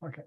Okay.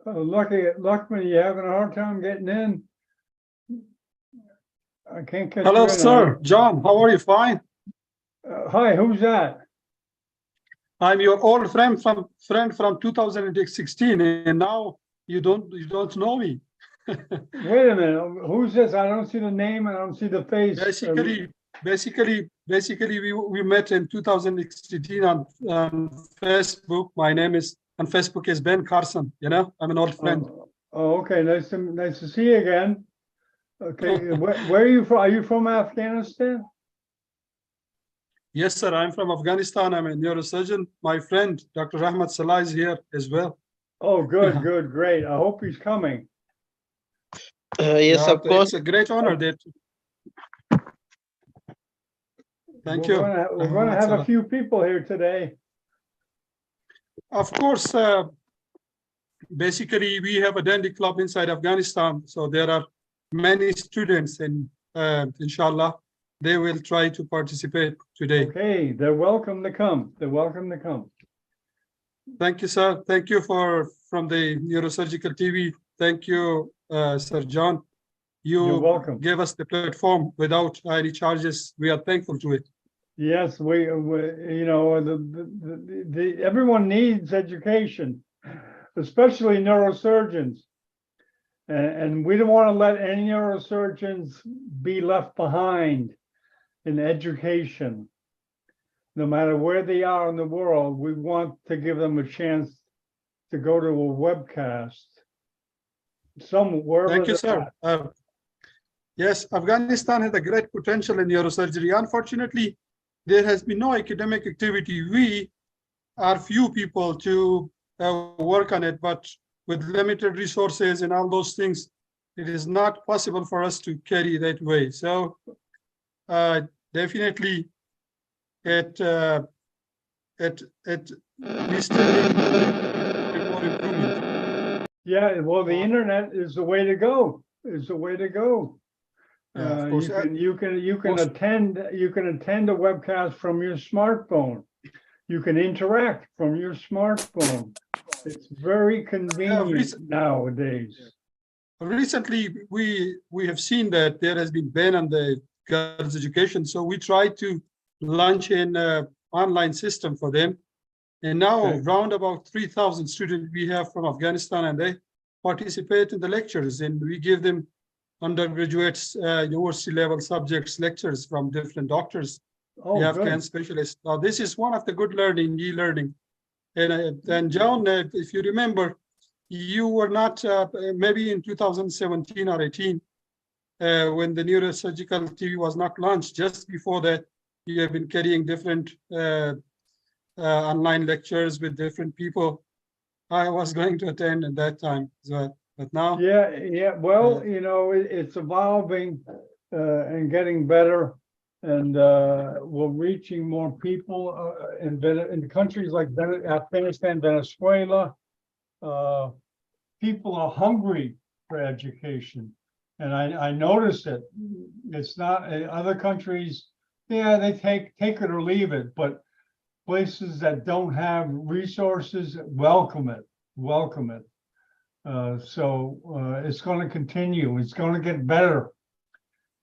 Luckman, you having a hard time getting in? I can't catch Hello, you in sir. John, how are you? Fine. Hi, who's that? I'm your old friend from 2016, and now you don't know me. Wait a minute. Who's this? I don't see the name and I don't see the face. Basically, we met in 2016 on Facebook. My name is on Facebook is Ben Carson. You know, I'm an old friend. Oh, okay. Nice to see you again. Okay, where are you from? Are you from Afghanistan? Yes, sir. I'm from Afghanistan. I'm a neurosurgeon. My friend, Dr. Ahmad Salah, is here as well. Oh, good, great. I hope he's coming. Yes, of course. It's a great honor that. Thank you. We're going to have a few people here today. Of course, basically, we have a dandy club inside Afghanistan. So there are many students, and inshallah, they will try to participate today. Okay, they're welcome to come. They're welcome to come. Thank you, sir. Thank you from the Neurosurgical TV. Thank you, Sir John. You're welcome. Gave us the platform without any charges. We are thankful to it. Yes, we you know, everyone needs education, especially neurosurgeons. And we don't want to let any neurosurgeons be left behind in education. No matter where they are in the world, we want to give them a chance to go to a webcast. Thank you, sir. Yes, Afghanistan has a great potential in neurosurgery. Unfortunately, there has been no academic activity. We are few people to work on it, but with limited resources and all those things, it is not possible for us to carry that way. So definitely, we still need more improvement. Yeah, well, the internet is the way to go. Is the way to go. Yeah, of course. You can attend a webcast from your smartphone. You can interact from your smartphone. It's very convenient nowadays. Recently, we have seen that there has been ban on the girls' education, so we tried to launch an online system for them. And now, around about 3,000 students we have from Afghanistan, and they participate in the lectures, and we give them undergraduates, university level subjects lectures from different doctors, the Afghan specialists. Now, this is one of the good learning, e-learning. And John, if you remember, you were not, maybe in 2017 or 18, when the Neurosurgical TV was not launched. Just before that, you have been carrying different online lectures with different people. I was going to attend at that time as well, but now. Yeah. Well, you know, it's evolving and getting better, and we're reaching more people in countries like Afghanistan, Venezuela. People are hungry for education, and I notice it. It's not in other countries. Yeah, they take it or leave it, but places that don't have resources welcome it. So it's going to continue. It's going to get better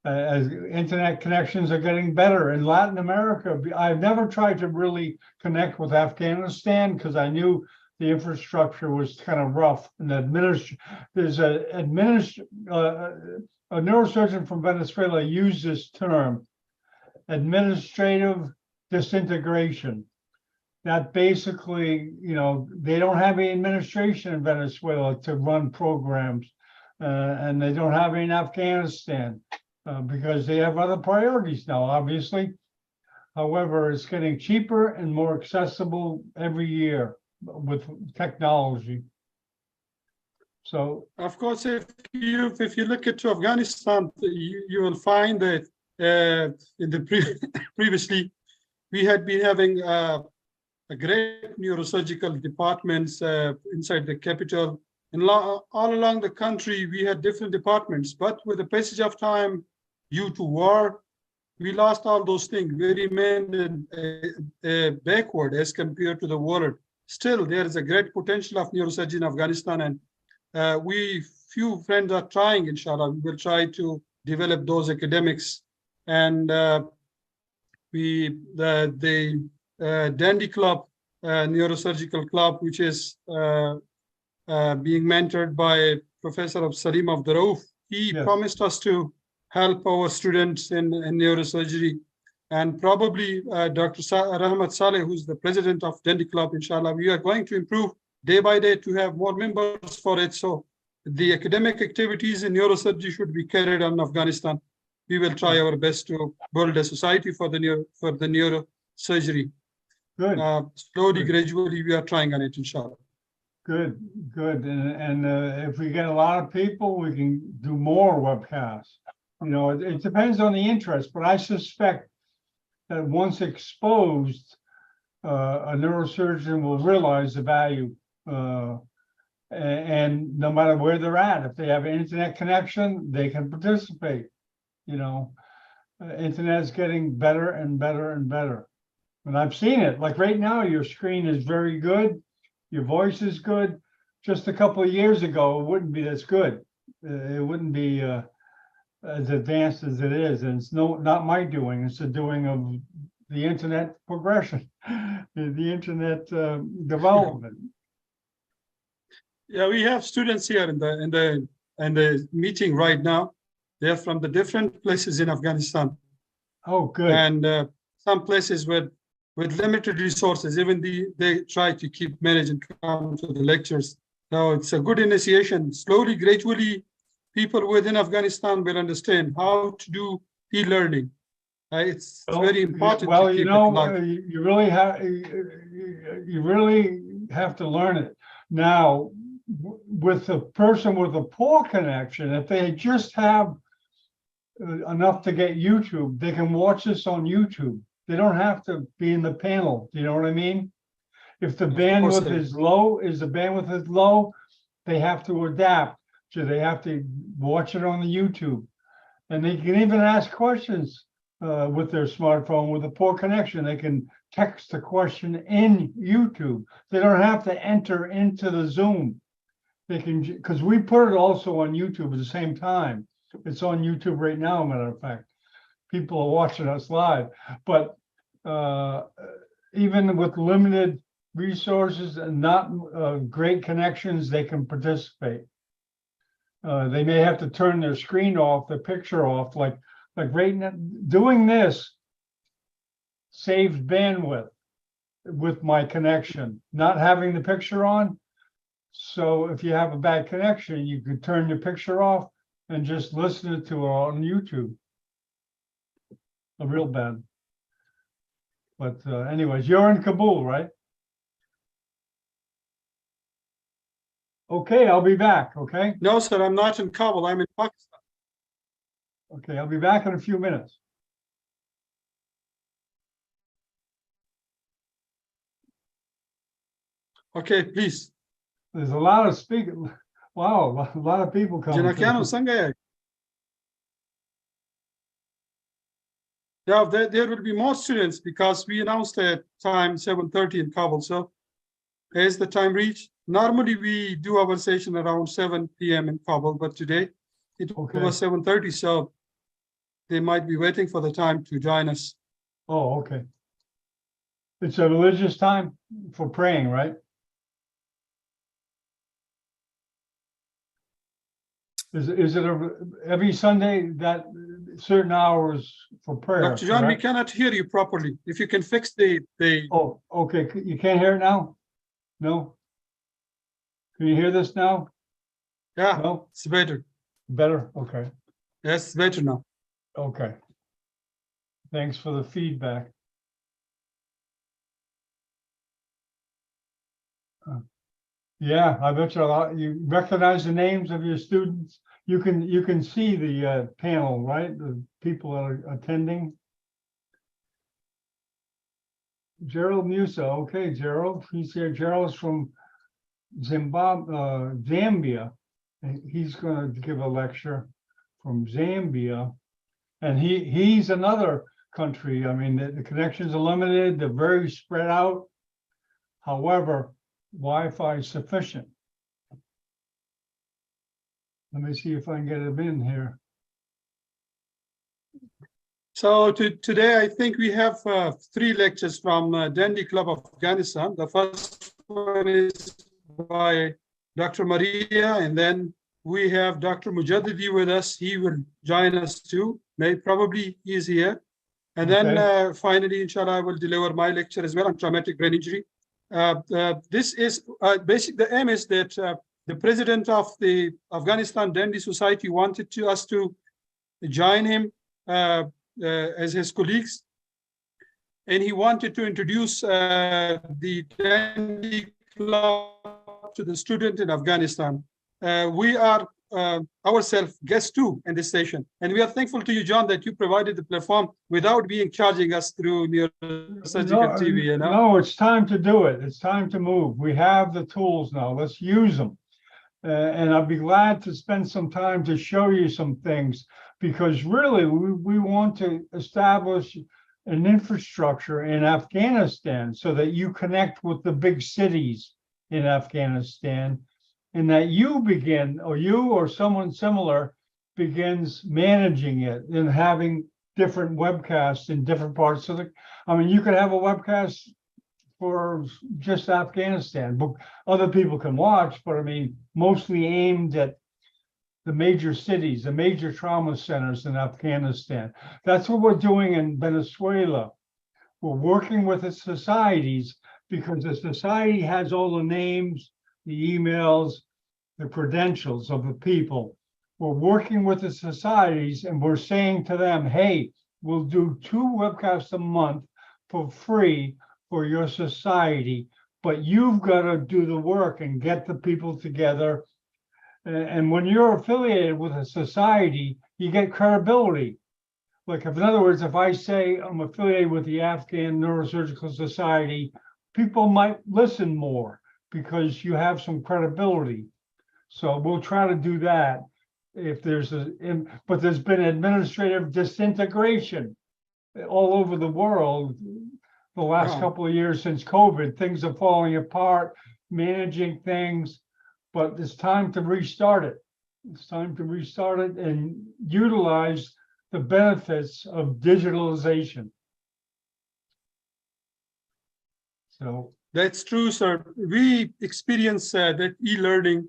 as internet connections are getting better. In Latin America, I've never tried to really connect with Afghanistan because I knew the infrastructure was kind of rough. And there's a neurosurgeon from Venezuela used this term, administrative disintegration. That basically, you know, they don't have any administration in Venezuela to run programs, and they don't have any in Afghanistan because they have other priorities now, obviously. However, it's getting cheaper and more accessible every year with technology. So, of course, if you look at Afghanistan, you will find that in the previously we had been having a great neurosurgical departments inside the capital, and all along the country we had different departments. But with the passage of time, due to war, we lost all those things. We remained backward as compared to the world. Still, there is a great potential of neurosurgery in Afghanistan, and few friends are trying. Inshallah, we will try to develop those academics. And the Dandy Club, Neurosurgical Club, which is being mentored by Professor of Salim of the Rauf. He promised us to help our students in neurosurgery, and probably Dr. Rahmat Saleh, who's the president of Dandy Club, inshallah, we are going to improve day by day to have more members for it. So the academic activities in neurosurgery should be carried on in Afghanistan. We will try our best to build a society for the neurosurgery. Good. Slowly, gradually, we are trying on it, inshallah. Good. And if we get a lot of people, we can do more webcasts. You know, it depends on the interest, but I suspect that once exposed, a neurosurgeon will realize the value. And no matter where they're at, if they have an internet connection, they can participate, you know. internet is getting better and better and better. And I've seen it, like right now, your screen is very good. Your voice is good. Just a couple of years ago, it wouldn't be this good. It wouldn't be as advanced as it is. And it's not my doing, it's the doing of the internet progression, the internet development. Yeah, we have students here in the meeting right now. They're from the different places in Afghanistan, Oh, good. and some places with limited resources. Even they try to keep managing to come to the lectures. So it's a good initiation. Slowly, gradually, people within Afghanistan will understand how to do e-learning. It's very important. Well, to keep you know, it live. you really have to learn it. Now, with a person with a poor connection, if they just have enough to get YouTube, they can watch this on YouTube. They don't have to be in the panel. Do you know what I mean? If the bandwidth is low, they have to adapt. So they have to watch it on the YouTube. And they can even ask questions with their smartphone with a poor connection. They can text the question in YouTube. They don't have to enter into the Zoom. They can, because we put it also on YouTube at the same time. It's on YouTube right now, matter of fact. People are watching us live. But even with limited resources and not great connections, they can participate. They may have to turn their screen off, their picture off, like right now. Doing this saves bandwidth with my connection, not having the picture on. So if you have a bad connection, you could turn your picture off and just listen to it on YouTube. A real bad. But anyways, you're in Kabul, right? Okay, I'll be back, okay? No, sir, I'm not in Kabul. I'm in Pakistan. Okay, I'll be back in a few minutes. Okay, please. There's a lot of speakers. Wow, a lot of people coming. Jinakiano Sangaya. Yeah, there will be more students because we announced at time 7:30 in Kabul. So as the time reached, normally we do our session around 7 p.m. in Kabul, but today it was 7:30, so they might be waiting for the time to join us. Oh, okay. It's a religious time for praying, right? Is it every Sunday that certain hours for prayer? Dr. John, we correct? cannot hear you properly. If you can fix the Oh, okay. You can't hear it now? No? Can you hear this now? yeah, No? it's better. Better? Okay. Yes, it's better now. Okay. Thanks for the feedback. Yeah, I bet you a lot. You recognize the names of your students. You can see the panel, right? The people that are attending. Gerald Musa. Okay, Gerald. He's here. Gerald's from Zambia. He's going to give a lecture from Zambia. And he's another country. I mean, the connections are limited. They're very spread out. However, Wi-Fi is sufficient. Let me see if I can get him in here. So today, I think we have 3 lectures from Dandy Club of Afghanistan. The first one is by Dr. Maria, and then we have Dr. Mujaddidi with us. He will join us too. Probably he's here. And then finally, inshallah, I will deliver my lecture as well on traumatic brain injury. This is basically the aim is that the president of the Afghanistan Dandy Society wanted us to join him as his colleagues, and he wanted to introduce the Dandy Club to the student in Afghanistan. We are ourselves guests too in this session, and we are thankful to you, John, that you provided the platform without charging us through Neurosurgical TV. You know? No, it's time to do it. It's time to move. We have the tools now. Let's use them. And I'll be glad to spend some time to show you some things. because really we want to establish an infrastructure in Afghanistan so that you connect with the big cities in Afghanistan, and that you begin, or you or someone similar begins managing it and having different webcasts in different parts of the, I mean, you could have a webcast for just Afghanistan, but other people can watch, but I mean, mostly aimed at the major cities, the major trauma centers in Afghanistan. That's what we're doing in Venezuela. We're working with the societies because the society has all the names, the emails, the credentials of the people. We're working with the societies and we're saying to them, hey, we'll do 2 webcasts a month for free for your society, but you've got to do the work and get the people together. And when you're affiliated with a society, you get credibility. Like, if, in other words, if I say I'm affiliated with the Afghan Neurosurgical Society, people might listen more because you have some credibility. So we'll try to do that. If there's but there's been administrative disintegration all over the world the last couple of years since COVID. Things are falling apart, managing things, but it's time to restart it. It's time to restart it and utilize the benefits of digitalization. So That's true, sir. We experienced that e-learning.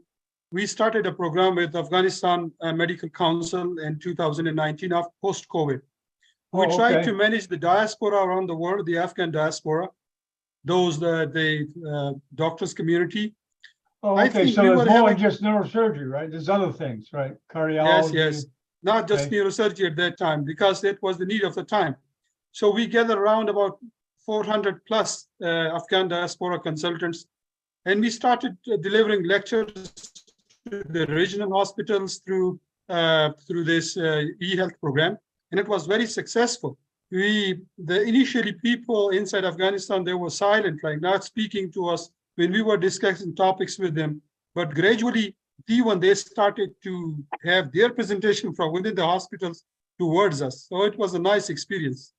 We started a program with Afghanistan Medical Council in 2019 of post-COVID. We tried to manage the diaspora around the world, the Afghan diaspora, those the doctors community. Oh, okay. So there's more than just neurosurgery, right? There's other things, right? Cardiology. Yes. Not just neurosurgery at that time, because that was the need of the time. So we gathered around about 400 plus Afghan diaspora consultants, and we started delivering lectures to the regional hospitals through this e-health program, and it was very successful. Initially people inside Afghanistan, they were silent, like not speaking to us when we were discussing topics with them, but gradually when they started to have their presentation from within the hospitals towards us. So it was a nice experience.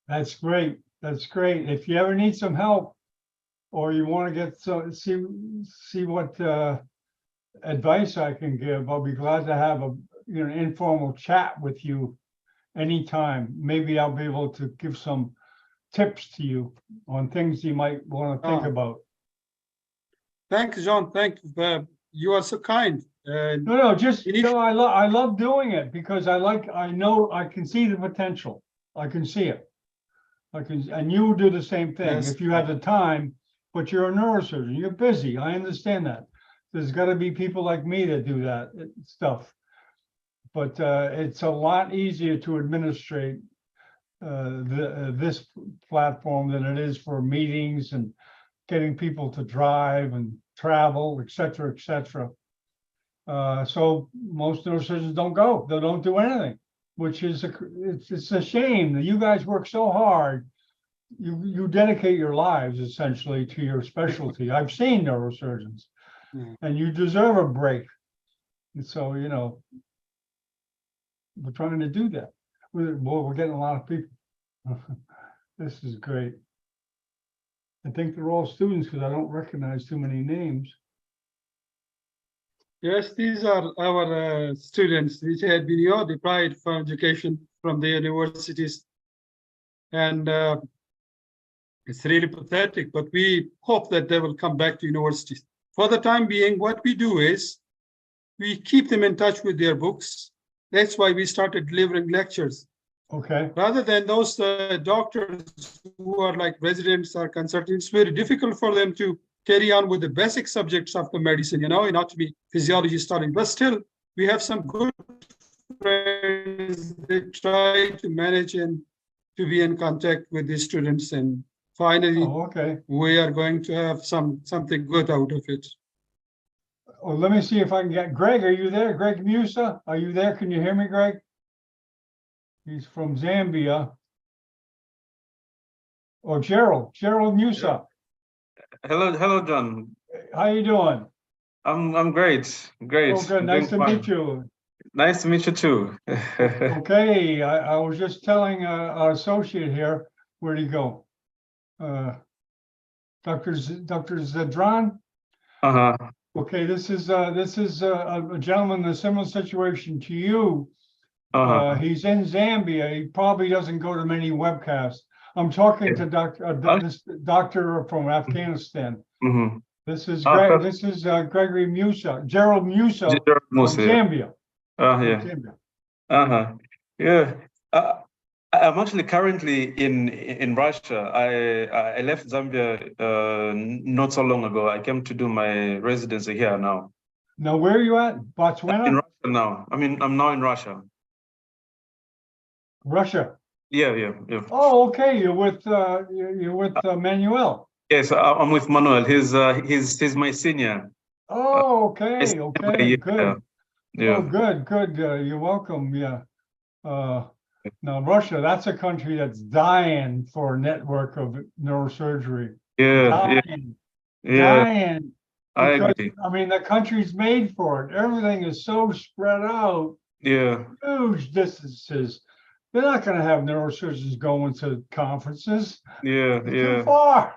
That's great. That's great. If you ever need some help or you want to get see what advice I can give, I'll be glad to have an informal chat with you anytime. Maybe I'll be able to give some tips to you on things you might want to think about. Thanks, John. Thank you. You are so kind. No, I love doing it because I know I can see the potential. I can see it. And you do the same thing if you have the time, but you're a neurosurgeon, you're busy. I understand that. There's got to be people like me that do that stuff. But it's a lot easier to administrate this platform than it is for meetings and getting people to drive and travel, et cetera, et cetera. So most neurosurgeons don't go. They don't do anything, which is it's a shame that you guys work so hard. You dedicate your lives essentially to your specialty. I've seen neurosurgeons, and you deserve a break. And so we're trying to do that. We're getting a lot of people. This is great. I think they're all students because I don't recognize too many names. Yes, these are our students which had been deprived from education from the universities. And it's really pathetic, but we hope that they will come back to universities. For the time being, what we do is we keep them in touch with their books. That's why we started delivering lectures. Okay. Rather than those doctors who are like residents or consultants, it's very difficult for them to carry on with the basic subjects of the medicine, anatomy, physiology, studying. But still, we have some good friends that try to manage and to be in contact with the students. And finally, we are going to have something good out of it. Oh, let me see if I can get Greg. Are you there? Greg Musa? Are you there? Can you hear me, Greg? He's from Zambia. Or Gerald Musa. Hello, John. How you doing? I'm great. Oh, good. Nice to meet you. Nice to meet you too. Okay, I was just telling our associate here, where'd he go? Dr. Zedran? Uh-huh. Okay, this is a gentleman in a similar situation to you. Uh-huh. He's in Zambia. He probably doesn't go to many webcasts. I'm talking to this doctor from Afghanistan. Mm-hmm. This is Okay. Gregory Musa, Gerald Musa Gerald from Musa, yeah. Zambia. From Yeah. Zambia. Uh-huh. Yeah. I'm actually currently in Russia. I left Zambia not so long ago. I came to do my residency here now. Now, where are you at? In Botswana? Russia now. I mean, I'm now in Russia. Russia. Yeah. Oh, okay. You're with Manuel. Yes, I'm with Manuel. He's my senior. Oh, Yes, okay, good. Yeah. Oh, good. You're welcome. Yeah. Now Russia, that's a country that's dying for a network of neurosurgery. Yeah. Dying. I Because agree. I mean, the country's made for it. Everything is so spread out, Yeah. huge distances. They're not going to have neurosurgeons going to conferences. Yeah. Too far.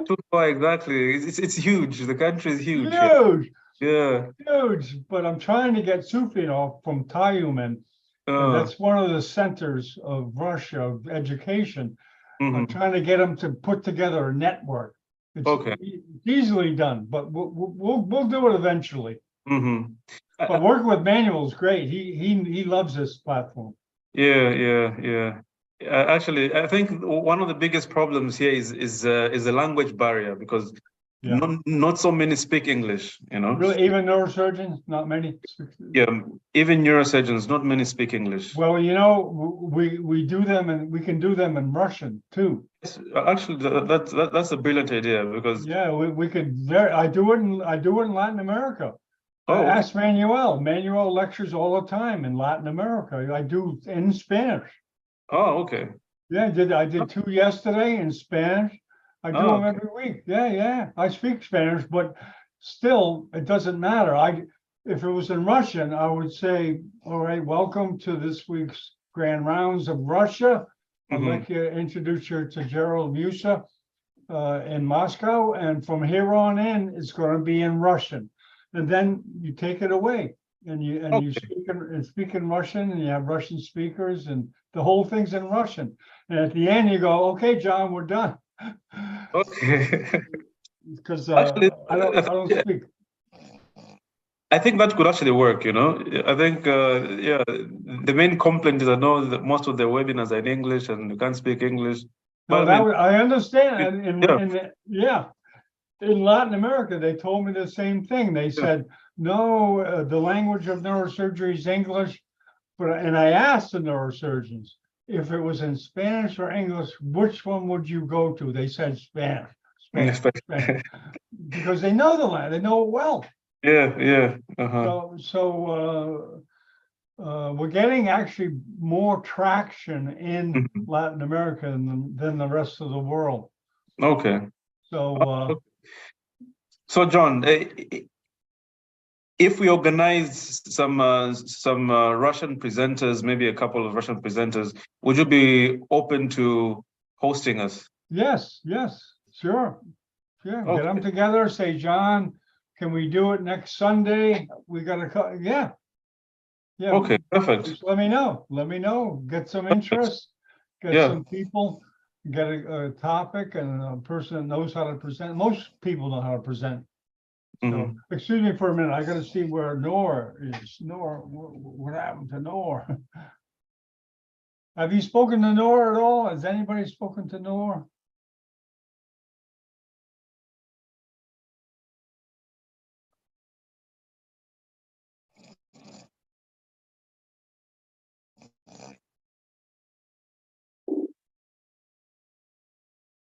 Too far, exactly. It's huge. The country is huge. Huge. Yeah. Huge. But I'm trying to get Sufinov from Tyumen. That's one of the centers of Russia of education. I'm trying to get them to put together a network. It's easily done, but we'll do it eventually. But working with Manuel is great. He loves this platform. Yeah. Actually, I think one of the biggest problems here is a language barrier because not so many speak English, you know. Really, even neurosurgeons, not many. Yeah, even neurosurgeons, not many speak English. Well, you know, we do them, and we can do them in Russian too. Actually, that's a brilliant idea because we could. I do it in Latin America. Ask Manuel. Manuel lectures all the time in Latin America. I do in Spanish. Oh, okay. Yeah, I did 2 yesterday in Spanish. I do them every week. Yeah. I speak Spanish, but still, it doesn't matter. If it was in Russian, I would say, all right, welcome to this week's Grand Rounds of Russia. I'd like you to introduce you to Gerald Musa in Moscow. And from here on in, it's going to be in Russian. And then you take it away and you speak in Russian, and you have Russian speakers, and the whole thing's in Russian. And at the end you go, okay, John, we're done. Okay. Because I don't speak. I think that could actually work, you know. I think, the main complaint is I know that most of the webinars are in English and you can't speak English. But I understand. In Latin America, they told me the same thing. They said, no, the language of neurosurgery is English. And I asked the neurosurgeons, if it was in Spanish or English, which one would you go to? They said Spanish. Because they know the language, they know it well. Yeah. So we're getting actually more traction in Latin America than the rest of the world. Okay. So John, if we organize some Russian presenters, maybe a couple of Russian presenters, would you be open to hosting us? Yes, sure. Get them together. Say, John, can we do it next Sunday? We got to yeah. Okay, perfect. Just let me know. Get some interest. Get some people. Get a topic and a person that knows how to present. Most people know how to present. So, excuse me for a minute. I got to see where Nor is. Nor, what happened to Nor? Have you spoken to Nor at all? Has anybody spoken to Nor?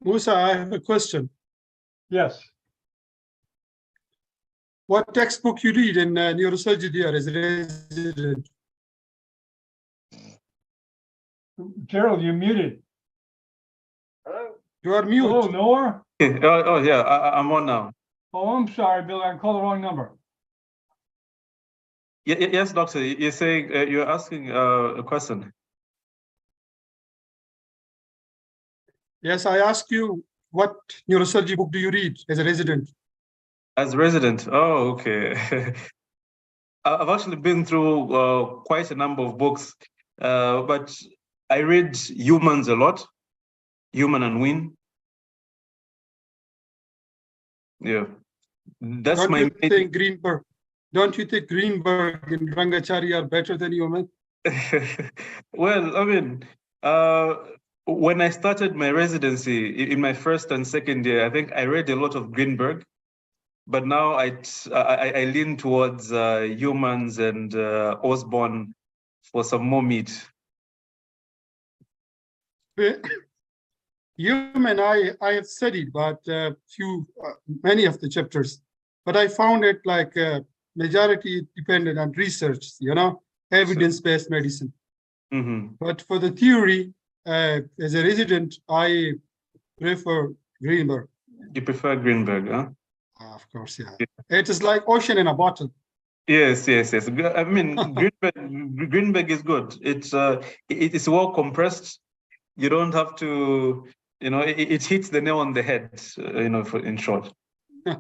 Musa, I have a question. Yes. What textbook you read in neurosurgery here as a resident? Gerald, you're muted. Hello? You are mute. Hello, Nor? Yeah, I'm on now. Oh, I'm sorry, Bill. I called the wrong number. Yes, doctor. You're saying you're asking a question. Yes, I ask you, what neurosurgery book do you read as a resident? As resident. Oh, okay. I've actually been through quite a number of books, but I read Humans a lot, Human and Win. Yeah, that's Don't my you main. think Greenberg? Don't you think Greenberg and Rangachari are better than Human? Well, I mean, when I started my residency in my first and second year, I think I read a lot of Greenberg, but now I lean towards Humans and Osborne for some more meat. Human, I have studied, but many of the chapters, but I found it like majority dependent on research, evidence-based medicine. Mm-hmm. But for the theory, as a resident, I prefer Greenberg. You prefer Greenberg, huh? Of course, yeah. It is like ocean in a bottle. Yes. I mean, Greenberg is good. It is well compressed. You don't have to, it hits the nail on the head, in short. Yeah.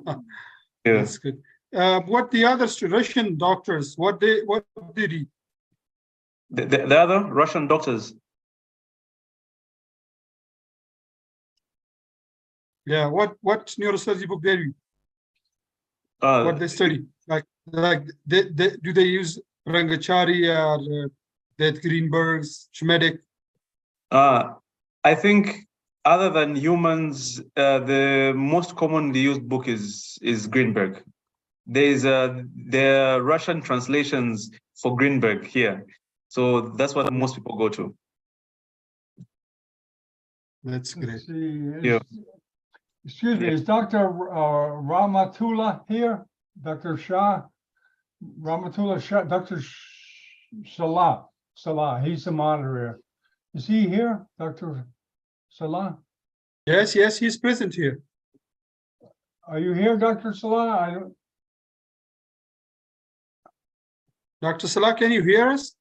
That's good. What the other Russian doctors, what did he? The other Russian doctors. Yeah, what neurosurgery book they read? What they study? Like do they use Rangachari or that Greenberg's Schmedeck? I think other than Humans, the most commonly used book is Greenberg. There are Russian translations for Greenberg here, so that's what most people go to. That's great. Yeah. Excuse me, is Dr. Rahmatullah here? Dr. Shah? Rahmatullah Shah, Dr. Salah, he's the moderator. Is he here, Dr. Salah? Yes, he's present here. Are you here, Dr. Salah? Dr. Salah, can you hear us?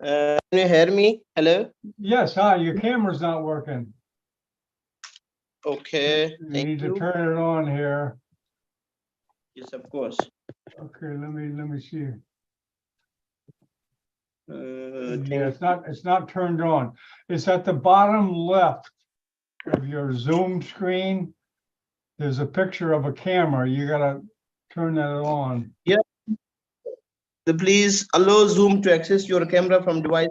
Can you hear me? Hello? Yes, hi, your camera's not working. Okay, You thank need to you. turn it on here. Yes, of course. Okay, let me see. Thank Yeah, it's not turned on. It's at the bottom left of your Zoom screen. There's a picture of a camera. You gotta turn that on. Please allow Zoom to access your camera from device.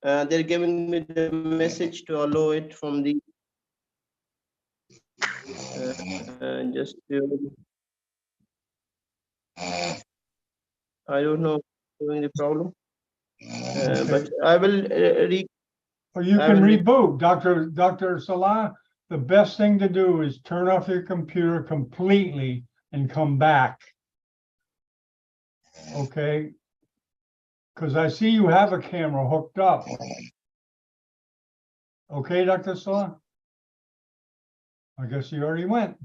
They're giving me the message to allow it from the just I don't know doing the problem, but I will Or you can reboot, Dr. Salah. The best thing to do is turn off your computer completely and come back. Okay? Because I see you have a camera hooked up. Okay, Dr. Salah? I guess you already went.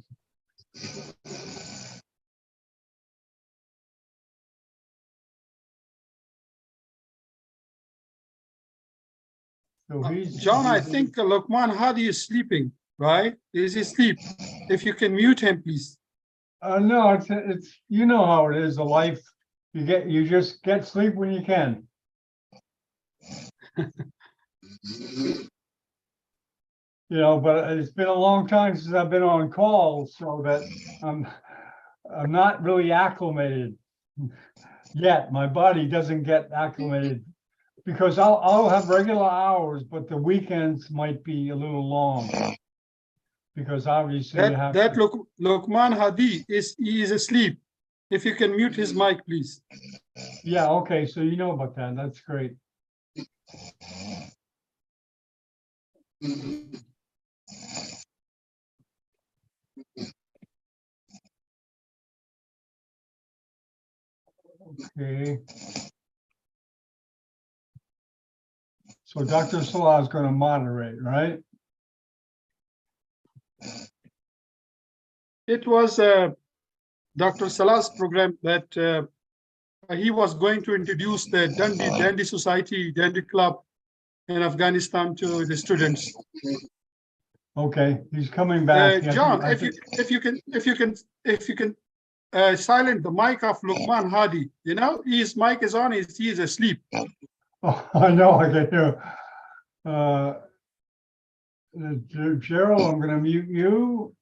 So John, I think Lokman Hadi is sleeping, right? Is he asleep? If you can mute him, please. No, it's you know how it is, the life. You just get sleep when you can. But it's been a long time since I've been on call, so that I'm not really acclimated yet. My body doesn't get acclimated because I'll have regular hours, but the weekends might be a little long because obviously you have that Lokman Hadi he is asleep. If you can mute his mic, please. Yeah, okay, so you know about that. That's great. Okay. So Dr. Salah is going to moderate, right? It was Dr. Salah's program that he was going to introduce the Dandy Society, Dandy Club in Afghanistan to the students. Okay, he's coming back. Yes, John, I if you can silent the mic of Luqman Hadi. You know, his mic is on, he is asleep. Oh, I know, I can hear. Gerald, I'm gonna mute you.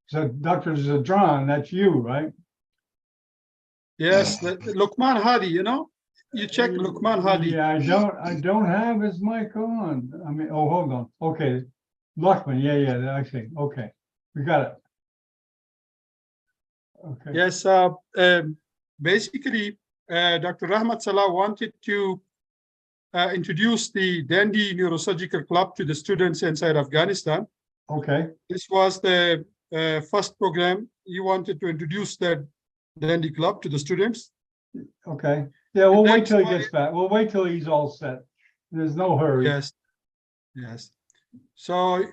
So Dr. Zadran, that's you, right? Yes, the Luqman Hadi, you know, you check Luqman Hadi. Yeah, I don't have his mic on. I mean, oh, hold on. Okay. Luckman, yeah, I see. Okay, we got it. Okay. Yes, basically, Dr. Rahmat Salah wanted to introduce the Dandy Neurosurgical Club to the students inside Afghanistan. Okay, This was the first program. He wanted to introduce the Dandy Club to the students. okay. Yeah, we'll wait That's till he why- gets back. We'll wait till he's all set. There's no hurry. Yes. So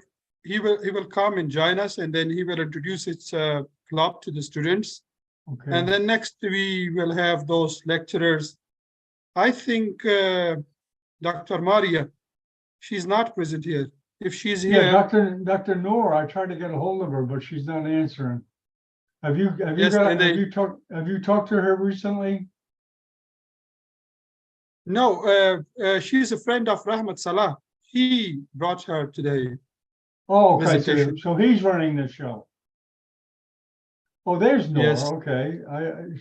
he will come and join us, and then he will introduce its club to the students. Okay. And then next we will have those lecturers. I think Dr. Maria, she's not present here. If she's Yeah, here, Dr. Noor, I tried to get a hold of her, but she's not answering. Have you Yes, and have you talked to her recently? no, she's a friend of Rahmat Salah. He brought her today. Oh, okay, Visitation. so he's running the show. Oh, there's Noor. Yes. Okay,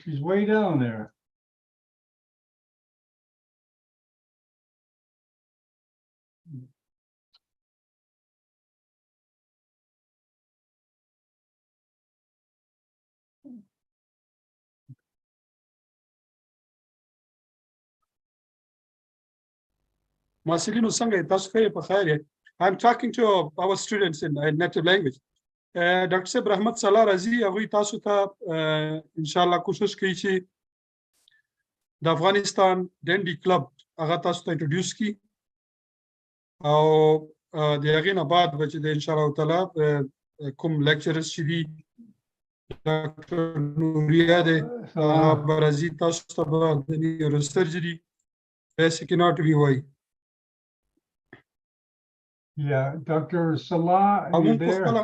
she's way down there. I'm talking to our students in native language. Dr. Seb Rahmat Salah Razi, هغوی تاسو ته انشاءالله کوشش کوي چې د افغانستان ډنډي کلب هغه تاسو ته انټروډیوس کړي او د هغې نه بعد به چې د انشاءالله تعالی کوم لیکچرز چې دي ډاکټر نوریا دی هغه به راځي تاسو ته به د نیوروسرجري بیسیک اناټومي وایي. Yeah, Dr. Salah, are you there? خپله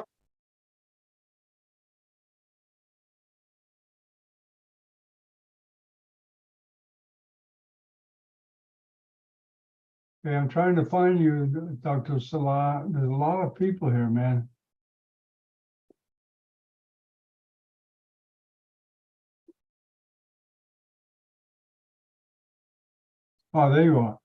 Okay, I'm trying to find you, Dr. Salah. There's a lot of people here, man. Oh, there you are.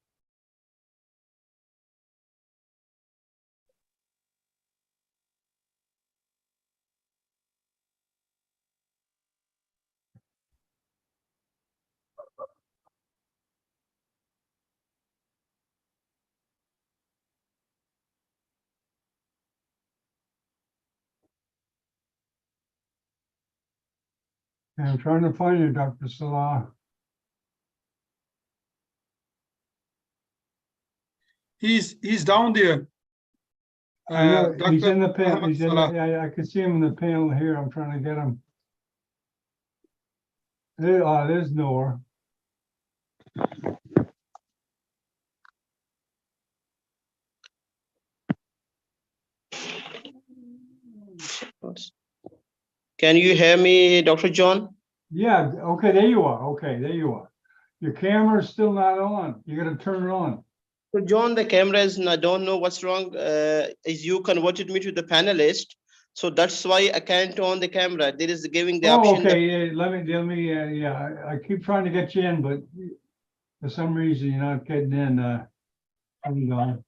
Yeah, I'm trying to find you, Dr. Salah. he's down there. I know he's Dr. in the panel. Rahmat He's in Salah. the, I can see him in the panel here. I'm trying to get him. There, there's Noor. Can you hear me, Dr. John? Yeah, okay, there you are. Okay, there you are. Your camera's still not on. You gotta turn it on. So John, the camera is, I don't know what's wrong. Is you converted me to the panelist. So that's why I can't on the camera. There is giving the Oh, option. okay, yeah, let me, yeah, I keep trying to get you in, but for some reason you're not getting in, hang on.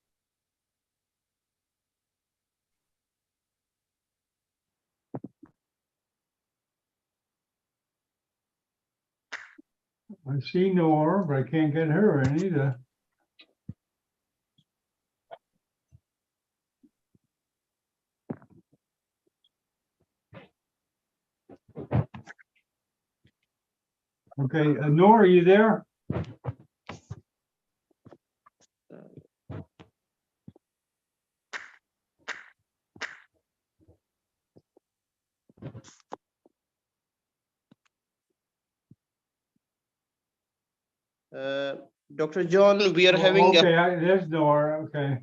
I see Nora, but I can't get her in either. Okay, Nora, are you there? Dr. John, we are Oh, having, okay, there's Nora, okay.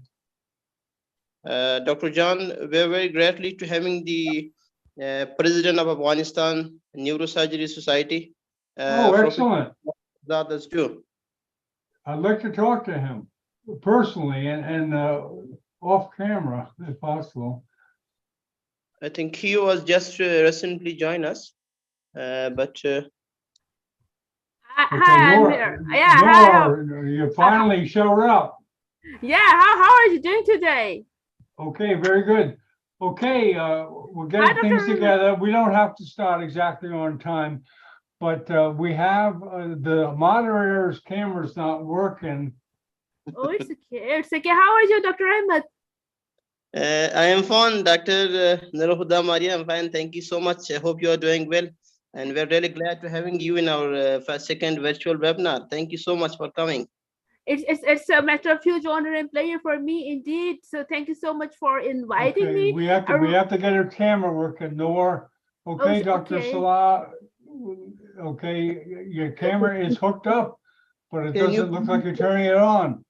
Dr. John, we're very grateful to having the President of Afghanistan Neurosurgery Society. Oh, Professor excellent. Others too. I'd like to talk to him personally and off camera if possible. I think he was just recently joined us, but Okay, Hi, I'm Nora, here. Yeah, hi. Nora, you finally showed up. Yeah, how are you doing today? Okay, very good. Okay, we're Hi, getting things Dr. together. We don't have to start exactly on time, but we have the moderator's camera's not working. Oh, it's okay. It's okay. How are you, Dr. Ahmed? I am fine, Dr. Naruhuda Maria. I'm fine. Thank you so much. I hope you are doing well. And we're really glad to having you in our second virtual webinar. Thank you so much for coming. It's a matter of huge honor and pleasure for me indeed. So thank you so much for inviting Okay, me. we have to get her camera working, Nora. Okay, Dr. okay. Salah. Okay, your camera is hooked up, but it Can you- doesn't look like you're turning it on.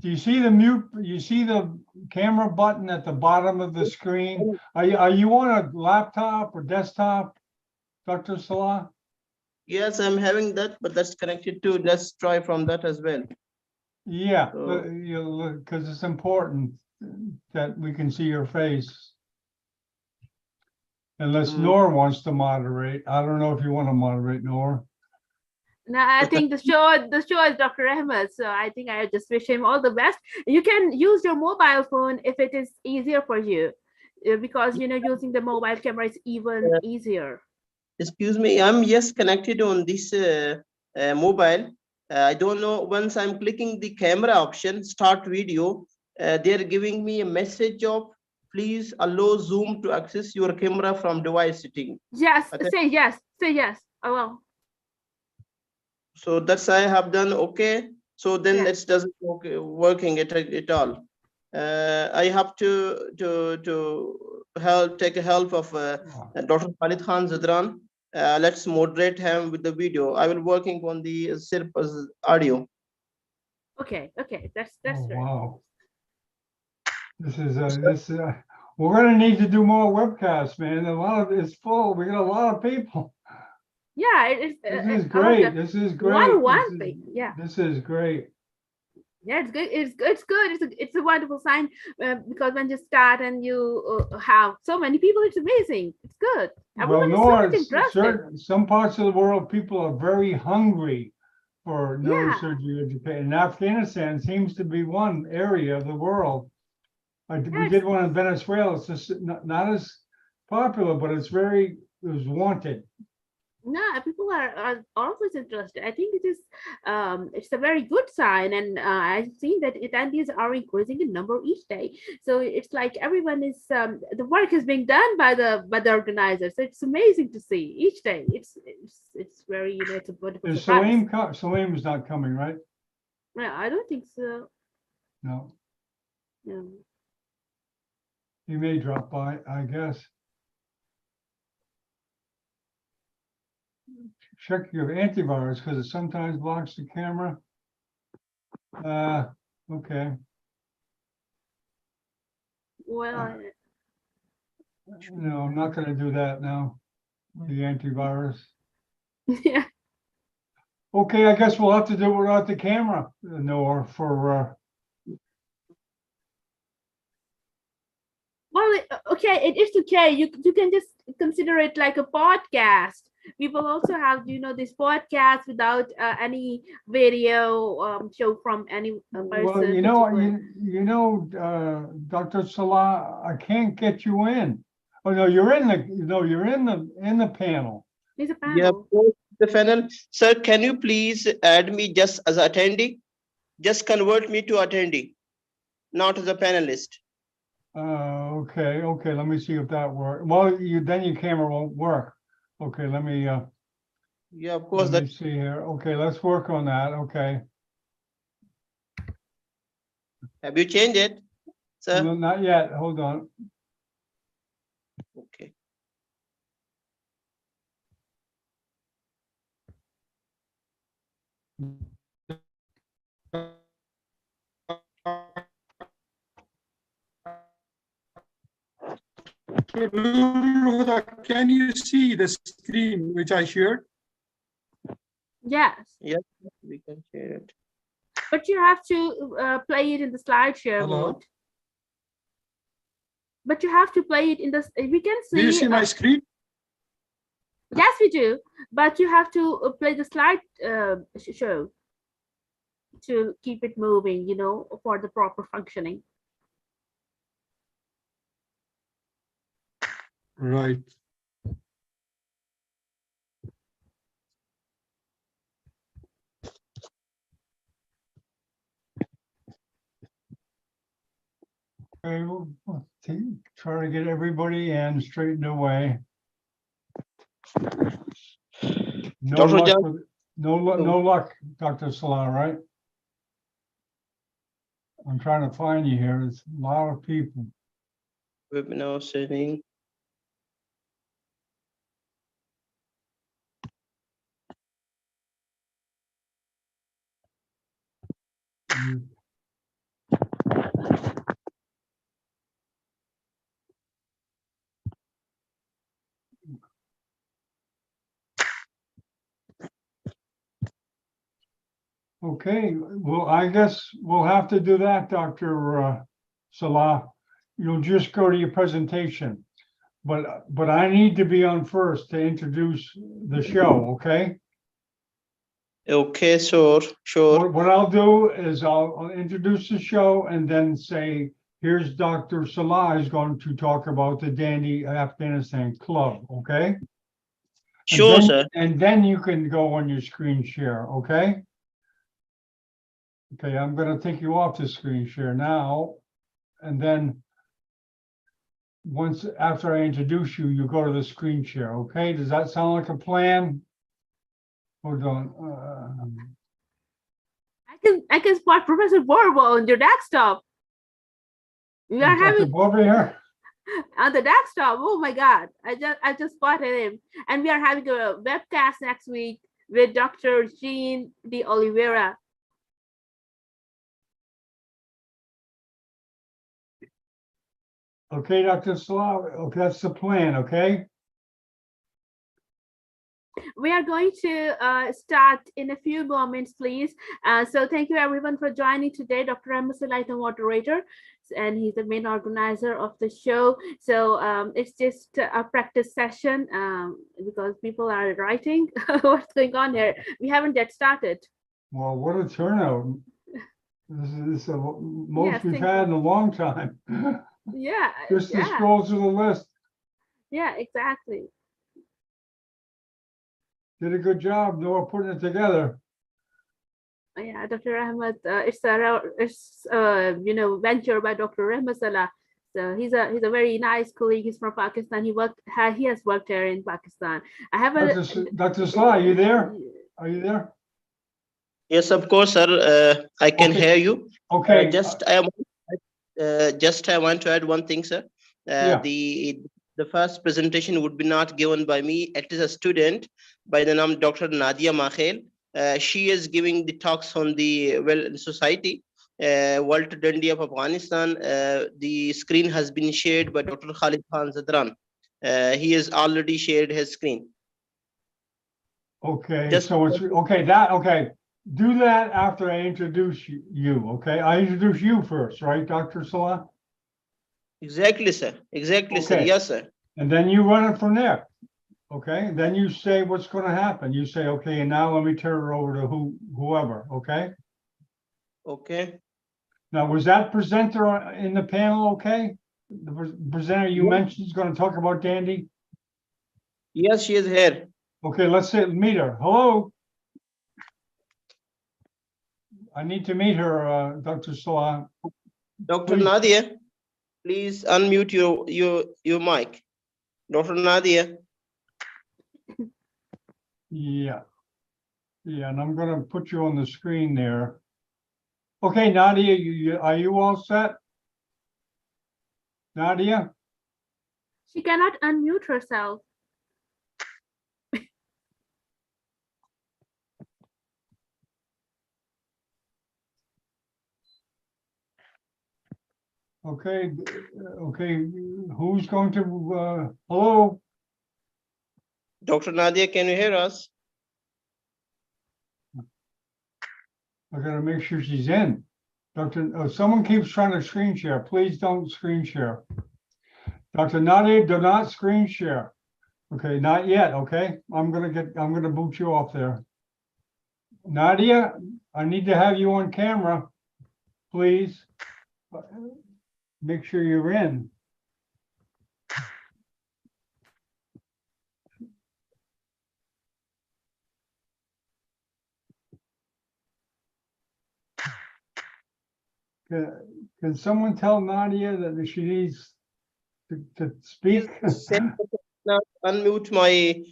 Do you see the mute? You see the camera button at the bottom of the screen? Are you on a laptop or desktop, Dr. Salah? Yes, I'm having that, but that's connected to, let's try from that as well. Yeah, So- because it's important that we can see your face. Unless Mm. Nora wants to moderate. I don't know if you want to moderate, Nora. No, I think the show is Dr. Ahmed. So I think I just wish him all the best. You can use your mobile phone if it is easier for you, because using the mobile camera is even easier. Excuse me, I'm yes connected on this mobile. I don't know, once I'm clicking the camera option, start video, they're giving me a message of please allow Zoom to access your camera from device setting. Yes, Okay. say yes, say yes. Oh, well. So that's I have done okay. So then Yeah. it doesn't working at all. I have to take help of Dr. Khalid Khan Zadran. Let's moderate him with the video. I will working on the Sirpa's audio. Okay, that's Oh, right. wow. We're gonna need to do more webcasts, man. It's full. We got a lot of people. Yeah, it is. This is great. This is great. Yeah. This is great. Yeah, it's good. It's good. It's a wonderful sign, because when you start and you have so many people, it's amazing. It's good. Everyone is so Nora, much interested. some parts of the world, people are very hungry for Yeah. neurosurgery education. And Afghanistan seems to be one area of the world. We Yes. did one in Venezuela. It's just not as popular, but it was wanted. No, people are always interested. I think it's a very good sign, and I've seen that attendees are increasing in number each day. So it's like everyone is the work is being done by the organizers. So it's amazing to see each day. It's very it's a wonderful Is surprise. Salim is not coming, right? No, I don't think so. No, No. he may drop by, I guess. Check your antivirus because it sometimes blocks the camera. Okay. Well, No, I'm not gonna do that now. The antivirus. yeah. Okay, I guess we'll have to do it without the camera, Noah, for Well, okay, it is okay. You can just consider it like a podcast. People also have this podcast without any video show from any well, person. Dr. Salah, I can't get you in. Oh no, you're in the panel. There's a Yeah, panel. the panel. Sir, can you please add me just as attendee? Just convert me to attendee, not as a panelist. Okay, let me see if that works. Well, then your camera won't work. Okay, let me Yeah, of course. let me see here. Okay, let's work on that. Okay. Have you changed it, sir? No, not yet. Hold on. Okay. Dr. Nur Huda, can you see the screen which I shared? Yes, Yes, we can share it. but you have to play it in the slideshare Hello? mode. But you have to play it in the. We can see. Do you see my screen? Yes, we do. But you have to play the slide show to keep it moving. For the proper functioning. Right. Okay, try to get everybody in straightened away. No Dr. luck Jan- with, no luck, Dr. Salah, right? I'm trying to find you here. There's a lot of people. Webinar setting. You- Okay, well, I guess we'll have to do that, Dr. Salah. You'll just go to your presentation. But I need to be on first to introduce the show, okay? Okay, sure. What I'll do is I'll introduce the show and then say, here's Dr. Salah is going to talk about the Dandy Afghanistan Club, okay? And Sure, then- sir. And then you can go on your screen share, okay? Okay, I'm gonna take you off the screen share now. And then after I introduce you, you go to the screen share, okay? Does that sound like a plan? Hold on. I can spot Professor Borbo on your desktop. We are Dr. having Bobby here? on the desktop. Oh my God! I just spotted him, and we are having a webcast next week with Dr. Jean de Oliveira. Okay, Dr. Salah, okay, that's the plan, okay? We are going to start in a few moments, please. So thank you everyone for joining today. Dr. Emerson is the moderator, and he's the main organizer of the show. So it's just a practice session because people are writing what's going on here. We haven't yet started. Well, what a turnout. This is the most Yes, we've thank had in you. a long time. Yeah, Just to yeah, scroll through the list. yeah, exactly. Did a good job, Noah, putting it together. Yeah, Dr. Ahmed, it's venture by Dr. Ahmed Salah. So he's a very nice colleague. He's from Pakistan. He has worked here in Pakistan. I have Dr. Salah, are you there? Are you there? Yes, of course, sir. I can Okay. hear you. Okay. I want to add one thing, sir. Yeah. The first presentation would be not given by me. It is a student by the name Dr. Nadia Makhel. She is giving the talks on the society, World Dandy of Afghanistan. The screen has been shared by Dr. Khalid Khan Zadran. He has already shared his screen. Okay, Just- so it's, okay. Do that after I introduce you, okay? I introduce you first, right, Dr. Salah? Exactly, sir. Exactly, sir. Okay. Yes, sir. And then you run it from there. Okay, then you say what's gonna happen. You say, okay, and now let me turn it over to whoever, okay? Okay. Now, was that presenter in the panel, okay? The presenter you Yeah. mentioned is gonna talk about Dandy? Yes, she is here. Okay, let's meet her. Hello? I need to meet her, Dr. Salah. Dr. Please. Nadia, please unmute your mic. Dr. Nadia. Yeah. Yeah, and I'm gonna put you on the screen there. Okay, Nadia, are you all set? Nadia? She cannot unmute herself. Okay, okay, who's going to, hello? Dr. Nadia, can you hear us? I gotta make sure she's in. Someone keeps trying to screen share. Please don't screen share. Dr. Nadia, do not screen share. Okay, not yet, okay? I'm gonna boot you off there. Nadia, I need to have you on camera, please. Make sure you're in. Can someone tell Nadia that she needs to speak? Now unmute my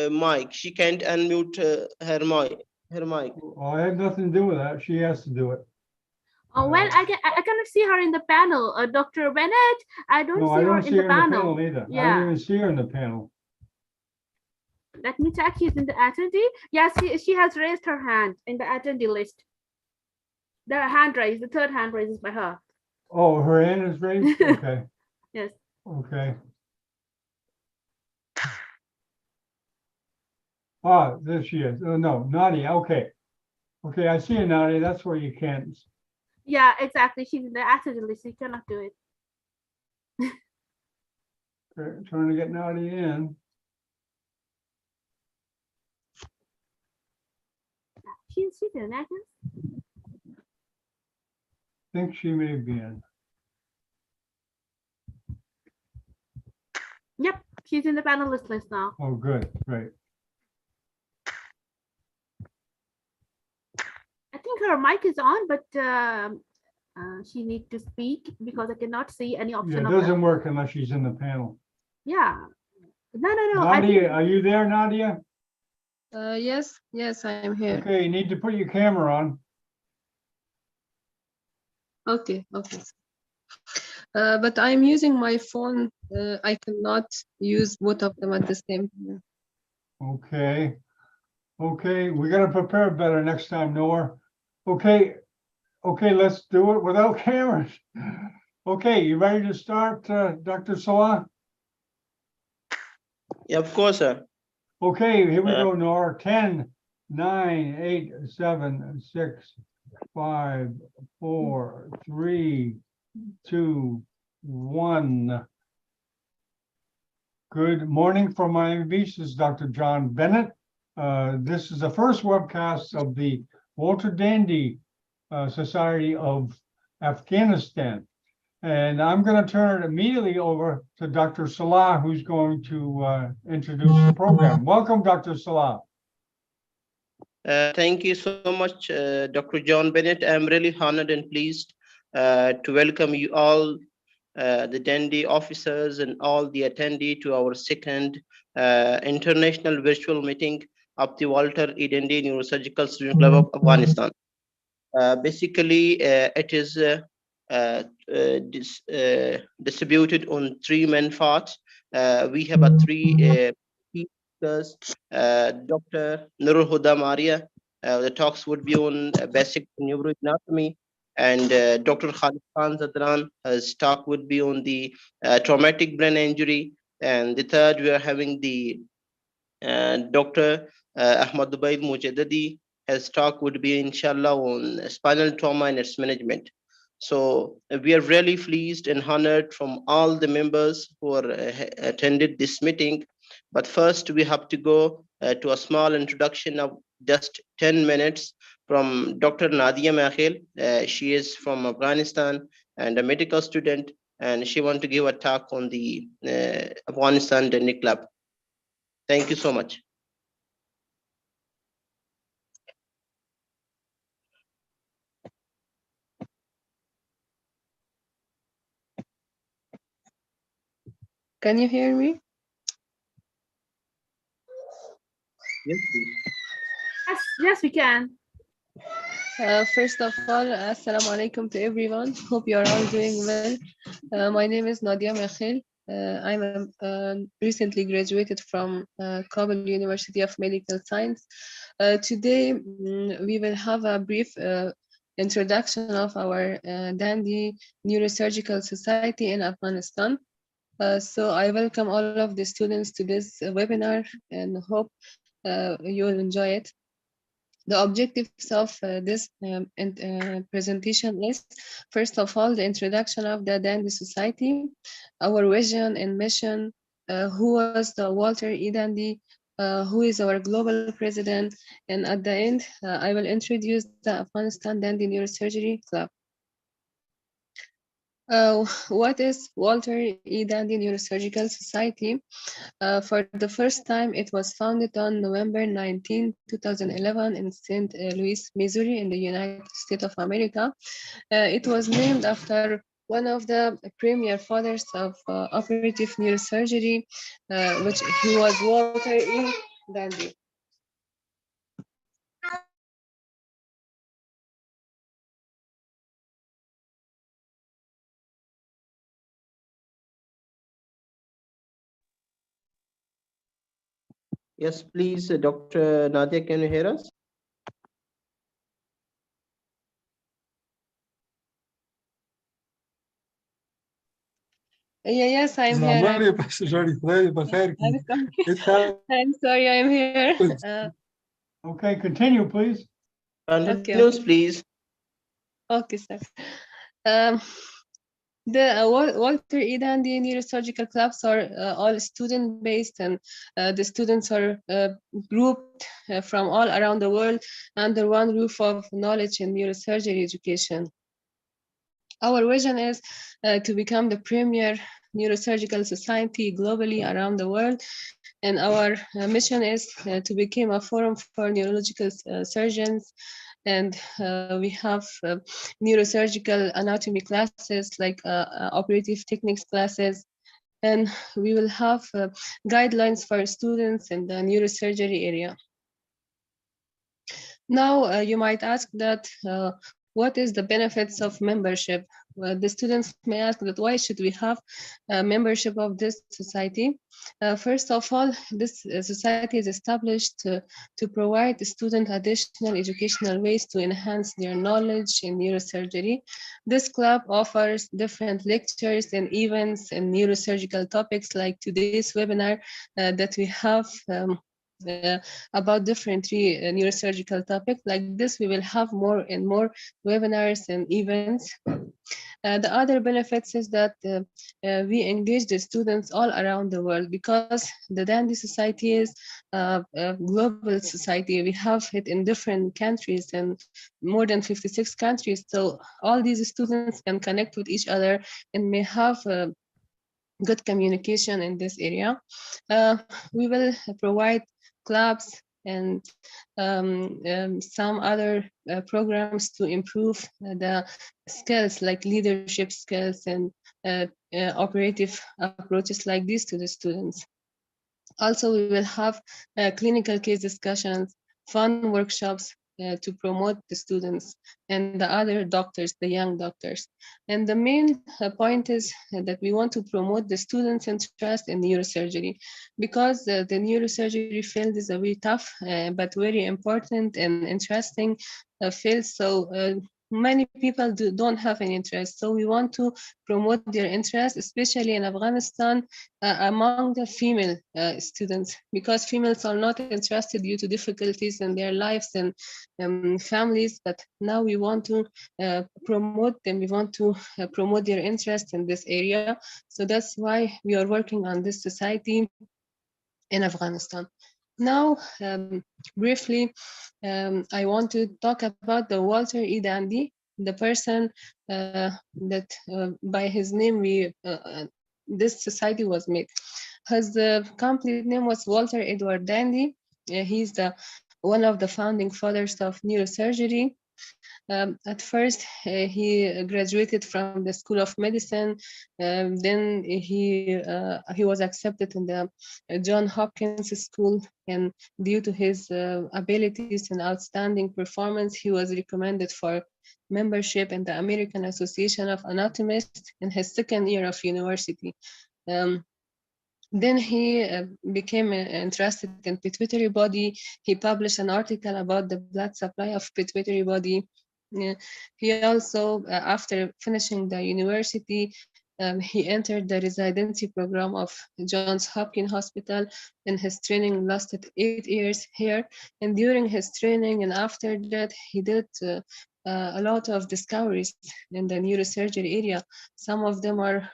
mic. She can't unmute her mic. Well, I had nothing to do with that. She has to do it. Oh, well, I cannot see her in the panel. Dr. Bennett, I don't No, see I her don't in see the her in the panel. panel either. I Yeah. don't even see her in the panel. Let me check. She's in the attendee. Yes, she has raised her hand in the attendee list. The hand raise, the third hand raise is by her. Oh, her hand is raised? Okay, Yes. okay. Ah, there she is. Oh, no, Nadia, okay. Okay, I see you, Nadia. That's where you can't. Yeah, exactly. She's in the attendee list. You cannot do it. Trying to get Nadia in. She's in, I guess. Think she may be in. Yep, she's in the panelist list now. Oh, good, great. I think her mic is on, but she needs to speak because I cannot see any Yeah, option it of doesn't that. work unless she's in the panel. Yeah. No. I Nadia, think, are you there, Nadia? Yes, I am here. Okay, you need to put your camera on. Okay. But I'm using my phone. I cannot use both of them at the same time. Okay. Okay, we gotta prepare better next time, Noah. Okay, let's do it without cameras. Okay, you ready to start, Dr. Salah? Yeah, of course, sir. Okay, here we go, Nora. 10, 9, 8, 7, 6, 5, 4, 3, 2, 1. Good morning from Miami Beach. This is Dr. John Bennett. This is the first webcast of the Walter Dandy Society of Afghanistan. And I'm going to turn it immediately over to Dr. Salah, who's going to introduce the program. Welcome, Dr. Salah. Thank you so much, Dr. John Bennett. I'm really honored and pleased to welcome you all, the Dandy officers and all the attendee to our second international virtual meeting of the Walter E. Dandy Neurosurgical Student Club of Afghanistan. Basically, it is distributed on three main parts. We have three speakers. Dr. Nurul Huda Maria, the talks would be on basic neuroanatomy, and Dr. Khalid Khan Zadran, his talk would be on the traumatic brain injury, and the third we are having the Dr. Ahmad Dubail Mujadadi. His talk would be inshallah on spinal trauma and its management. So we are really pleased and honored from all the members who are attended this meeting. But first we have to go to a small introduction of just 10 minutes from Dr. Nadia Makhil. She is from Afghanistan and a medical student, and she wants to give a talk on the Afghanistan Dental Club. Thank you so much. Can you hear me? Yes, please. Yes, we can. First of all, assalamu alaikum to everyone. Hope you are all doing well. My name is Nadia Makhil. I'm recently graduated from Kabul University of Medical Science. Today, we will have a brief introduction of our Dandy Neurosurgical Society in Afghanistan. So I welcome all of the students to this webinar and hope you will enjoy it. The objectives of this presentation is, first of all, the introduction of the Dandy Society, our vision and mission, who was the Walter E. Dandy, who is our global president, and at the end, I will introduce the Afghanistan Dandy Neurosurgery Club. What is Walter E. Dandy Neurosurgical Society? For the first time, it was founded on November 19, 2011 in St. Louis, Missouri in the United States of America. It was named after one of the premier fathers of operative neurosurgery, which he was Walter E. Dandy. Yes, please, Dr. Nadia, can you hear us? Yes, I'm here. I'm sorry, I'm here. Okay, continue, please. Continuous, please. Okay, sir. The Walter E. Dandy Neurosurgical Clubs are all student-based, and the students are grouped from all around the world under one roof of knowledge in neurosurgery education. Our vision is to become the premier neurosurgical society globally around the world, and our mission is to become a forum for neurological surgeons. And we have neurosurgical anatomy classes, like operative techniques classes, and we will have guidelines for students in the neurosurgery area. Now you might ask that what is the benefits of membership? Well, the students may ask that why should we have a membership of this society? First of all, this society is established to provide the student additional educational ways to enhance their knowledge in neurosurgery. This club offers different lectures and events and neurosurgical topics, like today's webinar that we have about different neurosurgical topics. Like this, we will have more and more webinars and events. The other benefits is that we engage the students all around the world, because the Dandy Society is a global society. We have it in different countries and more than 56 countries. So all these students can connect with each other and may have good communication in this area. We will provide clubs and some other programs to improve the skills, like leadership skills and operative approaches like this to the students. Also, we will have clinical case discussions, fun workshops to promote the students and the other doctors, the young doctors. And the main point is that we want to promote the students' interest in neurosurgery, because the neurosurgery field is a very tough but very important and interesting field. So many people don't have any interest. So we want to promote their interest, especially in Afghanistan, among the female students, because females are not interested due to difficulties in their lives and families. But now we want to promote them. We want to promote their interest in this area. So that's why we are working on this society in Afghanistan. Now, briefly, I want to talk about the Walter E. Dandy, the person that by his name this society was made. His complete name was Walter Edward Dandy. He's one of the founding fathers of neurosurgery. At first, he graduated from the School of Medicine. Then he was accepted in the John Hopkins School, and due to his abilities and outstanding performance, he was recommended for membership in the American Association of Anatomists in his second year of university. Then he became interested in pituitary body. He published an article about the blood supply of pituitary body. He also, after finishing the university, he entered the residency program of Johns Hopkins Hospital, and his training lasted 8 years here. And during his training and after that, he did a lot of discoveries in the neurosurgery area. Some of them are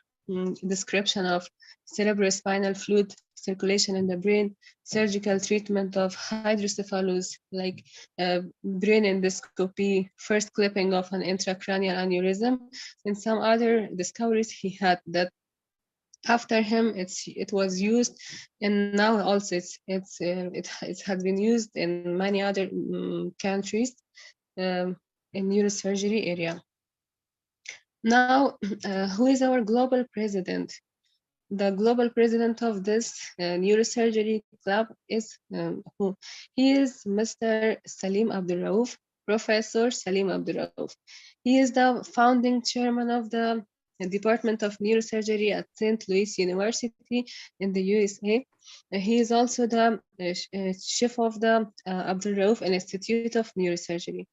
description of cerebrospinal fluid circulation in the brain, surgical treatment of hydrocephalus, like brain endoscopy, first clipping of an intracranial aneurysm, and some other discoveries he had that after him it was used, and now also it has been used in many other countries in neurosurgery area. Now, who is our global president? The global president of this neurosurgery club is who? He is Mr. Salim Abdulrauf, Professor Salim Abdulrauf. He is the founding chairman of the Department of Neurosurgery at St. Louis University in the USA. He is also the chief of the Abdulrauf Institute of Neurosurgery.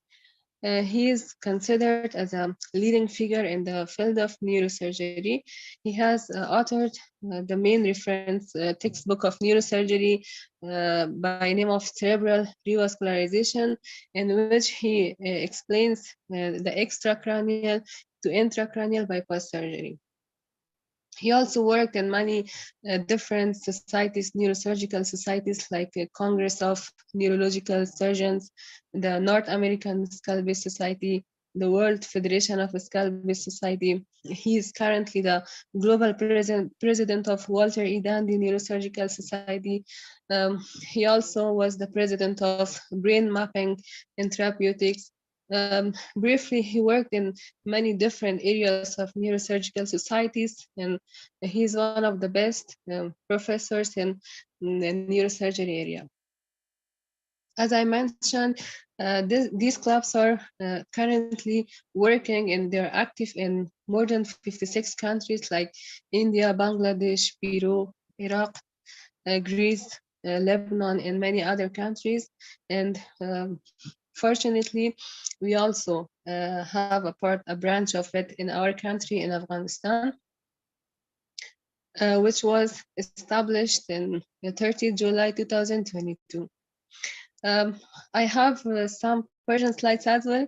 He is considered as a leading figure in the field of neurosurgery. He has authored the main reference textbook of neurosurgery by name of cerebral revascularization, in which he explains the extracranial to intracranial bypass surgery. He also worked in many different societies, neurosurgical societies like the Congress of Neurological Surgeons, the North American Skull-Base Society, the World Federation of Skull-Base Society. He is currently the global president of Walter E. Dandy Neurosurgical Society. He also was the president of Brain Mapping and Therapeutics. Briefly, he worked in many different areas of neurosurgical societies, and he's one of the best professors in the neurosurgery area. As I mentioned, these clubs are currently working and they're active in more than 56 countries like India, Bangladesh, Peru, Iraq, Greece, Lebanon, and many other countries. And fortunately, we also have a branch of it in our country, in Afghanistan, which was established in 30 July 2022. I have some Persian slides as well.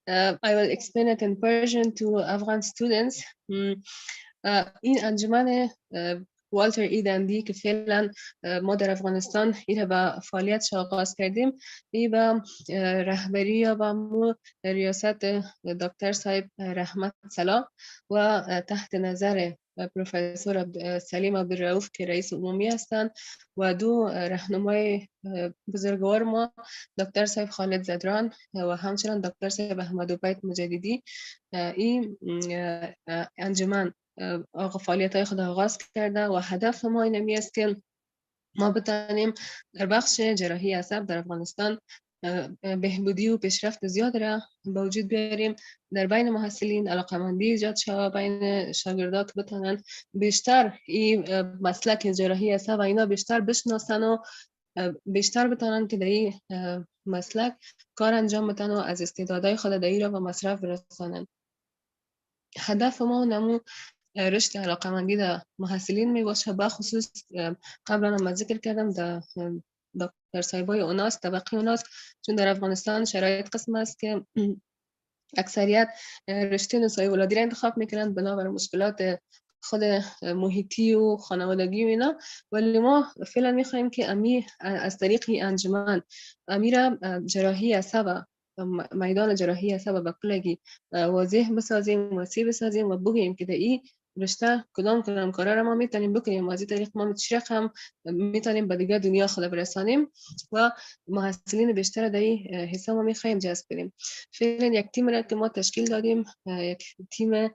I will explain it in Persian to Afghan students. این انجمن والتر ای دندی که فعلا ما در افغانستان این به فعالیتش آغاز کردیم، این به رهبری یا به ریاست دکتر صاحب رحمت سلا و تحت نظر پروفسور سلیم عبدالرؤوف که رئیس عمومی هستند و دو راهنمای بزرگوار ما، دکتر صاحب خالد زدران و همچنین دکتر صاحب احمد عبید مجددی، این انجمن فعالیت‌های خود آغاز کرده و هدف ما این است که ما بتانیم در بخش جراحی عصب در افغانستان بهبودی و پیشرفت زیاد را به وجود بیاریم، در بین محصلین علاقه‌مندی ایجاد شود، بین شاگردات بتانن بیشتر این مسلک جراحی عصب و اینا بیشتر بشناسن و بیشتر بتانن که در این مسلک کار انجام بدن و از استعدادهای خود در این را به مصرف برسانن. هدف ما نمو رشد علاقه‌مندی در محصلین می باشه، به خصوص قبلا هم ذکر کردم در دکتر صاحبای اوناس، طبقه اوناس، چون در افغانستان شرایط قسم است که اکثریت رشته نسایی ولادی را انتخاب میکنند بنابر مشکلات خود محیطی و خانوادگی و اینا، ولی ما فعلا میخوایم که امی از طریق انجمن امی را جراحی عصب، میدان جراحی عصب به کلگی واضح بسازیم، وسیع بسازیم و بگیم که در این رشته کدام کارا را ما میتونیم بکنیم و از این طریق ما هم میتونیم به دیگه دنیا خود برسانیم و محصلین بیشتر در این حصه ما میخوایم جذب کنیم. فعلا یک تیم را که ما تشکیل دادیم، یک تیم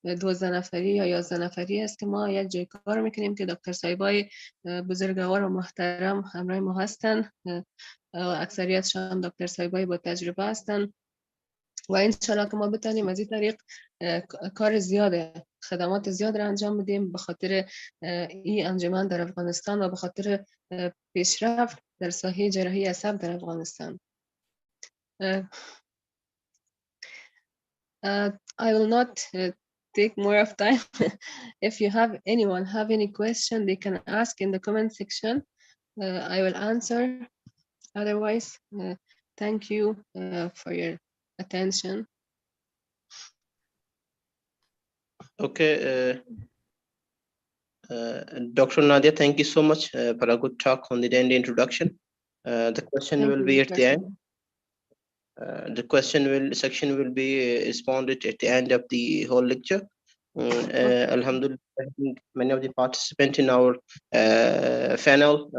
12 نفری یا 11 نفری است که ما یک جای کار میکنیم که دکتر صاحبای بزرگوار و محترم همراه ما هستن، اکثریتشان دکتر صاحبای با تجربه هستن و انشالله که ما بتانیم از این طریق کار زیاده، خدمات زیاد را انجام بدیم به خاطر این انجمن در افغانستان و به خاطر پیشرفت در ساحه جراحی عصب در افغانستان. I will not take more of time. If you have anyone have any question, they can ask in the comment section. I will answer. Otherwise, thank you for your attention. Okay, Dr. Nadia, thank you so much for a good talk on the introduction. The question Thank will you, be at the Dr. end. The section will be responded at the end of the whole lecture. Alhamdulillah, I think many of the participants in our panel,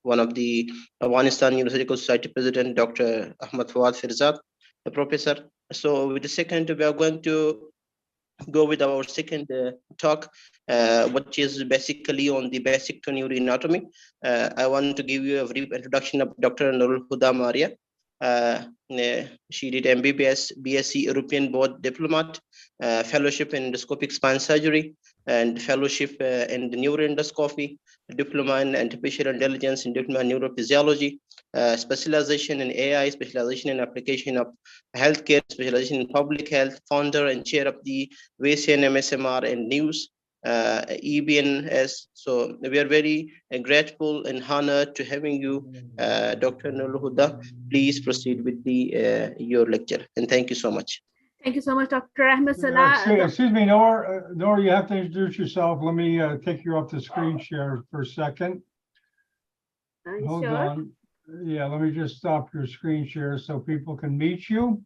one of the Afghanistan Neurosurgical Society President, Dr. Ahmad Fawad Firzad, the professor. So with the second, we are going to go with our second talk, which is basically on the basic to neuroanatomy. I want to give you a brief introduction of Dr. Nurul Huda Maria. She did MBBS, BSc European Board Diplomat, fellowship in endoscopic spine surgery, and fellowship in the neuroendoscopy, diploma in artificial intelligence, and diploma in neurophysiology, specialization in AI, specialization in application of healthcare, specialization in public health, founder and chair of the VCN MSMR and News, EBNS. So we are very grateful and honored to having you, Dr. Nurul Huda. Please proceed with the your lecture, and thank you so much. Thank you so much, Dr. Ahmed Salah. Excuse me, Nora. Nora, you have to introduce yourself. Let me take you off the screen share for a second. Hold Sure. on. Yeah, let me just stop your screen share so people can meet you.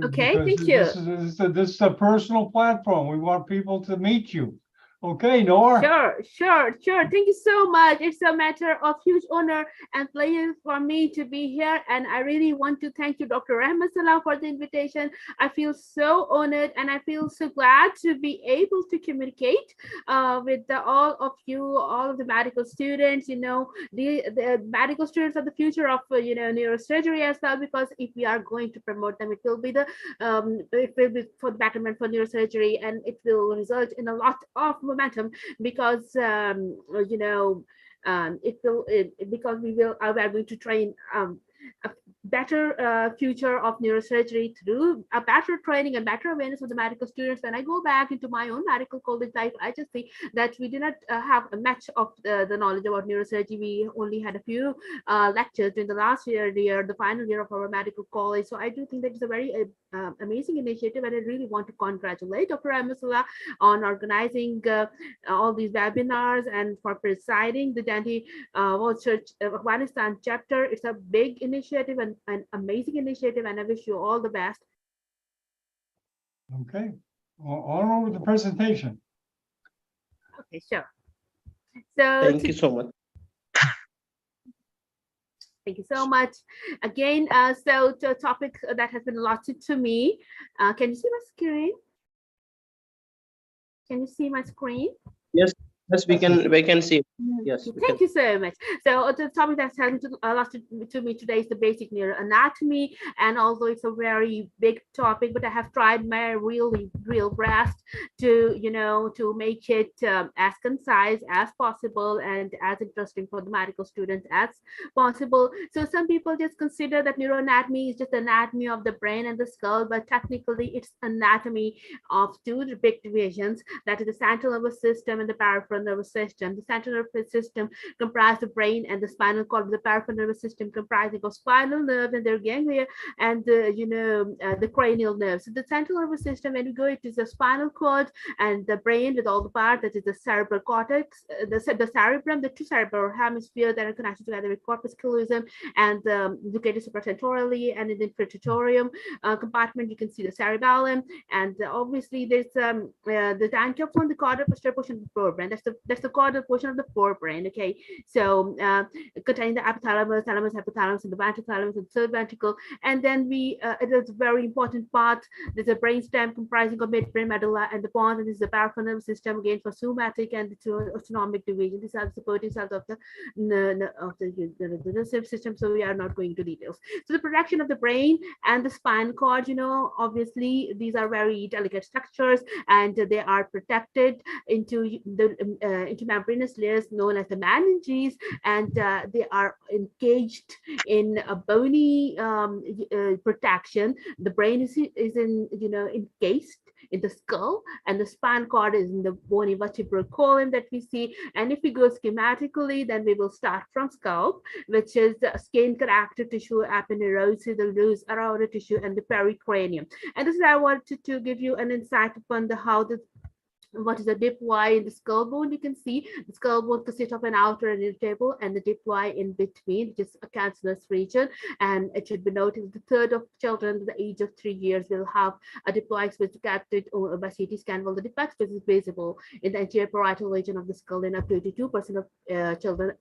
Okay, Because thank you. This is a personal platform. We want people to meet you. Okay, Nora. Sure. Thank you so much. It's a matter of huge honor and pleasure for me to be here. And I really want to thank you, Dr. Ahmed Salah, for the invitation. I feel so honored and I feel so glad to be able to communicate with all of you, all of the medical students. You know, the medical students are the future of, neurosurgery as well, because if we are going to promote them, it will be for the betterment for neurosurgery, and it will result in a lot of momentum, because because we are going to train a better future of neurosurgery through a better training and better awareness of the medical students. When I go back into my own medical college life, I just think that we did not have a much of the knowledge about neurosurgery. We only had a few lectures in the last year, the final year of our medical college. So I do think that it's a very amazing initiative, and I really want to congratulate Dr. Ahmed Salah on organizing all these webinars and for presiding the Dante World Church Afghanistan chapter. It's a big initiative and an amazing initiative, and I wish you all the best. Okay. On with the presentation. Okay, sure. So Thank you so much. Thank you so much. Again, so the topic that has been allotted to me. Can you see my screen? Can you see my screen? Yes, we can see. Yes. Thank you so much. So the topic that's allotted to me today is the basic neuroanatomy, and although it's a very big topic, but I have tried my real best to to make it as concise as possible and as interesting for the medical students as possible. So some people just consider that neuroanatomy is just anatomy of the brain and the skull, but technically it's anatomy of two big divisions, that is the central nervous system and the peripheral nervous system. The central nervous system comprise the brain and the spinal cord. The peripheral nervous system comprising of spinal nerve and their ganglia and the cranial nerves. So the central nervous system, when you go, it is the spinal cord and the brain with all the parts, that is the cerebral cortex, the cerebrum, the two cerebral hemispheres that are connected together with corpus callosum, and located supratentorially, and in the infratentorium compartment you can see the cerebellum, and obviously there's the angioplasm, the caudal posterior portion of the forebrain. That's the caudal portion of the forebrain. Okay, so containing the epithalamus, thalamus, hypothalamus, and the ventral thalamus and third ventricle. And then it is a very important part. There's a brainstem comprising of midbrain, medulla, and the pons, and this is the peripheral nervous system again for somatic and the autonomic division. These are the supporting cells of the nervous system. So we are not going into details. So the protection of the brain and the spinal cord, obviously these are very delicate structures, and they are protected into the intermembranous layers known as the meninges, and they are engaged in a bony protection. The brain is in, encased in the skull, and the spinal cord is in the bony vertebral column that we see. And if we go schematically, then we will start from scalp, which is the skin connective tissue, aponeurosis, the loose around tissue, and the pericranium. And this is I wanted to give you an insight upon the how the what is the dip Y in the skull bone. You can see the skull bone consists of an outer and inner table, and the dip Y in between, which is a cancerous region. And it should be noted the third of children at the age of 3 years will have a dip Y which is detected by CT scan, while the dip X is visible in the anterior parietal region of the skull in up to 82% of children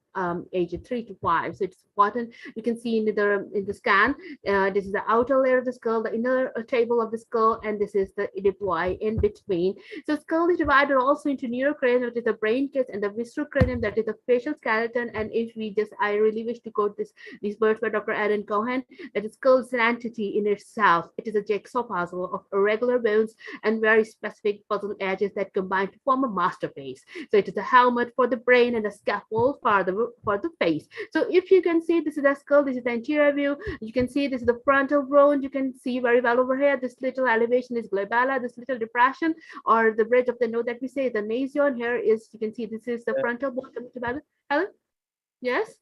aged 3 to 5. So it's important. You can see in the scan, this is the outer layer of the skull, the inner table of the skull, and this is the dip Y in between. So skull is divided also into neurocranium, that is the brain case, and the visceral cranium, that is the facial skeleton. And if we just, I really wish to quote these words by Dr. Aaron Cohen, that the skull is an entity in itself. It is a jigsaw puzzle of irregular bones and very specific puzzle edges that combine to form a masterpiece. So it is a helmet for the brain and a scaffold for the face. So if you can see, this is the skull, this is the anterior view. You can see this is the frontal bone. You can see very well over here. This little elevation is glabella. This little depression or the bridge of the nose that we say the nasion here is, you can see this is the frontal bone coming together. Helen? Yes?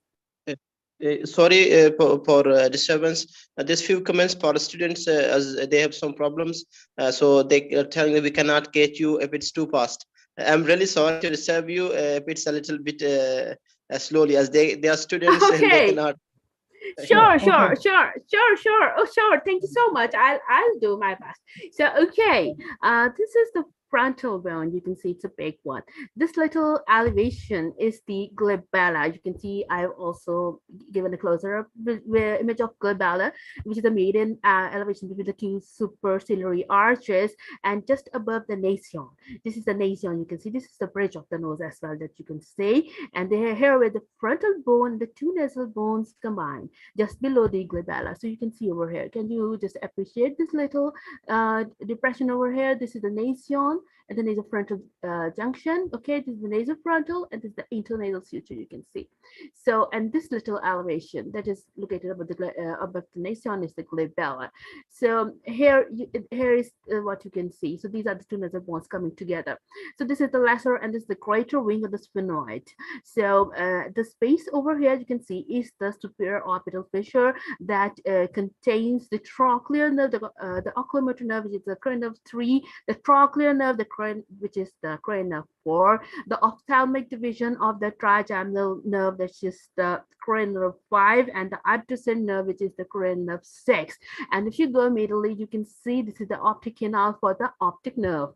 Sorry for disturbance. There's few comments for students as they have some problems. So they are telling me we cannot get you if it's too fast. I'm really sorry to disturb you if it's a little bit slowly, as they are students and they cannot. Sure. Okay. Oh, sure. Thank you so much. I'll do my best. So, okay, this is the frontal bone. You can see it's a big one. This little elevation is the glabella. You can see I've also given a closer image of glabella, which is the median elevation between the two superciliary arches and just above the nasion. This is the nasion. You can see this is the bridge of the nose as well that you can see. And here where the frontal bone, the two nasal bones combine just below the glabella. So you can see over here. Can you just appreciate this little depression over here? This is the nasion and the nasofrontal junction. Okay, this is the nasofrontal, and this is the internasal suture. You can see. So, and this little elevation that is located above the nasion is the glabella. So here is what you can see. So these are the two nasal bones coming together. So this is the lesser and this is the greater wing of the sphenoid. So the space over here you can see is the superior orbital fissure that contains the trochlear nerve, the oculomotor nerve, which is the cranial nerve 3, the trochlear nerve, which is the cranial nerve 4, the ophthalmic division of the trigeminal nerve, that's just the cranial nerve 5, and the adjacent nerve, which is the cranial nerve 6. And if you go immediately, you can see this is the optic canal for the optic nerve.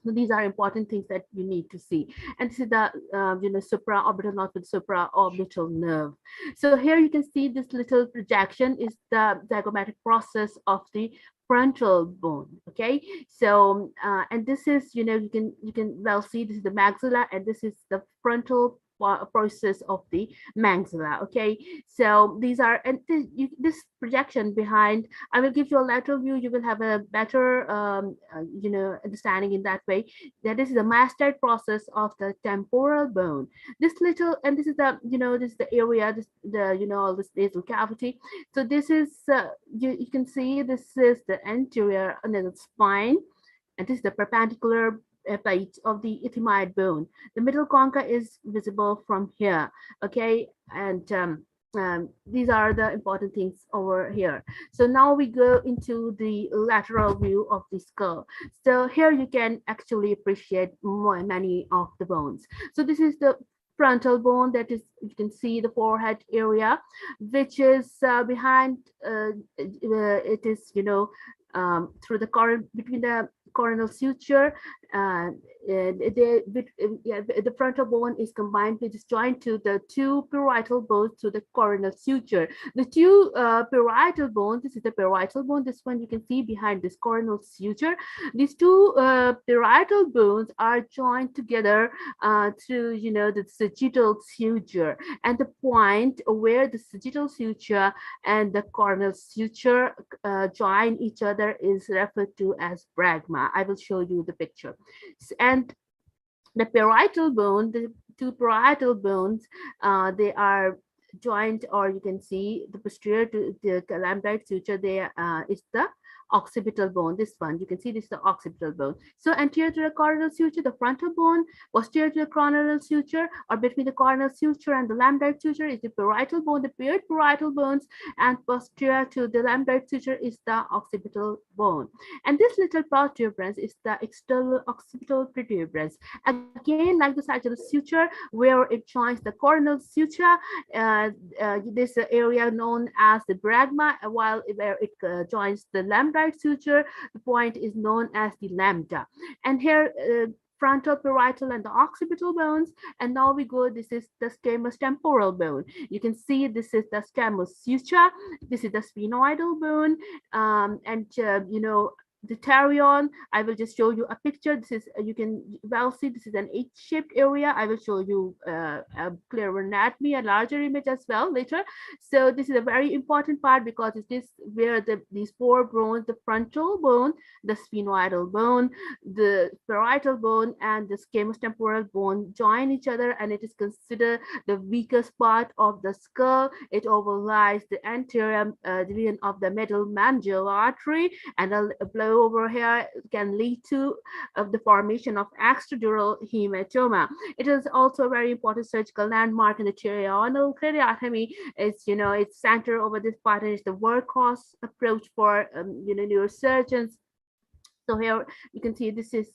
So these are important things that you need to see. And this is the supraorbital, not with supraorbital nerve. So here you can see this little projection is the zygomatic process of the frontal bone. Okay, so and this is, you can well see this is the maxilla, and this is the frontal process of the maxilla. Okay, so these are, and this projection behind, I will give you a lateral view. You will have a better understanding in that way, that this is the mastoid process of the temporal bone. This little, and this is the this is the area, all this nasal cavity. So this is you can see this is the anterior nasal spine, and this is the perpendicular plate of the ethmoid bone. The middle concha is visible from here. Okay, and these are the important things over here. So now we go into the lateral view of the skull. So here you can actually appreciate many of the bones. So this is the frontal bone, that is, you can see the forehead area, which is behind it is through the between the coronal suture. The frontal bone is combined with joined to the two parietal bones to the coronal suture. The two parietal bones, this is the parietal bone, this one you can see behind this coronal suture. These two parietal bones are joined together through the sagittal suture, and the point where the sagittal suture and the coronal suture join each other is referred to as bregma. I will show you the picture. And The parietal bone, the two parietal bones, they are joined, or you can see the posterior to the lambdoid suture there is the occipital bone. This one, you can see this is the occipital bone. So anterior to the coronal suture, the frontal bone, posterior to the coronal suture, or between the coronal suture and the lambdoid suture is the parietal bone, the paired parietal bones, and posterior to the lambdoid suture is the occipital bone. And this little protuberance is the external occipital protuberance. Again, like the sagittal suture, where it joins the coronal suture, this area known as the brachma, while where it joins the lambdoid suture, the point is known as the lambda. And here, frontal, parietal, and the occipital bones. And now we go, this is the squamous temporal bone. You can see this is the squamous suture, this is the sphenoidal bone, and you know, the pterion. I will just show you a picture. This is, you can well see, this is an H-shaped area. I will show you a clearer anatomy, a larger image as well later. So this is a very important part because it is where these four bones, the frontal bone, the sphenoidal bone, the parietal bone, and the squamous temporal bone join each other, and it is considered the weakest part of the skull. It overlies the anterior division of the middle mandibular artery, and a blow over here can lead to the formation of extradural hematoma. It is also a very important surgical landmark in the terioneal craniotomy. It's, you know, it's center over this part, and it's the workhorse approach for you know, neurosurgeons. So here you can see this is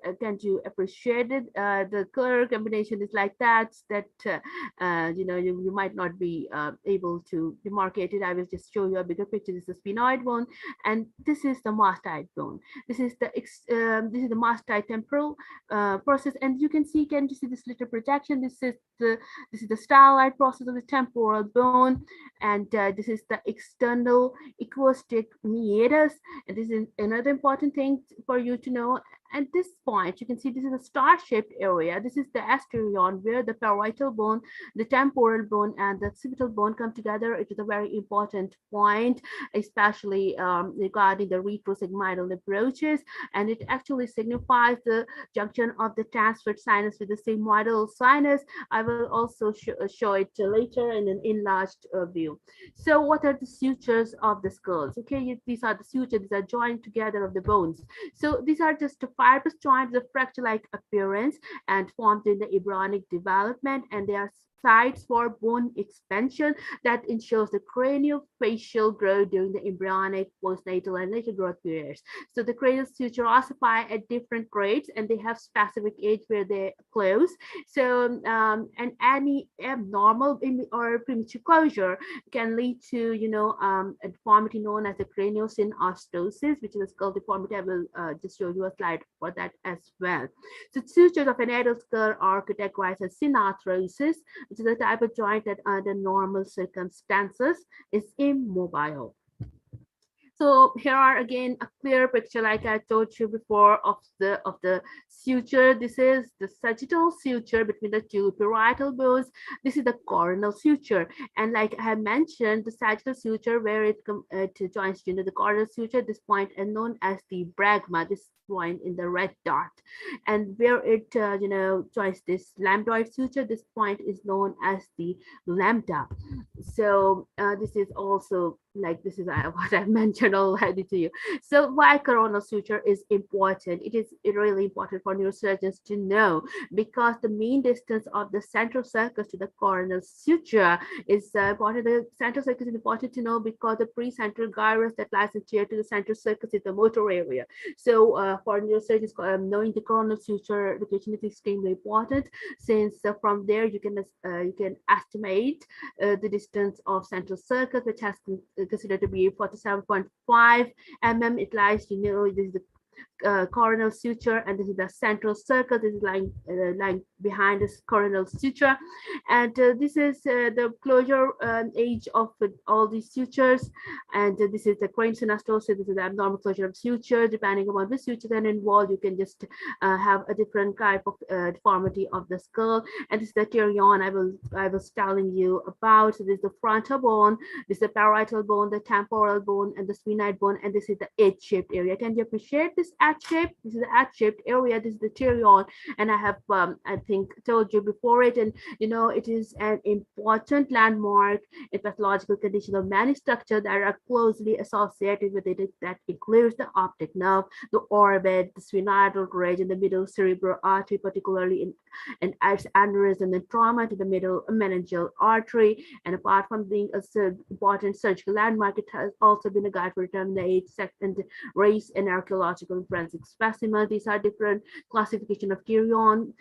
again to appreciate it. The color combination is like that you know, you might not be able to demarcate it. I will just show you a bigger picture. This is the sphenoid bone, and this is the mastoid bone. This is the mastoid temporal process, and you can see, can you see this little projection? This is the styloid process of the temporal bone, and this is the external equistic meatus. And this is another important thing for you to know. At this point, you can see this is a star-shaped area. This is the asterion, where the parietal bone, the temporal bone, and the occipital bone come together. It is a very important point, especially regarding the retrosigmoidal approaches, and it actually signifies the junction of the transverse sinus with the sigmoidal sinus. I will also show it later in an enlarged view. So what are the sutures of the skulls? Okay, these are the sutures. These are joined together of the bones. So these are just fibrous joints of fracture-like appearance and formed in the embryonic development, and they are sites for bone expansion that ensures the craniofacial growth during the embryonic, postnatal, and later growth periods. So the cranial suture ossify at different grades, and they have specific age where they close. So and any abnormal or premature closure can lead to, you know, a deformity known as the craniosynostosis, which is a skull deformity. I will just show you a slide for that as well. So sutures of an adult skull are categorized as synarthrosis, which is a type of joint that under normal circumstances is immobile. So here are again a clear picture, like I told you before, of the suture. This is the sagittal suture between the two parietal bones. This is the coronal suture, and like I have mentioned, the sagittal suture where it joins into the coronal suture. This point is known as the brachma. This point in the red dot, and where it you know, joins this lambdoid suture, this point is known as the lambda. So this is also, like, this is what I mentioned already to you. So why coronal suture is important? It is really important for neurosurgeons to know, because the mean distance of the central sulcus to the coronal suture is important. The central sulcus is important to know because the precentral gyrus that lies anterior to the central sulcus is the motor area. So for neurosurgeons, knowing the coronal suture location is extremely important, since from there you can estimate the distance of central sulcus, which has considered to be 47.5 mm. It lies, you know, this is the coronal suture, and this is the central sulcus. This is lying behind this coronal suture, and this is the closure age of all these sutures, and this is the craniosynostosis. This is the abnormal closure of suture. Depending upon the suture then involved, you can just have a different type of deformity of the skull. And this is the pterion I was telling you about. So this is the frontal bone, this is the parietal bone, the temporal bone, and the sphenoid bone, and this is the H-shaped area. Can you appreciate this this H-shaped area. This is the pterion, and I have I think told you before it, and it is an important landmark in pathological condition of many structures that are closely associated with it. That includes the optic nerve, the orbit, the sphenoidal ridge, and the middle cerebral artery, particularly in its aneurysm and trauma to the middle meningeal artery. And apart from being a important surgical landmark, it has also been a guide for determining the age, sex, and race and archaeological and forensic specimens. These are different classification of pterion,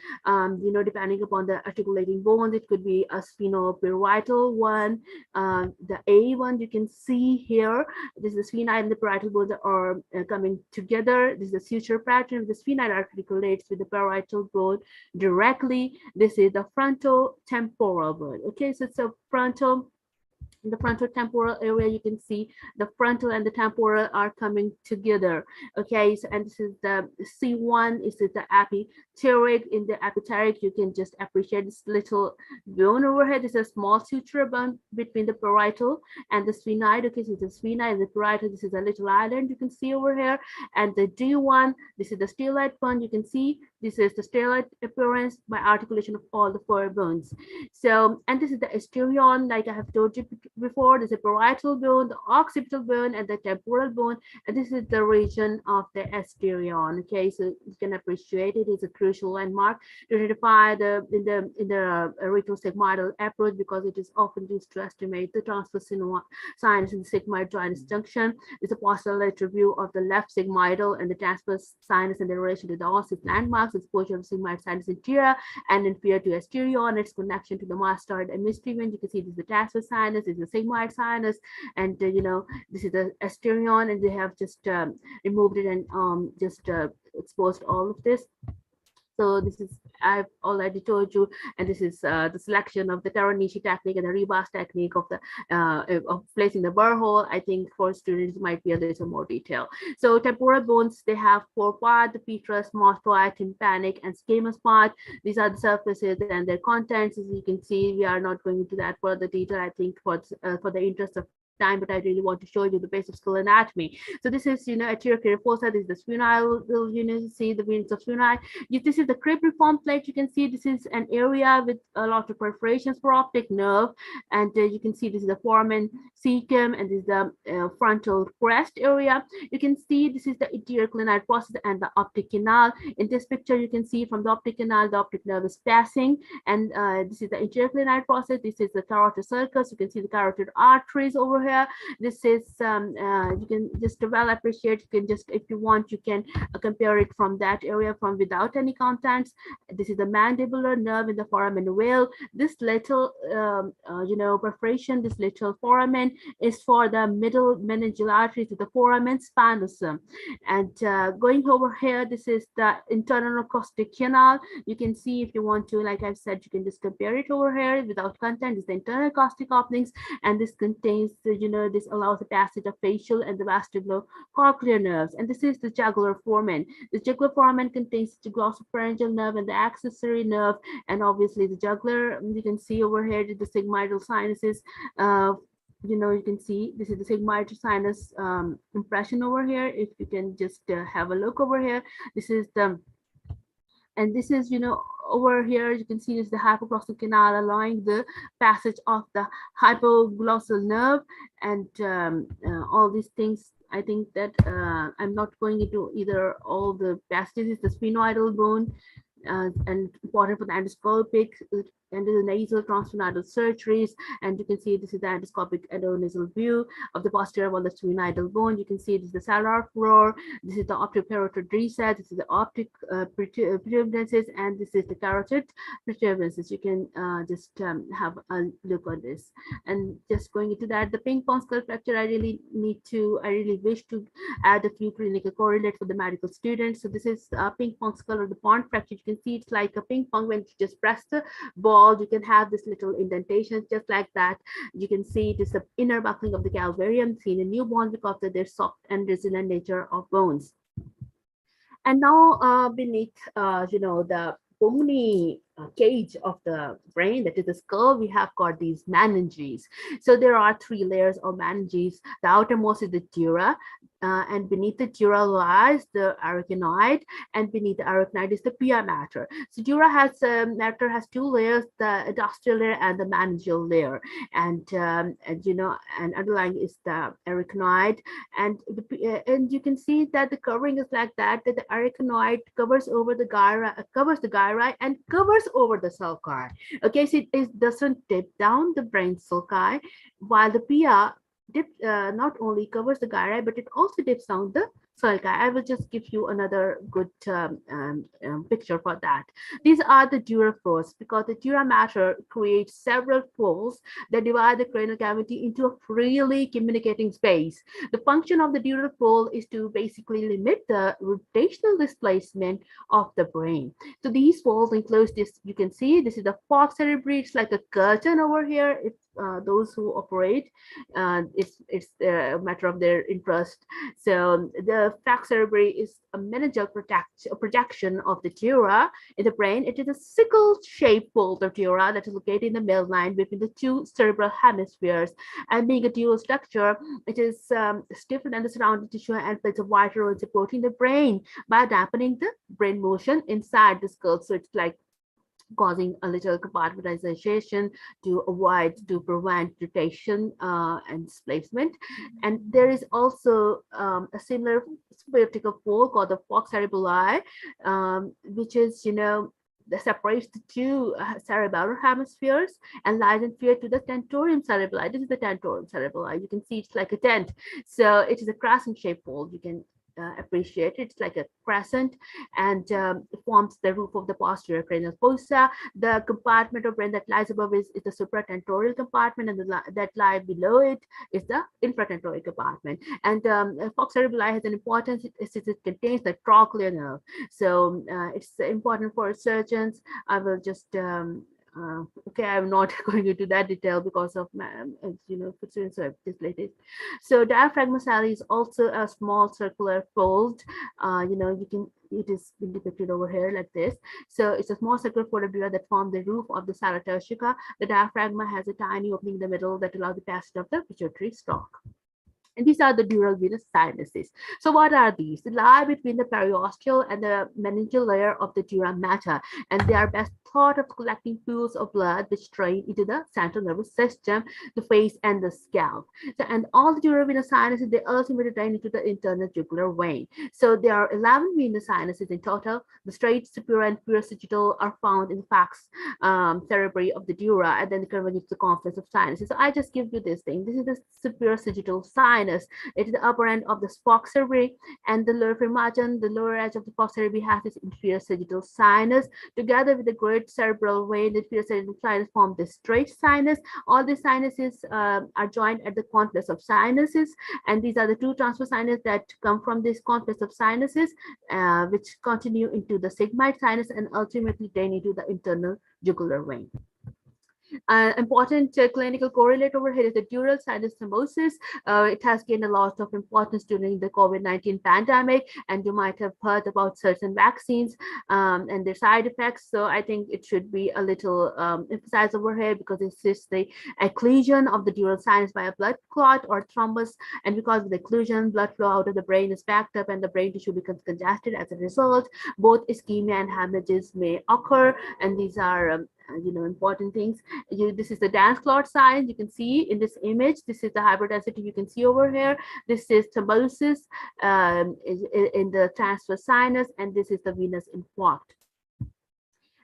depending upon the articulating bones. It could be a sphenoparietal one, the A one you can see here. This is the sphenoid and the parietal bones are coming together. This is the suture pattern. The sphenoid articulates with the parietal bone directly. This is the frontal temporal bone. Okay, so it's a in the frontal temporal area, you can see the frontal and the temporal are coming together. Okay, so and this is the C1. This is the apipteric. In the apipteric, you can just appreciate this little bone over here. This is a small suture bone between the parietal and the sphenoid. Okay, so the sphenoid and the parietal. This is a little island you can see over here. And the D1, this is the stellate bone. You can see this is the stellate appearance by articulation of all the four bones. So, and this is the asterion, like I have told you before. There's a parietal bone, the occipital bone, and the temporal bone, and this is the region of the asterion. Okay, so you can appreciate it is a crucial landmark to identify the retrosigmoidal approach, because it is often used to estimate the transverse sinus in the sigmoid joint junction. It's a postulateral view of the left sigmoidal and the transverse sinus in the relation to the ossic landmarks, exposure of sigmoid sinus anterior and inferior to asterion, its connection to the mastoid and mysterion. You can see this is the transverse sinus, this is the sigmoid sinus, and this is the asterion, and they have just removed it and just exposed all of this. So this is, I've already told you, and this is the selection of the Taranishi technique and the Rebus technique of the of placing the burr hole. I think for students it might be a little more detail. So temporal bones, they have four parts: the petrous, mastoid, tympanic, and squamous part. These are the surfaces and their contents. As you can see, we are not going into that further detail, I think, for the interest of time, but I really want to show you the basic skull anatomy. So this is, anterior fossa. This is the sphenoid, see the veins of sphenoid. This is the cribriform plate. You can see this is an area with a lot of perforations for optic nerve, and you can see this is the foramen cecum, and this is the frontal crest area. You can see this is the anterior clinoid process and the optic canal. In this picture, you can see from the optic canal, the optic nerve is passing, and this is the anterior clinoid process. This is the carotid sulcus. You can see the carotid arteries over here. This is you can just well appreciate. You can just, if you want, you can compare it from that area from without any contents. This is the mandibular nerve in the foramen veil. This little perforation, this little foramen is for the middle meningeal artery to the foramen spinosum. And going over here, this is the internal acoustic canal. You can see, if you want to, like I've said, you can just compare it over here without content. Is the internal acoustic openings, and this contains this allows the passage of facial and the vestibulocochlear nerves. And this is the jugular foramen. The jugular foramen contains the glossopharyngeal nerve and the accessory nerve, and obviously the jugular. You can see over here the sigmoidal sinuses. You can see this is the sigmoidal sinus impression over here. If you can just have a look over here, this is the, and this is, over here, you can see this is the hypoglossal canal allowing the passage of the hypoglossal nerve, and all these things. I think that I'm not going into either all the passages. The sphenoidal bone, and important for the endoscopic and the nasal transsphenoidal surgeries. And you can see this is the endoscopic endonasal view of the posterior wall, the sphenoidal bone. You can see this is the salar furor. This is the optic parotid recess. This is the optic protuberances, and this is the carotid protuberances. You can just have a look on this. And just going into that, the ping pong skull fracture, I really wish to add a few clinical correlates for the medical students. So this is a ping pong skull or the pond fracture. You can see it's like a ping pong. When you just press the ball, you can have this little indentation just like that. You can see it is the inner buckling of the calvarium seen in newborn because of their soft and resilient nature of bones. And now beneath the bony cage of the brain, that is the skull, we have got these meninges. So there are three layers of meninges. The outermost is the dura, and beneath the dura lies the arachnoid, and beneath the arachnoid is the pia mater. So dura matter has two layers, the industrial layer and the meningeal layer, and and underlying is the arachnoid, and you can see that the covering is like that the arachnoid covers over the gyri and covers over the sulci. Okay, so it doesn't dip down the brain sulci, while the pia not only covers the gyri, but it also dips down the sulci. I will just give you another good picture for that. These are the dura folds, because the dura mater creates several folds that divide the cranial cavity into a freely communicating space. The function of the dural fold is to basically limit the rotational displacement of the brain. So these folds enclose this. You can see this is the falx cerebri. It's like a curtain over here. If those who operate, it's a matter of their interest. So the falx cerebri is a meningeal projection of the dura in the brain. It is a sickle-shaped fold of dura that is located in the midline between the two cerebral hemispheres. And being a dual structure, it is stiffer than the surrounding tissue and plays a vital role in supporting the brain by dampening the brain motion inside the skull. So it's like causing a little compartmentalization to prevent rotation and displacement. And there is also a similar vertical fold called the falx cerebelli, which is, that separates the two cerebellar hemispheres and lies inferior to the tentorium cerebelli. This is the tentorium cerebelli. You can see it's like a tent. So it is a crescent-shaped fold. You can appreciate it. It's like a crescent, and it forms the roof of the posterior cranial fossa. The compartment of brain that lies above is the supratentorial compartment, and that lie below it is the infratentorial compartment. And falx cerebelli has an importance since it contains the trochlear nerve. So it's important for surgeons. I will just okay, I'm not going into that detail because of students who have displayed. So diaphragm muscle is also a small circular fold. It is depicted over here like this. So it's a small circular fold of dura that form the roof of the sala turcica. The diaphragm has a tiny opening in the middle that allows the passage of the pituitary stalk. And these are the dural venous sinuses. So what are these? They lie between the periosteal and the meningeal layer of the dura mater, and they are best thought of collecting pools of blood which drain into the central nervous system, the face, and the scalp. So, and all the dural venous sinuses, they ultimately drain into the internal jugular vein. So there are 11 venous sinuses in total. The straight, superior, and inferior sagittal are found in the falx cerebri of the dura, and then the convergence the confluence of sinuses. So I just give you this thing. This is the superior sagittal sinus. It is the upper end of the falx cerebri, and the lower margin, the lower edge of the falx cerebri, has this inferior sagittal sinus. Together with the great cerebral vein, the inferior sagittal sinus form the straight sinus. All the sinuses are joined at the confluence of sinuses, and these are the two transverse sinuses that come from this confluence of sinuses, which continue into the sigmoid sinus and ultimately drain into the internal jugular vein. Important clinical correlate over here is the dural sinus thrombosis. It has gained a lot of importance during the COVID-19 pandemic, and you might have heard about certain vaccines and their side effects. So I think it should be a little emphasized over here, because it's just the occlusion of the dural sinus by a blood clot or thrombus, and because of the occlusion, blood flow out of the brain is backed up and the brain tissue becomes congested. As a result, both ischemia and hemorrhages may occur, and these are important things. This is the dance clot sign. You can see in this image. This is the hyperdensity you can see over here. This is thrombosis in the transverse sinus, and this is the venous infarct.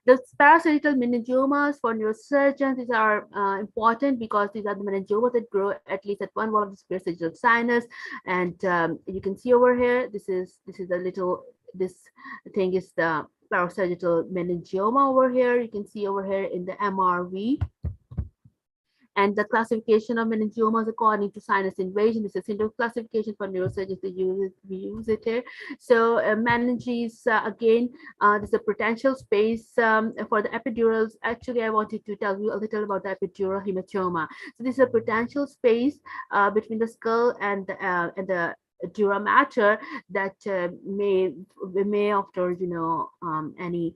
The parasagittal meningiomas for neurosurgeons, these are important because these are the meningiomas that grow at least at one wall of the superior sagittal sinus. And you can see over here, this is a little, this thing is the parasagittal meningioma over here. You can see over here in the MRV. And the classification of meningiomas according to sinus invasion. This is a single classification for neurosurgeons. We use it here. So meninges, again, there's a potential space for the epidurals. Actually, I wanted to tell you a little about the epidural hematoma. So this is a potential space between the skull and the dura mater that may after any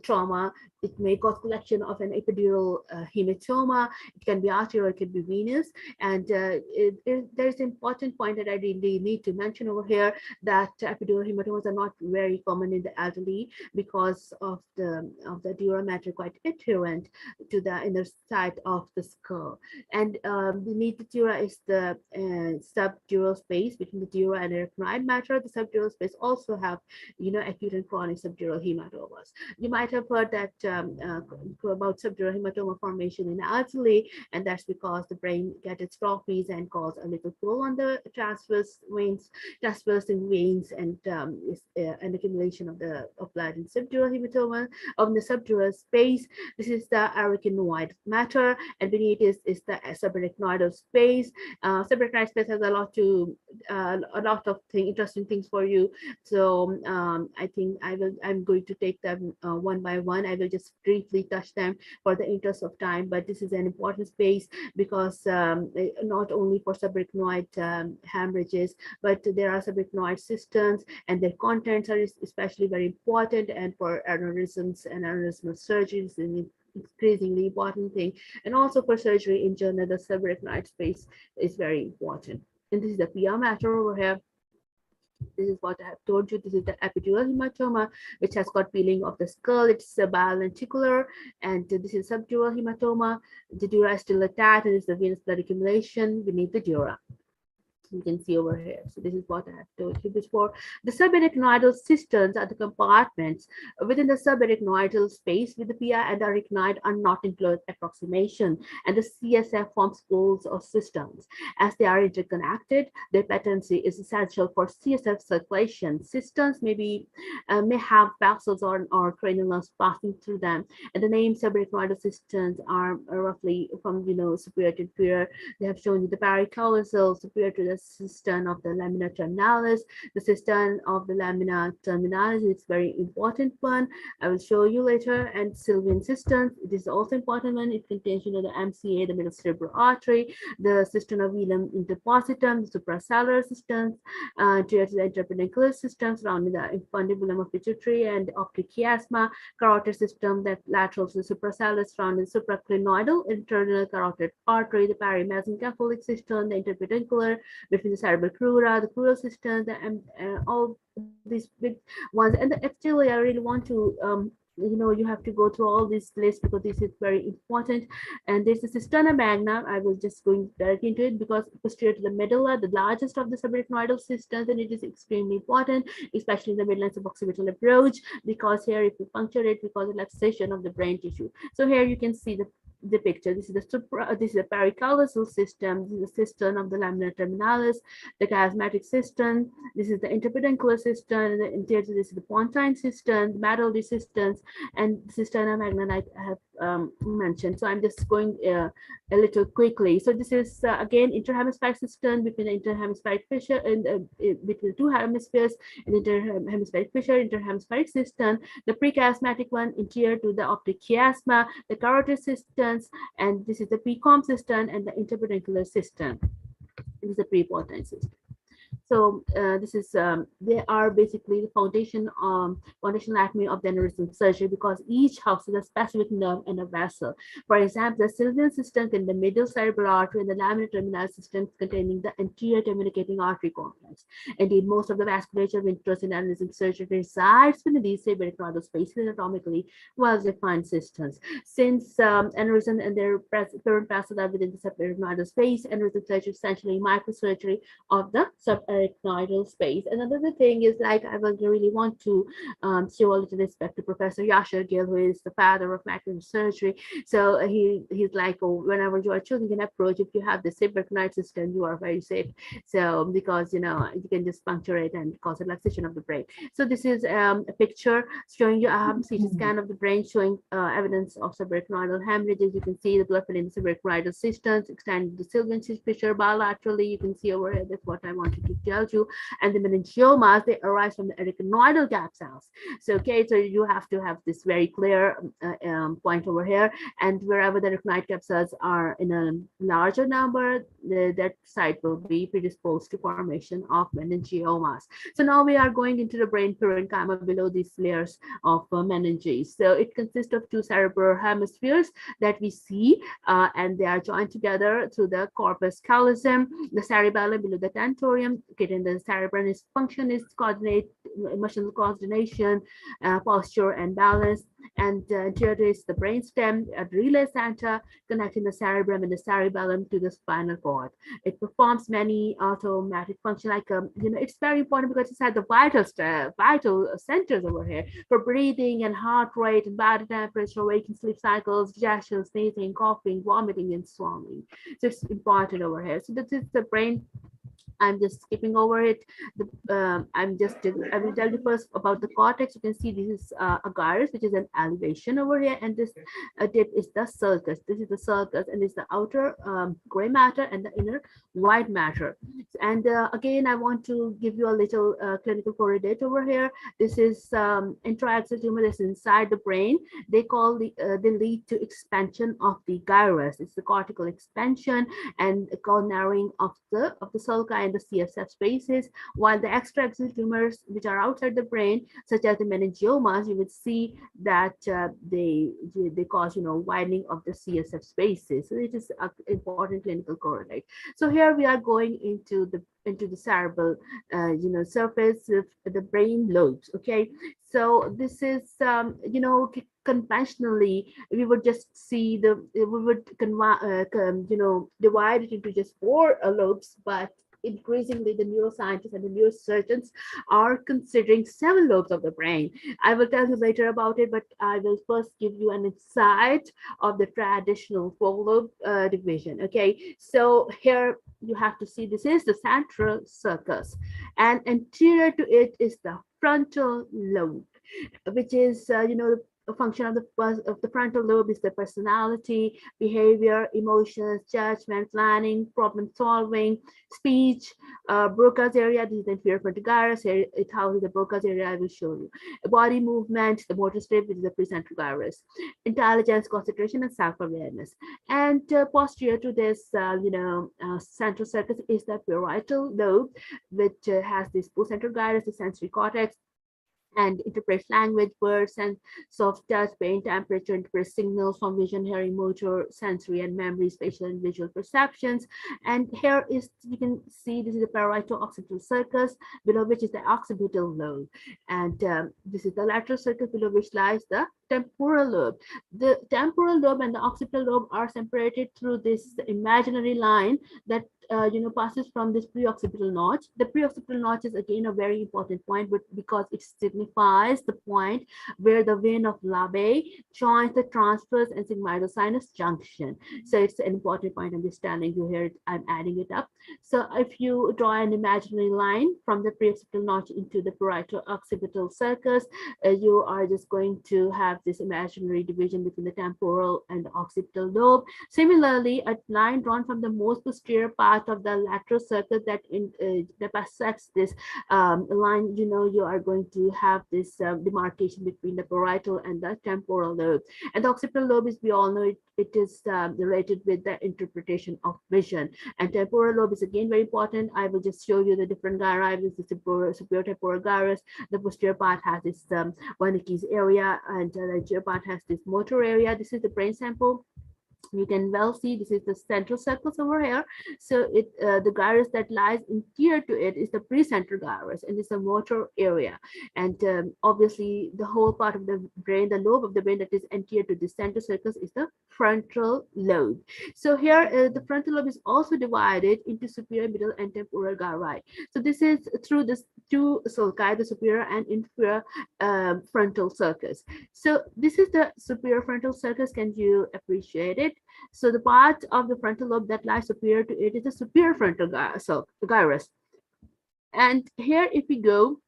trauma, it may cause collection of an epidural hematoma. It can be arterial, it can be venous, and there's an important point that I really need to mention over here, that epidural hematomas are not very common in the elderly because of the dura mater quite adherent to the inner side of the skull. And beneath the dura is the subdural space between the dura and arachnoid mater. The subdural space also have acute and chronic subdural hematomas. You might have heard that about subdural hematoma formation in elderly, and that's because the brain gets its trophies and cause a little pull on the transverse veins, and an accumulation of blood in subdural hematoma of the subdural space. This is the arachnoid mater, and beneath is the subarachnoidal space. Subarachnoid space has a lot of interesting things for you. So I think I'm going to take them one by one. I will just briefly touch them for the interest of time, but this is an important space because not only for subarachnoid hemorrhages, but there are subarachnoid cisterns, and their contents are especially very important, and for aneurysms and aneurysmal surgeries, an increasingly important thing, and also for surgery in general, the subarachnoid space is very important. And this is the PR matter over here. This is what I have told you. This is the epidural hematoma, which has got peeling of the skull. It's bilenticular, and this is subdural hematoma. The dura is still attached, and it's the venous blood accumulation beneath the dura. You can see over here. So this is what I have told you before. The subarachnoidal cisterns are the compartments within the subarachnoidal space with the PI and the arachnoid are not in close approximation, and the CSF forms pools or cisterns. As they are interconnected, their patency is essential for CSF circulation. Cisterns may have vessels or cranial nerves passing through them, and the name subarachnoidal cisterns are roughly from superior to inferior. They have shown you the paracalisal superior to the cistern of the lamina terminalis. The cistern of the lamina terminalis is very important one. I will show you later. And Sylvian cistern, it is also important one. It contains the MCA, the middle cerebral artery, the cistern of velum interpositum, the suprasellar cisterns, to the interpeduncular cistern surrounding the infundibulum of pituitary and optic chiasma, carotid system that lateral to the suprasellar surrounding the supraclinoidal internal carotid artery, the perimesencephalic cistern, the interpeduncular between the cerebral crura, the crural cistern, and all these big ones. And actually, I really want to you have to go through all these lists because this is very important. And this is cisterna magna. I was just going directly into it because posterior to the medulla, the largest of the subarachnoidal cisterns, and it is extremely important, especially in the midline suboccipital approach, because here if you puncture it, because of relaxation of the brain tissue. So here you can see the picture. This is the pericalisal system. This is the cistern of the lamina terminalis, the chiasmatic cistern. This is the interpeduncular cistern. The interior, this is the pontine cistern, the medullary cisterns, and cisterna magna I have mentioned. So I'm just going a little quickly. So this is again interhemispheric cistern between the interhemispheric fissure and between the two hemispheres, and interhemispheric fissure, interhemispheric cistern. The prechiasmatic one interior to the optic chiasma, the carotid cisterns, and this is the precom cistern and the interpeduncular cistern. This is the prepontine cistern. So this is they are basically the foundational anatomy of the aneurysm surgery, because each houses a specific nerve and a vessel. For example, the Sylvian cistern in the middle cerebral artery and the lamina terminalis cistern containing the anterior communicating artery complex. Indeed, most of the vasculature of interest in aneurysm surgery resides within these subarachnoidal spaces, anatomically well-defined cisterns. Since aneurysm and their parent vessels are within the subarachnoidal space, aneurysm surgery is essentially microsurgery of the subarachnoidal space. Another thing is, like, I will really want to show a little respect to Professor Yasher Gill, who is the father of macro surgery. So he's like, oh, whenever you are choosing an approach, if you have the subarachnoid system, you are very safe. So because you can just puncture it and cause relaxation of the brain. So this is a picture showing you a CT scan of the brain showing evidence of subarachnoidal hemorrhages. You can see the blood filling the subarachnoidal cisterns, extending the Sylvian fissure bilaterally. You can see over here. That's what I wanted to told you, and the meningiomas, they arise from the arachnoidal gap cells. So, okay, so you have to have this very clear point over here, and wherever the arachnoid gap cells are in a larger number, that site will be predisposed to formation of meningiomas. So now we are going into the brain parenchyma below these layers of meninges. So it consists of two cerebral hemispheres that we see, and they are joined together through the corpus callosum, the cerebellum below the tentorium. Okay, and the cerebrum is function is coordinate, emotional coordination, posture and balance, and here is the brainstem, a relay center connecting the cerebrum and the cerebellum to the spinal cord. It performs many automatic functions, like it's very important because it's at the vital centers over here for breathing and heart rate and body temperature, waking sleep cycles, digestion, sneezing, coughing, vomiting, and swallowing. So it's important over here. So this is the brain. I'm just skipping over it. I will tell you first about the cortex. You can see this is a gyrus, which is an elevation over here, and this tip is the sulcus. This is the sulcus, and it's the outer gray matter and the inner white matter. And again, I want to give you a little clinical correlate over here. This is intraaxial tumor that's inside the brain. They lead to expansion of the gyrus. It's the cortical expansion and called narrowing of the sulci and the CSF spaces, while the extraaxial tumors, which are outside the brain, such as the meningiomas, you would see that they cause widening of the CSF spaces. So it is an important clinical correlate. So here we are going into the cerebral surface of the brain lobes. Okay, so this is conventionally we would just see we would divide it into just 4 lobes, but increasingly the neuroscientists and the neurosurgeons are considering 7 lobes of the brain. I will tell you later about it, but I will first give you an insight of the traditional 4-lobe division. Okay, so here you have to see this is the central sulcus, and anterior to it is the frontal lobe, which is a function of the frontal lobe is the personality, behavior, emotions, judgment, planning, problem solving, speech. Broca's area, this is the inferior frontal gyrus. Here it houses the Broca's area. I will show you. Body movement, the motor strip, which is the precentral gyrus. Intelligence, concentration, and self-awareness. And posterior to this, central sulcus is the parietal lobe, which has this postcentral gyrus, the sensory cortex, and interprets language, words, and soft touch, pain, temperature, interprets signals from vision, hearing, motor, sensory, and memory, spatial and visual perceptions. And here is, you can see, this is the parieto-occipital sulcus, below which is the occipital lobe. And this is the lateral sulcus, below which lies the temporal lobe. The temporal lobe and the occipital lobe are separated through this imaginary line that passes from this preoccipital notch. The preoccipital notch is again a very important point, but because it signifies the point where the vein of Labe joins the transverse and sigmoidal sinus junction. So it's an important point. I'm just telling you here, I'm adding it up. So if you draw an imaginary line from the preoccipital notch into the parieto-occipital sulcus, you are just going to have this imaginary division between the temporal and the occipital lobe. Similarly, a line drawn from the most posterior part of the lateral sulcus that bisects this line, you are going to have this demarcation between the parietal and the temporal lobe. And the occipital lobe, is, we all know, it is related with the interpretation of vision. And temporal lobe is again very important. I will just show you the different gyri. This is the superior temporal gyrus. The posterior part has this Wernicke's area, and the anterior part has this motor area. This is the brain sample. You can well see this is the central sulcus over here. So the gyrus that lies interior to it is the precentral gyrus, and it's a motor area. And obviously the whole part of the brain, the lobe of the brain that is anterior to the central sulcus, is the frontal lobe. So here the frontal lobe is also divided into superior, middle, and temporal gyri. So this is through this 2 sulci, the superior and inferior frontal sulcus. So this is the superior frontal sulcus. Can you appreciate it? So the part of the frontal lobe that lies superior to it is the superior frontal gyrus. And here, if we go,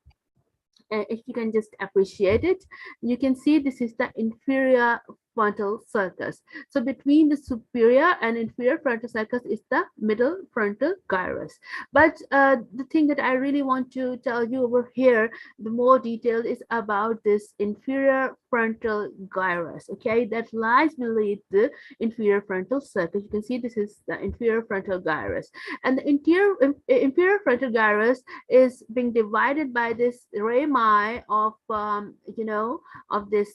if you can just appreciate it, you can see this is the inferior frontal sulcus. So between the superior and inferior frontal sulcus is the middle frontal gyrus. But the thing that I really want to tell you over here, the more detail is about this inferior frontal gyrus, okay, that lies beneath the inferior frontal sulcus. You can see this is the inferior frontal gyrus, and the inferior frontal gyrus is being divided by this rami of of this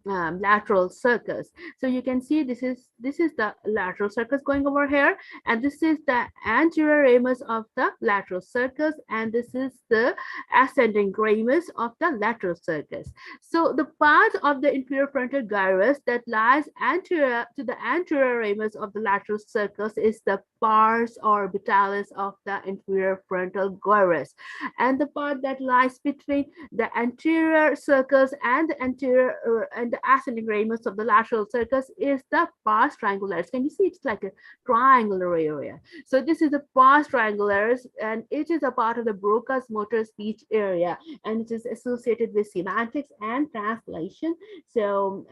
lateral sulcus. So you can see this is the lateral sulcus going over here, and this is the anterior ramus of the lateral sulcus, and this is the ascending ramus of the lateral sulcus. So the part of the inferior frontal gyrus that lies anterior to the anterior ramus of the lateral sulcus is the pars orbitalis of the inferior frontal gyrus, and the part that lies between the anterior sulcus and the anterior and the ascending ramus of the lateral sulcus is the pars triangularis. Can you see it's like a triangular area? So this is the pars triangularis, and it is a part of the Broca's motor speech area, and it is associated with semantics and translation. So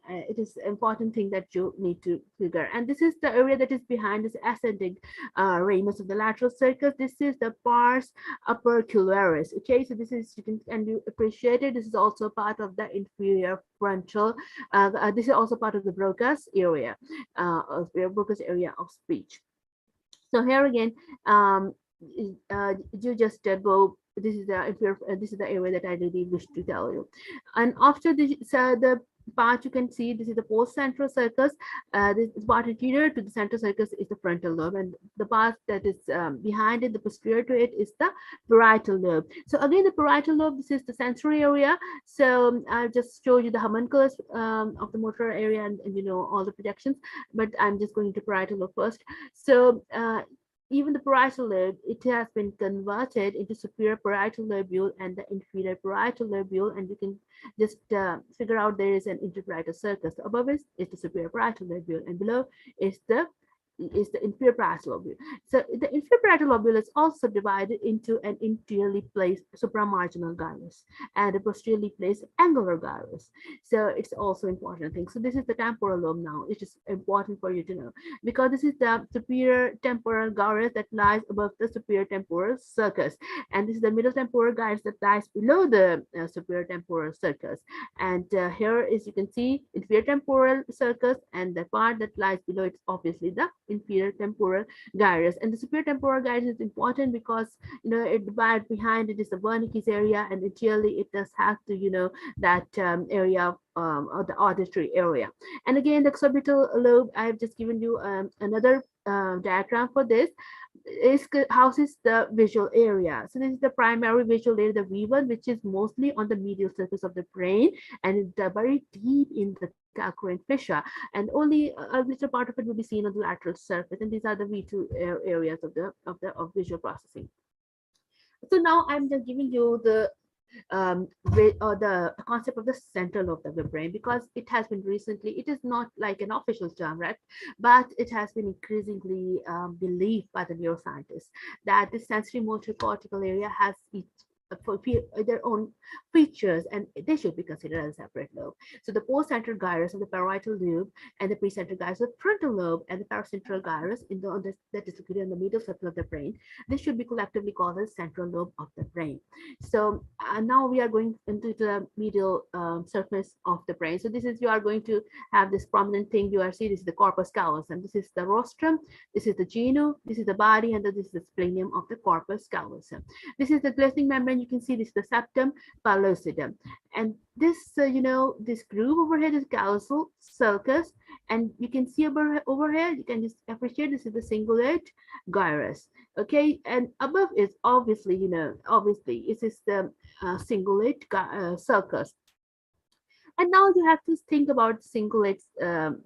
it is an important thing that you need to figure. And this is the area that is behind this ascending ramus of the lateral sulcus. This is the pars opercularis. Okay, so this is, and you appreciate it. This is also part of the inferior frontal. This is also part of the Broca's area, Broca's area of speech. So here again, you just go. This is the area that I really wish to tell you. And after the part, you can see this is the post-central sulcus. This part anterior to the central sulcus is the frontal lobe, and the part that is behind it, the posterior to it, is the parietal lobe. So again, the parietal lobe, this is the sensory area. So I just showed you the homunculus of the motor area and all the projections, but I'm just going to parietal lobe first. So even the parietal lobe, it has been converted into superior parietal lobule and the inferior parietal lobule, and you can just figure out there is an interparietal sulcus. Above is the superior parietal lobule, and below is the inferior parietal lobule. So the inferior parietal lobule is also divided into an interiorly placed supramarginal gyrus and a posteriorly placed angular gyrus. So it's also important thing. So this is the temporal lobe now. It is important for you to know, because this is the superior temporal gyrus that lies above the superior temporal sulcus, and this is the middle temporal gyrus that lies below the superior temporal sulcus. And here is, you can see, inferior temporal sulcus, and the part that lies below it's obviously the inferior temporal gyrus. And the superior temporal gyrus is important because it divides, behind it is the Wernicke's area, and interiorly it does have to that area of the auditory area. And again, the occipital lobe, I have just given you another diagram for this. Houses the visual area. So this is the primary visual area, the V1, which is mostly on the medial surface of the brain, and it's very deep in the calcarine fissure, and only a little part of it will be seen on the lateral surface. And these are the V2 areas of visual processing. So now I'm just giving you the concept of the central lobe of the brain, because it has been recently, it is not like an official term, right, but it has been increasingly believed by the neuroscientists that the sensory motor cortical area has their own features, and they should be considered as a separate lobe. So the postcentral gyrus of the parietal lobe, and the precentral gyrus of the frontal lobe, and the paracentral gyrus that is located in the medial surface of the brain, this should be collectively called the central lobe of the brain. So now we are going into the medial surface of the brain. So this is, you are going to have this prominent thing you are seeing. This is the corpus callosum, this is the rostrum, this is the genu, this is the body, and this is the splenium of the corpus callosum. This is the glistening membrane. You can see this is the septum pellucidum, and this this groove over here is callosal sulcus, and you can see over here, you can just appreciate this is the cingulate gyrus. Okay, and above is obviously this is the cingulate sulcus. And now you have to think about cingulate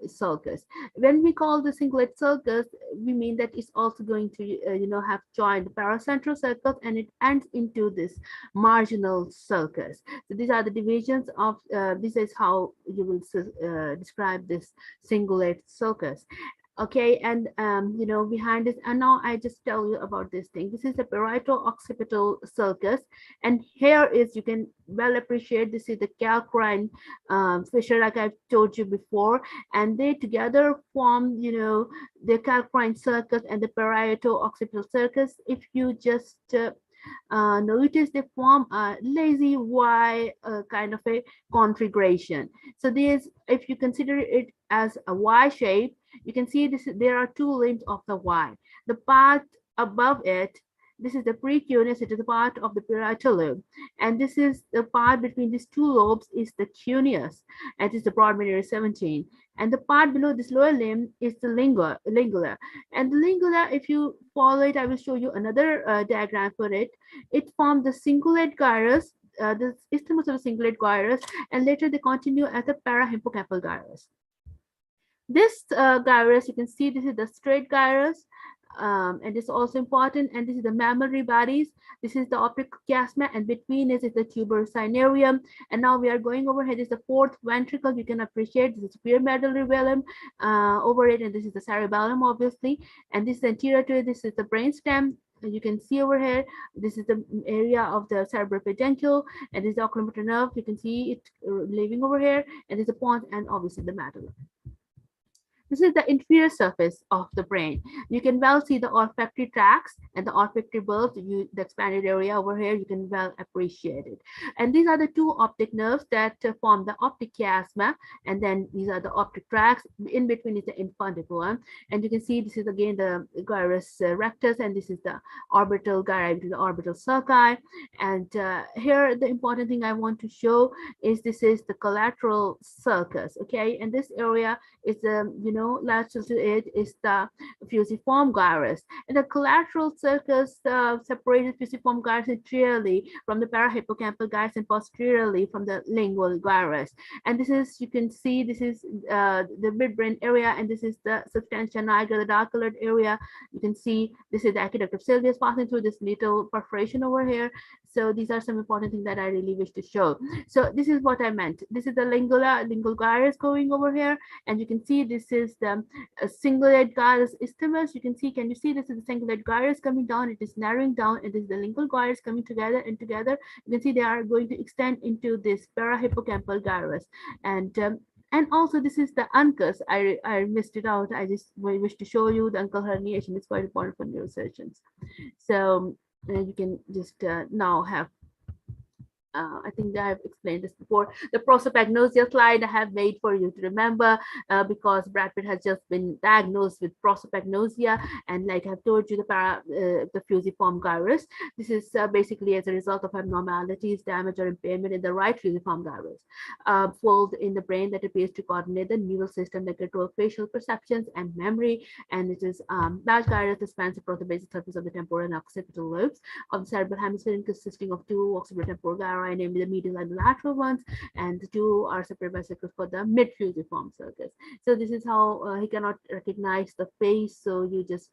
sulcus. When we call the cingulate sulcus, we mean that it's also going to have joined the paracentral sulcus, and it ends into this marginal sulcus. So these are the divisions of this is how you will describe this cingulate sulcus. Okay, and you know, behind this, and now I just tell you about this thing. This is the parieto-occipital sulcus, and here is, you can well appreciate, this is the calcrine fissure, like I've told you before, and they together form, you know, the calcrine sulcus and the parieto-occipital sulcus. If you just notice, they form a lazy Y kind of a configuration. So this, if you consider it as a Y shape, you can see this. There are two limbs of the Y. The part above it, this is the precuneus, it is the part of the parietal lobe, and this is the part between these two lobes is the cuneus, and this is the broad area 17. And the part below this lower limb is the lingula. And the lingula, if you follow it, I will show you another diagram for it. It forms the cingulate gyrus, the isthmus of the cingulate gyrus, and later they continue as the parahippocampal gyrus. This gyrus, you can see this is the straight gyrus, and it's also important. And this is the mammillary bodies. This is the optic chiasma, and between is the tuberous cinereum. And now we are going over here. This is the fourth ventricle. You can appreciate this is superior medullary velum over it, and this is the cerebellum, obviously. And this is anterior to it. This is the brainstem. You can see over here, this is the area of the cerebral peduncle, and this is the oculomotor nerve. You can see it living over here, and there's a pons, and obviously the medulla. This is the inferior surface of the brain. You can well see the olfactory tracts and the olfactory bulbs. The expanded area over here, you can well appreciate it. And these are the two optic nerves that form the optic chiasma. And then these are the optic tracts. In between is the infundibulum. And you can see this is again the gyrus rectus, and this is the orbital gyri, to the orbital sulci. And here, the important thing I want to show is this is the collateral sulcus. Okay, and this area is the, you know, lateral to it is the fusiform gyrus, and the collateral sulcus separated fusiform gyrus anteriorly from the parahippocampal gyrus and posteriorly from the lingual gyrus. And this is, you can see, this is the midbrain area, and this is the substantia nigra, the dark colored area. You can see this is the aqueduct of Sylvius passing through this little perforation over here. So these are some important things that I really wish to show. So this is what I meant. This is the lingual gyrus going over here, and you can see this is the cingulate gyrus isthmus. You can see, can you see this is the cingulate gyrus coming down? It is narrowing down, and this is the lingual gyrus coming together, and together you can see they are going to extend into this parahippocampal gyrus. And also this is the uncus. I missed it out. I just wish to show you the uncal herniation is quite important for neurosurgeons. So you can just now have, I think I have explained this before. The prosopagnosia slide I have made for you to remember, because Brad Pitt has just been diagnosed with prosopagnosia, and like I've told you, the fusiform gyrus. This is basically as a result of abnormalities, damage, or impairment in the right fusiform gyrus, fold in the brain that appears to coordinate the neural system that control facial perceptions and memory. And it is large gyrus that spans across the basic surface of the temporal and occipital lobes of the cerebral hemisphere, consisting of two occipital-temporal gyri, namely the medial and the lateral ones, and the two are separated by circles for the mid-fusiform circus. So this is how he cannot recognize the face. So you just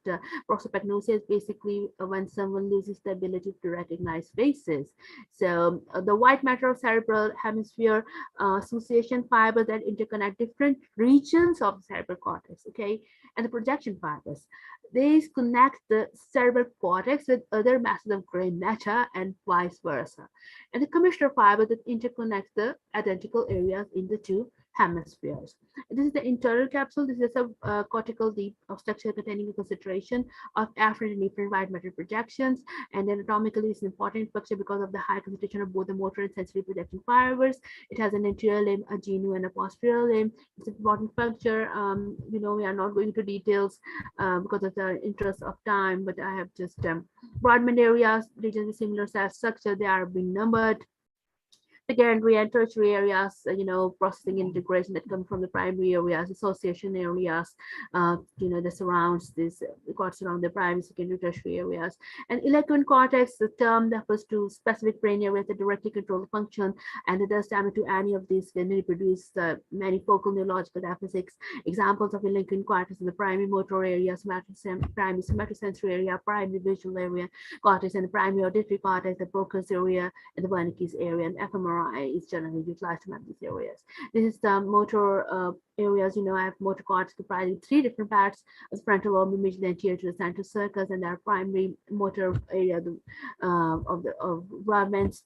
prosopagnosia is basically when someone loses the ability to recognize faces. So the white matter of cerebral hemisphere association fibers that interconnect different regions of the cerebral cortex, okay, and the projection fibers. These connect the cerebral cortex with other masses of gray matter and vice versa. And the commissural fiber that interconnects the identical areas in the two hemispheres. This is the internal capsule. This is a cortical deep structure containing a concentration of afferent and efferent white matter projections. And anatomically, it's an important structure because of the high concentration of both the motor and sensory projection fibers. It has an anterior limb, a genu, and a posterior limb. It's an important structure. You know, we are not going into details because of the interest of time, but I have just Brodmann areas, regions similar size structure. They are being numbered. Secondary and tertiary areas, you know, processing integration that come from the primary areas, association areas, you know, that surrounds this, cortex around the primary, secondary, tertiary areas. And eloquent cortex, the term that refers to specific brain areas that directly control the function, and it does damage to any of these can reproduce many focal neurological deficits. Examples of eloquent cortex in the primary motor area, primary somatosensory area, primary visual area, cortex, and the primary auditory cortex, the Broca's area, and the Wernicke's area, and ephemeral MRI is generally utilized to map these areas. This is the motor areas. I have motor cords comprising 3 different parts of the frontal lobe, immediately anterior to the central circus, and their primary motor area of movements.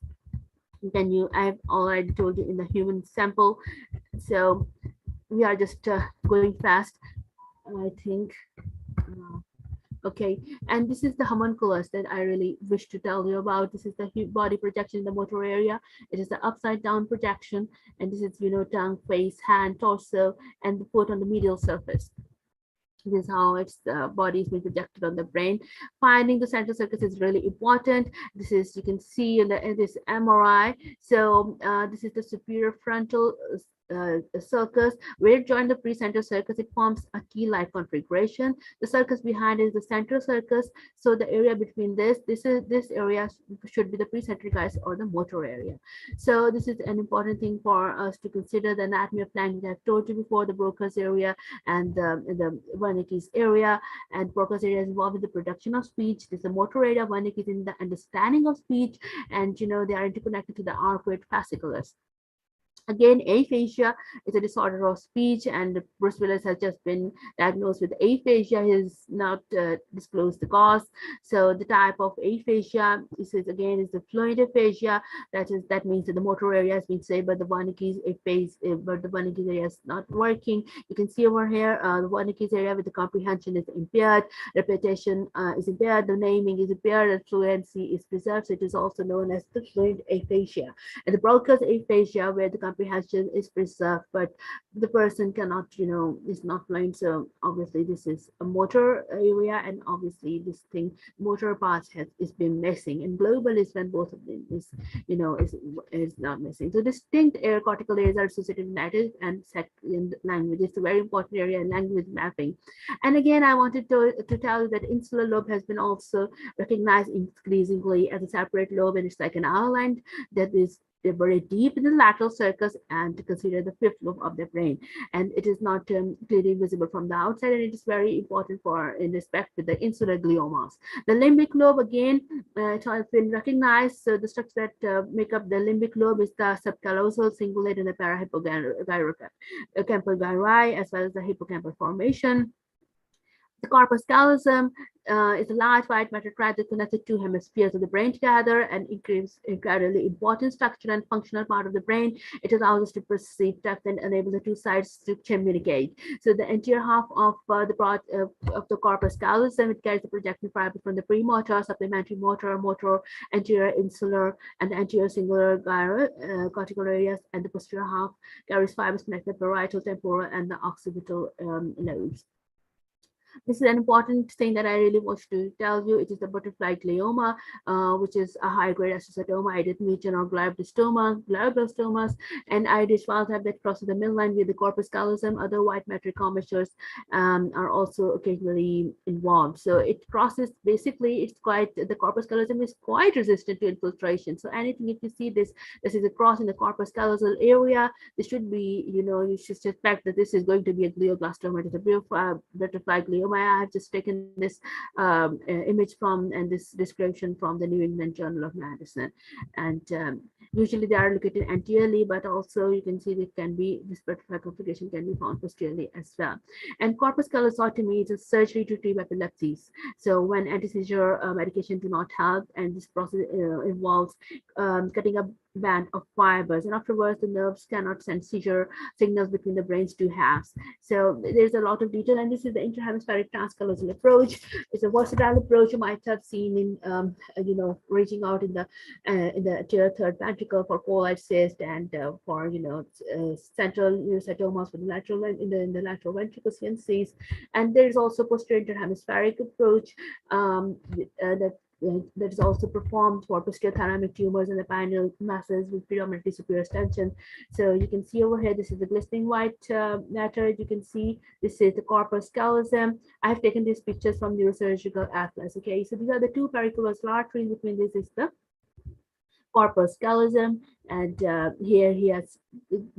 Then I've already told you in the human sample. So we are just going fast, I think. Okay, and this is the homunculus that I really wish to tell you about. This is the body projection in the motor area. It is the upside down projection, and this is tongue, face, hand, torso, and the foot on the medial surface. This is how its body is being projected on the brain. Finding the central circus is really important. This is, you can see in this MRI. So this is the superior frontal circus. Where it joins the precentral circus, it forms a T-like configuration. The circus behind is the central circus. So the area between this area should be the precentricus or the motor area. So this is an important thing for us to consider. The anatomy of language, I've told you before, the Broca's area and the Wernicke's area. And Broca's area is involved in the production of speech. There's a motor area. Wernicke is in the understanding of speech, and they are interconnected to the arcuate fasciculus. Again, aphasia is a disorder of speech, and Bruce Willis has just been diagnosed with aphasia. He has not disclosed the cause. So the type of aphasia is the fluid aphasia. That means that the motor area has been saved, but the Wernicke's area is not working. You can see over here the Wernicke's area with the comprehension is impaired, repetition is impaired, the naming is impaired, and fluency is preserved. So it is also known as the fluid aphasia. And the Broca's aphasia, where the comprehension is preserved, but the person cannot, is not fluent. So obviously this is a motor area, and obviously this thing, motor parts is been missing. And global is when both of them is, is not missing. So distinct cortical areas are associated with native and second language. It's a very important area in language mapping. And again, I wanted to tell you that insular lobe has been also recognized increasingly as a separate lobe, and it's like an island that is very deep in the lateral circus, and to consider the 5th lobe of the brain, and it is not clearly visible from the outside, and it is very important in respect to the insular gliomas. The limbic lobe, again, it has been recognized. So the structures that make up the limbic lobe is the subcallosal cingulate and the parahypocampal gyri, as well as the hippocampal formation. The corpus callosum is a large white matter tract that connects the 2 hemispheres of the brain together, and incredibly important structure and functional part of the brain. It allows us to perceive depth and enables the 2 sides to communicate. So the anterior half of the corpus callosum, it carries the projecting fiber from the premotor, supplementary motor, anterior insular, and the anterior singular cortical areas, and the posterior half carries fibers connected the parietal, temporal, and the occipital lobes. This is an important thing that I really want to tell you. It is the butterfly glioma, which is a high-grade astrocytoma, iridescent or glioblastomas, and iris valve that crosses the midline with the corpus callosum. Other white matter commissures are also occasionally involved. So it crosses, basically, the corpus callosum is quite resistant to infiltration. So anything, if you see this is a cross in the corpus callosal area, this should be, you should suspect that this is going to be a glioblastoma. It is a butterfly glioma. I have just taken this image from and this description from the New England Journal of Medicine, and usually they are located anteriorly, but also you can see that this butterfly configuration can be found posteriorly as well. And corpus callosotomy is a surgery to treat epilepsies. So when anti-seizure medication do not help, and this process involves cutting a band of fibers, and afterwards the nerves cannot send seizure signals between the brain's 2 halves. So there's a lot of detail, and this is the interhemispheric transcallosal approach. It's a versatile approach. You might have seen in reaching out in the anterior third ventricle for colloid cyst, and for central neurocytomas for the lateral in the lateral ventricle CNCs. And there is also posterior interhemispheric approach that is also performed for posterior thalamic tumors and the pineal masses with predominantly superior extension. So you can see over here, this is the glistening white matter. You can see this is the corpus callosum. I have taken these pictures from Neurosurgical Atlas. Okay, so these are the 2 periculous arteries. Between this is the corpus callosum, and here he has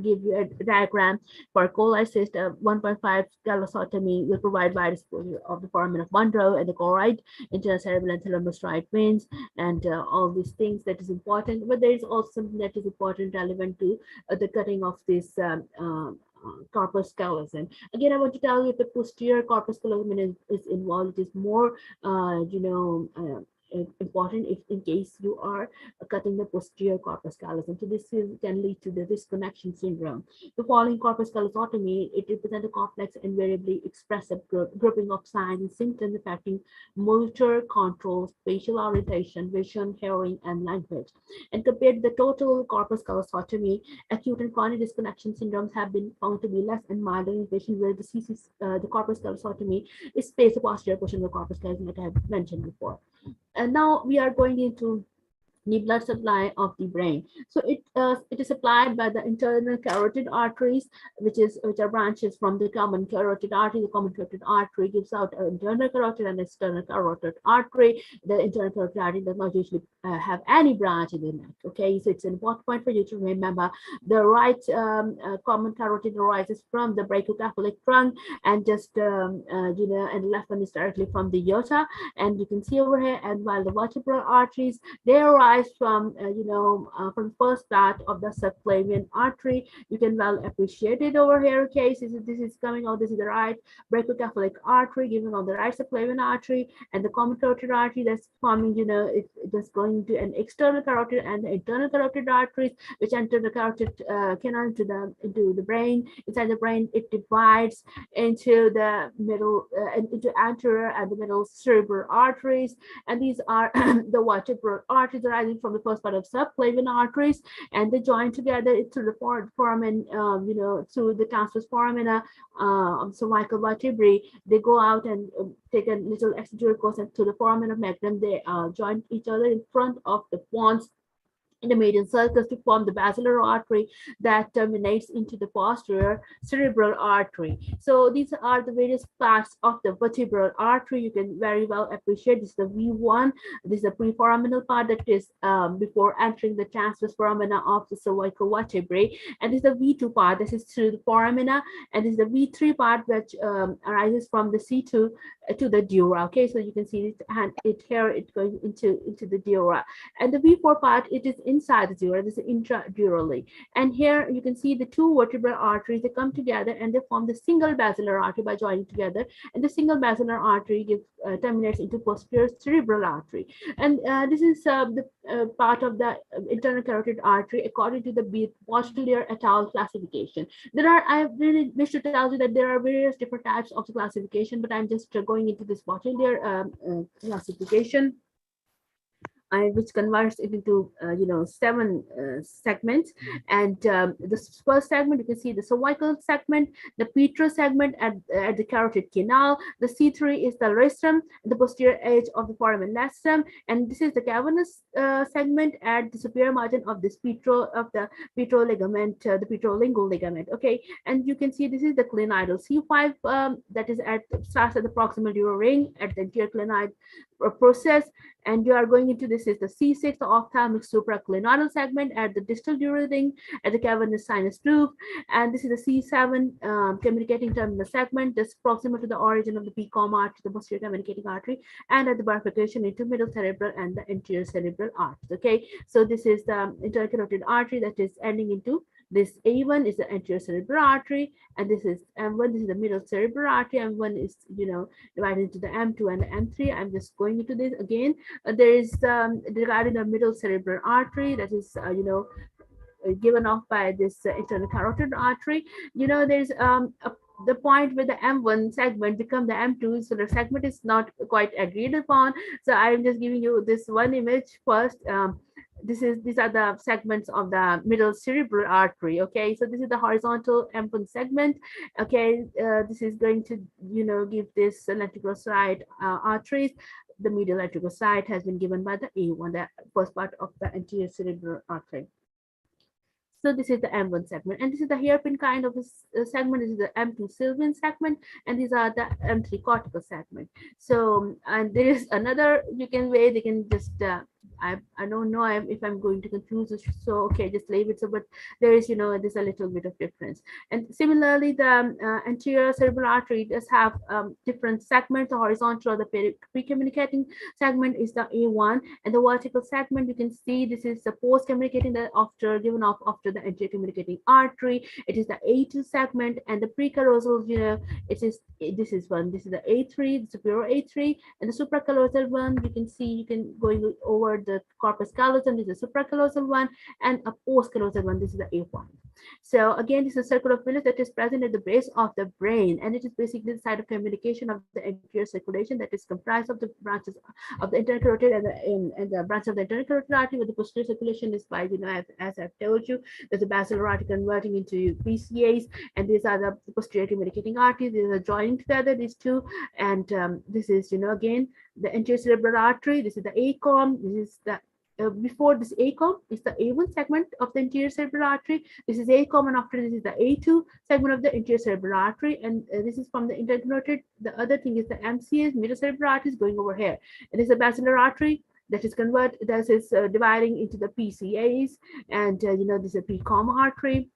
give you a diagram for cholecystectomy. 1.5 callosotomy will provide wide exposure of the foramen of Monroe and the choroid, intercerebral and thalamus veins, and all these things that is important. But there is also something that is important, relevant to the cutting of this corpus callosum. Again, I want to tell you if the posterior corpus callosum is involved, it is more, important if in case you are cutting the posterior corpus callosum. So this can lead to the disconnection syndrome. The following corpus callosotomy, it represents a complex and variably expressive grouping of signs and symptoms affecting motor control, spatial orientation, vision, hearing, and language. And compared to the total corpus callosotomy, acute and chronic disconnection syndromes have been found to be less and milder in patients where the corpus callosotomy is spaced the posterior portion of the corpus callosum, like I have mentioned before. And now we are going into the blood supply of the brain. So it is supplied by the internal carotid arteries, which are branches from the common carotid artery. The common carotid artery gives out an internal carotid and external carotid artery. The internal carotid artery does not usually have any branch in the neck. Okay, so it's an important point for you to remember. The right common carotid arises from the brachiocephalic trunk, and just and the left one is directly from the aorta. And you can see over here, and while the vertebral arteries, they arise from from the first part of the subclavian artery. You can well appreciate it over here. Okay, so this is coming out. This is the right brachiocephalic artery giving on the right subclavian artery, and the common carotid artery that's forming. It's just going to an external carotid and the internal carotid arteries, which enter the carotid canal into the brain. Inside the brain, it divides into the middle, into anterior and the middle cerebral arteries, and these are the vertebral arteries arising from the first part of subclavian arteries, and they join together through the foramen, through the transverse foramina of cervical vertebrae. They go out and take a little extradural course to the foramen of magnum. They join each other in front of the pons in the median circus to form the basilar artery that terminates into the posterior cerebral artery. So these are the various parts of the vertebral artery. You can very well appreciate this is the V1. This is the preforaminal part that is before entering the transverse foramina of the cervical vertebrae. And this is the V2 part. This is through the foramina. And this is the V3 part, which arises from the C2 to the dura. Okay, so you can see it, and it here it goes into the dura. And the V4 part, it is inside the dura. This is intradurally. And here you can see the two vertebral arteries, they come together and they form the single basilar artery by joining together. And the single basilar artery terminates into posterior cerebral artery. And this is the part of the internal carotid artery according to the Posterior et al. Classification. I really wish to tell you that there are various different types of the classification, but I'm just going into this Posterior classification, which converts it into 7 segments. And the first segment, you can see the cervical segment, the petrous segment at the carotid canal. The C3 is the rostrum, the posterior edge of the foramen lestum, and this is the cavernous segment at the superior margin of this the petro ligament, the petrolingual ligament. Okay, and you can see this is the clinidal C5 that is starts at the proximal dural ring at the anterior clinoid process. And you are going into this is the C6, the ophthalmic supraclinidal segment at the distal dural ring at the cavernous sinus tube. And this is the C7 communicating terminal segment, just proximal to the origin of the PCOM artery, the posterior communicating artery, and at the bifurcation into middle cerebral and the anterior cerebral arteries. Okay, so this is the internal carotid artery that is ending into this. A1 is the anterior cerebral artery, and this is M1. This is the middle cerebral artery. M1 is divided into the M2 and the M3. I'm just going into this again. There is regarding the middle cerebral artery that is given off by this internal carotid artery. There's the point where the M1 segment become the M2, so the segment is not quite agreed upon. So I'm just giving you this one image first. These are the segments of the middle cerebral artery. Okay, so this is the horizontal M1 segment. Okay, this is going to give this lenticulated arteries. The medial lenticulated has been given by the A1, the first part of the anterior cerebral artery. So this is the M1 segment, and this is the hairpin kind of a segment. This is the M2 Sylvian segment, and these are the M3 cortical segment. So, and there is another way they can just I don't know if I'm going to confuse it, so okay, just leave it. So, but there is, there's a little bit of difference. And similarly, the anterior cerebral artery does have different segments. The horizontal or the pre-communicating segment is the A1, and the vertical segment, you can see this is the post-communicating, that after given off after the anterior communicating artery. It is the A2 segment, and the precallosal, it is this is one. This is the A3, the superior A3, and the supracallosal one. You can see, you can going over the corpus callosum. This is the supracallosal one, and a postcallosal one. This is the A1. So again, this is a circle of Willis that is present at the base of the brain, and it is basically the site of communication of the anterior circulation that is comprised of the branches of the internal carotid and the branch of the internal carotid artery, where the posterior circulation is by, as I've told you, there's a basilar artery converting into PCAs, and these are the posterior communicating arteries. These are joining together, these two, and this is, again, the anterior cerebral artery. This is the ACOM. This is the before this ACOM is the A1 segment of the anterior cerebral artery. This is ACOM, and after this is the A2 segment of the anterior cerebral artery, and this is from the internal carotid. The other thing is the MCAs, middle cerebral arteries, going over here. And this is a basilar artery that is dividing into the PCAs, and this is a PCOM artery.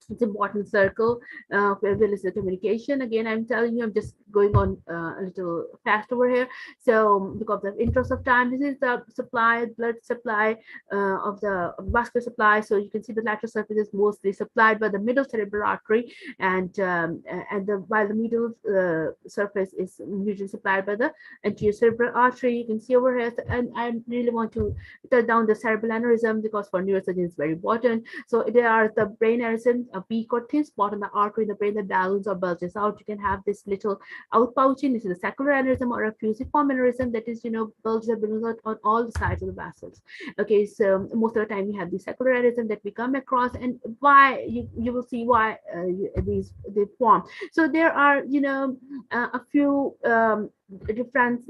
It's important circle where there is the communication. Again, I'm telling you, I'm just going on a little fast over here. So because of interest of time, this is the supply, blood supply of the vascular supply. So you can see the lateral surface is mostly supplied by the middle cerebral artery, and while the middle surface is usually supplied by the anterior cerebral artery. You can see over here, and I really want to touch down the cerebral aneurysm, because for neurosurgeons it's very important. So there are the brain aneurysm, a peak or thin spot on the artery in the brain that balloons or bulges out. You can have this little outpouching. This is a sacral aneurysm or a fusiform aneurysm that is, bulges or balloons out on all the sides of the vessels. Okay, so most of the time we have the sacral aneurysm that we come across, and why you will see why they form. So there are, a few different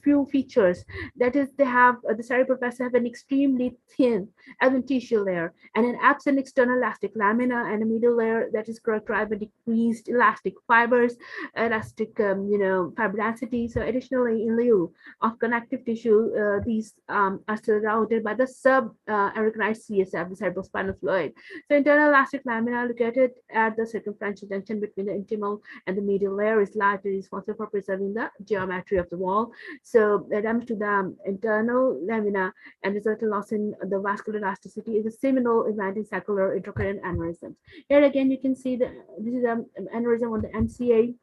few features. That is, they have the cerebral vessels have an extremely thin adventitial layer and an absent external elastic lamina, and a middle layer that is characterized by decreased elastic fibers, elastic fiber density. So additionally, in lieu of connective tissue, these are surrounded by the sub-recognized CSF, the cerebrospinal fluid. So internal elastic lamina located at the circumferential junction between the intimal and the medial layer is largely responsible for preserving the geometry of the wall. So the damage to the internal lamina and resultant loss in the vascular elasticity is a seminal event in sacral intracranial aneurysms. Here again, you can see this is an aneurysm on the MCA.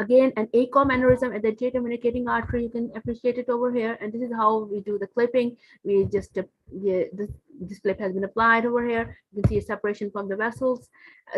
Again, an ACOM aneurysm at the anterior communicating artery. You can appreciate it over here, and this is how we do the clipping. We just this clip has been applied over here. You can see a separation from the vessels.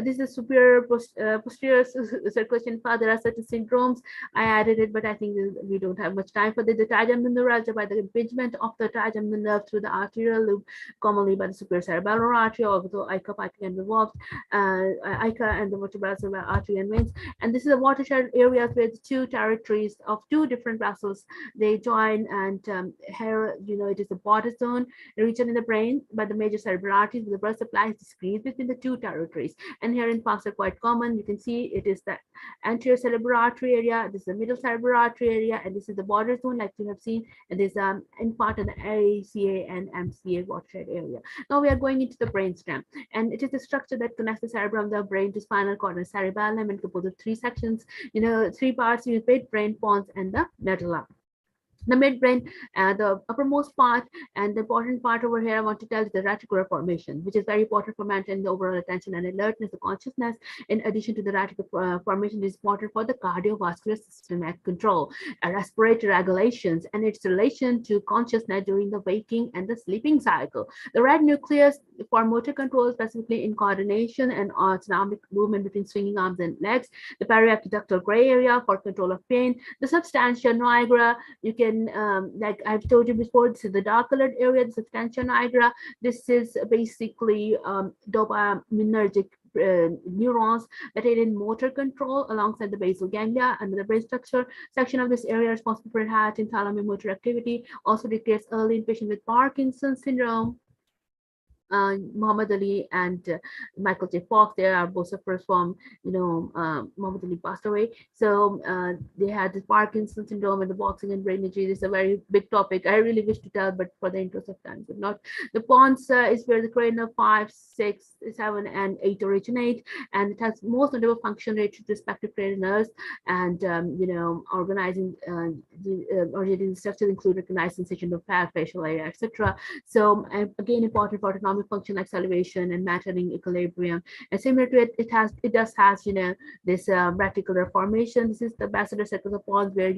This is superior posterior circulation path. There are certain syndromes. I added it, but I think we don't have much time for this. The trigeminal neuralgia by the impingement of the trigeminal nerve through the arterial loop, commonly by the superior cerebellar artery, although ICA can be involved, ICA and the vertebral cerebral artery and veins. And this is a watershed area where the two territories of two different vessels, they join, and here, it is a border zone region in the brain by the major cerebral arteries. The blood supply is decreased between the two territories. And here in past are quite common. You can see it is the anterior cerebral artery area, this is the middle cerebral artery area, and this is the border zone like you have seen, and this in part of the ACA and MCA watershed area. Now we are going into the brainstem, and it is the structure that connects the cerebrum, the brain, to spinal cord and cerebellum, and composed of three sections, three parts: midbrain, pons, and the medulla. The midbrain, the uppermost part, and the important part over here I want to tell is the reticular formation, which is very important for maintaining the overall attention and alertness, the consciousness. In addition to the reticular formation, is important for the cardiovascular systemic control, respiratory regulations, and its relation to consciousness during the waking and the sleeping cycle. The red nucleus for motor control, specifically in coordination and autonomic movement between swinging arms and legs. The periaqueductal gray area for control of pain. The substantia nigra, you can like I've told you before, this is the dark colored area, the substantia nigra. This is basically dopaminergic neurons that aid in motor control alongside the basal ganglia. And the brain structure section of this area responsible for enhancing thalamomotor activity, also declares early in patients with Parkinson's syndrome. Muhammad Ali and Michael J. Fox. They are both sufferers from, Muhammad Ali passed away. So they had the Parkinson syndrome and the boxing and brain injury. This is a very big topic. I really wish to tell, but for the interest of time, but not. The pons is where the cranial 5, 6, 7, and 8 originate, and it has most notable function related to respective cranial nerves, and organizing originating structures include recognizing sensation of facial area, etc. So again, important for autonomic function like salivation and mattering equilibrium. And similar to it, it does has this reticular formation. This is the basilar circle of pons where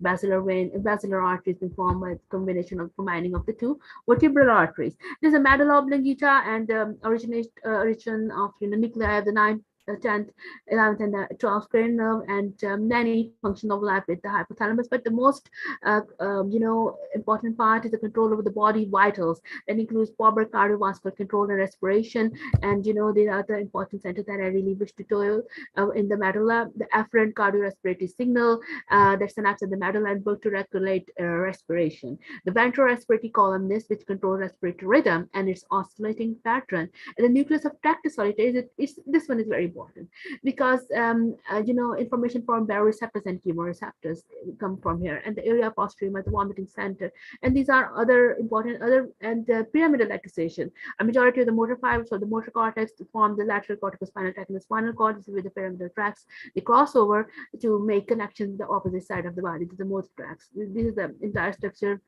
basilar vein and basilar arteries been formed by combination of combining of the two vertebral arteries. There's a medulla oblongata and origin of nuclei of the 9th, 10th, 11th, and 12th cranial nerve, and many function overlap with the hypothalamus. But the most, important part is the control over the body vitals. That includes proper cardiovascular control and respiration. And there are the important centers that I really wish to tell in the medulla. The afferent cardiorespiratory signal that synapse in the medulla and work to regulate respiration. The ventral respiratory column, which controls respiratory rhythm and its oscillating pattern. And the nucleus of tractus solitary this one is very important because information from baroreceptors and chemoreceptors come from here, and the area posterior, the vomiting center, and these are other important and pyramidal accusation. A majority of the motor fibers of the motor cortex form the lateral corticospinal tract and the spinal cord. This is where the pyramidal tracts they cross over to make connections with the opposite side of the body to the motor tracts. This is the entire structure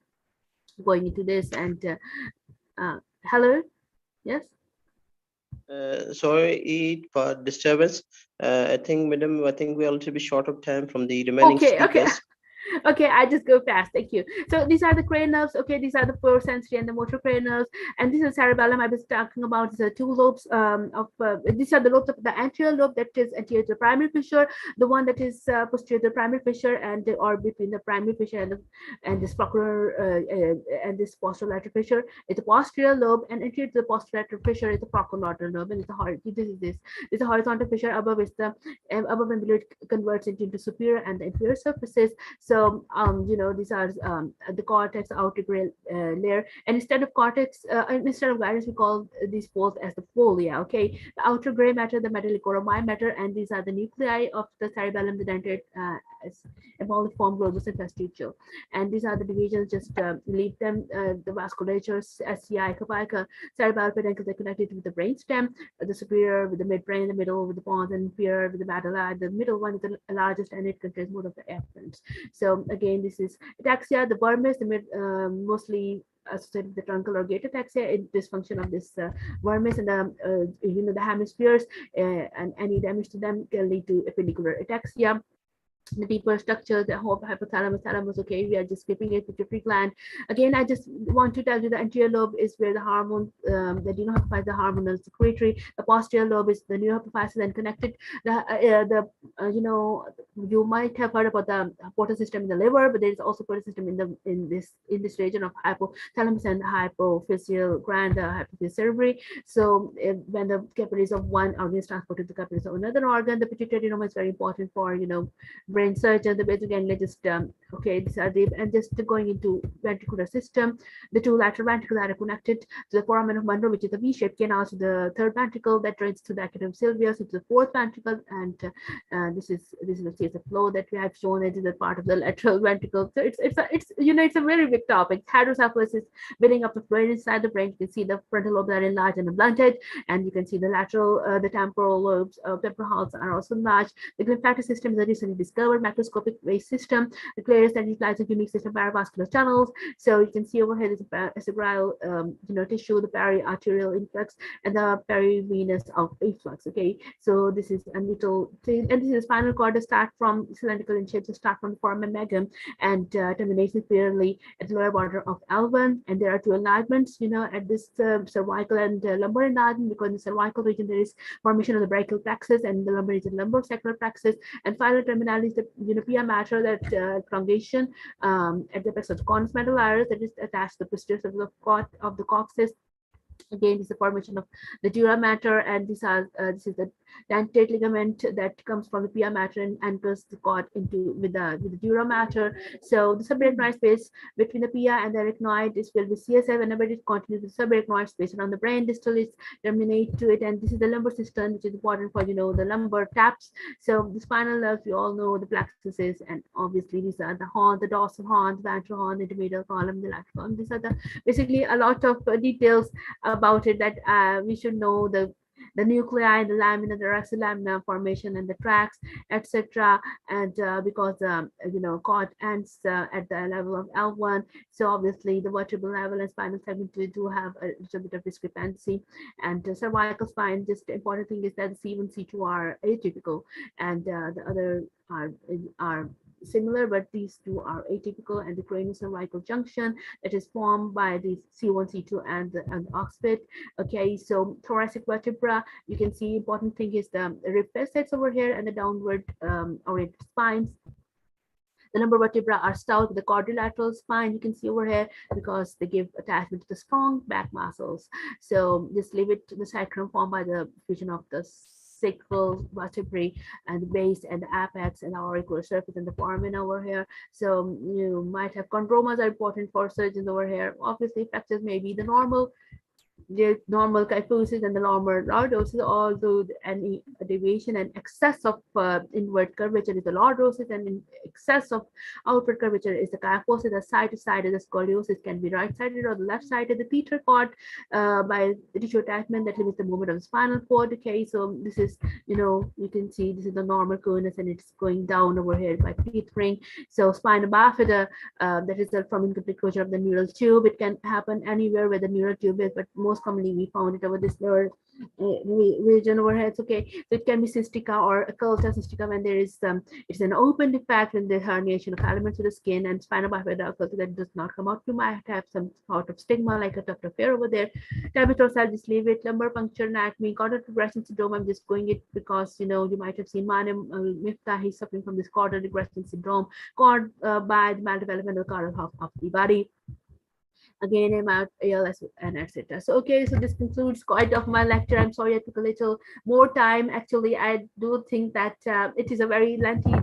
going into this. And hello, yes. Sorry for disturbance. I think, madam, I think we are a little bit short of time from the remaining speakers. Okay, I just go fast. Thank you. So these are the cranial nerves. Okay, these are the pure sensory and the motor cranial nerves. And this is cerebellum I was talking about. These are two lobes these are the lobes of the anterior lobe that is anterior to the primary fissure, the one that is posterior to the primary fissure, and or between the primary fissure and this procular and this posterolateral fissure is the posterior lobe, and anterior to the posterolateral fissure is the procolateral lobe, and it's this is a horizontal fissure. Above is the above and below it converts into superior and the inferior surfaces. So, these are the cortex outer gray layer, and instead of cortex, instead of gyrus, we call these folds as the folia. Okay, the outer gray matter, the medullary matter, and these are the nuclei of the cerebellum, the dentate, emboliform, globus, and vestigial. And these are the divisions. Just leave them. The vasculature, SCI, capica, cerebellum, peduncles are connected with the brainstem. The superior with the midbrain, the middle with the pons, and inferior with the medulla. The middle one is the largest, and it contains more of the efferents. So again, this is ataxia, the vermis, mostly associated with the truncal or gait ataxia, dysfunction of this vermis and the hemispheres, and any damage to them can lead to appendicular ataxia. The deeper structure, the whole hypothalamus, thalamus, okay, we are just skipping it, pituitary gland. Again, I just want to tell you the anterior lobe is where the hormone, the adenohypophysis, the hormonal secretory. The posterior lobe is the neurohypophysis and connected. You might have heard about the portal system in the liver, but there is also portal system in this region of hypothalamus and hypophyseal gland, hypophyseal cerebri. So when the capillaries of one organ is transported to the capillaries of another organ, the pituitary adenoma is very important for brain surgeon. The basal ganglia just okay, these are the, and just going into ventricular system. The two lateral ventricles are connected to the foramen of Monro, which is a V-shaped canal, to the third ventricle that drains to the acromion sylvius, to the fourth ventricle, and this is a series of flow that we have shown. It is a part of the lateral ventricle. So it's a very big topic. Hydrocephalus is building up the fluid inside the brain. You can see the frontal lobes are enlarged and blunted, and you can see the lateral, the temporal lobes, temporal halves are also enlarged. The lymphatic system is a recently discovered macroscopic waste system. The clearest that implies a unique system of paravascular channels. So you can see over here there's a cerebral tissue, the periarterial influx, and the perivenous efflux. Okay, so this is a little thing, and this is spinal cord that start from cylindrical in shape, to start from the foramen magnum and terminates clearly at the lower border of L1. And there are two enlargements, at this cervical and lumbar enlargement, because in the cervical region there is formation of the brachial plexus, and the lumbar region lumbosacral plexus, and final terminal is the pia mater, that prolongation at the apex of the conus medullaris that is attached to the posterior of the coccyx, Again, this is the formation of the dura mater, and this is the dentate ligament that comes from the pia mater and anchors the cord into with the dura mater. So the subarachnoid space between the pia and the arachnoid is filled with CSF, whenever it continues with subarachnoid space around the brain distal is terminate to it, and this is the lumbar system, which is important for the lumbar taps. So the spinal nerves, we all know the plexuses, and obviously these are the horn, the dorsal horn, the ventral horn, the intermedial column, the lateral column. These are the basically a lot of details about it that we should know, the nuclei, the lamina, the lamina formation, and the tracks, etc. And because cord ends at the level of L1, so obviously the vertebral level and spinal segment do have a little bit of discrepancy. And cervical spine, just the important thing is that the C1, C2 are atypical, and the other are similar, but these two are atypical. And the craniocervical junction that is formed by the C1, C2, and the occiput. Okay, so thoracic vertebra, you can see important thing is the rib facets over here and the downward oriented spines. The lumbar vertebra are stout with the quadrilateral spine, you can see over here, because they give attachment to the strong back muscles. So just leave it to the sacrum formed by the fusion of the sacral vertebrae and the base and the apex and the auricular surface and the foramen over here. So you might have chondromas are important for surgeons over here. Obviously, fractures may be the normal kyphosis and the normal lordosis, although any deviation and excess of inward curvature is the lordosis, and in excess of outward curvature is the kyphosis. The side to side is the scoliosis, can be right sided or the left sided. The Peter cord by the tissue attachment that limits the movement of the spinal cord. Okay, so this is, you can see this is the normal conus and it's going down over here by teeth ring. So spina bifida, that is from incomplete closure of the neural tube. It can happen anywhere where the neural tube is, but most commonly we found it over this neural region over here. It's okay. So it can be cystica or occulta cystica when there is it's an open defect in the herniation of elements of the skin, and spina bifida occulta that does not come out. You might have some sort of stigma like a tuft of hair over there. Tabetor, just leave it. Lumbar puncture anatomy, caudal regression syndrome. I'm just going it because you might have seen Manem Miftah. He's suffering from this caudal regression syndrome caused by the maldevelopment of the caudal half of the body. Again, about ALS and etc. So okay, so this concludes quite of my lecture. I'm sorry I took a little more time. Actually, I do think that it is a very lengthy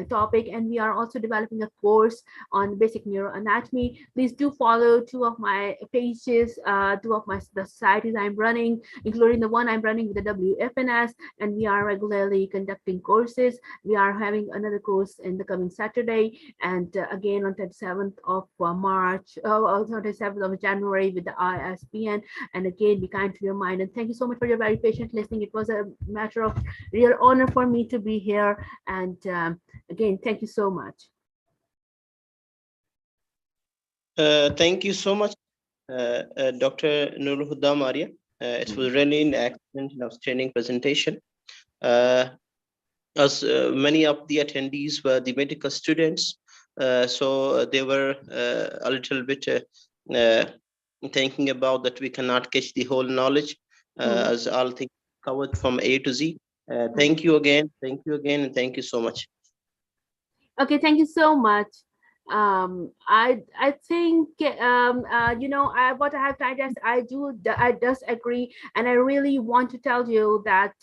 topic, and we are also developing a course on basic neuroanatomy. Please do follow two of my pages, two of the societies I'm running, including the one I'm running with the WFNS, and we are regularly conducting courses. We are having another course in the coming Saturday, and again on 27th of March. 27th of January with the ISBN. And again, be kind to your mind. And thank you so much for your very patient listening. It was a matter of real honor for me to be here. And again, thank you so much. Thank you so much, Dr. Nurhuda Maria. It was really an excellent and outstanding presentation. As many of the attendees were the medical students, so they were a little bit thinking about that we cannot catch the whole knowledge as all things covered from A to Z. Thank you again, and thank you so much. Okay, thank you so much. I think what I have tried, I just agree, and I really want to tell you that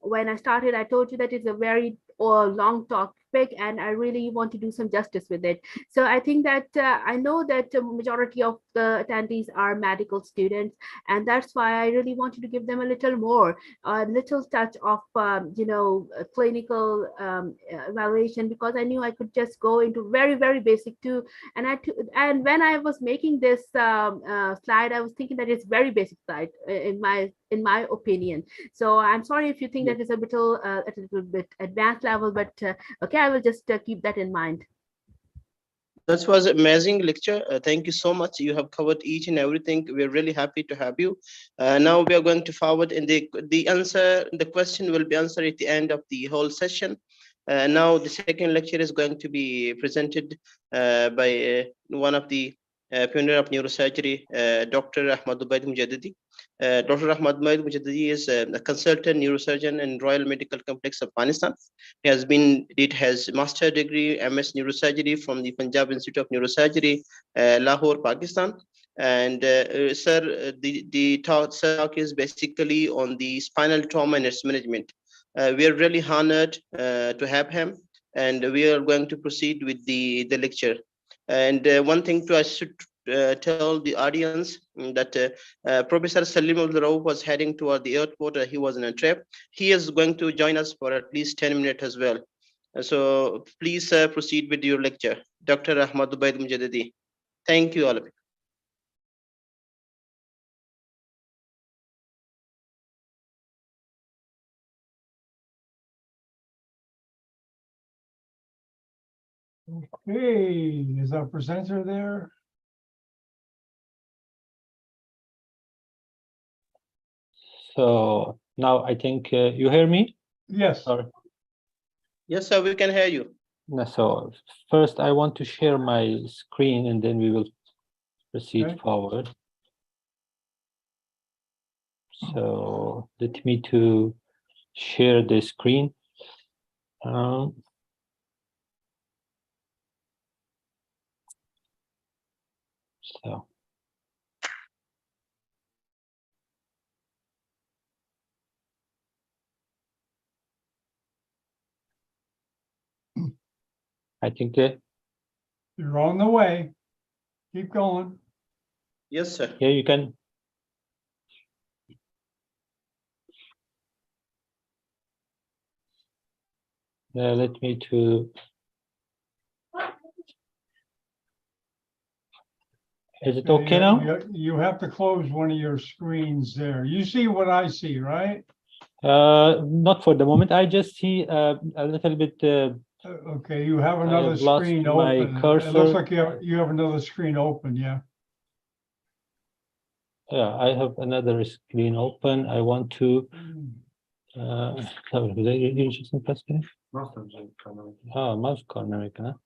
when I started, I told you that it's a very long topic, and I really want to do some justice with it. So I think that I know that the majority of the attendees are medical students, and that's why I really wanted to give them a little more, a little touch of clinical evaluation, because I knew I could just go into very, very basic too. And when I was making this slide, I was thinking that it's very basic slide in my opinion. So I'm sorry if you think that is a little bit advanced level, but okay, I will just keep that in mind. That was an amazing lecture. Thank you so much. You have covered each and everything. We're really happy to have you. Now we are going to forward, and the question will be answered at the end of the whole session. Now the second lecture is going to be presented by one of the pioneer of neurosurgery, Dr. Ahmad Ubaid Mujaddidi. Dr. Ahmad Ubaid Mujaddidi is a consultant neurosurgeon in Royal Medical Complex of Afghanistan. He did his master degree MS neurosurgery from the Punjab Institute of Neurosurgery, Lahore, Pakistan. And sir, the talk is basically on the spinal trauma and its management. We are really honored to have him, and we are going to proceed with the lecture. And one thing I should tell the audience that Professor Salim Rauf was heading toward the airport. He was in a trip. He is going to join us for at least 10 minutes as well. So please proceed with your lecture, Dr. Ahmad Ubaid Mujaddidi. Thank you, all of you. Okay, is our presenter there? So now I think you hear me? Yes. Sorry. Yes, sir, we can hear you. No, so first I want to share my screen and then we will proceed Okay. forward. So let me to share the screen. So I think You're on the way. Keep going. Yes, sir. yeah, you can. Let me to. Is it okay now? You have to close one of your screens there. You see what I see, right? Not for the moment. I just see a little bit. Okay, you have another have lost screen my open. It cursor. looks like you have another screen open, yeah. Yeah, I have another screen open. I want to. mouse corner كده.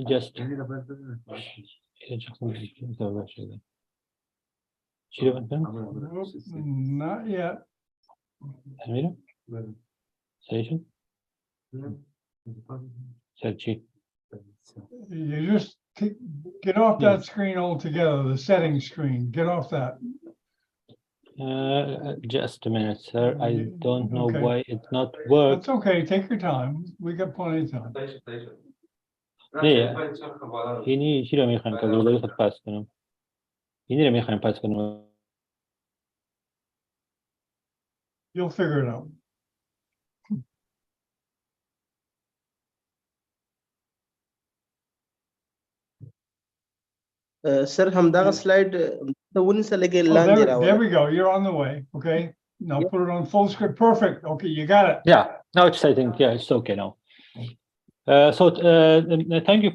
Just. Not yet. Station. You just get off that screen altogether, the settings screen. Get off that. Just a minute, sir. I don't know Okay. why it's not working. That's okay. Take your time. We got plenty of time. اینی چی رو میخوایم که گروه خود پس کنم اینی رو میخوایم پس کنم You'll figure it out. Sir, हम दागा slide तो उन से लेके Oh, lawn there, जरा there वाला. we go. You're on the way. Okay. Now Yeah. put it on full screen. Perfect. Okay, you got it. Yeah, now it's I think yeah it's okay now. So thank you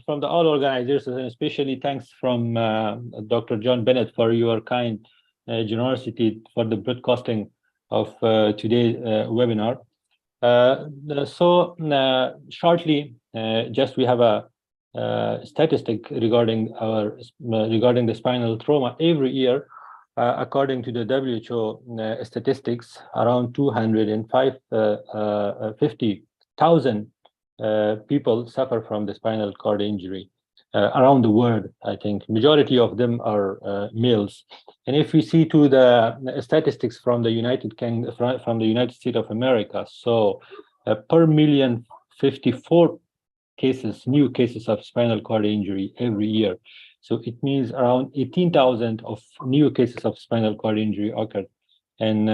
from the all organizers and especially thanks from Dr. John Bennett for your kind generosity for the broadcasting of today's webinar. Shortly, just we have a statistic regarding regarding the spinal trauma every year. According to the WHO statistics, around 250,000 people suffer from the spinal cord injury around the world. I think majority of them are males. And if we see to the statistics from the United States of America, so per million 54 cases, new cases of spinal cord injury every year. So it means around 18,000 of new cases of spinal cord injury occurred in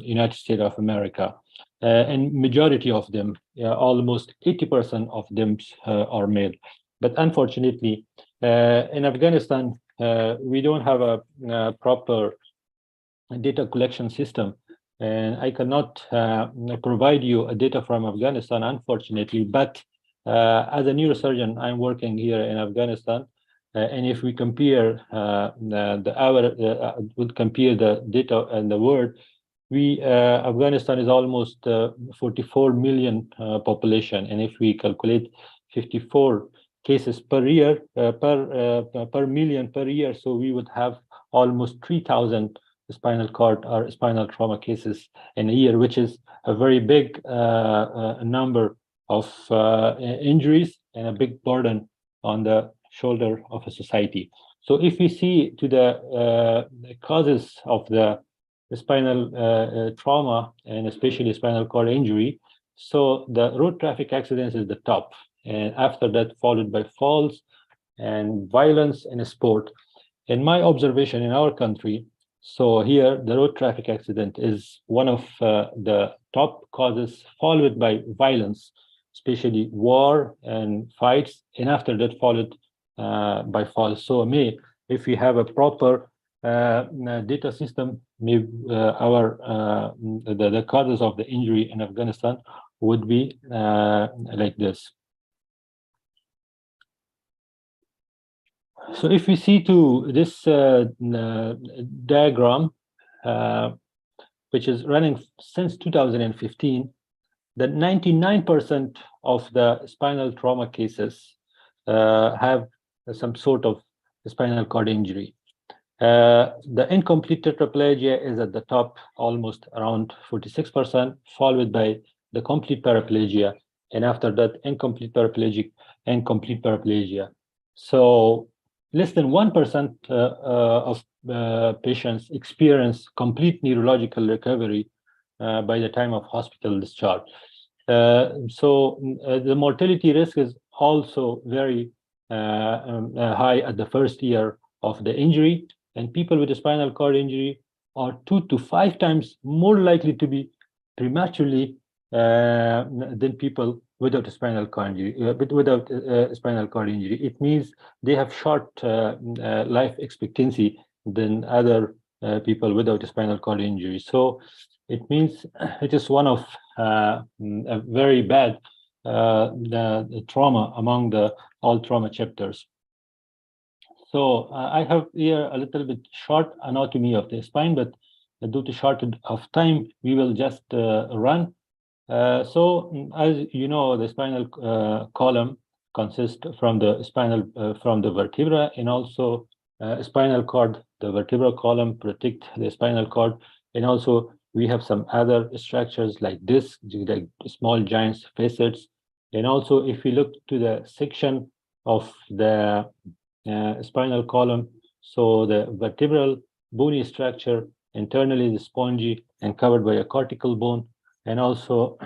United States of America. And majority of them, almost 80% of them are male. But unfortunately, in Afghanistan, we don't have a proper data collection system. And I cannot provide you a data from Afghanistan, unfortunately, but as a neurosurgeon, I'm working here in Afghanistan. And if we compare would compare the data and the world, Afghanistan is almost 44 million population, and if we calculate 54 cases per year per million per year, so we would have almost 3,000 spinal cord or spinal trauma cases in a year, which is a very big number of injuries and a big burden on the shoulder of a society. So if we see to the causes of the spinal trauma, and especially spinal cord injury, so the road traffic accidents is the top, and after that followed by falls and violence in sport. In my observation in our country, so here the road traffic accident is one of the top causes, followed by violence, especially war and fights, and after that followed by falls. So if we have a proper data system, maybe the causes of the injury in Afghanistan would be like this. So if we see to this diagram, which is running since 2015, that 99% of the spinal trauma cases have some sort of spinal cord injury. The incomplete tetraplegia is at the top, almost around 46%, followed by the complete paraplegia, and after that, incomplete paraplegic and complete paraplegia. So less than 1% of patients experience complete neurological recovery by the time of hospital discharge. So the mortality risk is also very high at the first year of the injury, and people with a spinal cord injury are 2 to 5 times more likely to be prematurely than people without a spinal cord injury. Spinal cord injury, it means they have short life expectancy than other people without a spinal cord injury. So it means it is one of a very bad the trauma among all trauma chapters. So I have here a little bit short anatomy of the spine, but due to shortage of time, we will just run. So as you know, the spinal column consists from the vertebra, and also spinal cord. The vertebral column protect the spinal cord, and also we have some other structures like this, like small joints, facets, and also if we look to the section of the spinal column, so the vertebral bony structure internally is spongy and covered by a cortical bone, and also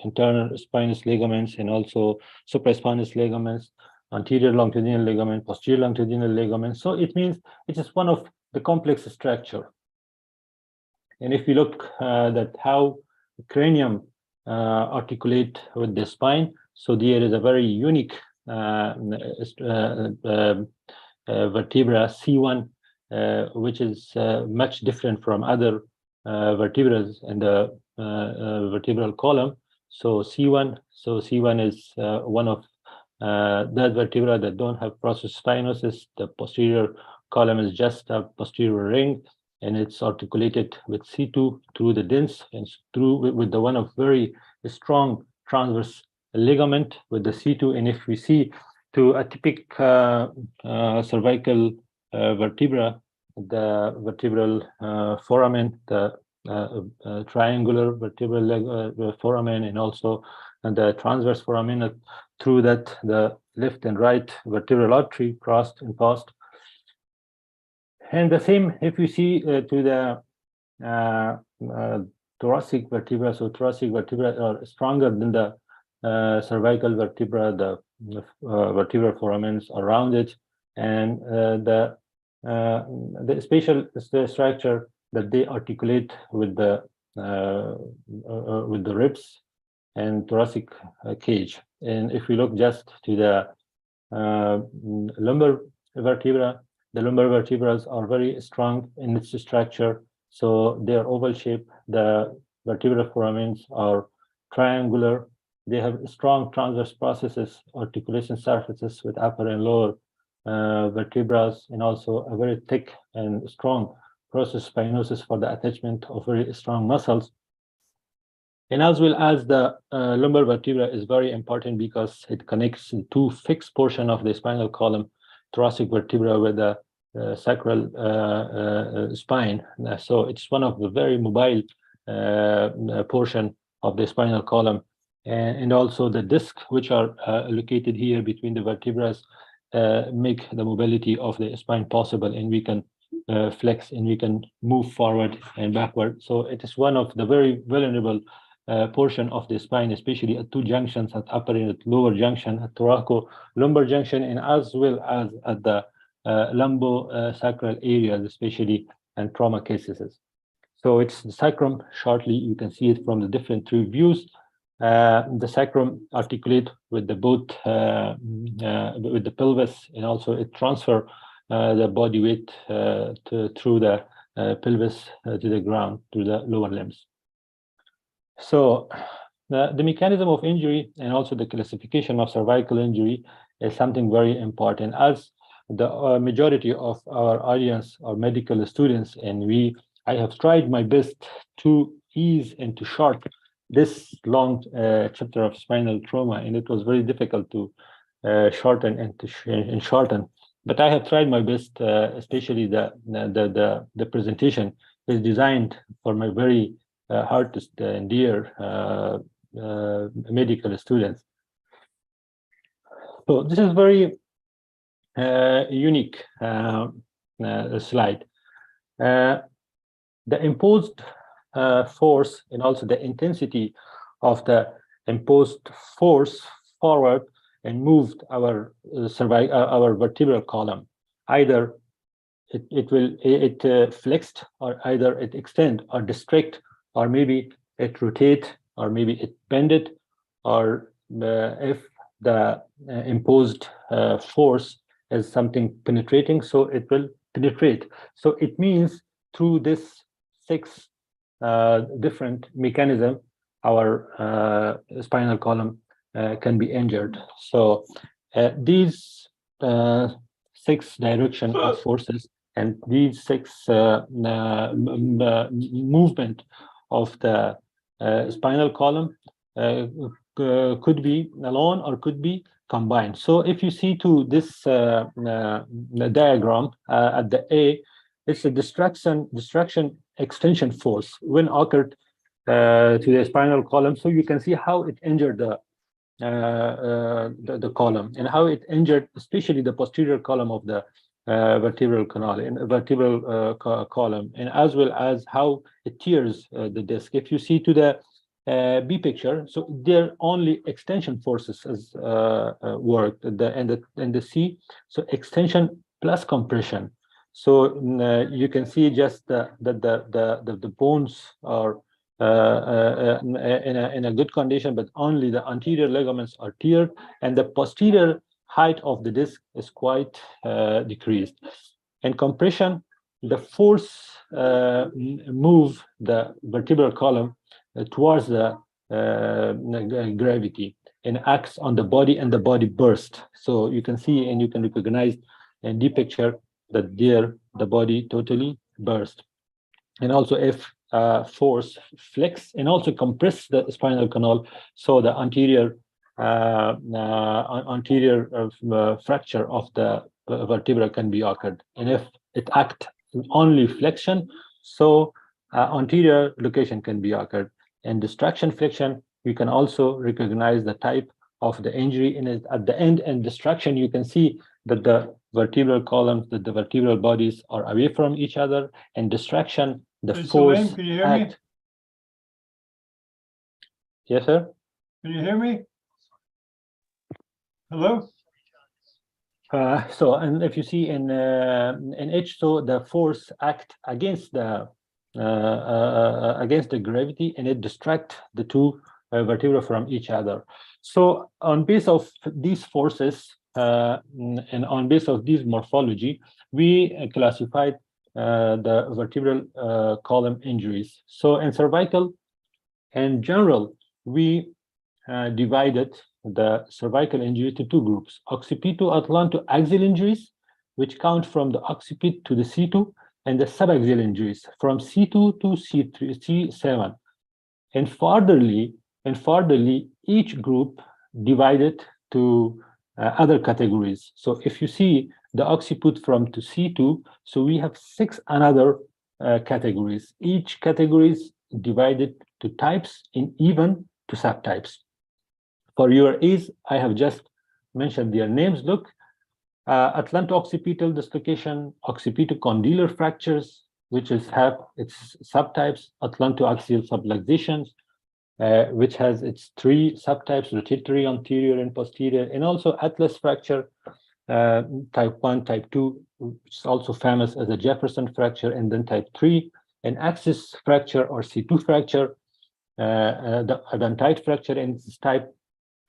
internal spinous ligaments, and also supraspinous ligaments, anterior longitudinal ligament, posterior longitudinal ligament. So it means it is one of the complex structure. And if you look at how the cranium articulate with the spine, so there is a very unique vertebra C1, which is much different from other vertebrae in the vertebral column. So C1 is one of that vertebra that don't have process spinosus. The posterior column is just a posterior ring, and it's articulated with C2 through the dens and through with the one of very strong transverse ligament with the C2. And if we see to a typical cervical vertebra, the vertebral foramen, the triangular vertebral foramen, and also the transverse foramen, through that the left and right vertebral artery crossed and passed. And the same if you see to the thoracic vertebra. So thoracic vertebra are stronger than the cervical vertebra, the vertebral foramens around it, and the spatial structure that they articulate with the ribs and thoracic cage. And if we look just to the lumbar vertebra, the lumbar vertebrae are very strong in its structure, so they are oval shaped. The vertebral foramens are triangular. They have strong transverse processes, articulation surfaces with upper and lower vertebrae, and also a very thick and strong process spinosus for the attachment of very strong muscles. And as well as the lumbar vertebra is very important because it connects the two fixed portion of the spinal column, thoracic vertebra with the sacral spine. So it's one of the very mobile portion of the spinal column, and also the discs which are located here between the vertebrae make the mobility of the spine possible, and we can flex and we can move forward and backward. So it is one of the very vulnerable portion of the spine, especially at two junctions, at upper and at lower junction, at thoracolumbar junction, and as well as at the lumbosacral areas, especially in trauma cases. So it's the sacrum. Shortly, you can see it from the different three views. The sacrum articulate with the both with the pelvis, and also it transfer the body weight through the pelvis to the ground, to the lower limbs. So the mechanism of injury and also the classification of cervical injury is something very important, as the majority of our audience are medical students, and I have tried my best to ease and to shorten this long chapter of spinal trauma, and it was very difficult to shorten and to shorten. But I have tried my best, especially the presentation is designed for my very hardest and dear medical students. So this is very unique slide. The imposed force and also the intensity of the imposed force forward and moved our our vertebral column. Either it flexed, or either it extend or district, or maybe it rotate, or maybe it bended, or if the imposed force is something penetrating, so it will penetrate. So it means through this 6 different mechanism, our spinal column can be injured. So these 6 direction of forces and these 6 movement of the spinal column could be alone or could be combined. So if you see to this diagram at the A, it's a distraction extension force when occurred to the spinal column. So you can see how it injured the column, and how it injured especially the posterior column of the vertebral canal and vertebral column, and as well as how it tears the disc. If you see to the B picture, so there only extension forces as worked and the C, so extension plus compression. So you can see just the bones are in a good condition, but only the anterior ligaments are teared, and the posterior height of the disc is quite decreased. And compression, the force move the vertebral column towards the gravity and acts on the body, and the body burst. So you can see and you can recognize in the picture that there the body totally burst. And also if force flex and also compress the spinal canal, so the anterior fracture of the vertebra can be occurred. And if it act only flexion, so anterior location can be occurred. And distraction flexion, you can also recognize the type of the injury. And at the end and distraction, you can see that the vertebral columns, that the vertebral bodies are away from each other, and distraction, the Hey, force Salim, can you hear me? act. Yes, sir. Can you hear me? Hello? So, and if you see in H, so the force act against the gravity, and it distract the two vertebrae from each other. So on base of these forces and on base of this morphology, we classified the vertebral column injuries. So in cervical, in general, we divided the cervical injury to 2 groups: occipito-atlanto-axial injuries, which count from the occipit to the C2, and the subaxial injuries from C2 to C7. And furtherly, each group divided to other categories. So if you see the occiput from to C2, so we have 6 another categories. Each category is divided to types and even to subtypes. For your ease, I have just mentioned their names. Look, Atlanto-occipital dislocation, occipitocondylar fractures, which have its subtypes, atlantoaxial subluxations, which has its 3 subtypes, rotatory, anterior, and posterior, and also atlas fracture, type 1, type 2, which is also famous as a Jefferson fracture, and then type 3, an axis fracture or C2 fracture, the adentite fracture in its type,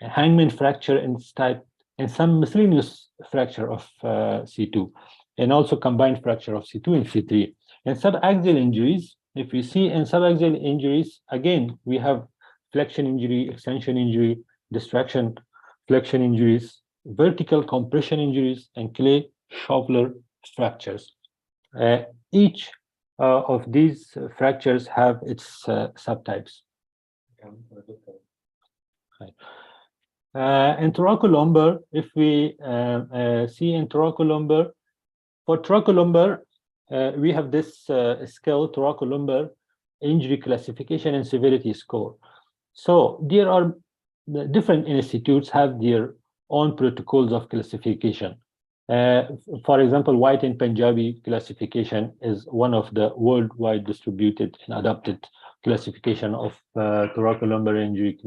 a hangman fracture in its type, and some miscellaneous fracture of C2, and also combined fracture of C2 and C3. And subaxial injuries, if we see in subaxial injuries, again, we have flexion injury, extension injury, distraction, flexion injuries, vertical compression injuries, and Clay-Shawler fractures. Each of these fractures have its subtypes. In thoracolumbar, if we see in thoracolumbar, for thoracolumbar, we have this scale, thoracolumbar injury classification and severity score. So there are different institutes have their own protocols of classification. For example, White and Punjabi classification is one of the worldwide distributed and adopted classification of thoracolumbar injury.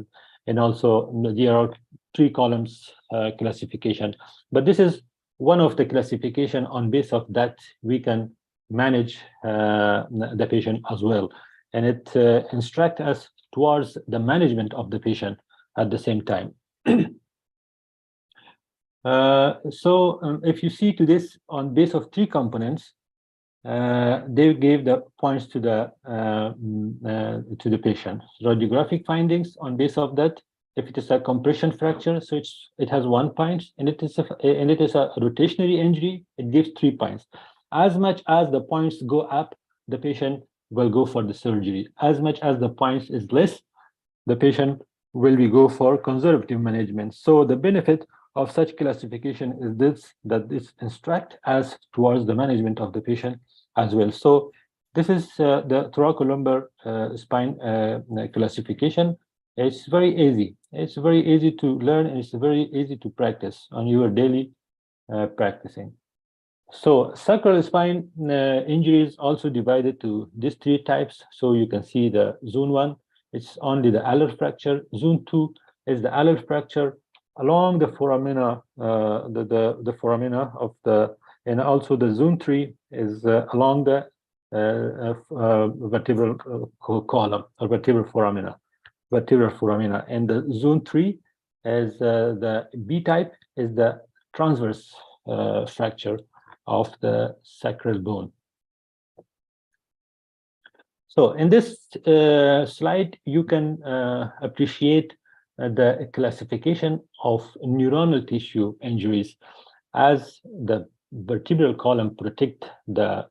And also there are 3 columns classification. But this is one of the classification. On base of that, we can manage the patient as well. And it instructs us towards the management of the patient at the same time. If you see to this on base of 3 components, they gave the points to the patient. Radiographic findings on base of that. If it is a compression fracture, so it has 1 point, and it is a rotationary injury, it gives 3 points. As much as the points go up, the patient will go for the surgery. As much as the points is less, the patient will go for conservative management. So the benefit of such classification is this, that this instruct us towards the management of the patient as well. So this is the thoracolumbar spine classification. It's very easy. It's very easy to learn, and it's very easy to practice on your daily practicing. So sacral spine injuries also divided to these 3 types. So you can see the zone 1, it's only the alar fracture. Zone 2 is the alar fracture along the foramina, the foramina of the, and also the zone 3 is along the vertebral column or vertebral foramina. And the zone 3 is the B type, is the transverse fracture of the sacral bone. So in this slide, you can appreciate the classification of neuronal tissue injuries, as the vertebral column protect the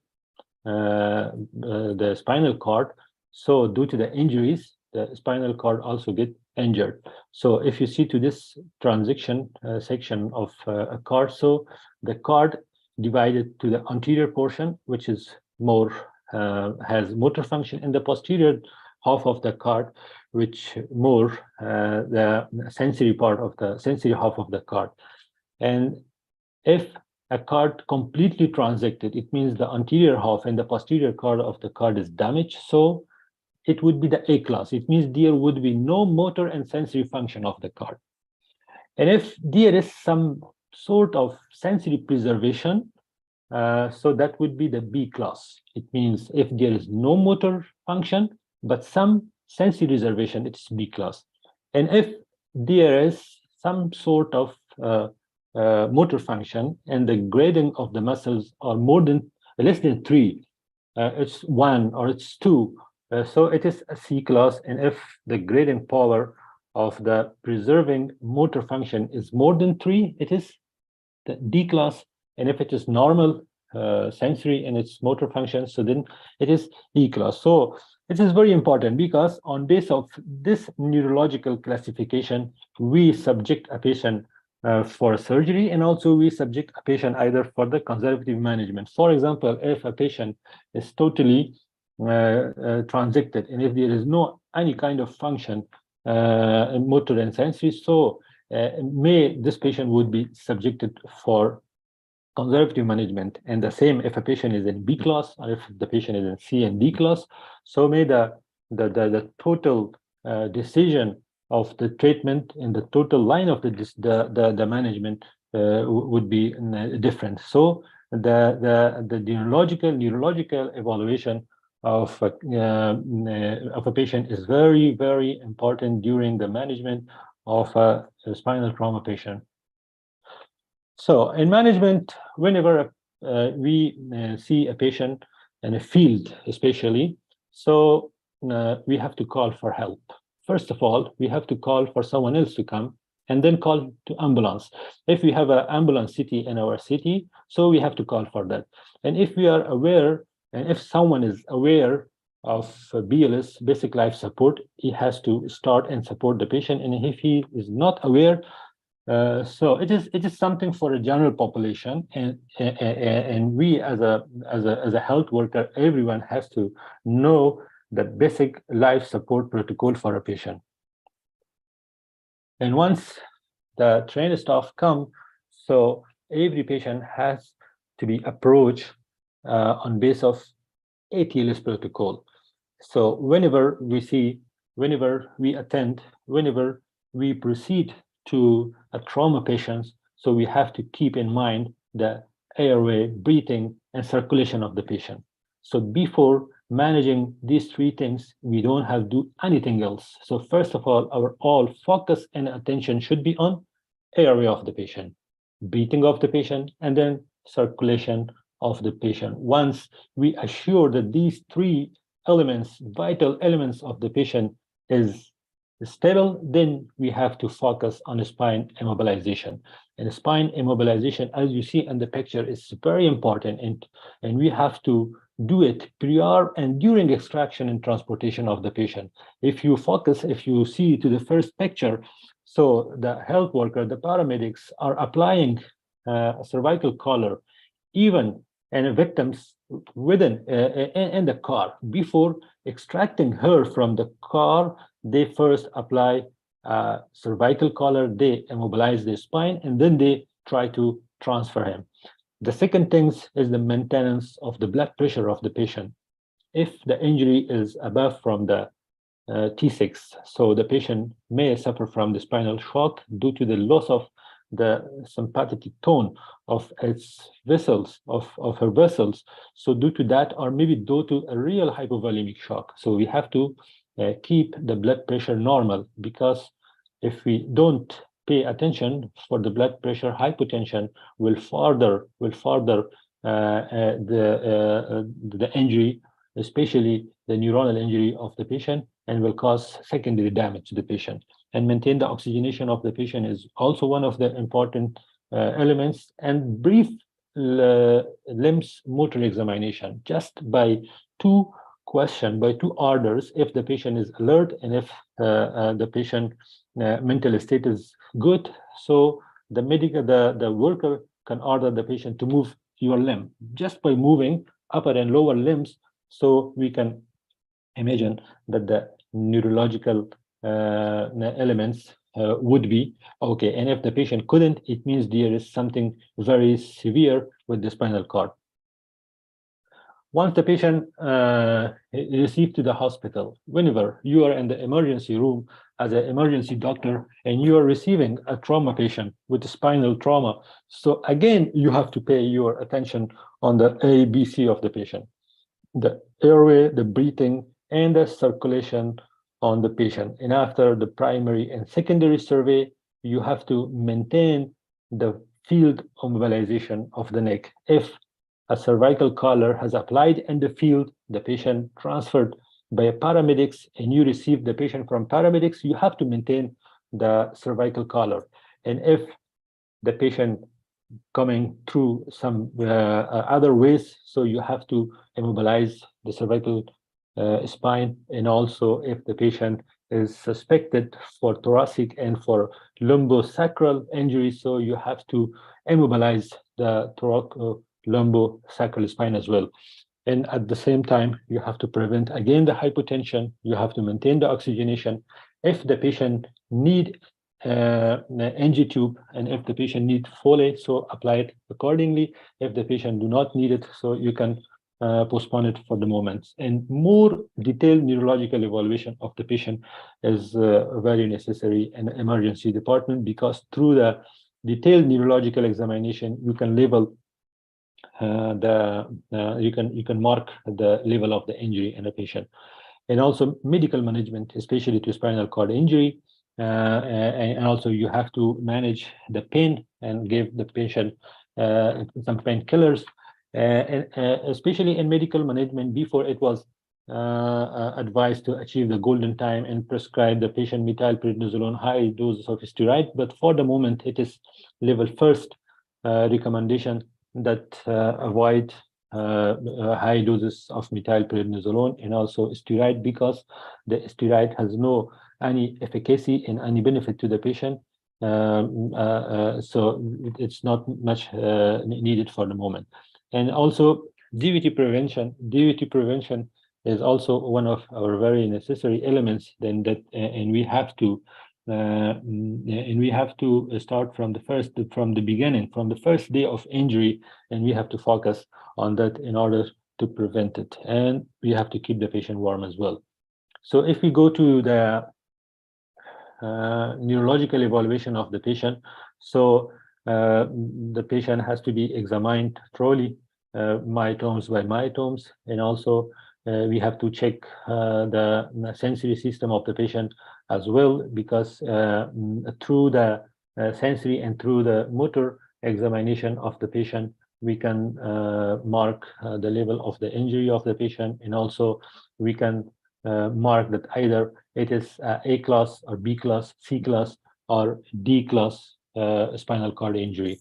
spinal cord. So due to the injuries, the spinal cord also get injured. So if you see to this transition section of a cord, so the cord divided to the anterior portion, which is more has motor function, in the posterior half of the cord, which more the sensory part of the sensory half of the cord. And if a cord completely transected, it means the anterior half and the posterior cord of the cord is damaged. So it would be the A class. It means there would be no motor and sensory function of the cord. And if there is some sort of sensory preservation, so that would be the B class. It means if there is no motor function, but some sensory reservation, it's B class. And if there is some sort of motor function and the grading of the muscles are less than 3, it's 1 or it's 2, so it is a C class. And if the grading power of the preserving motor function is more than 3, it is the D class. And if it is normal sensory and its motor function, so then it is E class. So it is very important, because on base of this neurological classification, we subject a patient for surgery, and also we subject a patient either for the conservative management. For example, if a patient is totally transected, and if there is no any kind of function motor and sensory, so this patient would be subjected for conservative management, and the same if a patient is in B class or if the patient is in C and D class. So may the total decision of the treatment and the total line of the management would be different. So the neurological evaluation of a patient is very, very important during the management of a spinal trauma patient. So in management, whenever we see a patient in a field, especially, so we have to call for help. First of all, we have to call for someone else to come and then call to ambulance. If we have an ambulance city in our city, so we have to call for that. And if we are aware, and if someone is aware of BLS, basic life support, he has to start and support the patient. And if he is not aware, so it is something for a general population, and we as a health worker, everyone has to know the basic life support protocol for a patient. And once the trained staff come, so every patient has to be approached on base of ATLS protocol. So whenever we see, whenever we attend, whenever we proceed to a trauma patients, so we have to keep in mind the airway, breathing, and circulation of the patient. So before managing these three things, we don't have to do anything else. So first of all, our all focus and attention should be on airway of the patient, breathing of the patient, and then circulation of the patient. Once we assure that these three elements, vital elements of the patient is stable, then we have to focus on spine immobilization. And spine immobilization, as you see in the picture, is very important, and we have to do it prior and during extraction and transportation of the patient. If you focus, if you see to the first picture, so the health worker, the paramedics are applying a cervical collar, even and victims within in the car. Before extracting her from the car, they first apply cervical collar, they immobilize the spine, and then they try to transfer him. The second thing is the maintenance of the blood pressure of the patient. If the injury is above from the T6, so the patient may suffer from the spinal shock due to the loss of the sympathetic tone of its vessels, of her vessels. So due to that, or maybe due to a real hypovolemic shock. So we have to keep the blood pressure normal, because if we don't pay attention for the blood pressure, hypotension will further the injury, especially the neuronal injury of the patient, and will cause secondary damage to the patient. And maintain the oxygenation of the patient is also one of the important elements. And brief limbs motor examination, just by two questions, by two orders, if the patient is alert and if the patient mental state is good, so the worker can order the patient to move your limb just by moving upper and lower limbs. So we can imagine that the neurological elements would be okay. And if the patient couldn't, it means there is something very severe with the spinal cord. Once the patient is received to the hospital, whenever you are in the emergency room as an emergency doctor and you are receiving a trauma patient with spinal trauma, so again, you have to pay your attention on the A, B, C of the patient, the airway, the breathing, and the circulation on the patient. And after the primary and secondary survey, you have to maintain the field immobilization of the neck. If a cervical collar has applied in the field, the patient transferred by paramedics, and you receive the patient from paramedics, you have to maintain the cervical collar. And if the patient coming through some other ways, so you have to immobilize the cervical spine. And also if the patient is suspected for thoracic and for lumbosacral injury, so you have to immobilize the lumbosacral spine as well. And at the same time, you have to prevent again the hypotension, you have to maintain the oxygenation. If the patient need NG tube, and if the patient needs Foley, so apply it accordingly. If the patient do not need it, so you can postpone it for the moment. And more detailed neurological evaluation of the patient is very necessary in emergency department, because through the detailed neurological examination, you can label you can mark the level of the injury in a patient. And also medical management, especially to spinal cord injury, and also you have to manage the pain and give the patient some painkillers, and especially in medical management. Before, it was advised to achieve the golden time and prescribe the patient methylprednisolone high doses of steroid, but for the moment it is level first recommendation that avoid high doses of methylprednisolone and also steroid, because the steroid has no any efficacy and any benefit to the patient, so it's not much needed for the moment. And also DVT prevention is also one of our very necessary elements. Then that and we have to start from the beginning, from the first day of injury, and we have to focus on that in order to prevent it. And we have to keep the patient warm as well. So if we go to the neurological evaluation of the patient, so the patient has to be examined thoroughly, myotomes by myotomes, and also we have to check the sensory system of the patient as well, because through the sensory and through the motor examination of the patient, we can mark the level of the injury of the patient, and also we can mark that either it is A class or B class, C class or D class spinal cord injury.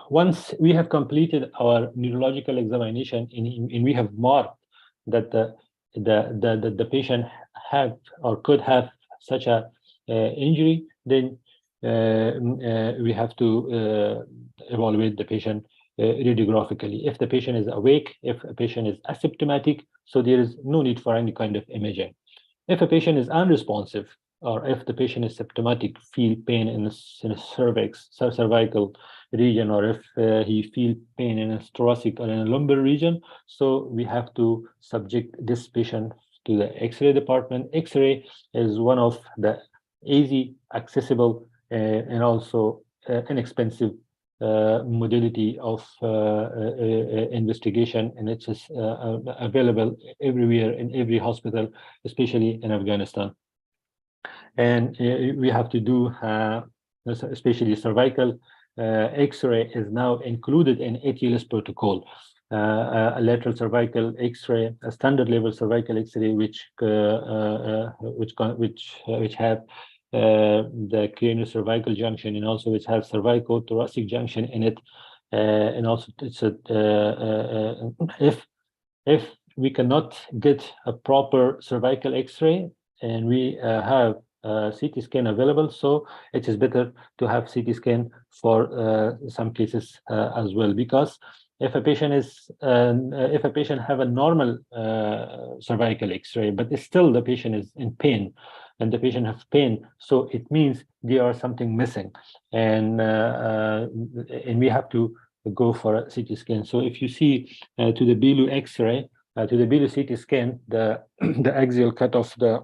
Once we have completed our neurological examination and we have marked that the patient have or could have such a injury, then we have to evaluate the patient radiographically. If the patient is awake, if a patient is asymptomatic, so there is no need for any kind of imaging. If a patient is unresponsive, or if the patient is symptomatic, feel pain in the cervical region, or if he feel pain in his thoracic or in a lumbar region, so we have to subject this patient to the X-ray department. X-ray is one of the easy, accessible, and also inexpensive modality of investigation, and it is available everywhere in every hospital, especially in Afghanistan. And we have to do especially cervical X-ray is now included in ATLS protocol. A lateral cervical X-ray, a standard level cervical X-ray, which have the craniocervical junction, and also which have cervico-thoracic junction in it, and also it's if we cannot get a proper cervical X-ray and we have CT scan available, so it is better to have CT scan for some cases as well, because if a patient have a normal cervical X-ray, but still the patient is in pain, and the patient has pain, so it means there are something missing, and we have to go for a CT scan. So if you see to the BLU X-ray, to the BLU CT scan, the axial cut of the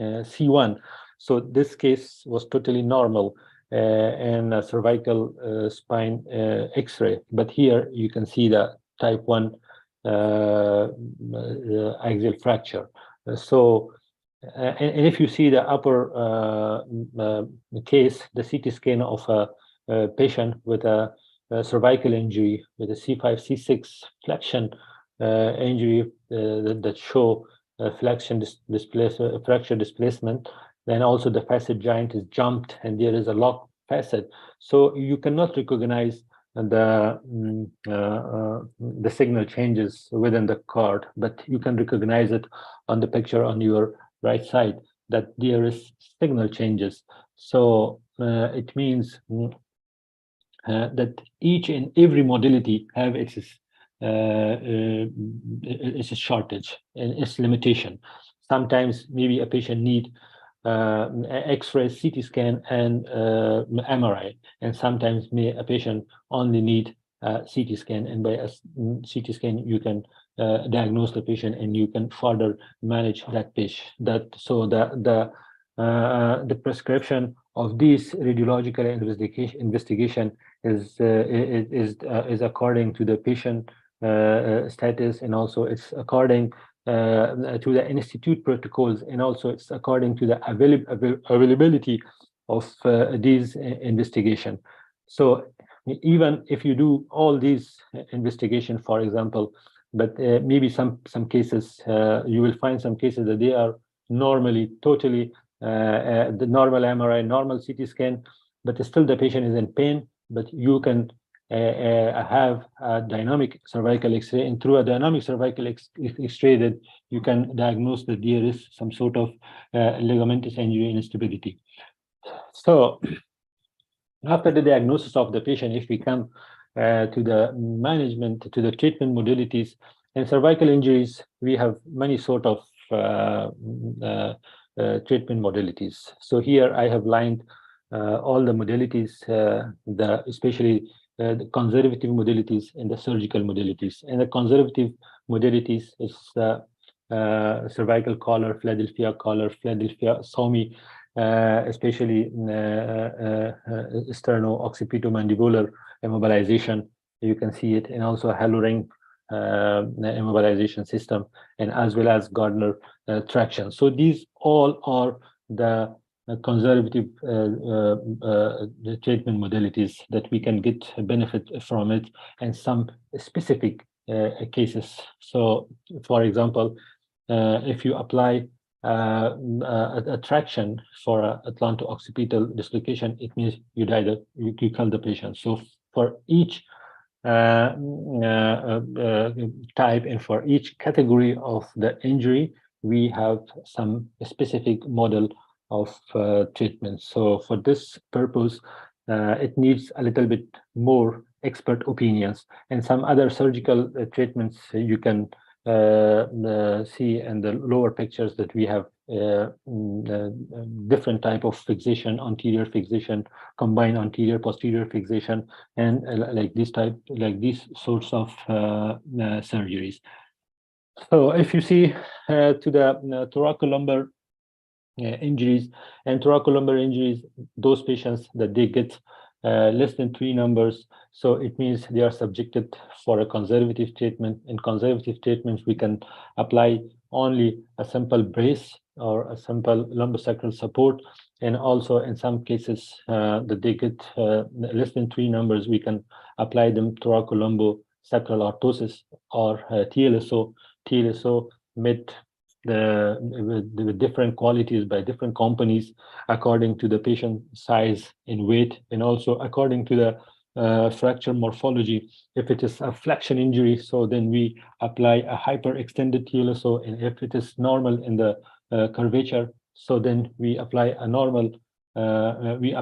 C1, so this case was totally normal and a cervical spine X-ray, but here you can see the type 1 axial fracture. So and if you see the upper case, the CT scan of a patient with a cervical injury with a C5, C6 flexion injury that show flexion fracture displacement, then also the facet joint is jumped and there is a locked facet. So you cannot recognize the signal changes within the cord, but you can recognize it on the picture on your right side that there is signal changes. So it means that each and every modality have its a shortage and its limitation. Sometimes maybe a patient need X-ray, CT scan, and MRI. And sometimes a patient only need CT scan, and by a CT scan you can diagnose the patient and you can further manage that patient. So the prescription of this radiological investigation is according to the patient status, and also it's according to the institute protocols, and also it's according to the availability of these investigation. So even if you do all these investigation, for example, but maybe some cases you will find some cases that they are normally totally the normal MRI, normal CT scan, but still the patient is in pain, but you can have a dynamic cervical X-ray, and through a dynamic cervical X-ray that you can diagnose that there is some sort of ligamentous injury instability. So after the diagnosis of the patient, if we come to the management, to the treatment modalities, in cervical injuries, we have many sort of treatment modalities. So here I have lined all the modalities, especially the conservative modalities and the surgical modalities. And the conservative modalities is cervical collar, Philadelphia collar, Philadelphia SOMI, especially sterno-occipitomandibular immobilization. You can see it, and also Halo-Ring immobilization system, and as well as Gardner traction. So these all are the conservative the treatment modalities that we can get a benefit from it, and some specific cases. So for example, if you apply a traction for atlanto-occipital dislocation, it means you kill the patient. So for each type and for each category of the injury, we have some specific model of treatment. So for this purpose, it needs a little bit more expert opinions, and some other surgical treatments you can see in the lower pictures that we have different type of fixation, anterior fixation, combined anterior posterior fixation, and like these sorts of surgeries. So if you see to the thoracolumbar injuries, and thoracolumbar injuries, those patients that they get less than 3 numbers, so it means they are subjected for a conservative treatment. In conservative treatments, we can apply only a simple brace or a simple lumbosacral support, and also in some cases that they get less than 3 numbers, we can apply them thoracolumbo-sacral orthosis or TLSO. TLSO made the different qualities by different companies according to the patient size and weight, and also according to the fracture morphology. If it is a flexion injury, so then we apply a hyperextended TLSO, and if it is normal in the curvature, so then we apply a normal we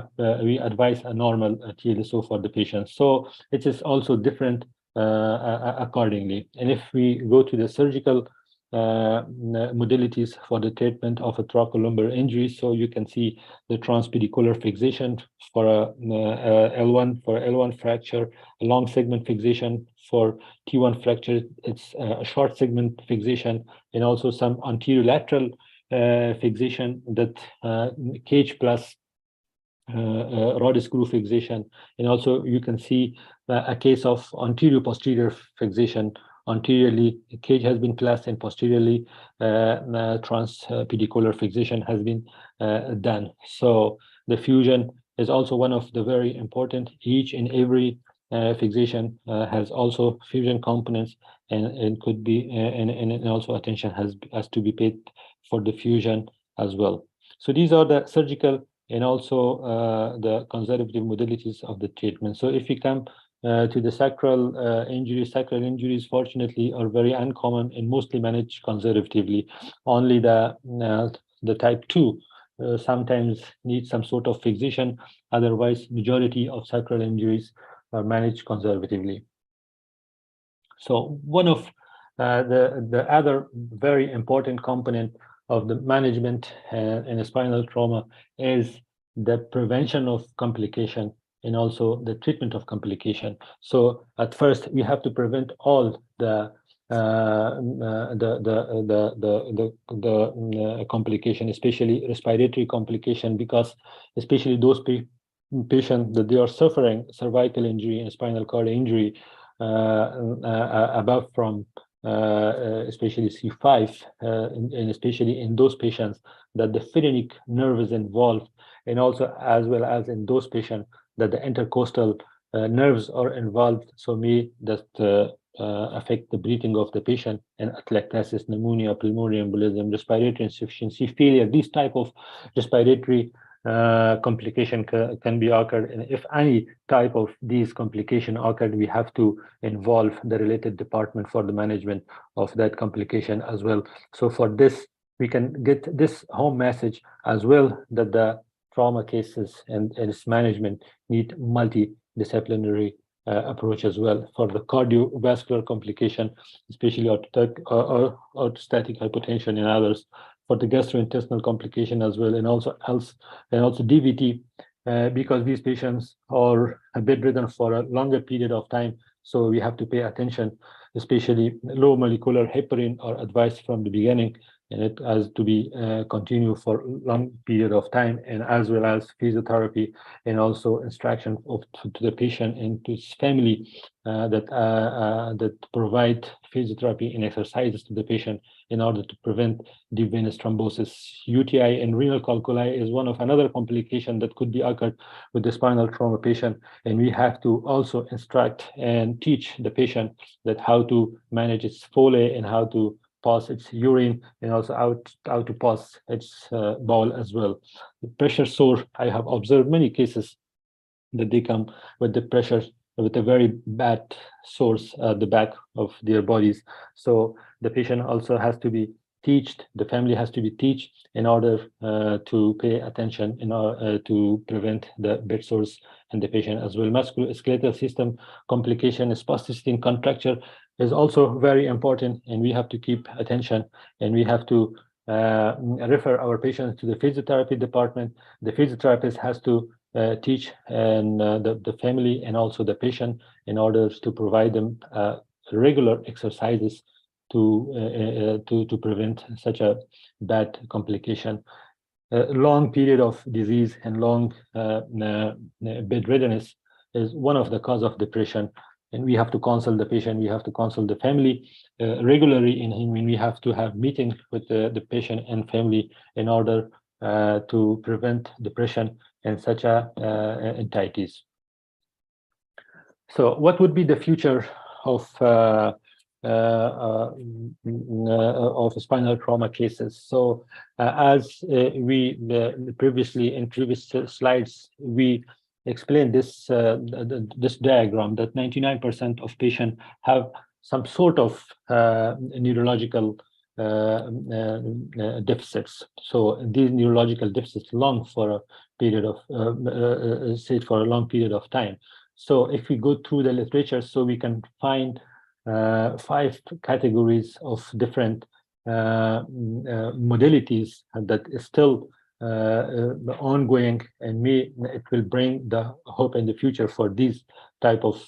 advise a normal TLSO for the patient. So it is also different accordingly. And if we go to the surgical modalities for the treatment of a thoracolumbar injury, so you can see the transpedicular fixation for a L1 fracture, a long segment fixation for T1 fracture, it's a short segment fixation, and also some anterior lateral fixation, that cage plus rod screw fixation, and also you can see a case of anterior posterior fixation. Anteriorly, the cage has been placed, and posteriorly, transpedicular fixation has been done. So the fusion is also one of the very important. Each and every fixation has also fusion components, and could be, and also attention has to be paid for the fusion as well. So these are the surgical and also the conservative modalities of the treatment. So if we come to the sacral injuries, fortunately, are very uncommon and mostly managed conservatively. Only the type 2 sometimes need some sort of fixation. Otherwise, majority of sacral injuries are managed conservatively. So one of the other very important component of the management in spinal trauma is the prevention of complication and also the treatment of complication. So at first we have to prevent all the complication, especially respiratory complication, because especially those patients that they are suffering cervical injury and spinal cord injury above from especially C5, and especially in those patients that the phrenic nerve is involved, and also as well as in those patients that the intercostal nerves are involved, so may that affect the breathing of the patient, and atelectasis, pneumonia, pulmonary embolism, respiratory insufficiency, failure. These type of respiratory complication can be occurred, and if any type of these complication occurred, we have to involve the related department for the management of that complication as well. So for this, we can get this home message as well, that the trauma cases and its management need multidisciplinary approach as well. For the cardiovascular complication, especially orthostatic hypotension and others, for the gastrointestinal complication as well, and also DVT, because these patients are bedridden for a longer period of time. So we have to pay attention, especially low molecular heparin are advised from the beginning, and it has to be continued for a long period of time, and as well as physiotherapy, and also instruction to the patient and to his family that provide physiotherapy and exercises to the patient in order to prevent deep venous thrombosis. UTI and renal calculi is one of another complication that could be occurred with the spinal trauma patient, and we have to also instruct and teach the patient that how to manage its Foley and how to pass its urine, and also how to pass its bowel as well. The pressure sore, I have observed many cases that they come with the pressure, with a very bad source at the back of their bodies. So the patient also has to be taught, the family has to be taught in order to pay attention in order to prevent the bed sores in the patient as well. Musculoskeletal system complication, spasticity and contracture is also very important, and we have to keep attention, and we have to refer our patients to the physiotherapy department. The physiotherapist has to teach and the family and also the patient in order to provide them regular exercises to prevent such a bad complication. Long period of disease and long bedreddenness is one of the cause of depression, and we have to consult the patient, we have to consult the family regularly, and we have to have meetings with the patient and family in order to prevent depression and such entities. So what would be the future of spinal trauma cases? So as we previously in previous slides, we explained this this diagram that 99% of patients have some sort of neurological deficits. So these neurological deficits long for a period of for a long period of time. So if we go through the literature, so we can find 5 categories of different modalities that is still ongoing, and it will bring the hope in the future for these type of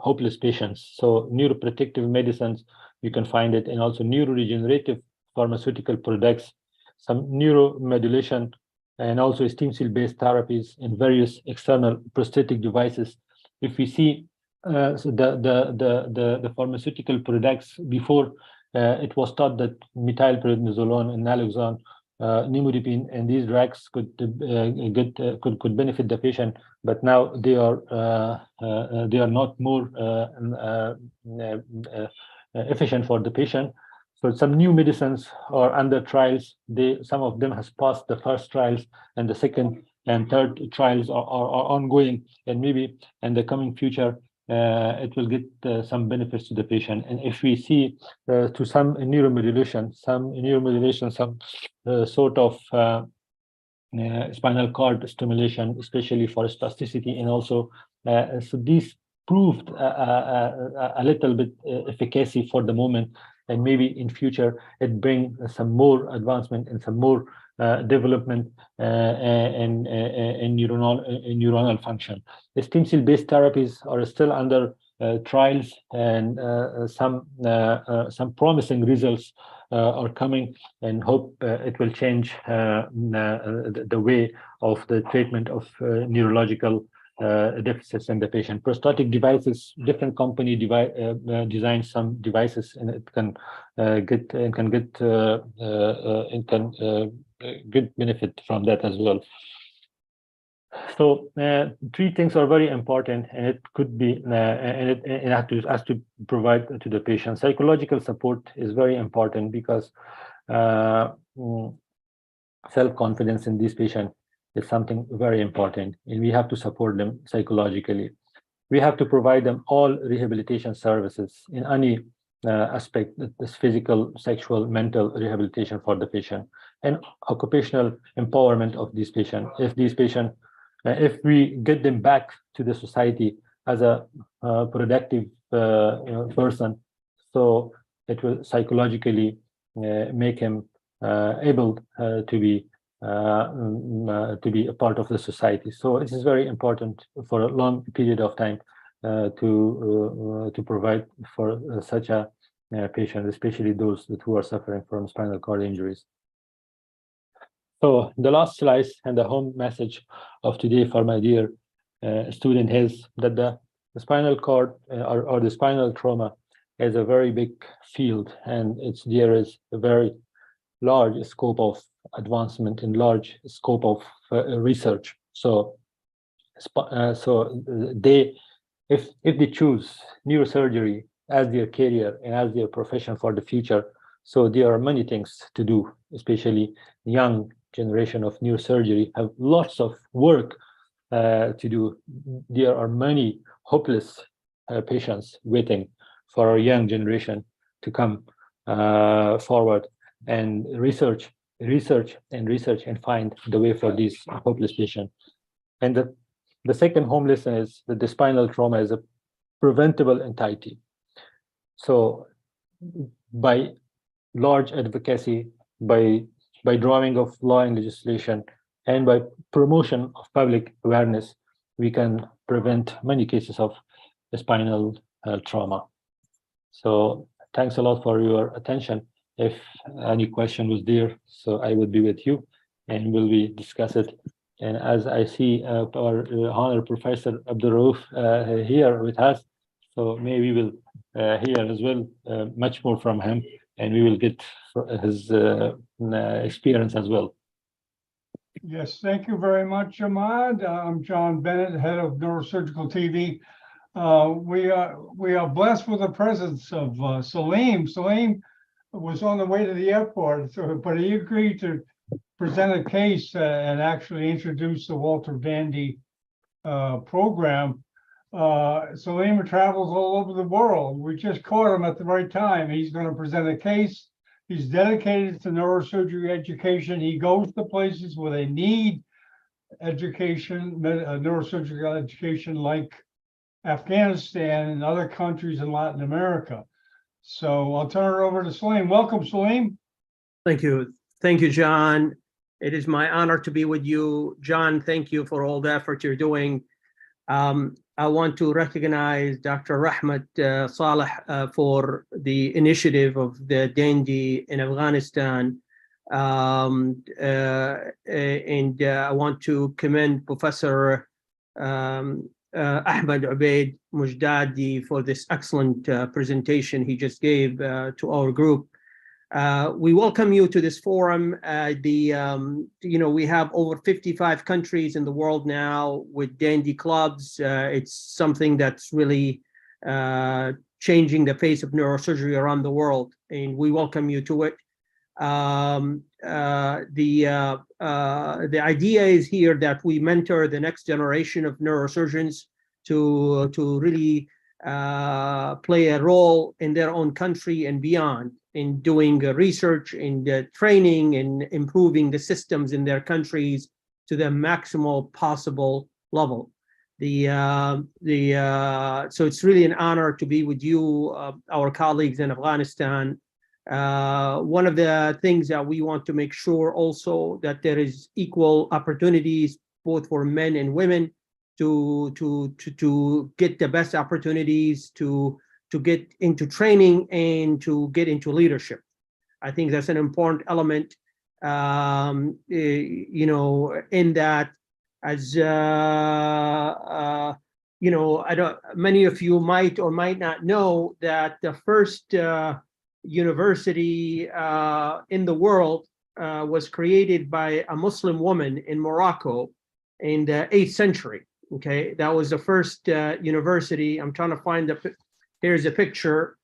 hopeless patients. So neuroprotective medicines, you can find it, and also neuroregenerative pharmaceutical products, some neuromodulation, and also stem cell-based therapies and various external prosthetic devices. If we see so the pharmaceutical products before, it was thought that methylprednisolone and naloxone, nimodipine, and these drugs could benefit the patient, but now they are not more efficient for the patient. So some new medicines are under trials. Some of them has passed the first trials, and the second and third trials are ongoing, and maybe in the coming future it will get some benefits to the patient. And if we see to some neuromodulation, some sort of spinal cord stimulation, especially for spasticity, and also so these proved a little bit efficacy for the moment, and maybe in future it bring some more advancement and some more development in neuronal function. The stem cell-based therapies are still under trials, and some promising results are coming, and hope it will change the way of the treatment of neurological deficits in the patient. Prosthetic devices, different company design some devices, and it can get benefit from that as well. So three things are very important, and it could be and it has to provide to the patient. Psychological support is very important, because self-confidence in this patient is something very important, and we have to support them psychologically. We have to provide them all rehabilitation services in any aspect, this physical, sexual, mental rehabilitation for the patient, and occupational empowerment of this patient. If we get them back to the society as a productive person, so it will psychologically make him able to be a part of the society. So it is very important for a long period of time to provide for such a patient, especially those who are suffering from spinal cord injuries. So the last slide and the home message of today for my dear student is that the spinal cord or the spinal trauma is a very big field, and there is a very large scope of advancement and large scope of research. So if they choose neurosurgery as their career and as their profession for the future, so there are many things to do, especially young generation of neurosurgery have lots of work to do. There are many hopeless patients waiting for our young generation to come forward and research and find the way for these hopeless patients. And the second home lesson is that the spinal trauma is a preventable entity. So by large advocacy, by drawing of law and legislation, and by promotion of public awareness, we can prevent many cases of spinal trauma. So thanks a lot for your attention. If any question was there, so I would be with you and will we discuss it. And as I see our Honorable Professor Abdurrauf here with us, so maybe we will hear as well much more from him, and we will get his experience as well. Yes, thank you very much, Ahmad. I'm John Bennett, head of Neurosurgical TV. We are blessed with the presence of Salim. Salim was on the way to the airport, but he agreed to present a case and actually introduce the Walter Dandy program. Salim travels all over the world. We just caught him at the right time. He's going to present a case. He's dedicated to neurosurgery education. He goes to places where they need education, neurosurgical education, like Afghanistan and other countries in Latin America. So I'll turn it over to Salim. Welcome, Salim. Thank you. Thank you, John. It is my honor to be with you. John, thank you for all the effort you're doing. I want to recognize Dr. Rahmat Saleh for the initiative of the Dandy in Afghanistan. And I want to commend Professor Ahmed Ubaid Mujdadi for this excellent presentation he just gave to our group. We welcome you to this forum. We have over 55 countries in the world now with Dandy clubs. It's something that's really changing the face of neurosurgery around the world, and we welcome you to it. The idea is here that we mentor the next generation of neurosurgeons to really play a role in their own country and beyond, in doing research and training and improving the systems in their countries to the maximal possible level. So it's really an honor to be with you, our colleagues in Afghanistan, One of the things that we want to make sure also that there is equal opportunities both for men and women to get the best opportunities to get into training and to get into leadership. I think that's an important element, you know, in that, as you know, many of you might or might not know that the first university in the world was created by a Muslim woman in Morocco in the 8th century. Okay, that was the first university. I'm trying to find here's a picture.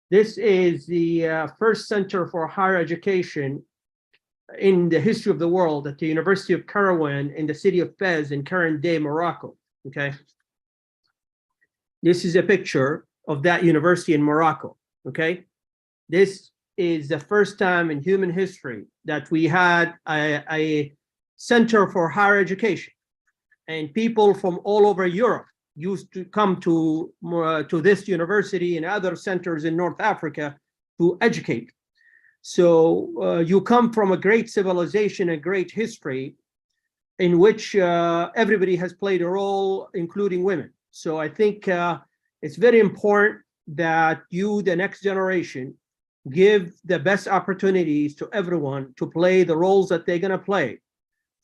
This is the first center for higher education in the history of the world at the University of Kairouan in the city of Fez in current day Morocco. Okay, this is a picture of that university in Morocco. Okay, this is the first time in human history that we had a center for higher education, and people from all over Europe used to come to this university and other centers in North Africa to educate. So you come from a great civilization, a great history in which everybody has played a role, including women. So I think it's very important that you, the next generation, give the best opportunities to everyone to play the roles that they're gonna play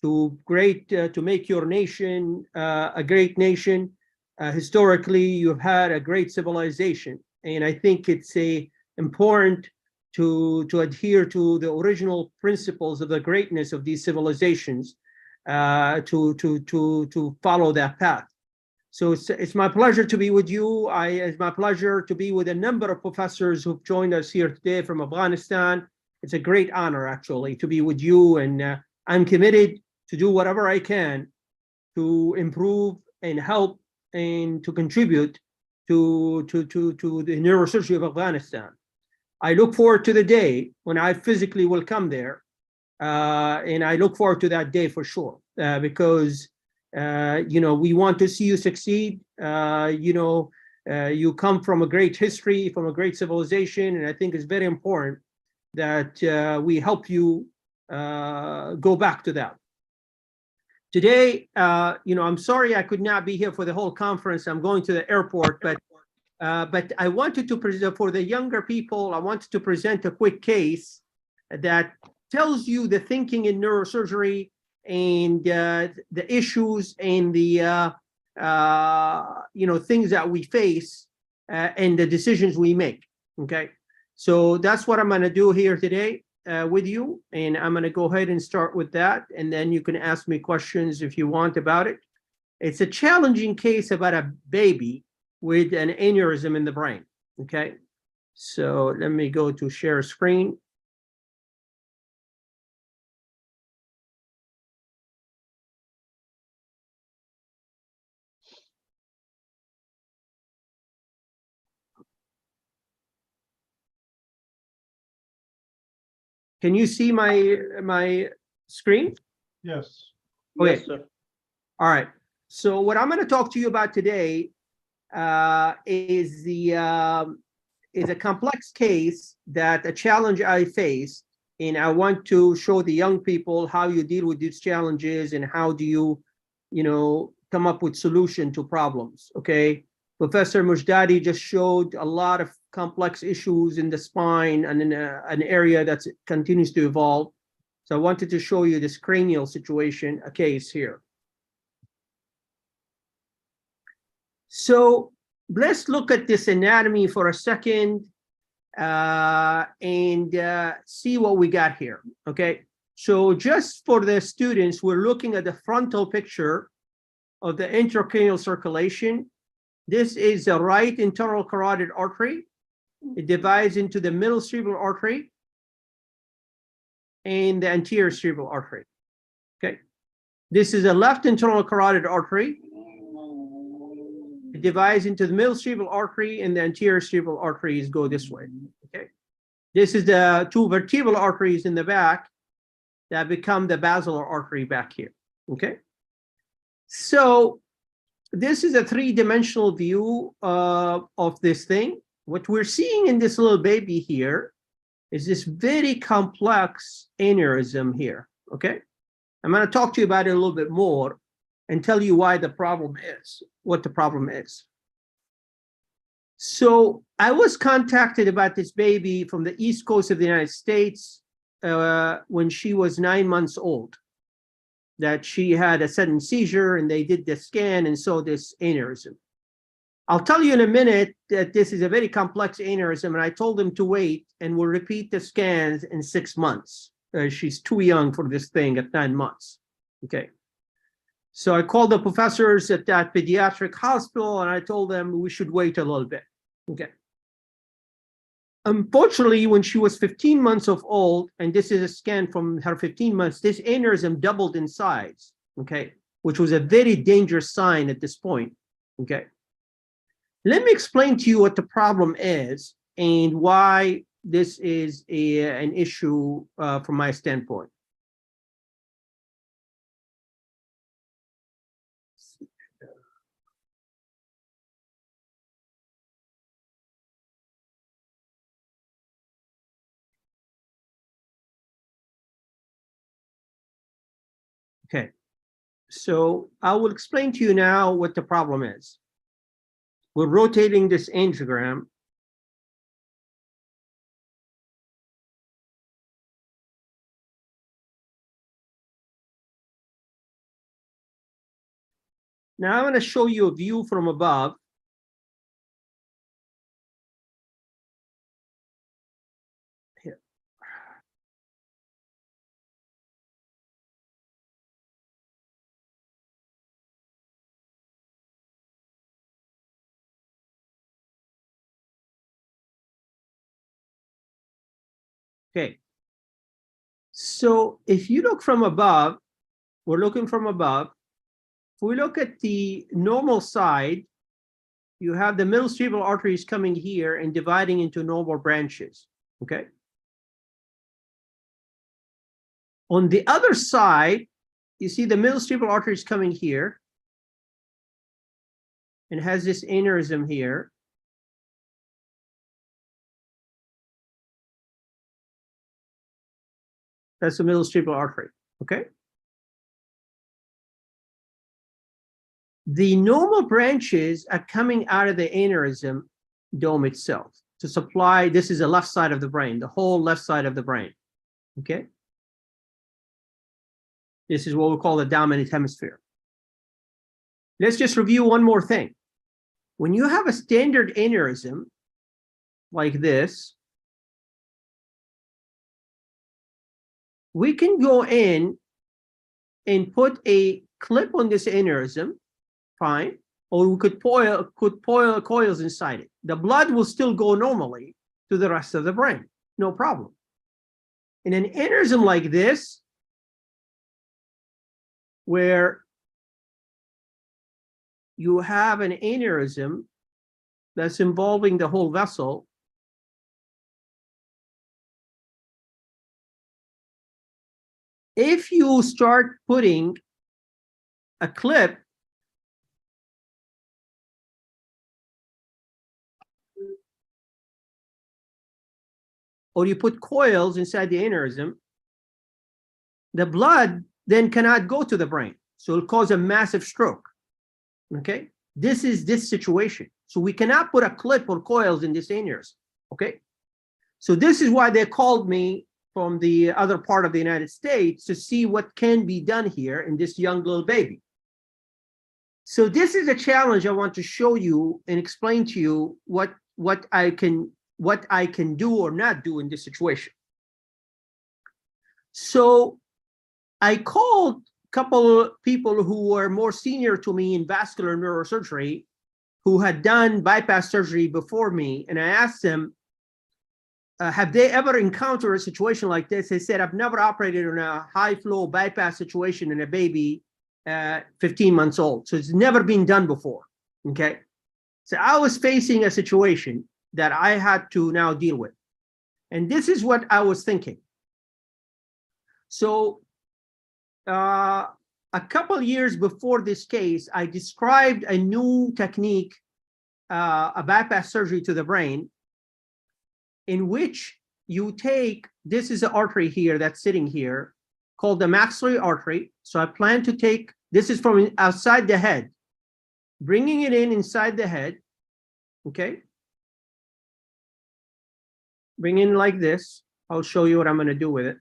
to make your nation a great nation. Historically, you've had a great civilization, and I think it's important to adhere to the original principles of the greatness of these civilizations, to follow that path. So it's my pleasure to be with you. It's my pleasure to be with a number of professors who've joined us here today from Afghanistan. It's a great honor, actually, to be with you, and I'm committed to do whatever I can to improve and help and to contribute to the neurosurgery of Afghanistan. I look forward to the day when I physically will come there, and I look forward to that day for sure, because you know, we want to see you succeed. You know, you come from a great history, from a great civilization, and I think it's very important that we help you go back to that. Today, you know, I'm sorry I could not be here for the whole conference. I'm going to the airport, but I wanted to present for the younger people. I wanted to present a quick case that tells you the thinking in neurosurgery and the issues and the you know, things that we face and the decisions we make. Okay, so that's what I'm going to do here today with you, and I'm going to go ahead and start with that, and then you can ask me questions if you want about it. It's a challenging case about a baby with an aneurysm in the brain. Okay, so let me go to share screen. Can you see my screen? Yes. Okay. Yes, sir. All right. So what I'm going to talk to you about today is a complex case, that a challenge I face, and I want to show the young people how you deal with these challenges and how do you know, come up with solution to problems. Okay. Professor Mujdadi just showed a lot of complex issues in the spine and in an area that continues to evolve. So I wanted to show you this cranial situation, a case here. So let's look at this anatomy for a second and see what we got here. Okay, so just for the students, we're looking at the frontal picture of the intracranial circulation. This is the right internal carotid artery. It divides into the middle cerebral artery and the anterior cerebral artery. Okay, this is a left internal carotid artery. It divides into the middle cerebral artery, and the anterior cerebral arteries go this way. Okay, this is the two vertebral arteries in the back that become the basilar artery back here. Okay, so this is a three-dimensional view of this thing. What we're seeing in this little baby here is this very complex aneurysm here, okay? I'm going to talk to you about it a little bit more and tell you why the problem is, what the problem is. So I was contacted about this baby from the East Coast of the United States when she was 9 months old, that she had a sudden seizure and they did the scan and saw this aneurysm. I'll tell you in a minute that this is a very complex aneurysm, and I told them to wait and we'll repeat the scans in 6 months. She's too young for this thing at 9 months, okay? So I called the professors at that pediatric hospital and I told them we should wait a little bit, okay? Unfortunately, when she was 15 months of old, and this is a scan from her 15 months, this aneurysm doubled in size, okay? Which was a very dangerous sign at this point, okay? Let me explain to you what the problem is and why this is an issue from my standpoint. Okay, so I will explain to you now what the problem is. We're rotating this angiogram. Now I'm going to show you a view from above. Here. Okay. So if you look from above, we're looking from above. If we look at the normal side, you have the middle cerebral arteries coming here and dividing into normal branches, okay? On the other side, you see the middle cerebral arteries coming here and has this aneurysm here. That's the middle cerebral artery, okay? The normal branches are coming out of the aneurysm dome itself to supply, this is the left side of the brain, the whole left side of the brain, okay? This is what we call the dominant hemisphere. Let's just review one more thing. When you have a standard aneurysm like this, we can go in and put a clip on this aneurysm, fine, or we could put coils inside it. The blood will still go normally to the rest of the brain, no problem. In an aneurysm like this, where you have an aneurysm that's involving the whole vessel, if you start putting a clip or you put coils inside the aneurysm, the blood then cannot go to the brain. So it'll cause a massive stroke, okay? This is this situation. So we cannot put a clip or coils in this aneurysm, okay? So this is why they called me from the other part of the United States to see what can be done here in this young little baby. So this is a challenge I want to show you and explain to you what I can do or not do in this situation. So I called a couple of people who were more senior to me in vascular neurosurgery, who had done bypass surgery before me, and I asked them, have they ever encountered a situation like this? They said, I've never operated in a high flow bypass situation in a baby 15 months old. So it's never been done before, okay? So I was facing a situation that I had to now deal with. And this is what I was thinking. So a couple of years before this case, I described a new technique, a bypass surgery to the brain, in which you take, this is an artery here that's sitting here called the maxillary artery. So I plan to take, this is from outside the head, bringing it in inside the head, okay? Bring in like this. I'll show you what I'm gonna do with it.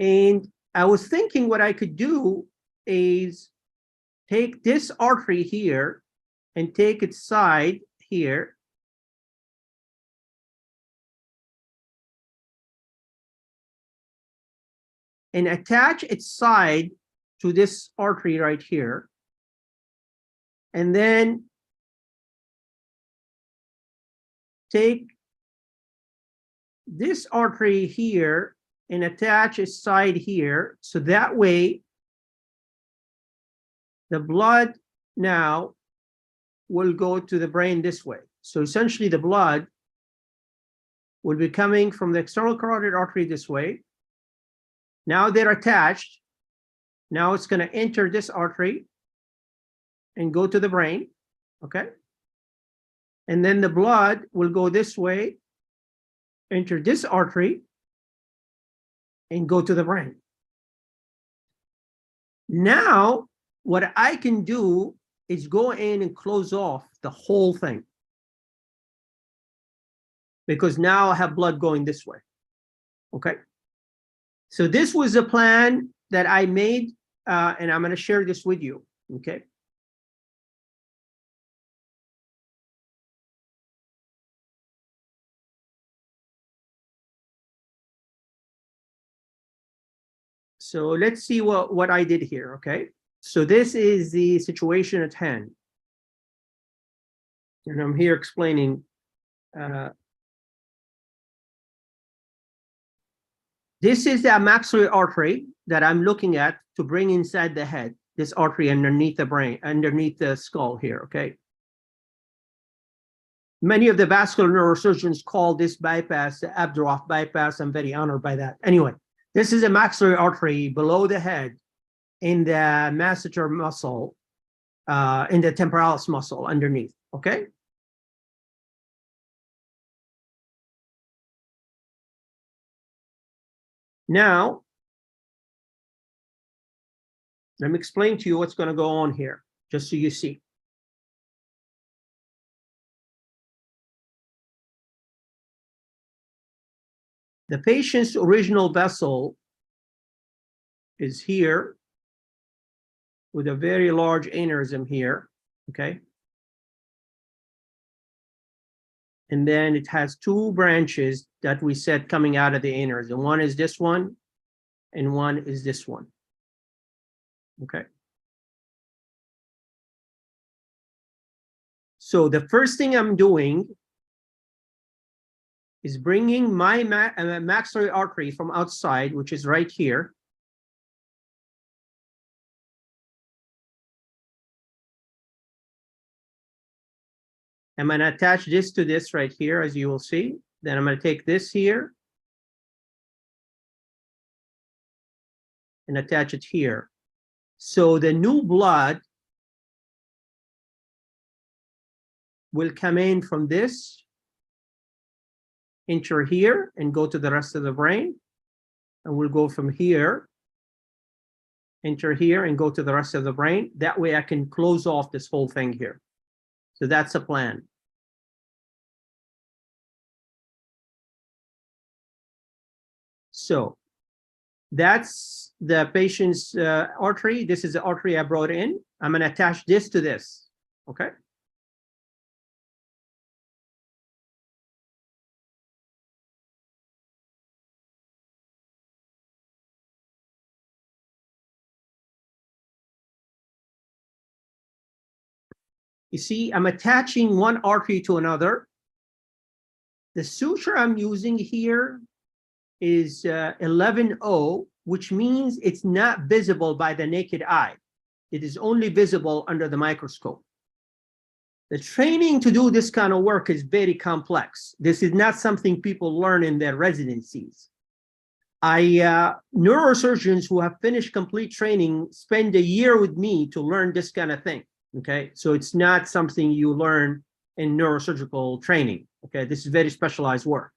And I was thinking what I could do is take this artery here and take its side here. And attach its side to this artery right here. And then take this artery here and attach its side here. So that way, the blood now will go to the brain this way. So essentially the blood will be coming from the external carotid artery this way. Now they're attached. Now it's going to enter this artery and go to the brain, okay? And then the blood will go this way, enter this artery, and go to the brain. Now, what I can do is go in and close off the whole thing. Because now I have blood going this way, okay? So this was a plan that I made, and I'm gonna share this with you, okay? So let's see what I did here, okay? So this is the situation at hand. And I'm here explaining this is the maxillary artery that I'm looking at to bring inside the head, this artery underneath the brain, underneath the skull here, okay? Many of the vascular neurosurgeons call this bypass the Abdurrahman bypass. I'm very honored by that. Anyway, this is a maxillary artery below the head in the masseter muscle, in the temporalis muscle underneath, okay? Now, let me explain to you what's going to go on here, just so you see. The patient's original vessel is here with a very large aneurysm here, okay? And then it has two branches that we said coming out of the aneurysm. One is this one, and one is this one, okay? So the first thing I'm doing is bringing my maxillary artery from outside, which is right here. I'm going to attach this to this right here, as you will see. Then I'm going to take this here and attach it here. So the new blood will come in from this, enter here, and go to the rest of the brain. And we'll go from here, enter here, and go to the rest of the brain. That way I can close off this whole thing here. So that's a plan. So that's the patient's artery. This is the artery I brought in. I'm going to attach this to this, okay? You see, I'm attaching one artery to another. The suture I'm using here is 11O, which means it's not visible by the naked eye. It is only visible under the microscope. The training to do this kind of work is very complex. This is not something people learn in their residencies. Neurosurgeons who have finished complete training spend a year with me to learn this kind of thing. Okay, so it's not something you learn in neurosurgical training. Okay, this is very specialized work.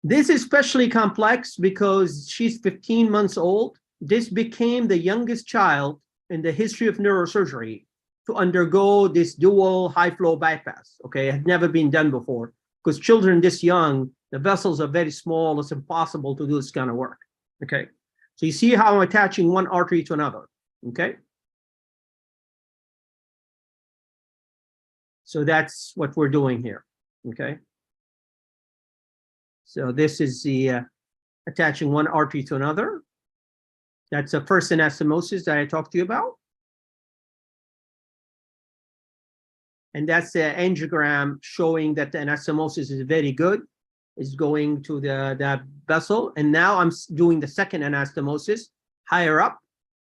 This is especially complex because she's 15 months old. This became the youngest child in the history of neurosurgery to undergo this dual high flow bypass. Okay, it had never been done before because children this young, the vessels are very small. It's impossible to do this kind of work. Okay, so you see how I'm attaching one artery to another. Okay, so that's what we're doing here. Okay, so this is the attaching one artery to another. That's the first anastomosis that I talked to you about. And that's the angiogram showing that the anastomosis is very good. It's going to the vessel. And now I'm doing the second anastomosis higher up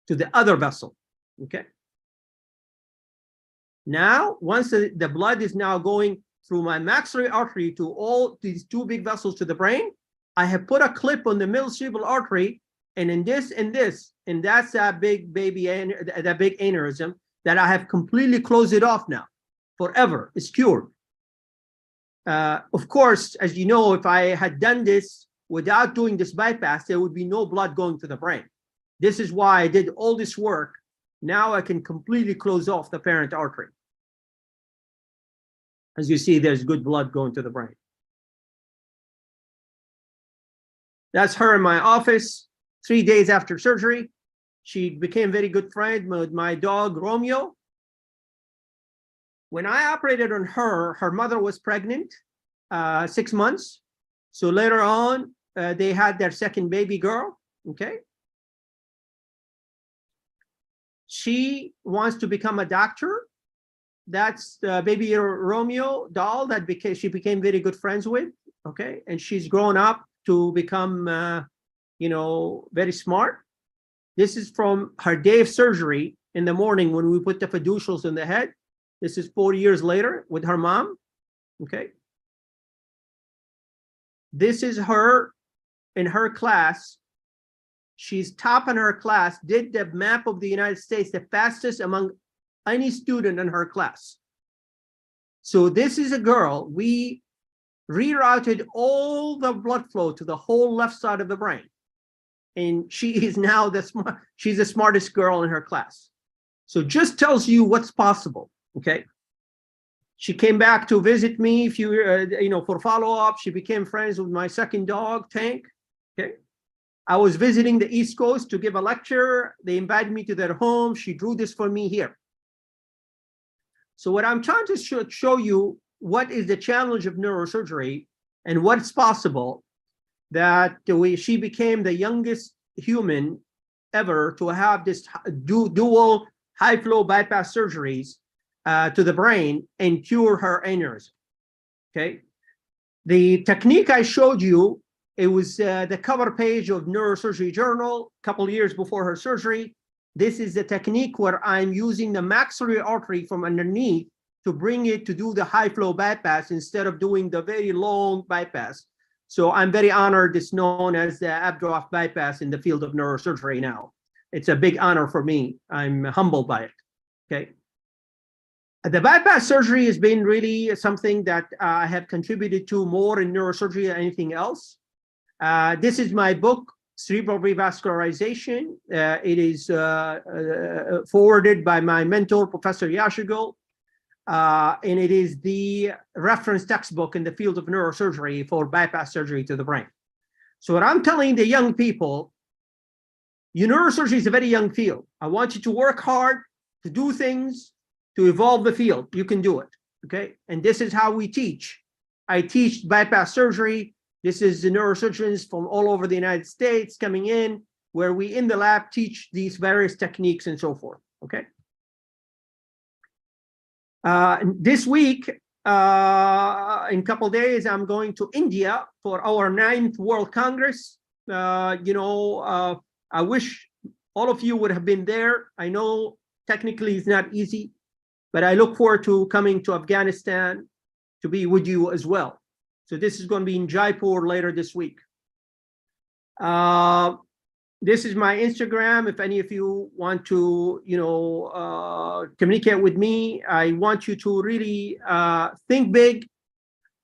to the other vessel. Okay. Now, once the blood is now going through my maxillary artery to all these two big vessels to the brain, I have put a clip on the middle cerebral artery, and in this and this, and that's that big baby, that big aneurysm that I have completely closed it off now, forever. It's cured. Of course, as you know, if I had done this without doing this bypass, there would be no blood going to the brain. This is why I did all this work. Now I can completely close off the parent artery. As you see, there's good blood going to the brain. That's her in my office 3 days after surgery. She became very good friend with my dog, Romeo. When I operated on her, her mother was pregnant, 6 months. So later on, they had their second baby girl, okay? She wants to become a doctor. That's the baby Romeo doll that she became very good friends with, okay? And she's grown up to become, very smart. This is from her day of surgery in the morning when we put the fiducials in the head. This is 4 years later with her mom, okay? This is her in her class. She's top in her class, did the map of the United States the fastest among any student in her class. So this is a girl, we rerouted all the blood flow to the whole left side of the brain. And she is now she's the smartest girl in her class. So just tells you what's possible, okay? She came back to visit me for follow-up. She became friends with my second dog, Tank, okay? I was visiting the East Coast to give a lecture. They invited me to their home. She drew this for me here. So what I'm trying to show you, what is the challenge of neurosurgery and what's possible, that she became the youngest human ever to have this dual high flow bypass surgeries to the brain and cure her aneurysm, okay? The technique I showed you, it was the cover page of Neurosurgery Journal a couple of years before her surgery. This is the technique where I'm using the maxillary artery from underneath to bring it to do the high flow bypass instead of doing the very long bypass. So I'm very honored. It's known as the Abdroff bypass in the field of neurosurgery now. It's a big honor for me. I'm humbled by it, okay? The bypass surgery has been really something that I have contributed to more in neurosurgery than anything else. This is my book, Cerebral Revascularization. It is forwarded by my mentor, Professor Yashigal, and it is the reference textbook in the field of neurosurgery for bypass surgery to the brain. So what I'm telling the young people, neurosurgery is a very young field. I want you to work hard, to do things, to evolve the field. You can do it, okay? And this is how we teach. I teach bypass surgery. This is the neurosurgeons from all over the United States coming in, where we in the lab teach these various techniques and so forth, okay? This week, in a couple of days, I'm going to India for our 9th World Congress. I wish all of you would have been there. I know technically it's not easy, but I look forward to coming to Afghanistan to be with you as well. So this is going to be in Jaipur later this week. This is my Instagram. If any of you want to, communicate with me, I want you to really think big,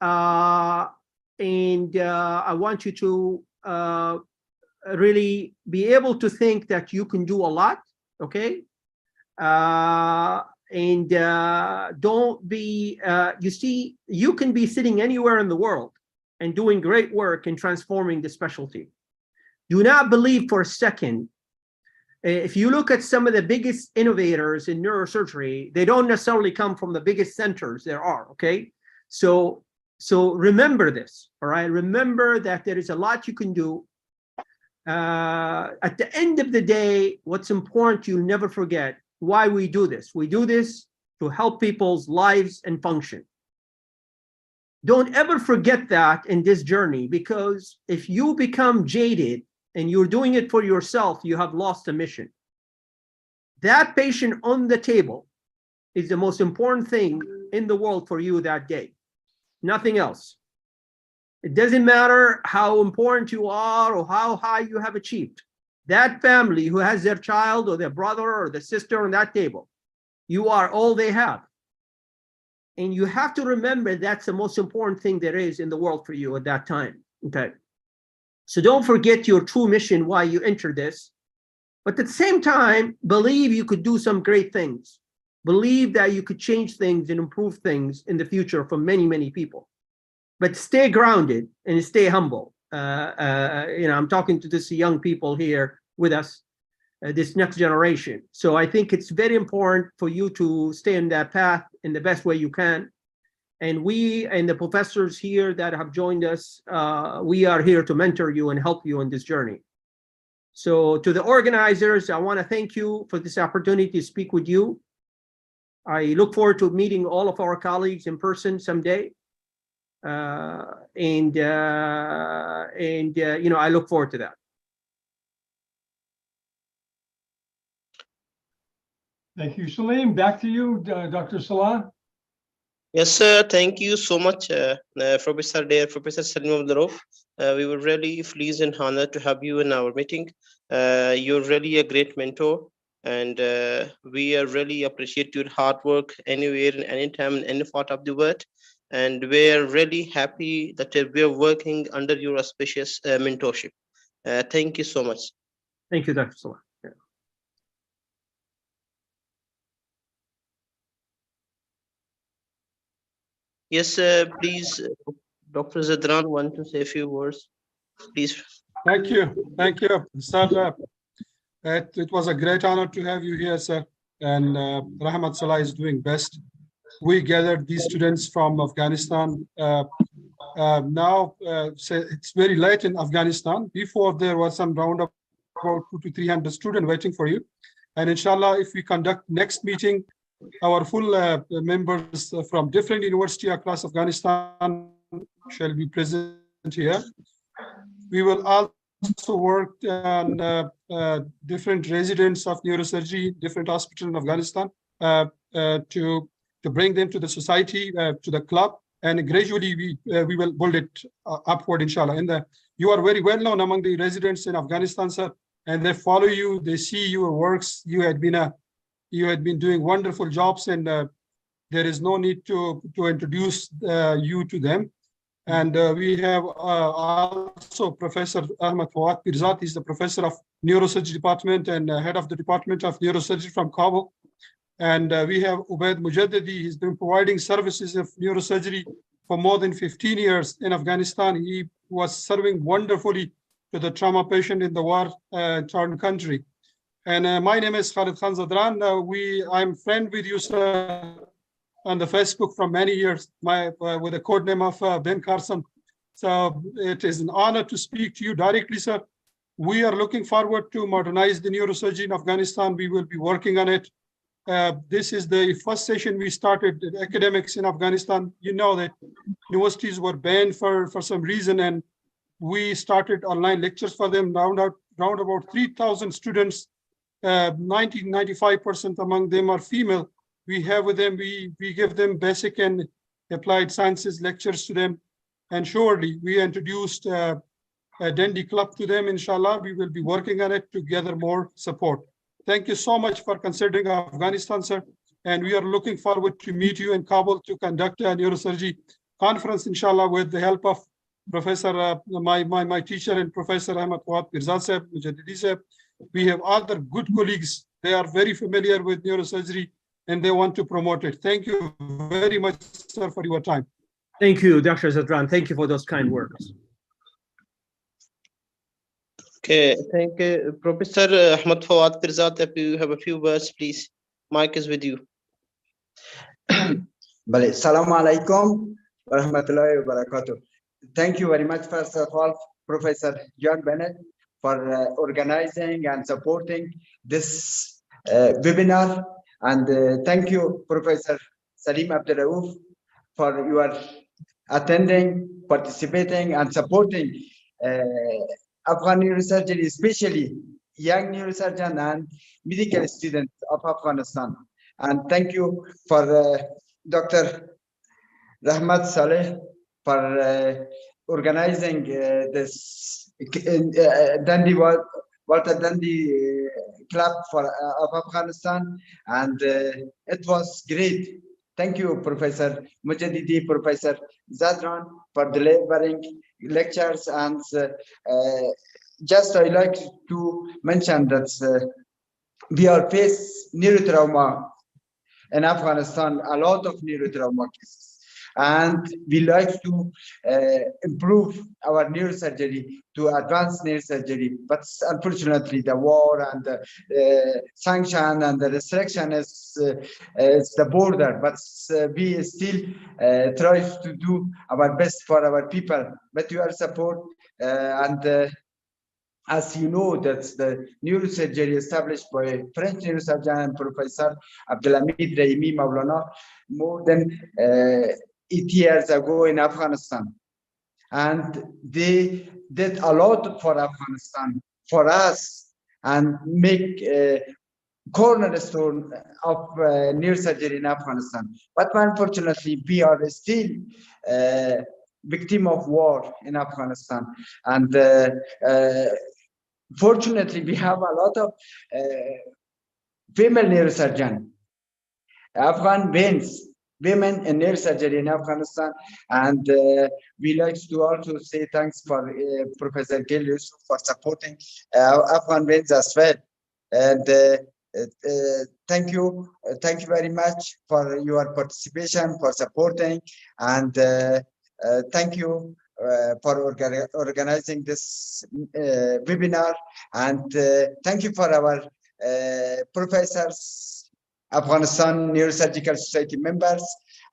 and I want you to really be able to think that you can do a lot. Okay. And don't be, you see, you can be sitting anywhere in the world and doing great work in transforming the specialty. Do not believe for a second, if you look at some of the biggest innovators in neurosurgery, they don't necessarily come from the biggest centers there are, okay? So remember this, all right? Remember that there is a lot you can do. At the end of the day, what's important, you'll never forget why we do this. We do this to help people's lives and function. Don't ever forget that in this journey, because if you become jaded and you're doing it for yourself, you have lost the mission. That patient on the table is the most important thing in the world for you that day. Nothing else. It doesn't matter how important you are or how high you have achieved. That family who has their child or their brother or the sister on that table, you are all they have. And you have to remember that's the most important thing there is in the world for you at that time, okay? So don't forget your true mission, why you enter this. But at the same time, believe you could do some great things. Believe that you could change things and improve things in the future for many, many people. But stay grounded and stay humble. I'm talking to this young people here with us, this next generation. So I think it's very important for you to stay on that path in the best way you can. And we and the professors here that have joined us, we are here to mentor you and help you on this journey. So to the organizers, I want to thank you for this opportunity to speak with you. I look forward to meeting all of our colleagues in person someday. I look forward to that. Thank you, Salim. Back to you, Dr. Salah. Yes, sir. Thank you so much, Professor Salim Abdurrauf. We were really pleased and honored to have you in our meeting. You're really a great mentor, and we really appreciate your hard work anywhere and anytime in any part of the world. And we're really happy that we're working under your auspicious mentorship. Thank you so much. Thank you, Dr. Salah. Yeah. Yes, please, Dr. Zadran, want to say a few words, please. Thank you, sir. It was a great honor to have you here, sir. And Rahmat Salah is doing best. We gathered these students from Afghanistan. Now it's very late in Afghanistan. Before there was some round of about 200 to 300 students waiting for you. And inshallah, if we conduct next meeting, our full members from different universities across Afghanistan shall be present here. We will also work on different residents of neurosurgery, different hospitals in Afghanistan to bring them to the society, to the club, and gradually we will build it upward, inshallah. And you are very well known among the residents in Afghanistan, sir, and they follow you, they see your works. You had been doing wonderful jobs, and there is no need to introduce you to them. And we have also Professor Ahmad Fawad Pirzat. He's the professor of neurosurgery department and head of the department of neurosurgery from Kabul. And we have Ubaid Mujaddadi. He's been providing services of neurosurgery for more than 15 years in Afghanistan. He was serving wonderfully to the trauma patient in the war-torn country. And my name is Khalid Khan Zadran. I'm friend with you, sir, on the Facebook from many years, with the code name of Ben Carson. So it is an honor to speak to you directly, sir. We are looking forward to modernize the neurosurgery in Afghanistan. We will be working on it. This is the first session we started academics in Afghanistan. You know that universities were banned for some reason, and we started online lectures for them. Round about 3,000 students, 95% among them are female. We have with them, we give them basic and applied sciences lectures to them. And surely we introduced Dandy Club to them, inshallah. We will be working on it to gather more support. Thank you so much for considering Afghanistan, sir. And we are looking forward to meet you in Kabul to conduct a neurosurgery conference, inshallah, with the help of Professor, my teacher and Professor Ahmad Fawad Pirzad Sahib, Mujaddidi Sahib. We have other good colleagues. They are very familiar with neurosurgery and they want to promote it. Thank you very much, sir, for your time. Thank you, Dr. Zadran. Thank you for those kind words. Okay, thank you, Professor Ahmad Fawad Pirzad. If you have a few words, please. Mic is with you. Assalamu alaikum wa rahmatullahi wa barakatuh. Thank you very much, first of all, Professor John Bennett, for organizing and supporting this webinar. And thank you, Professor Salim Abdulrauf, for your attending, participating, and supporting Afghan neurosurgery, especially young neurosurgeon and medical students of Afghanistan. And thank you for Dr. Rahmat Saleh for organizing this Walter Dundee Club of Afghanistan, and it was great. Thank you, Professor Mujaddidi, Professor Zadran, for delivering lectures. And just I like to mention that we are faced neurotrauma in Afghanistan, a lot of neurotrauma cases, and we like to improve our neurosurgery to advance neurosurgery. But unfortunately, the war and the sanction and the restriction is the border. But we still try to do our best for our people. But your support as you know, that's the neurosurgery established by French neurosurgeon Professor Abdelhamid Raimi Maulana more than 8 years ago in Afghanistan. And they did a lot for Afghanistan, for us, and make a cornerstone of neurosurgery in Afghanistan. But unfortunately, we are still victim of war in Afghanistan. And fortunately, we have a lot of female neurosurgeons, Afghan women in neurosurgery in Afghanistan. And we like to also say thanks for Professor Gil Yusuf for supporting Afghan women as well. And thank you very much for your participation, for supporting, and thank you for organizing this webinar. And thank you for our professors, Afghanistan Neurosurgical Society members,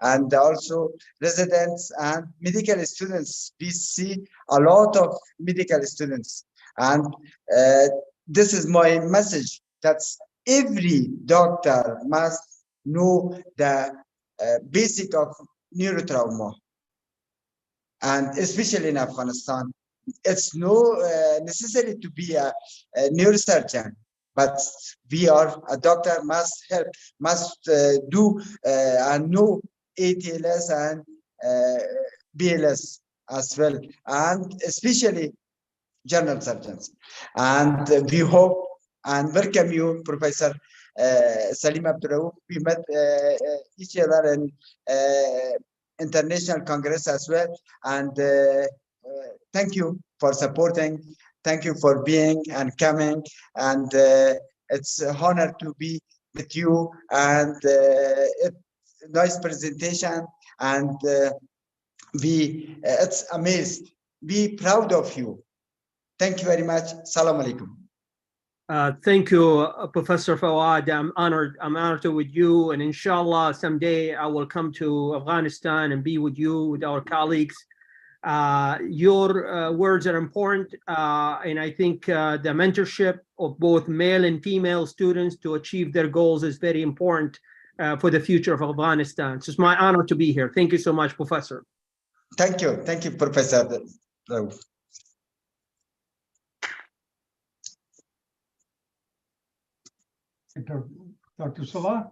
and also residents and medical students. We see a lot of medical students. And this is my message, that every doctor must know the basic of neurotrauma. And especially in Afghanistan, it's no necessary to be a neurosurgeon, but we are a doctor must help, must do and know ATLS and BLS as well, and especially general surgeons. And we hope and welcome you, Professor Salim Abdulrauf. We met each other in International Congress as well. And thank you for supporting. Thank you for being and coming. And it's an honor to be with you. And nice presentation. And it's amazed. Be proud of you. Thank you very much. Salam alaikum. Thank you, Professor Fawad. I'm honored to be with you, and inshallah someday I will come to Afghanistan and be with you, with our colleagues. Your words are important, and I think the mentorship of both male and female students to achieve their goals is very important for the future of Afghanistan. So it's my honor to be here. Thank you so much, Professor. Thank you, Professor. Dr. Salah?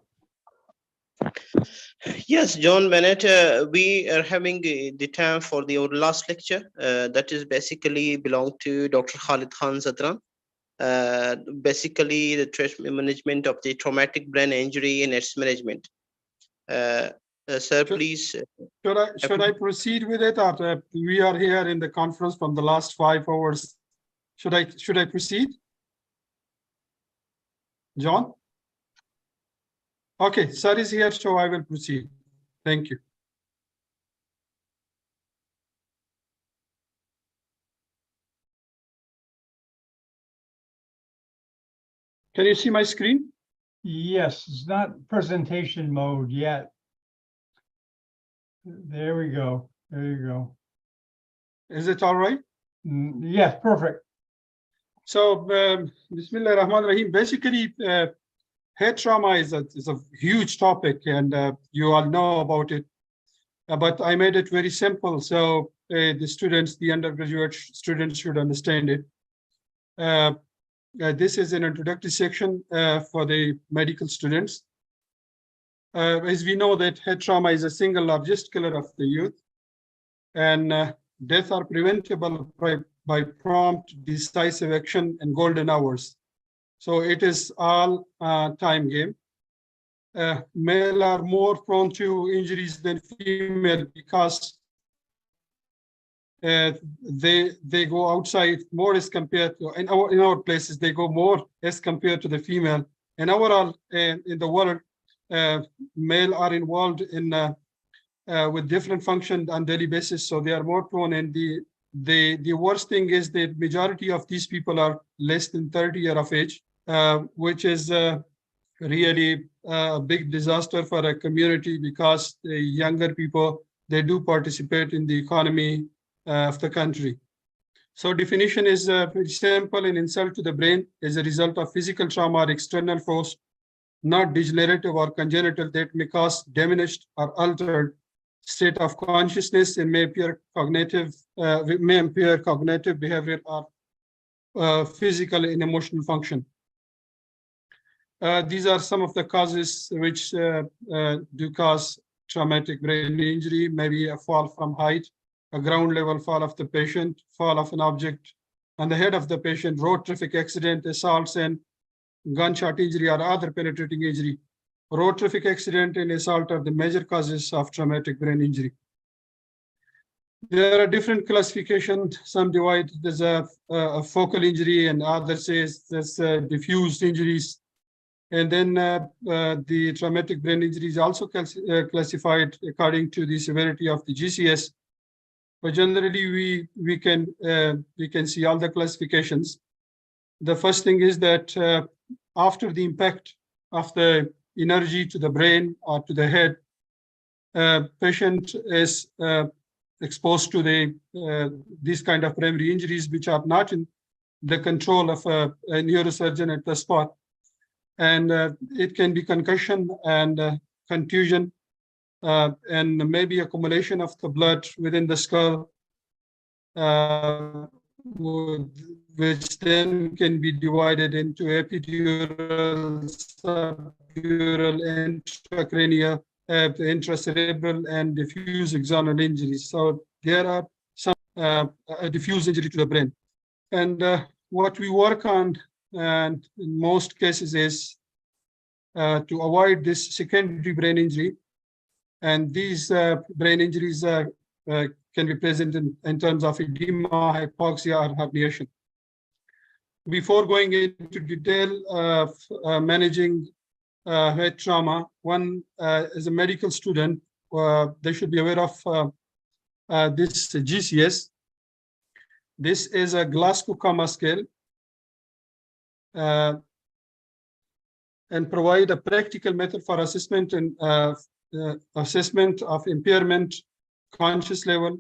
Yes, John Bennett, we are having the time for our last lecture. That is basically belong to Dr. Khalid Khan Zadran. Basically, the management of the traumatic brain injury and its management. Sir, please. Should I proceed with it, or we are here in the conference from the last 5 hours? Should I proceed? John? Okay, sir is here, so I will proceed. Thank you. Can you see my screen? Yes, it's not presentation mode yet. There we go. There you go. Is it all right? Yes, perfect. So, Bismillah Rahman Rahim. Basically, head trauma is a huge topic, and you all know about it. But I made it very simple, so the students, the undergraduate students, should understand it. This is an introductory section for the medical students. As we know that head trauma is the single largest killer of the youth, and deaths are preventable by prompt, decisive action and golden hours. So it is all time game. Male are more prone to injuries than female because they go outside more as compared to in our places they go more as compared to the female. And overall in the world, male are involved in with different functions on daily basis, so they are more prone. And the worst thing is that majority of these people are less than 30 years of age, which is really a big disaster for a community, because the younger people, they do participate in the economy of the country. So definition is very simple: an insult to the brain is a result of physical trauma or external force, not degenerative or congenital, that may cause diminished or altered state of consciousness and may impair cognitive behavior or physical and emotional function. These are some of the causes which do cause traumatic brain injury: maybe a fall from height, a ground level fall of the patient, fall of an object on the head of the patient, road traffic accident, assaults and gunshot injury or other penetrating injury. Road traffic accident and assault are the major causes of traumatic brain injury. There are different classifications. Some divide there's a focal injury, and others says there's diffuse injuries. And then the traumatic brain injury is also classified according to the severity of the GCS. But generally, we can see all the classifications. The first thing is that after the impact of the energy to the brain or to the head, patient is exposed to these kind of primary injuries, which are not in the control of a neurosurgeon at the spot. And it can be concussion and contusion, and maybe accumulation of the blood within the skull, which then can be divided into epidural, subdural, intracranial, intracerebral, and diffuse axonal injuries. So there are some diffuse injury to the brain. And what we work on, and in most cases, is to avoid this secondary brain injury. And these brain injuries can be present in terms of edema, hypoxia, or herniation. Before going into detail of managing head trauma, one as a medical student, they should be aware of this GCS. This is a Glasgow Coma Scale, and provide a practical method for assessment and assessment of impairment, conscious level,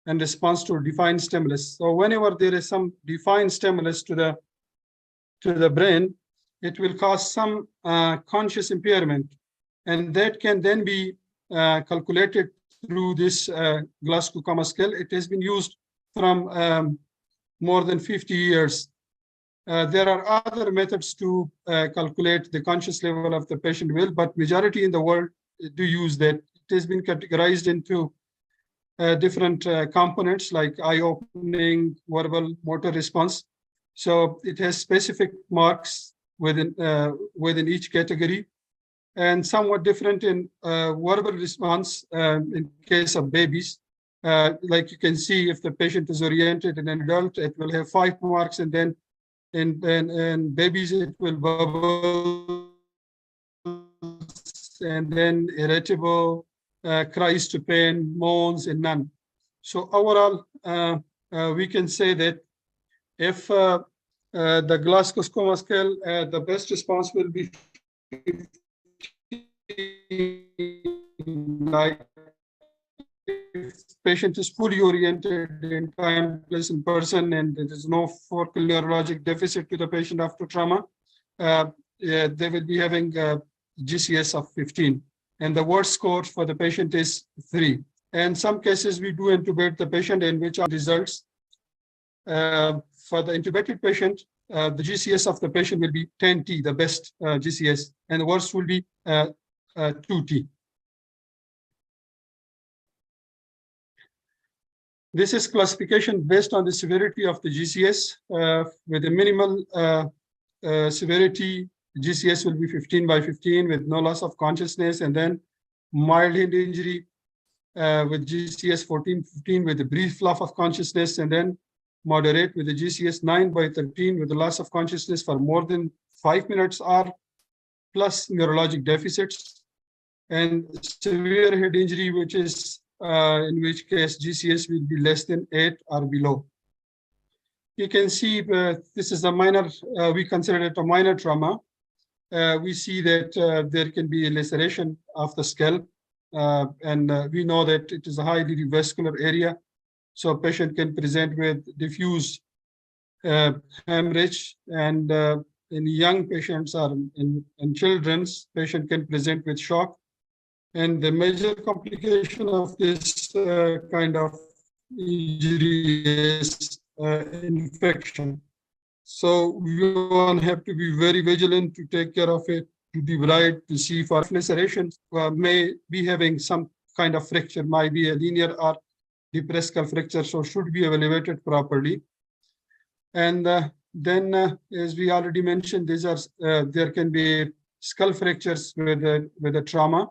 and response to defined stimulus. So whenever there is some defined stimulus to the brain, it will cause some conscious impairment, and that can then be calculated through this Glasgow Coma Scale. It has been used from more than 50 years. There are other methods to calculate the conscious level of the patient will, but majority in the world do use that. It has been categorized into different components like eye opening, verbal, motor response. So it has specific marks within each category, and somewhat different in verbal response in case of babies. Like you can see, if the patient is oriented in an adult, it will have 5 marks, and then in babies it will bubble, and then irritable, cries to pain, moans, and none. So overall, we can say that if the Glasgow Coma scale, the best response will be like if patient is fully oriented in time, place, and person, and there is no focal neurologic deficit to the patient after trauma, they will be having GCS of 15. And the worst score for the patient is 3. And some cases we do intubate the patient, in which are results. For the intubated patient, the GCS of the patient will be 10T, the best GCS, and the worst will be 2T. This is classification based on the severity of the GCS. With a minimal severity, GCS will be 15 by 15 with no loss of consciousness, and then mild head injury with GCS 14-15 with a brief loss of consciousness, and then moderate with a GCS 9 by 13 with a loss of consciousness for more than 5 minutes or plus neurologic deficits, and severe head injury, which is in which case GCS will be less than 8 or below. You can see this is a minor, we consider it a minor trauma. We see that there can be a laceration of the scalp, and we know that it is a highly vascular area. So a patient can present with diffuse hemorrhage, and in young patients or in children's, patient can present with shock. And the major complication of this kind of injury is infection. So we want to have to be very vigilant to take care of it, to be right, to see for lacerations may be having some kind of fracture, might be a linear or depressed skull fracture, so should be evaluated properly. And then, as we already mentioned, these are there can be skull fractures with a trauma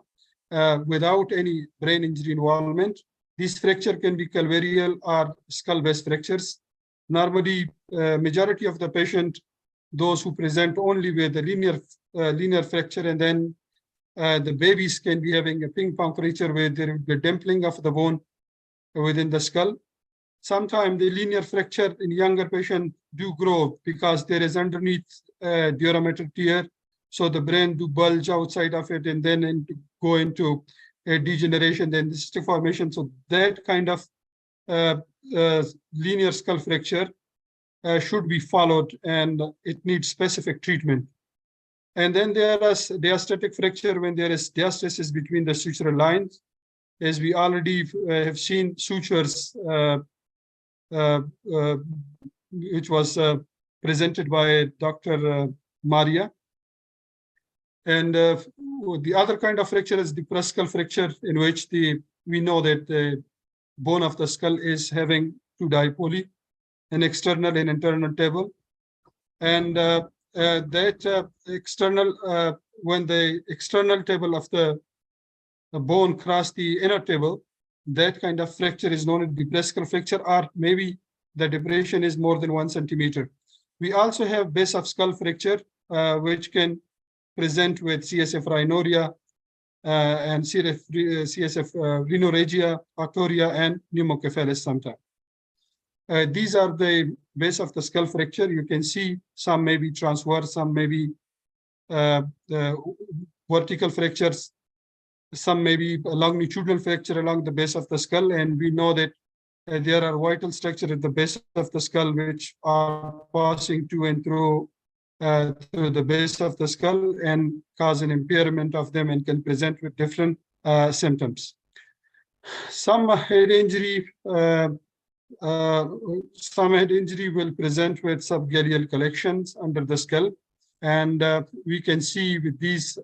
without any brain injury involvement. These fracture can be calvarial or skull-based fractures. Normally, majority of the patient, those who present only with a linear fracture, and then the babies can be having a ping pong fracture where there will be dimpling of the bone within the skull. Sometimes the linear fracture in younger patients do grow because there is underneath durometric tear, so the brain do bulge outside of it, and then go into a degeneration, then the cystic formation. So that kind of linear skull fracture should be followed, and it needs specific treatment. And then there is diastatic fracture when there is diastasis between the sutural lines. As we already have seen sutures, which was presented by Dr. Maria. And the other kind of fracture is depressed skull fracture, in which we know that the bone of the skull is having 2 dipoli, an external and internal table. And that external, when the external table of the bone cross the inner table, that kind of fracture is known as depressed skull fracture, or maybe the depression is more than 1 centimeter. We also have base of skull fracture, which can present with CSF rhinorrhea and CSF rhinorrhagia, octorrhea, and pneumocephalus sometimes. These are the base of the skull fracture. You can see some may be transverse, some may be vertical fractures, some may be a longitudinal fracture along the base of the skull, and we know that there are vital structures at the base of the skull which are passing to and through the base of the skull and cause an impairment of them and can present with different symptoms. Some head injury will present with subgaleal collections under the skull, And we can see with these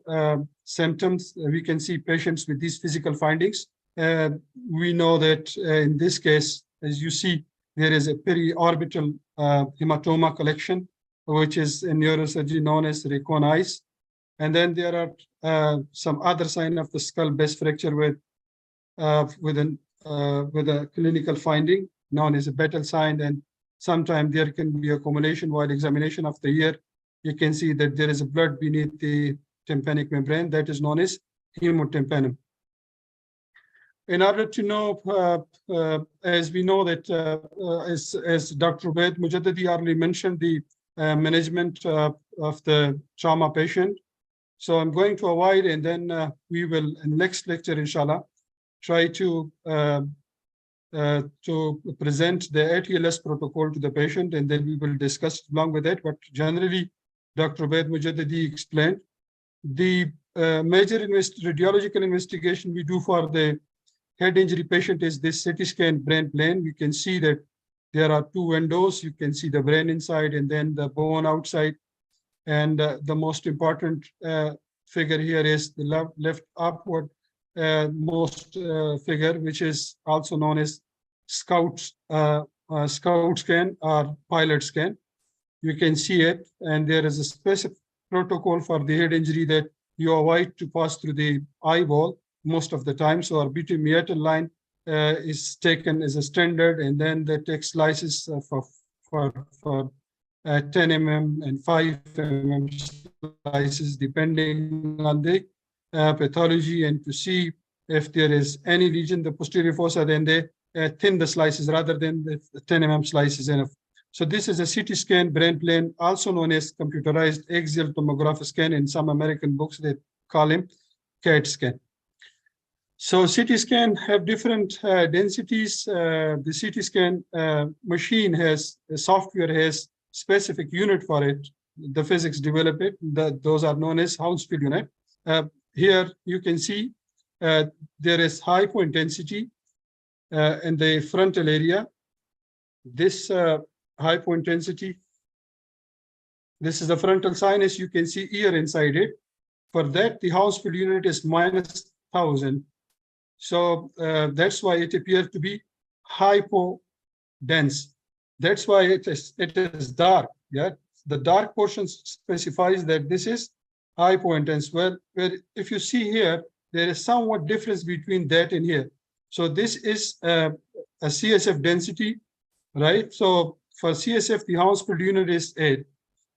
symptoms, we can see patients with these physical findings. We know that in this case, as you see, there is a periorbital hematoma collection, which is in neurosurgery known as recognize. And then there are some other sign of the skull base fracture with a clinical finding known as a Bettel sign. And sometimes there can be accumulation while examination of the ear. You can see that there is a blood beneath the tympanic membrane that is known as hemotympanum. In order to know, as we know that, as Dr. Ubaid Mujaddadi already mentioned, the management of the trauma patient. So I'm going to avoid, and then we will, in next lecture, inshallah, try to present the ATLS protocol to the patient, and then we will discuss along with it. But generally, Dr. Ubaid Mujaddadi explained the major radiological investigation we do for the head injury patient is this CT scan brain plane. You can see that there are two windows. You can see the brain inside and then the bone outside. And the most important figure here is the left upward most figure, which is also known as scout scan or pilot scan. You can see it, and there is a specific protocol for the head injury that you avoid to pass through the eyeball most of the time. So our meatal line is taken as a standard, and then they take slices for 10 mm and 5 mm slices depending on the pathology, and to see if there is any lesion in the posterior fossa, then they thin the slices rather than the 10 mm slices enough. So this is a CT scan brain plane, also known as computerized axial tomograph scan. In some American books, they call him CAT scan. So CT scan have different densities. The CT scan machine has, the software has specific unit for it. The physics develop it. Those are known as Hounsfield unit. Here you can see there is hypointensity in the frontal area. This hypointensity, this is the frontal sinus. You can see ear inside it. For that, the Hounsfield unit is -1000. So that's why it appears to be hypodense. That's why it is dark. Yeah, the dark portion specifies that this is hypointense. Well, if you see here, there is somewhat difference between that and here. So this is a CSF density, right? So for CSF, the Hounsfield unit is 8.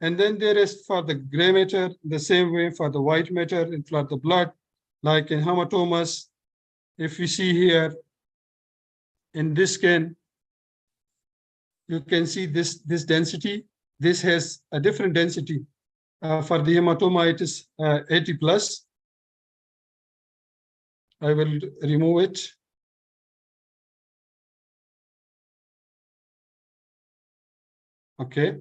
And then there is for the gray matter, the same way for the white matter and for the blood, like in hematomas. If you see here in this scan, you can see this density. This has a different density. For the hematoma, it is 80 plus. I will remove it. Okay.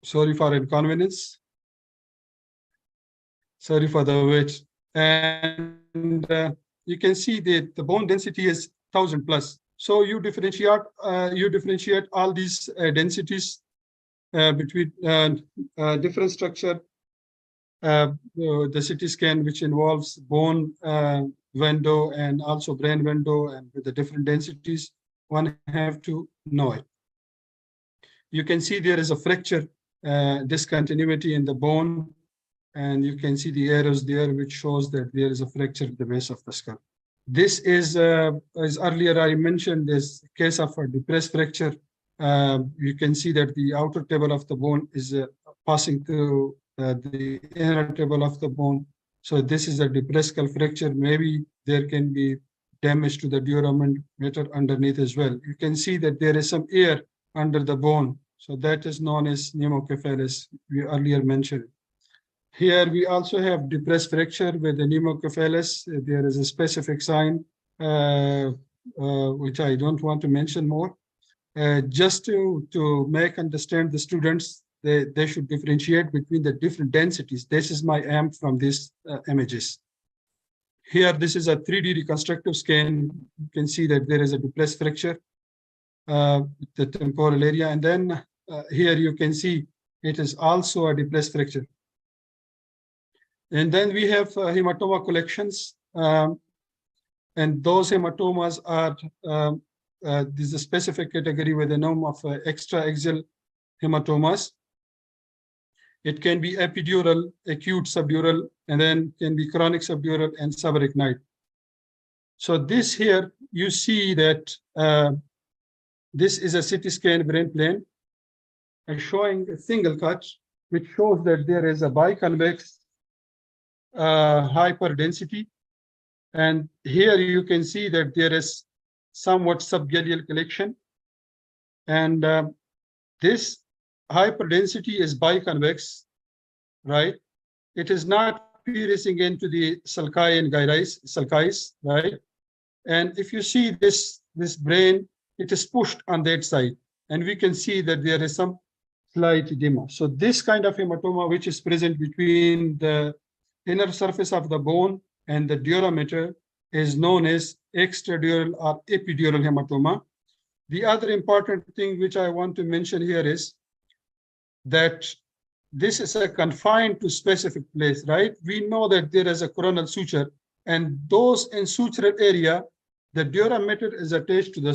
Sorry for inconvenience. Sorry for the wait. And you can see that the bone density is 1000 plus. So you differentiate all these densities between different structure. The CT scan, which involves bone window and also brain window, and with the different densities, one have to know it. You can see there is a fracture discontinuity in the bone, and you can see the arrows there, which shows that there is a fracture at the base of the skull. This is, as earlier I mentioned, this case of a depressed fracture. You can see that the outer table of the bone is passing through the inner table of the bone. So this is a depressed skull fracture. Maybe there can be damage to the duramen matter underneath as well. You can see that there is some air under the bone. So that is known as pneumocephalus, we earlier mentioned. Here we also have depressed fracture with the pneumocephalus. There is a specific sign, which I don't want to mention more. Just to make understand the students, they should differentiate between the different densities. This is my aim from these images. Here, this is a 3D reconstructive scan. You can see that there is a dupless fracture, the temporal area. And then here you can see it is also a dupless fracture. And then we have hematoma collections. And those hematomas are, this is a specific category with the name of extraaxial hematomas. It can be epidural, acute subdural, and then can be chronic subdural and subarachnoid. So this here, you see that this is a CT scan brain plane and showing a single cut, which shows that there is a biconvex hyperdensity. And here you can see that there is somewhat subgaleal collection. And this hyperdensity is biconvex, right? It is not piercing into the sulci and sulcis, right? And if you see this brain, it is pushed on that side. And we can see that there is some slight edema. So this kind of hematoma, which is present between the inner surface of the bone and the dura mater, is known as extradural or epidural hematoma. The other important thing which I want to mention here is that this is a confined to specific place, right? We know that there is a coronal suture, and those in sutural area, the dura mater is attached to the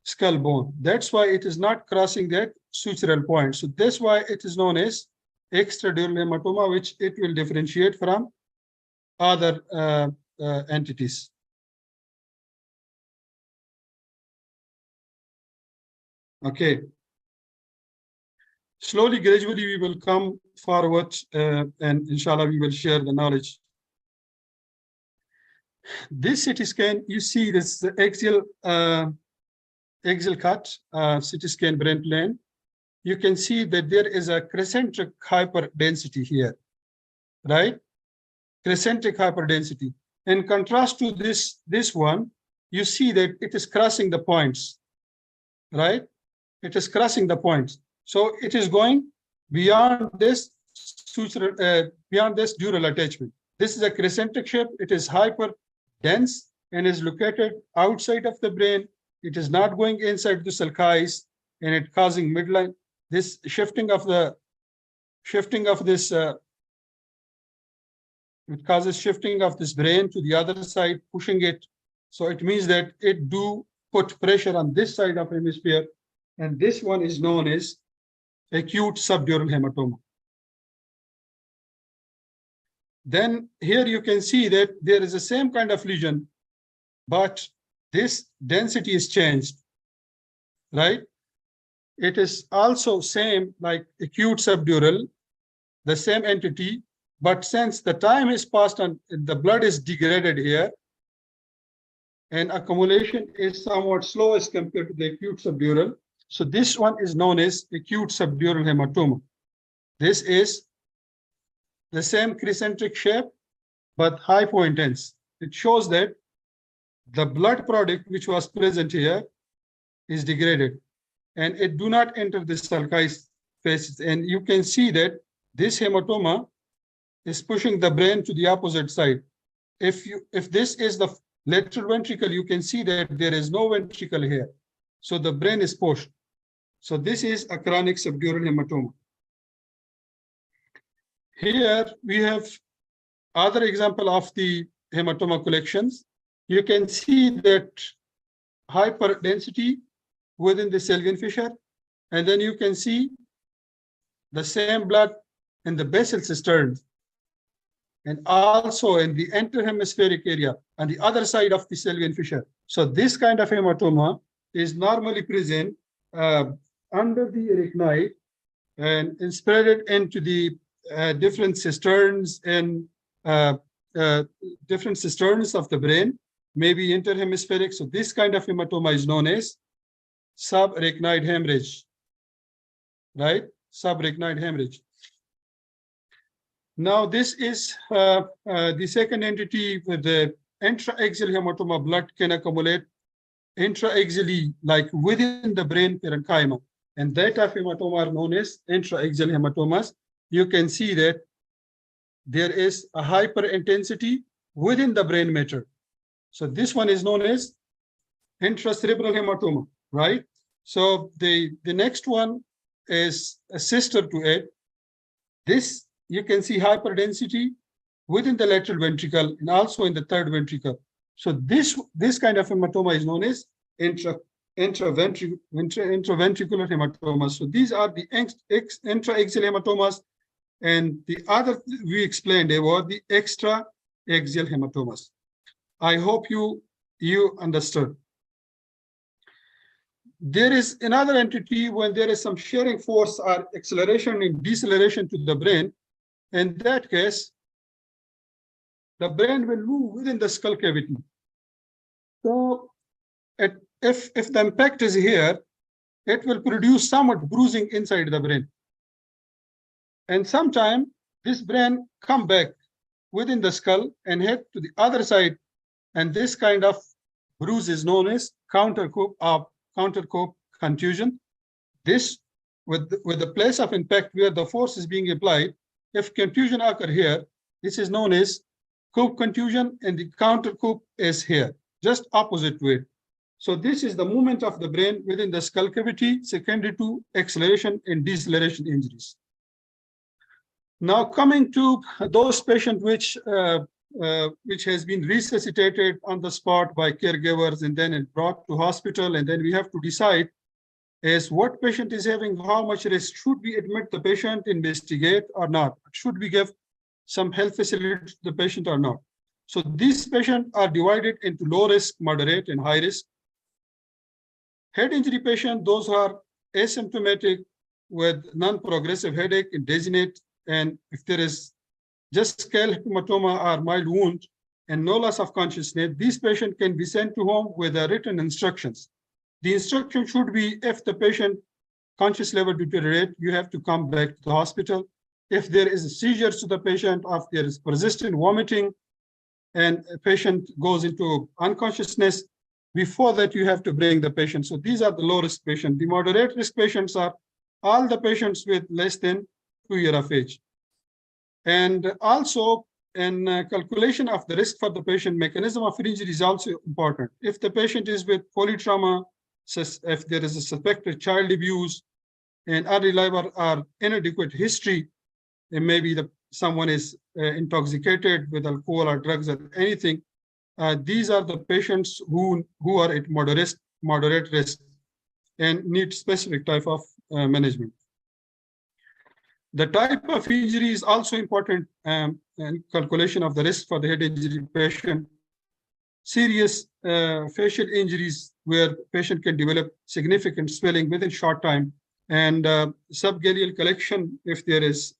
skull bone. That's why it is not crossing that sutural point. So that's why it is known as extradural hematoma, which it will differentiate from other entities. Okay. Slowly, gradually, we will come forward and inshallah, we will share the knowledge. This CT scan, you see this axial cut, CT scan brain plane. You can see that there is a crescentic hyperdensity here, right? Crescentic hyperdensity. In contrast to this one, you see that it is crossing the points, right? It is crossing the points. So it is going beyond this beyond this dural attachment. This is a crescentic shape. It is hyper dense and is located outside of the brain. It is not going inside the sulcis, and it causing midline. This shifting of this it causes shifting of this brain to the other side, pushing it. So it means that it do put pressure on this side of hemisphere, and this one is known as acute subdural hematoma. Then here you can see that there is the same kind of lesion, but this density is changed, right? It is also same like acute subdural, the same entity, but since the time is passed and the blood is degraded here, and accumulation is somewhat slow as compared to the acute subdural. So this one is known as acute subdural hematoma. This is the same crescentic shape, but hypointense. It shows that the blood product which was present here is degraded, and it do not enter the sulci spaces. And you can see that this hematoma is pushing the brain to the opposite side. If this is the lateral ventricle, you can see that there is no ventricle here. So the brain is pushed. So this is a chronic subdural hematoma. Here we have other example of the hematoma collections. You can see that hyperdensity within the Selvian fissure, and then you can see the same blood in the basal cistern, and also in the interhemispheric area on the other side of the Selvian fissure. So this kind of hematoma is normally present under the arachnoid and spread it into the different cisterns and different cisterns of the brain, maybe interhemispheric. So this kind of hematoma is known as subarachnoid hemorrhage, right? Subarachnoid hemorrhage. Now this is the second entity with the intraaxial hematoma. Blood can accumulate intraaxially, like within the brain parenchyma, and that of hematoma are known as intraaxial hematomas. You can see that there is a hyperintensity within the brain matter. So this one is known as intracerebral hematoma, right? So the next one is a sister to it. This, you can see hyperdensity within the lateral ventricle and also in the third ventricle. So this kind of hematoma is known as intraventricular hematomas. So these are the intraaxial hematomas, and the other we explained about the extraaxial hematomas. I hope you understood. There is another entity when there is some shearing force or acceleration and deceleration to the brain. In that case, the brain will move within the skull cavity. So if the impact is here, it will produce somewhat bruising inside the brain. And sometime this brain come back within the skull and head to the other side. And this kind of bruise is known as countercoup contusion. This with the place of impact where the force is being applied, if contusion occur here, this is known as coup contusion, and the countercoup is here, just opposite to it. So this is the movement of the brain within the skull cavity secondary to acceleration and deceleration injuries. Now coming to those patients which has been resuscitated on the spot by caregivers and then brought to hospital, and then we have to decide is what patient is having how much risk. Should we admit the patient, investigate or not? Should we give some health facility to the patient or not? So these patients are divided into low risk, moderate, and high risk. Head injury patient, those who are asymptomatic with non-progressive headache and dizziness, and if there is just scale hematoma or mild wound and no loss of consciousness, these patients can be sent to home with written instructions. The instruction should be, if the patient conscious level deteriorate, you have to come back to the hospital. If there is a seizure to the patient, if there is persistent vomiting and a patient goes into unconsciousness, before that you have to bring the patient. So these are the low risk patients. The moderate risk patients are all the patients with less than 2 years of age. And also in calculation of the risk for the patient, mechanism of injury is also important. If the patient is with polytrauma, if there is a suspected child abuse and unreliable or inadequate history, and maybe someone is intoxicated with alcohol or drugs or anything, these are the patients who are at moderate risk and need specific type of management. The type of injury is also important in calculation of the risk for the head injury patient. Serious facial injuries where the patient can develop significant swelling within short time, and subgaleal collection if there is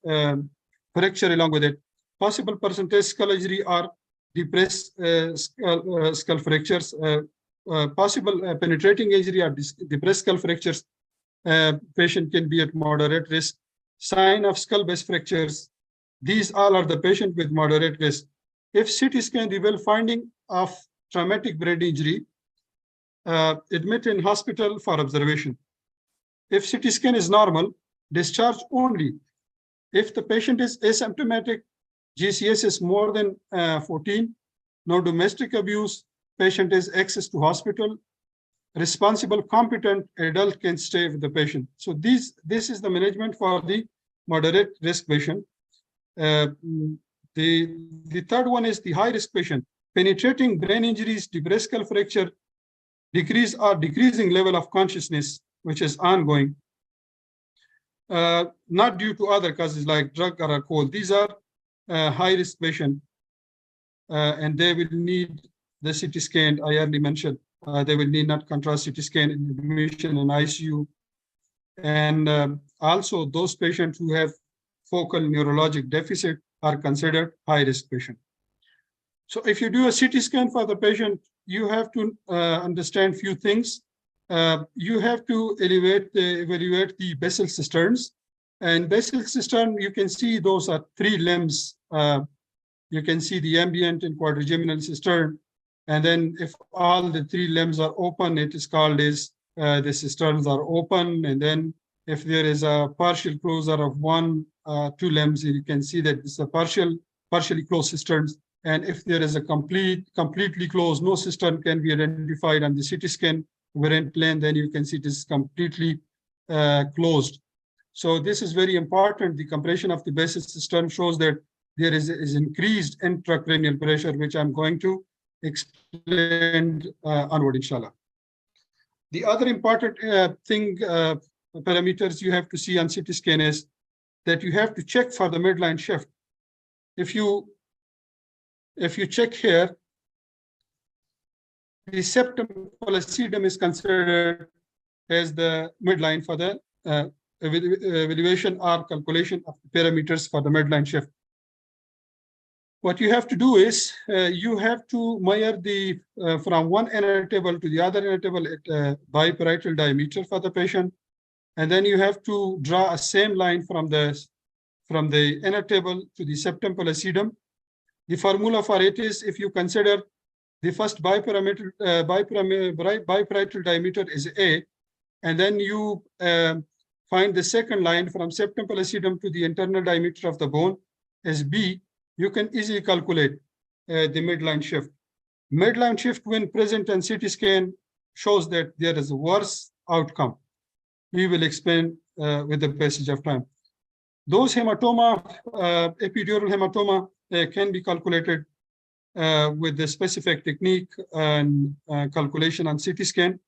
fracture along with it. Possible percentage skull injury or depressed skull fractures, possible penetrating injury or depressed skull fractures. Patient can be at moderate risk. Sign of skull base fractures. These all are the patient with moderate risk. If CT scan reveal finding of traumatic brain injury, admit in hospital for observation. If CT scan is normal, discharge only. If the patient is asymptomatic, GCS is more than 14, no domestic abuse, patient is access to hospital, responsible, competent adult can stay with the patient. So this is the management for the moderate risk patient. The third one is the high risk patient. Penetrating brain injuries, depressed skull fracture, decrease or decreasing level of consciousness, which is ongoing. Not due to other causes like drug or alcohol. These are high risk patient, and they will need the CT scan I already mentioned. They will need not contrast CT scan in admission in ICU. And also those patients who have focal neurologic deficit are considered high-risk patient. So if you do a CT scan for the patient, you have to understand few things. You have to evaluate the basal cisterns. And basal cistern, you can see those are 3 limbs. You can see the ambient and quadrigeminal cistern. And then if all the 3 limbs are open, it is called as the cisterns are open. And then if there is a partial closure of 1, 2 limbs, you can see that it's a partially closed cisterns. And if there is a completely closed, no cistern can be identified on the CT scan variant plane, then you can see it is completely closed. So this is very important. The compression of the basal cistern shows that there is increased intracranial pressure, which I'm going to explain onward, inshallah. The other important parameters you have to see on CT scan is that you have to check for the midline shift. If you check here, the septum pellucidum is considered as the midline for the evaluation or calculation of the parameters for the midline shift. What you have to do is you have to measure the from one inner table to the other inner table at biparietal diameter for the patient, and then you have to draw a same line from the inner table to the septum pellucidum. The formula for it is, if you consider the first biparietal diameter is A, and then you find the second line from septum pellucidum to the internal diameter of the bone as B, you can easily calculate the midline shift. Midline shift, when present on CT scan, shows that there is a worse outcome. We will explain with the passage of time. Those hematoma, epidural hematoma, can be calculated with the specific technique and calculation on CT scan.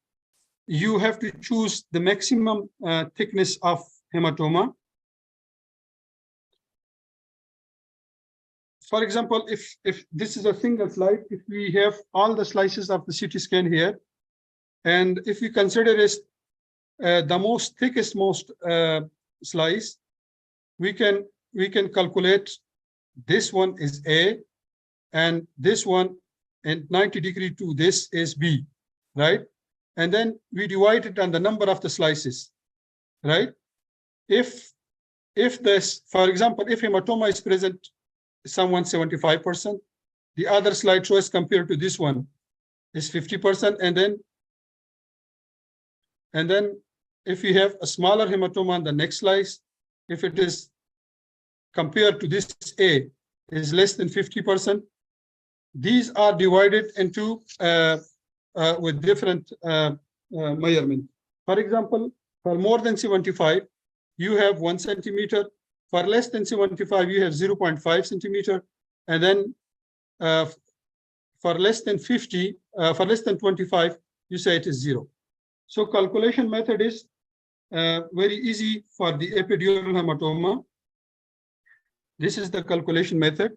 You have to choose the maximum thickness of hematoma. For example, if this is a single slice, if we have all the slices of the CT scan here, and if we consider this the most thickest slice, we can calculate this one is A, and this one and 90 degree to this is B, right? And then we divide it on the number of the slices, right? If this, for example, if hematoma is present, someone 75%, the other slide choice compared to this one is 50%, and then if you have a smaller hematoma on the next slice, if it is compared to this A is less than 50%, these are divided into with different measurement. For example, for more than 75, you have 1 centimeter. For less than 75, you have 0.5 centimeter. And then for less than 50, for less than 25, you say it is 0. So calculation method is very easy for the epidural hematoma. This is the calculation method.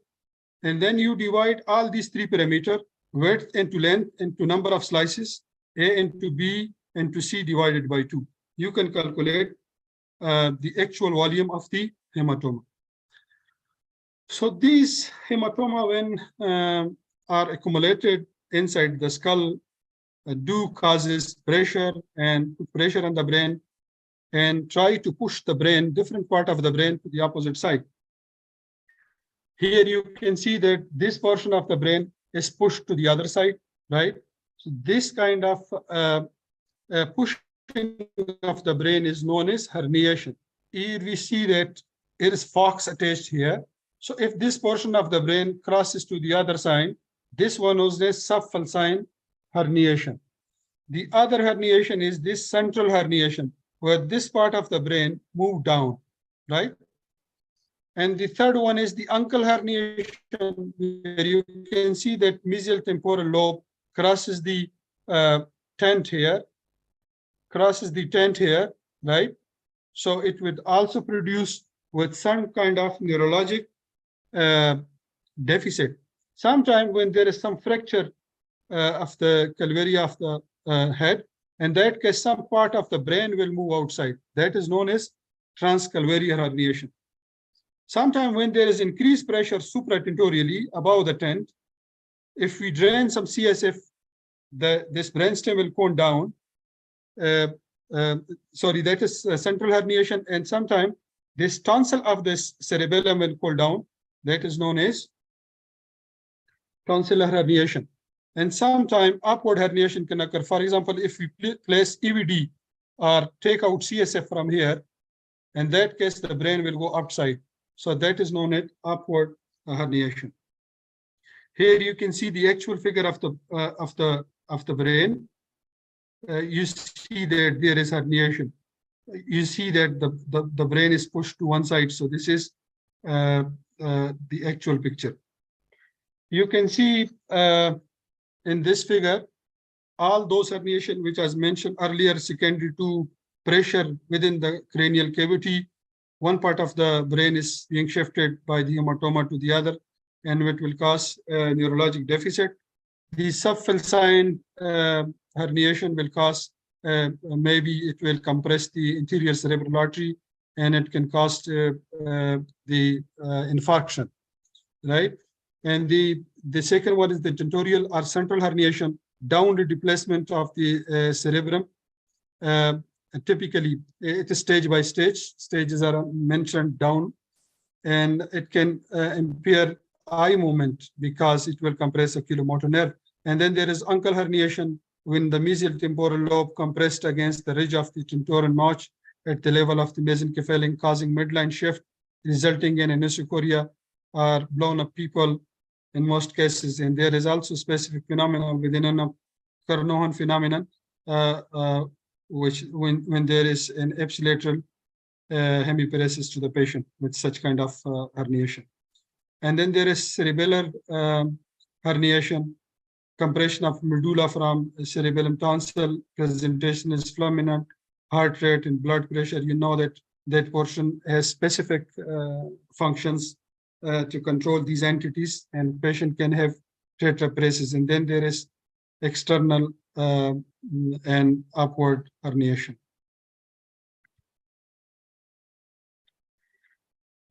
And then you divide all these three parameters, width into length into number of slices, A into B into C divided by 2. You can calculate the actual volume of the hematoma. So these hematoma, when are accumulated inside the skull, do causes pressure and pressure on the brain and try to push the brain, different part of the brain, to the opposite side. Here you can see that this portion of the brain is pushed to the other side, right? So this kind of pushing of the brain is known as herniation. Here we see that there is forks attached here. So if this portion of the brain crosses to the other side, this one was a subfalcine herniation. The other herniation is this central herniation, where this part of the brain moved down, right? And the third one is the uncal herniation, where you can see that mesial temporal lobe crosses the tent here, right? So it would also produce with some kind of neurologic deficit. Sometimes when there is some fracture of the calvaria of the head, in that case, some part of the brain will move outside. That is known as transcalvarial herniation. Sometimes when there is increased pressure supratentorially above the tent, if we drain some CSF, this brainstem will cone down. Sorry, that is central herniation. And sometimes this tonsil of this cerebellum will cool down. That is known as tonsillar herniation. And sometimes upward herniation can occur. For example, if we place EVD or take out CSF from here, in that case, the brain will go upside. So that is known as upward herniation. Here you can see the actual figure of the brain. You see that there is herniation. You see that the brain is pushed to one side. So this is the actual picture. You can see in this figure all those herniation which was mentioned earlier, secondary to pressure within the cranial cavity. One part of the brain is being shifted by the hematoma to the other, and it will cause neurologic deficit. The subfalcine herniation will cause, maybe it will compress the anterior cerebral artery, and it can cause the infarction, right? And the second one is the tentorial or central herniation, downward displacement of the cerebrum. Typically, it is stage by stage. Stages are mentioned down, and it can impair eye movement because it will compress the oculomotor nerve. And then there is uncal herniation when the mesial temporal lobe compressed against the ridge of the tentorial notch at the level of the mesencephalon, causing midline shift, resulting in anosognosia or blown up people in most cases. And there is also specific phenomenon within a Carnohan phenomenon, which when there is an ipsilateral hemiparesis to the patient with such kind of herniation. And then there is cerebellar herniation, compression of medulla from cerebellum tonsil, presentation is fulminant, heart rate and blood pressure. You know that that portion has specific functions to control these entities, and patient can have tetraparesis. And then there is external and upward herniation.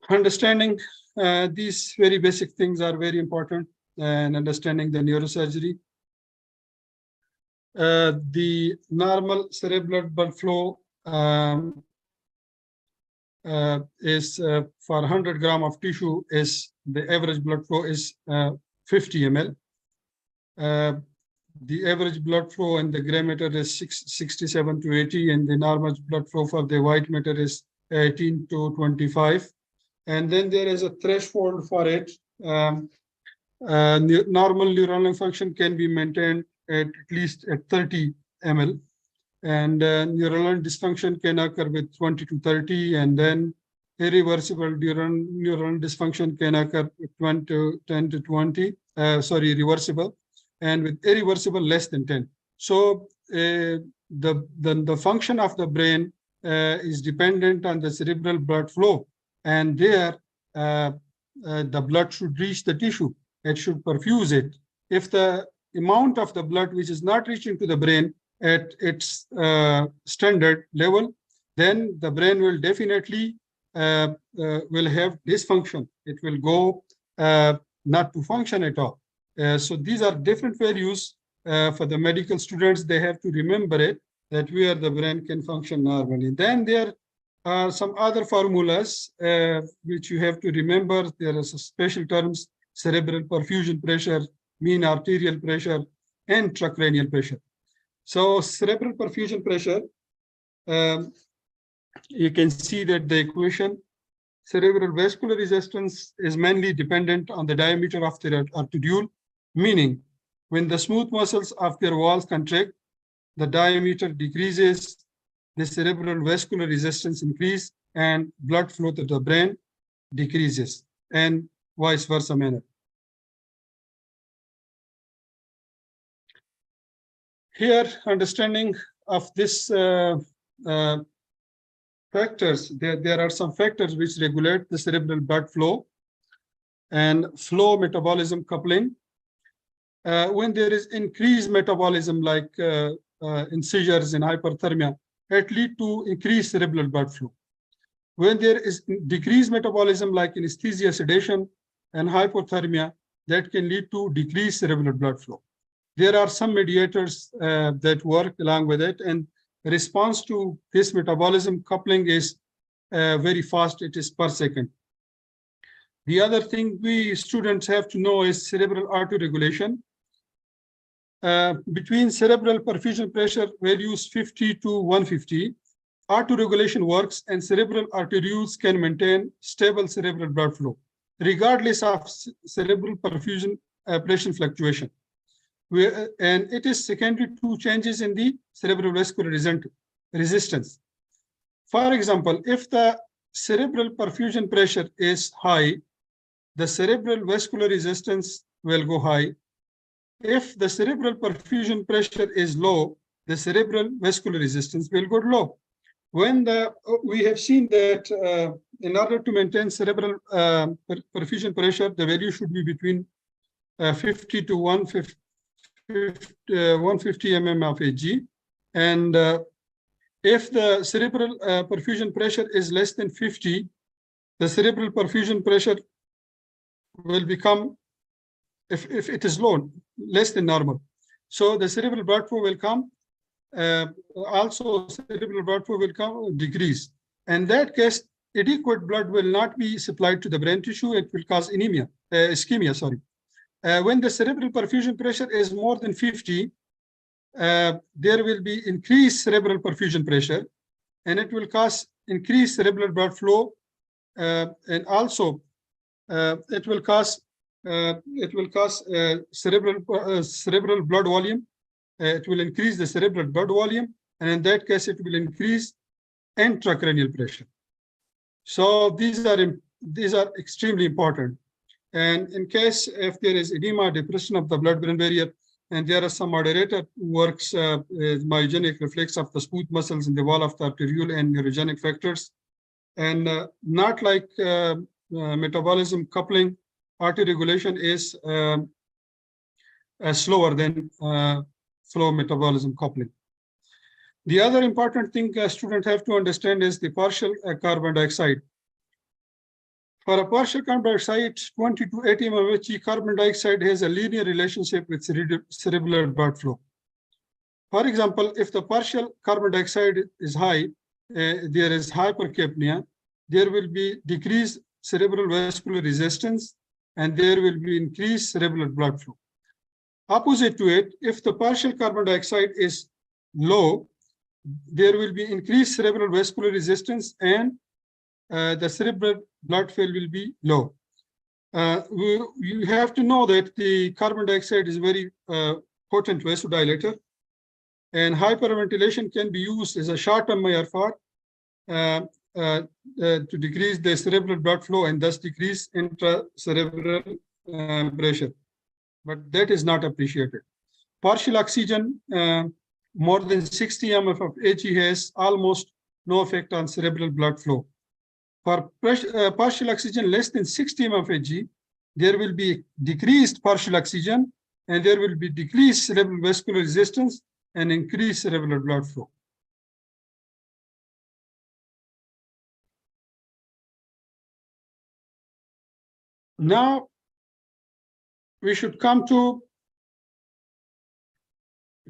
Understanding these very basic things are very important, and understanding the neurosurgery. The normal cerebral blood flow is for 100 gram of tissue is the average blood flow is 50 ml. The average blood flow in the gray matter is 67 to 80, and the normal blood flow for the white matter is 18 to 25. And then there is a threshold for it. Normal neuronal function can be maintained at least at 30 ml. And neuronal dysfunction can occur with 20 to 30, and then irreversible neuronal dysfunction can occur with 10 to 20, reversible, and with irreversible less than 10. So the function of the brain is dependent on the cerebral blood flow, and there the blood should reach the tissue. It should perfuse it. If the amount of the blood which is not reaching to the brain at its standard level, then the brain will definitely will have dysfunction. It will go not to function at all. So these are different values for the medical students. They have to remember it, that where the brain can function normally. Then there are some other formulas which you have to remember. There are some special terms: cerebral perfusion pressure, mean arterial pressure, and intracranial pressure. So cerebral perfusion pressure, you can see that the equation, cerebral vascular resistance is mainly dependent on the diameter of the arteriole, meaning when the smooth muscles of their walls contract, the diameter decreases, the cerebral vascular resistance increases, and blood flow to the brain decreases, and vice versa manner. Here, understanding of this factors, there are some factors which regulate the cerebral blood flow and flow metabolism coupling. When there is increased metabolism like in seizures and hyperthermia, it leads to increased cerebral blood flow. When there is decreased metabolism like anesthesia, sedation, and hypothermia, that can lead to decreased cerebral blood flow. There are some mediators that work along with it, and response to this metabolism coupling is very fast. It is per second. The other thing we students have to know is cerebral autoregulation. Between cerebral perfusion pressure values 50 to 150, autoregulation works, and cerebral arterioles can maintain stable cerebral blood flow, regardless of cerebral perfusion pressure fluctuation. And it is secondary to changes in the cerebral vascular resistance. For example, if the cerebral perfusion pressure is high, the cerebral vascular resistance will go high. If the cerebral perfusion pressure is low, the cerebral vascular resistance will go low. When we have seen that in order to maintain cerebral perfusion pressure, the value should be between 50 to 150 mm of Hg. And if the cerebral perfusion pressure is less than 50, the cerebral perfusion pressure will become, if it is low, less than normal. So the cerebral blood flow will come, also cerebral blood flow will come decrease. In that case, adequate blood will not be supplied to the brain tissue. It will cause ischemia, sorry. When the cerebral perfusion pressure is more than 50, there will be increased cerebral perfusion pressure, and it will cause increased cerebral blood flow, and also it will cause cerebral blood volume. It will increase the cerebral blood volume, and in that case, it will increase intracranial pressure. So these are extremely important. And in case if there is edema, depression of the blood-brain barrier, and there are some moderator works, myogenic reflex of the smooth muscles in the wall of the arteriole and neurogenic factors, and not like metabolism coupling, artery regulation is slower than flow metabolism coupling. The other important thing a student have to understand is the partial carbon dioxide. For a partial carbon dioxide, 20 to 80 mmHg carbon dioxide has a linear relationship with cerebral blood flow. For example, if the partial carbon dioxide is high, there is hypercapnia, there will be decreased cerebral vascular resistance, and there will be increased cerebral blood flow. Opposite to it, if the partial carbon dioxide is low, there will be increased cerebral vascular resistance, and the cerebral blood flow will be low. You have to know that the carbon dioxide is very potent vasodilator, and hyperventilation can be used as a short-term IRFR to decrease the cerebral blood flow and thus decrease intracerebral pressure. But that is not appreciated. Partial oxygen, more than 60 mf of Hg has almost no effect on cerebral blood flow. For partial oxygen less than 60 mf of Hg, there will be decreased partial oxygen, and there will be decreased cerebral vascular resistance and increased cerebral blood flow. Now, we should come to,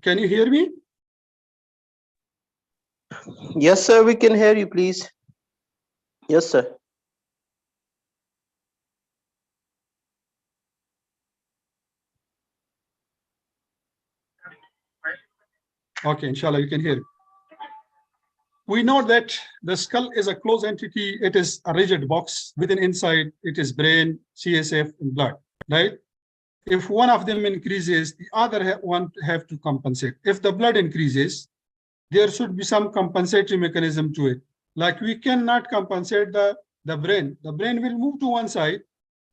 can you hear me? Yes, sir, we can hear you, please. Yes, sir. Okay, inshallah, you can hear. We know that the skull is a closed entity. It is a rigid box. Within inside, it is brain, CSF, and blood, right? If one of them increases, the other one have to compensate. If the blood increases, there should be some compensatory mechanism to it. Like we cannot compensate the brain. The brain will move to one side,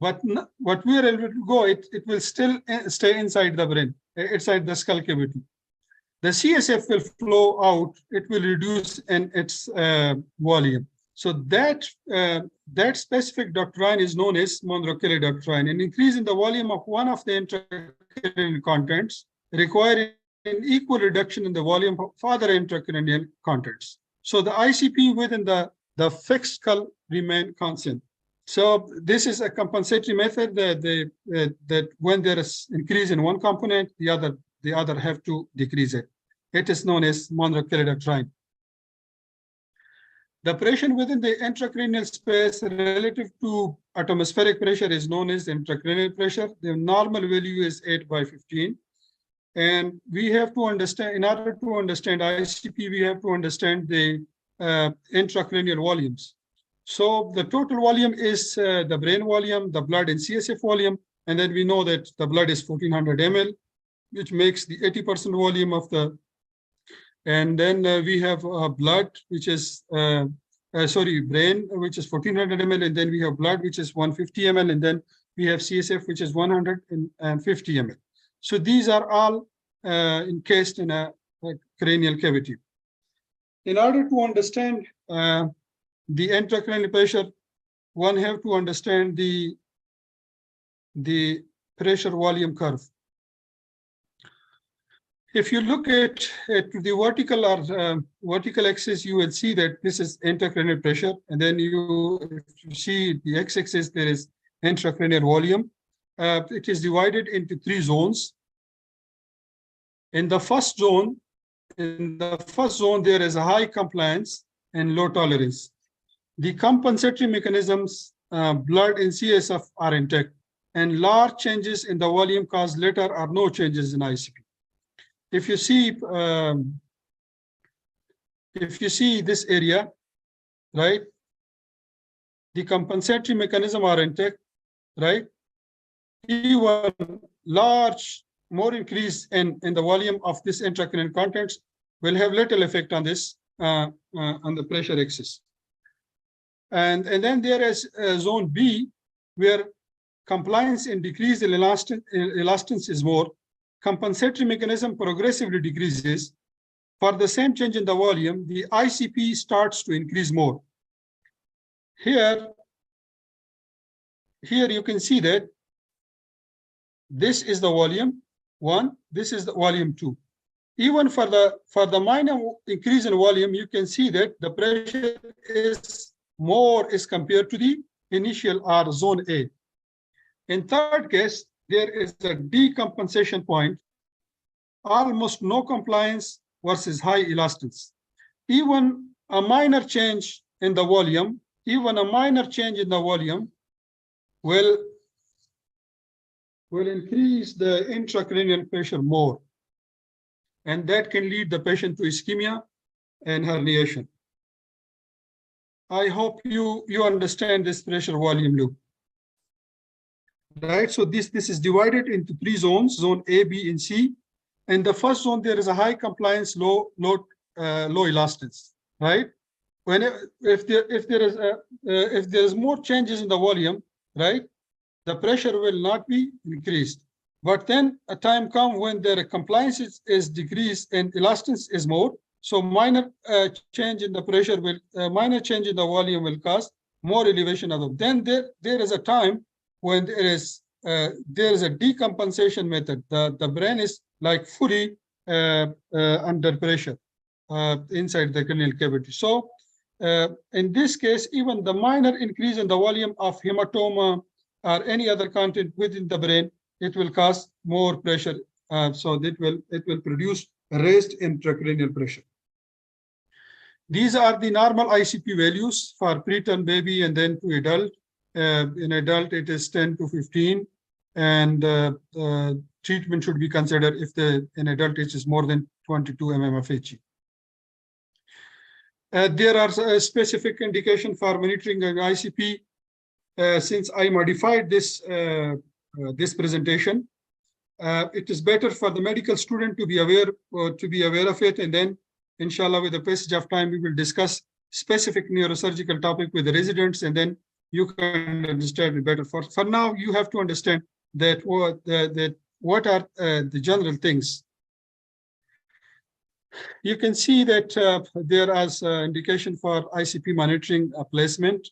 but what we are able to go, it will still stay inside the brain, inside the skull cavity. The CSF will flow out, it will reduce in its volume. So that specific doctrine is known as Monro-Kelly doctrine. An increase in the volume of one of the intracranial contents require an equal reduction in the volume of other intracranial contents. So the ICP within the fixed skull remain constant. So this is a compensatory method that when there is increase in one component, the other have to decrease it. It is known as Monro-Kelly doctrine. The pressure within the intracranial space relative to atmospheric pressure is known as intracranial pressure. The normal value is 8/15. And we have to understand, in order to understand ICP, we have to understand the intracranial volumes. So the total volume is the brain volume, the blood and CSF volume. And then we know that the blood is 1400 ml, which makes the 80% volume of the, and then we have blood, which is, brain, which is 1400 ml, and then we have blood, which is 150 ml, and then we have CSF, which is 150 ml. So these are all encased in a cranial cavity. In order to understand the intracranial pressure, one have to understand the pressure volume curve. If you look at the vertical or vertical axis, you will see that this is intracranial pressure, and then if you see the x-axis, there is intracranial volume. It is divided into 3 zones. In the first zone, there is a high compliance and low tolerance. The compensatory mechanisms, blood and CSF are intact, and large changes in the volume cause later or no changes in ICP. If you see this area, right, the compensatory mechanism are intact, right? Even large, more increase in the volume of this intracranial contents will have little effect on this, on the pressure axis. And then there is zone B, where compliance and decrease in elastance is more. Compensatory mechanism progressively decreases. For the same change in the volume, the ICP starts to increase more. Here you can see that this is the volume 1, this is the volume 2. Even for the minor increase in volume, you can see that the pressure is more as compared to the initial or zone A. In third case, there is a decompensation point, almost no compliance versus high elastance. Even a minor change in the volume, will increase the intracranial pressure more. And that can lead the patient to ischemia and herniation. I hope you understand this pressure volume loop. Right, so this is divided into 3 zones, zone A, B, and C. In the first zone, there is a high compliance, low elastance, right? If there is more changes in the volume, right, the pressure will not be increased. But then a time comes when the compliance is decreased and elastance is more. So minor change in the pressure will, minor change in the volume will cause more elevation of them. Then there is a time when there is a decompensation method. The brain is like fully under pressure inside the cranial cavity. So in this case, even the minor increase in the volume of hematoma or any other content within the brain, it will cause more pressure. So it will produce raised intracranial pressure. These are the normal ICP values for preterm baby and then to adult. In adult, it is 10 to 15, and treatment should be considered if in adult it is more than 22 mm of HE. There are specific indication for monitoring an ICP. Since I modified this this presentation, it is better for the medical student to be aware of it, and then, inshallah, with the passage of time, we will discuss specific neurosurgical topic with the residents, and then you can understand it better. For now, you have to understand that what are the general things. You can see that there is indication for ICP monitoring placement.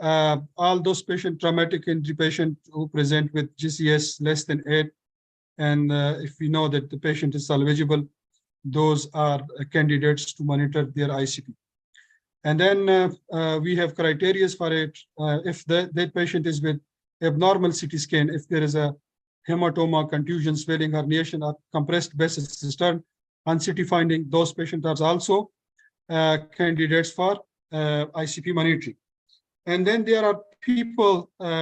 All those traumatic injury patients who present with GCS less than 8, and if we know that the patient is salvageable, those are candidates to monitor their ICP. And then we have criteria for it. If that patient is with abnormal CT scan, if there is a hematoma, contusion, swelling, herniation, or compressed basal cistern on CT finding, those patients are also candidates for ICP monitoring. And then there are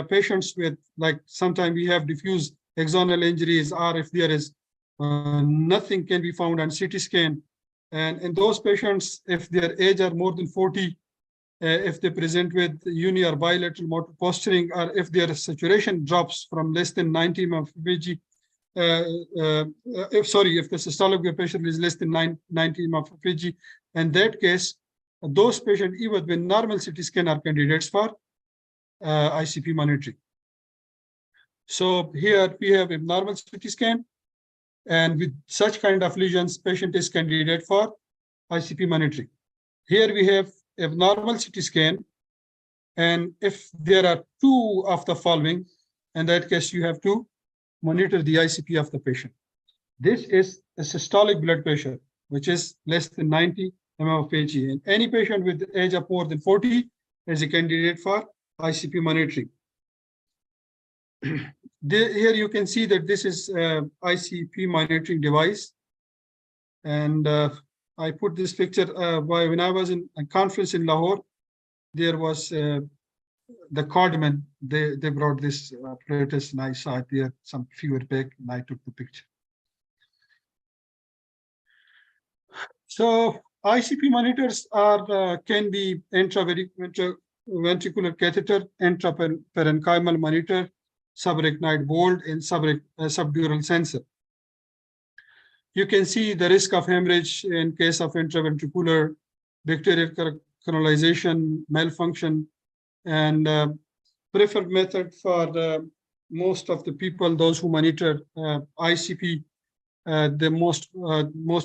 patients with, like, sometimes we have diffuse axonal injuries, or if there is nothing can be found on CT scan. And in those patients, if their age are more than 40, if they present with uni or bilateral motor posturing, or if their saturation drops from less than 90 mmHg, if the systolic blood pressure is less than 90 mmHg, in that case, those patients, even with normal CT scan, are candidates for ICP monitoring. So here we have abnormal CT scan, and with such kind of lesions, patient is candidate for ICP monitoring. Here we have abnormal CT scan, and if there are two of the following, in that case, you have to monitor the ICP of the patient. This is a systolic blood pressure, which is less than 90 mmHg. And any patient with the age of more than 40 is a candidate for ICP monitoring. Here you can see that this is ICP monitoring device. And I put this picture when I was in a conference in Lahore. There was the cardman, they brought this apparatus, and I saw it there some few years back, and I took the picture. So ICP monitors are can be intraventricular catheter, intraparenchymal monitor, subarachnoid bolt, and subdural sensor. You can see the risk of hemorrhage in case of intraventricular, bacterial colonization, malfunction, and preferred method for most of the people, those who monitor ICP, most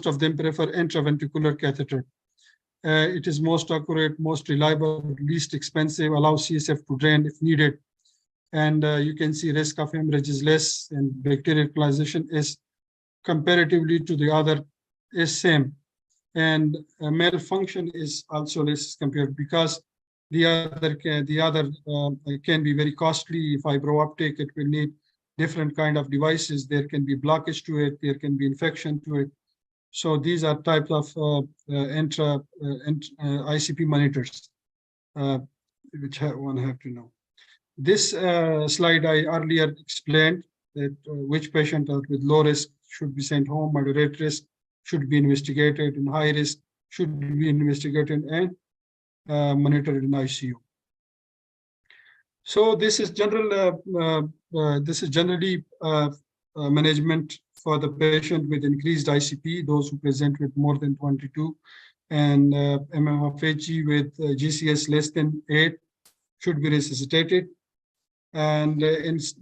of them prefer intraventricular catheter. It is most accurate, most reliable, least expensive, allows CSF to drain if needed. And you can see risk of hemorrhage is less, and bacterial colonization is comparatively to the other is same. And malfunction is also less compared, because the other can be very costly. Fibro uptake, it will need different kind of devices. There can be blockage to it. There can be infection to it. So these are types of ICP monitors, which one have to know. This slide I earlier explained that which patient with low risk should be sent home, moderate risk should be investigated, and high risk should be investigated and monitored in ICU. So this is general. This is generally management for the patient with increased ICP, those who present with more than 22, and mmHg with GCS less than 8 should be resuscitated. And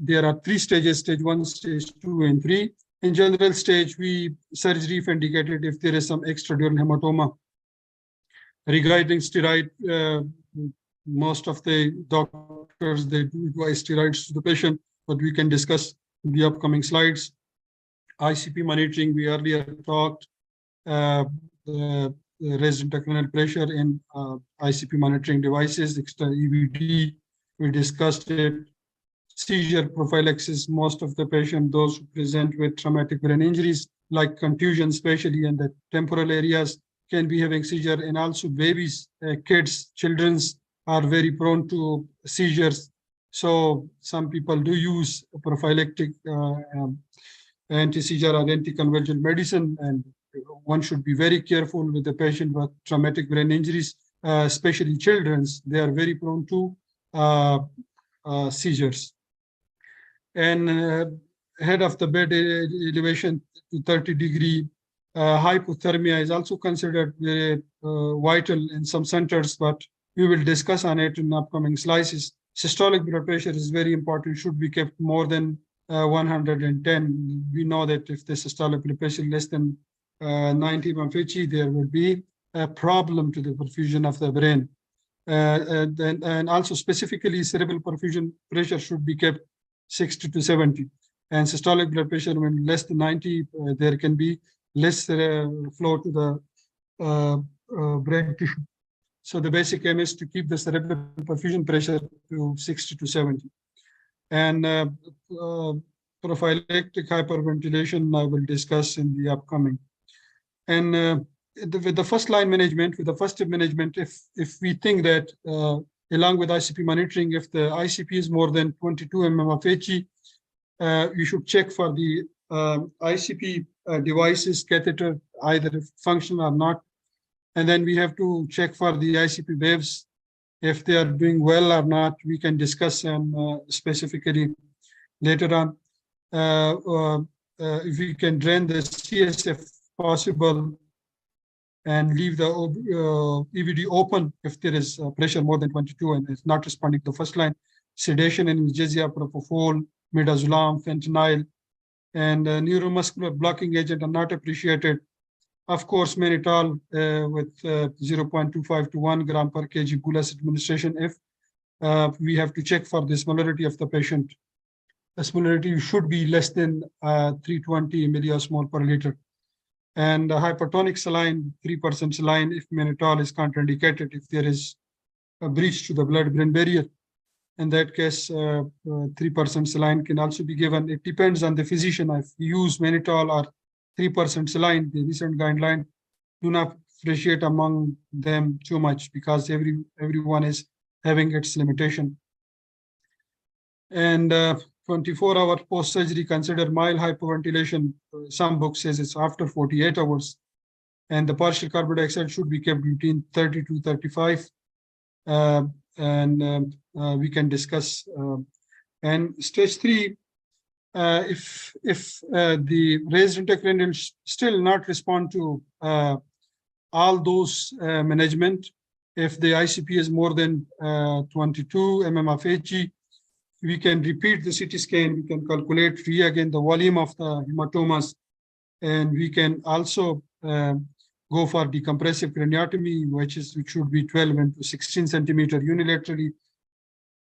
there are 3 stages: stage 1, stage 2, and 3. In general stage, surgery if indicated if there is some extradural hematoma. Regarding steroid, most of the doctors, they do advise steroids to the patient, but we can discuss in the upcoming slides. ICP monitoring, we earlier talked, raised intracranial pressure in ICP monitoring devices, extra EVD, we discussed it. Seizure prophylaxis, most of the patient, those who present with traumatic brain injuries, like contusion, especially in the temporal areas, can be having seizure, and also babies, kids, children's are very prone to seizures. So some people do use prophylactic anti-seizure or anticonvulsant medicine, and one should be very careful with the patient with traumatic brain injuries, especially children's. They are very prone to seizures. And head of the bed elevation to 30-degree. Hypothermia is also considered very vital in some centers, but we will discuss on it in upcoming slides. Systolic blood pressure is very important, should be kept more than 110. We know that if the systolic blood pressure less than 90 mmHg, there will be a problem to the perfusion of the brain. And also specifically cerebral perfusion pressure should be kept 60 to 70. And systolic blood pressure when less than 90, there can be less flow to the brain tissue. So the basic aim is to keep the cerebral perfusion pressure to 60 to 70. And prophylactic hyperventilation I will discuss in the upcoming. And with the first line management, with the first step management, if we think that along with ICP monitoring, if the ICP is more than 22 mmHg, you should check for the ICP devices, catheter, either function or not. And then we have to check for the ICP waves If they are doing well or not, we can discuss specifically later on. If we can drain the CSF possible and leave the EVD open if there is pressure more than 22 and it's not responding to the first line, sedation and analgesia, propofol, midazolam, fentanyl, and neuromuscular blocking agent are not appreciated. Of course, mannitol with 0.25 to 1 gram per kg bolus administration if we have to check for the osmolarity of the patient. Osmolarity should be less than 320 milliosmol per liter. And hypertonic saline, 3% saline if mannitol is contraindicated, if there is a breach to the blood-brain barrier. In that case, 3% saline can also be given. It depends on the physician. If you use mannitol or 3% saline, the recent guideline do not differentiate among them too much because everyone is having its limitation. And 24-hour post-surgery consider mild hypoventilation. Some books says it's after 48 hours. And the partial carbon dioxide should be kept between 30 to 35. We can discuss. And stage 3, if the raised intracranial still not respond to all those management, if the ICP is more than 22 mm of Hg, we can repeat the CT scan, we can calculate again the volume of the hematomas, and we can also go for decompressive craniotomy, which should be 12 into 16 centimeter unilaterally.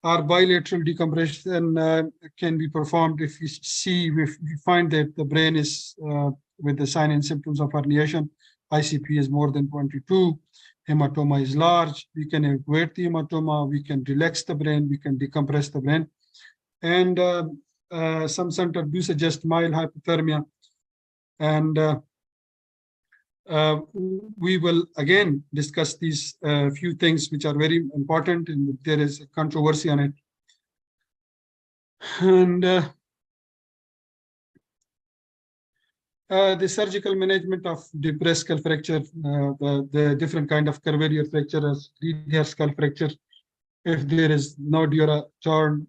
Or bilateral decompression can be performed if we find that the brain is with the sign and symptoms of herniation, ICP is more than 22, hematoma is large, we can evacuate the hematoma, we can relax the brain, we can decompress the brain. And some centers do suggest mild hypothermia. And we will again discuss these few things which are very important, and there is a controversy on it. And the surgical management of depressed skull fracture, the different kind of curvature fracture as linear skull fracture. If there is no dura torn,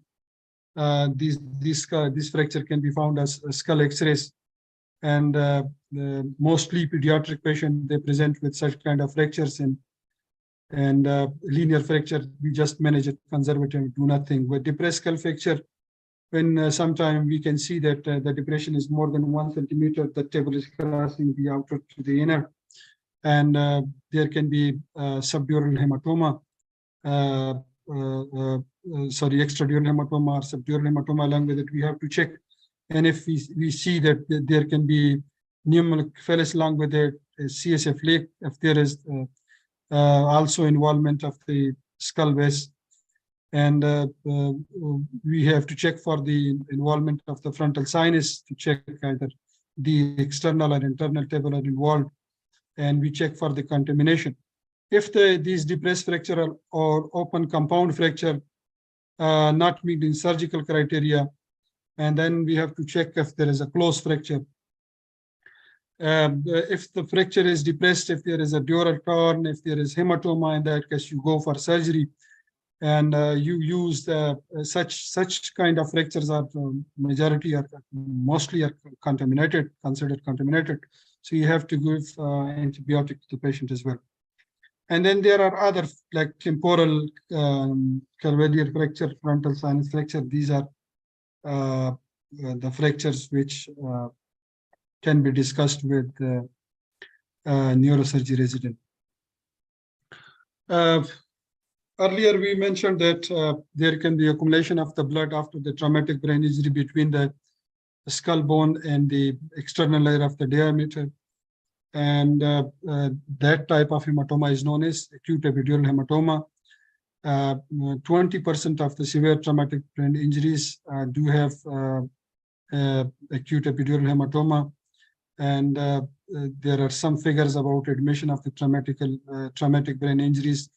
this fracture can be found as skull X-rays. And mostly pediatric patients, they present with such kind of fractures, and linear fracture, we just manage it conservatively, do nothing. With depressed skull fracture, when sometime we can see that the depression is more than 1 centimeter, the table is crossing the outer to the inner, and there can be subdural hematoma, extradural hematoma or subdural hematoma. Along with it, we have to check. And if we see that there can be pneumophalus along with it, CSF leak, if there is also involvement of the skull base, and we have to check for the involvement of the frontal sinus to check either the external or internal table are involved, and we check for the contamination. If these depressed fracture or open compound fracture not meeting surgical criteria, and then we have to check if there is a closed fracture. If the fracture is depressed, if there is a dural torn, if there is hematoma, in that case you go for surgery, and you use such kind of fractures are mostly contaminated, considered contaminated. So you have to give antibiotic to the patient as well. And then there are other like temporal calvaneal fracture, frontal sinus fracture. These are the fractures which can be discussed with neurosurgery resident. Earlier we mentioned that there can be accumulation of the blood after the traumatic brain injury between the skull bone and the external layer of the diameter. And that type of hematoma is known as acute epidural hematoma. 20% of the severe traumatic brain injuries do have acute epidural hematoma. And there are some figures about admission of the traumatic brain injuries.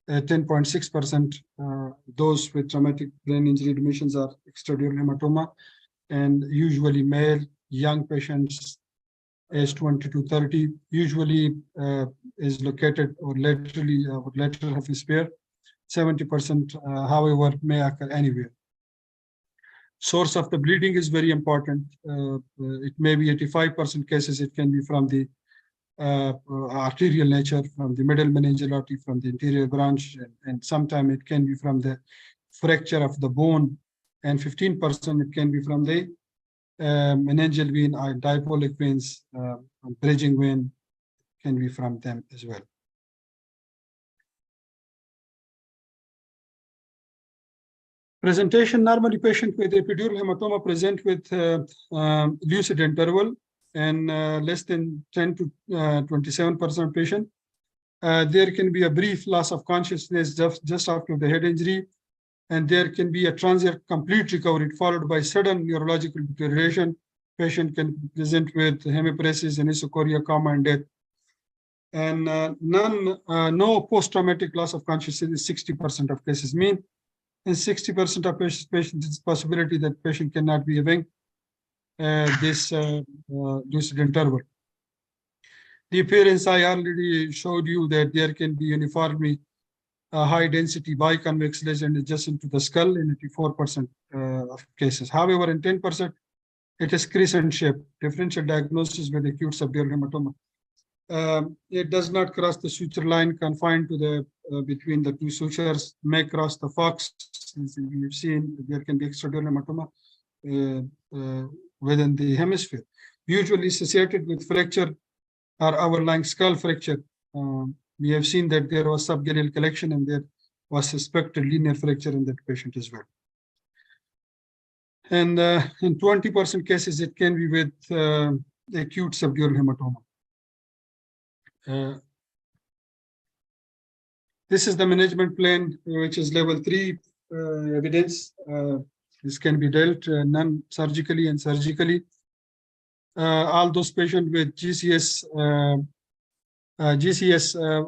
10.6% those with traumatic brain injury admissions are extradural hematoma, and usually male, young patients age 20 to 30, usually is located or laterally or lateral half sphere. 70%, however, may occur anywhere. Source of the bleeding is very important. It may be 85% cases, it can be from the arterial nature, from the middle meningeal artery, from the anterior branch, and sometimes it can be from the fracture of the bone, and 15% it can be from the meningeal vein, dipolic veins, bridging vein can be from them as well. Presentation: normally patient with epidural hematoma present with lucid interval and less than 10 to 27% patient. There can be a brief loss of consciousness just after the head injury, and there can be a transient complete recovery followed by sudden neurological deterioration. Patient can present with hemiparesis, anisocoria, coma, and death. And no post-traumatic loss of consciousness, 60% of cases mean. In 60% of patients, it's possibility that patient cannot be having this lucid interval. The appearance, I already showed you that there can be uniformly high density biconvex lesion adjacent to the skull in 84% of cases. However, in 10%, it is crescent shape, differential diagnosis with acute subdural hematoma. It does not cross the suture line confined to the between the two sutures, may cross the fox. As we've seen, there can be extradural hematoma within the hemisphere, usually associated with fracture or overlying skull fracture. We have seen that there was subgaleal collection and there was suspected linear fracture in that patient as well. And in 20% cases, it can be with acute subdural hematoma. This is the management plan, which is level 3 evidence. This can be dealt non-surgically and surgically. All those patients with GCS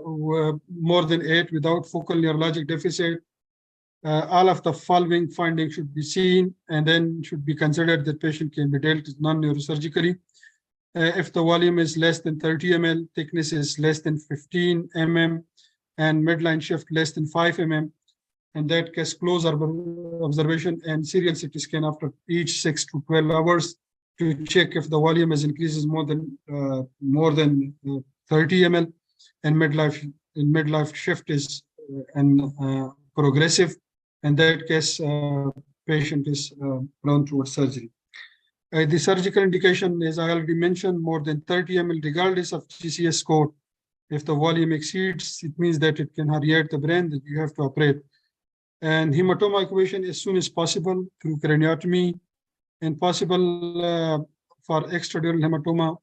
were more than 8 without focal neurologic deficit. All of the following findings should be seen, and then should be considered that patient can be dealt non-neurosurgically. If the volume is less than 30 ml, thickness is less than 15 mm, and midline shift less than 5 mm, in that case, close observation and serial CT scan after each 6 to 12 hours to check if the volume is increases more than 30 ml, and midlife shift is progressive. In that case, patient is prone towards surgery. The surgical indication, as I already mentioned, more than 30 ml, regardless of GCS score. If the volume exceeds, it means that it can herniate the brain, that you have to operate. And hematoma equation as soon as possible through craniotomy, and possible for extradural hematoma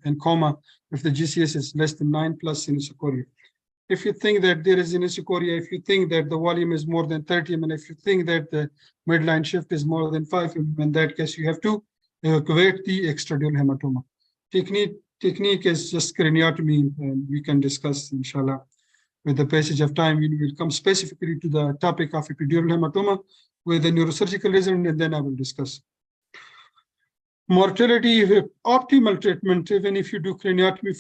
and coma if the GCS is less than 9 plus anisocoria. If you think that there is anisocoria, if you think that the volume is more than 30 ml, if you think that the midline shift is more than 5 ml, in that case, you have to evacuate the extradural hematoma. Technique is just craniotomy, and we can discuss, inshallah, with the passage of time. We will come specifically to the topic of epidural hematoma with the neurosurgical result, and then I will discuss. Mortality, optimal treatment, even if you do craniotomy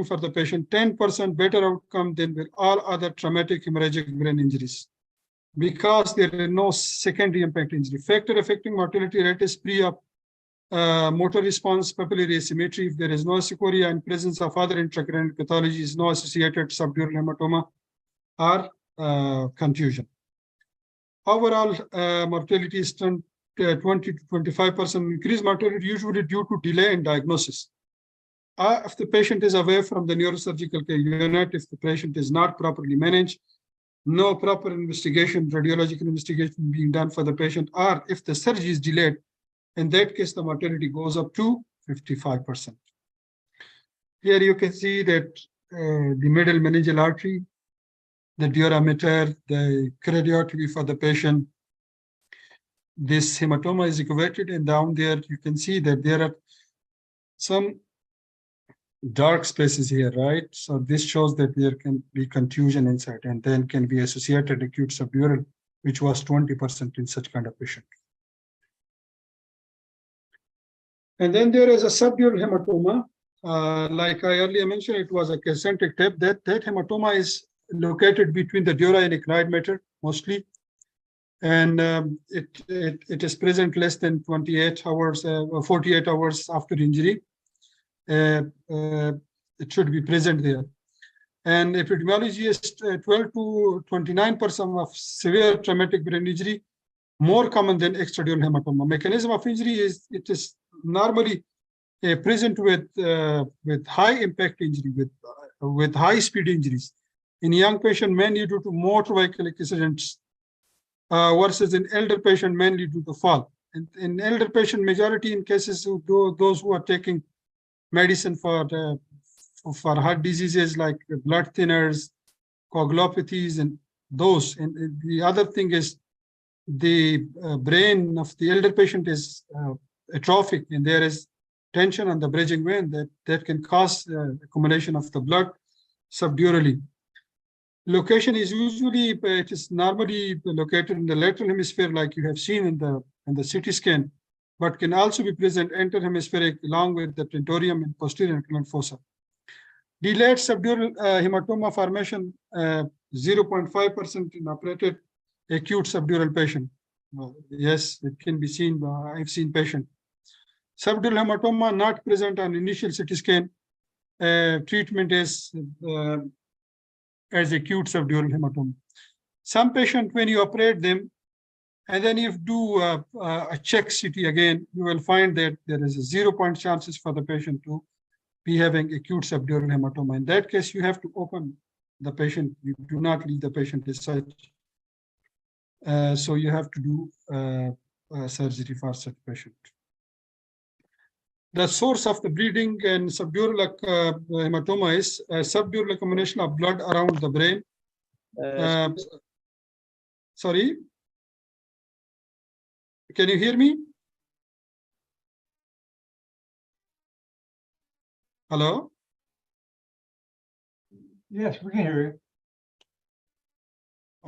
for the patient, 10% better outcome than with all other traumatic hemorrhagic brain injuries, because there is no secondary impact injury. Factor affecting mortality rate is pre-op motor response, papillary asymmetry. If there is no sequoia and presence of other intracranial pathologies, no associated subdural hematoma or contusion. Overall, mortality is 20 to 25% increased mortality, usually due to delay in diagnosis. If the patient is away from the neurosurgical care unit, if the patient is not properly managed, no proper investigation, radiological investigation being done for the patient, or if the surgery is delayed, in that case, the mortality goes up to 55%. Here you can see that the middle meningeal artery, the dura mater, the craniotomy for the patient. This hematoma is excavated, and down there you can see that there are some dark spaces here, right? So this shows that there can be contusion inside, and then can be associated acute subdural, which was 20% in such kind of patient. And then there is a subdural hematoma. Like I earlier mentioned, it was a concentric tip. That hematoma is located between the dura and echinoid matter mostly. And it is present less than 28 hours, 48 hours after injury. It should be present there. And epidemiology is 12 to 29% of severe traumatic brain injury, more common than extradural hematoma. Mechanism of injury is, it is normally present with high impact injury, with high speed injuries. In young patient, mainly due to motor vehicle accidents, versus in elder patient, mainly due to fall. And in elder patient, majority in cases of those who are taking medicine for heart diseases like blood thinners, coagulopathies, and those. And the other thing is the brain of the elder patient is atrophic, and there is tension on the bridging vein that can cause accumulation of the blood subdurally. Location is usually, it is normally located in the lateral hemisphere, like you have seen in the CT scan, but can also be present interhemispheric along with the tentorium and posterior inclinal fossa. Delayed subdural hematoma formation, 0.5% in operated acute subdural patient. Yes, it can be seen. I've seen patient. Subdural hematoma not present on initial CT scan. Treatment is as acute subdural hematoma. Some patient, when you operate them, and then if do a check CT again, you will find that there is a 0 point chances for the patient to be having acute subdural hematoma. In that case, you have to open the patient. You do not leave the patient as such. So you have to do surgery for such patient. The source of the bleeding and subdural hematoma is subdural accumulation of blood around the brain. Sorry, can you hear me? Hello? Yes, we can hear you.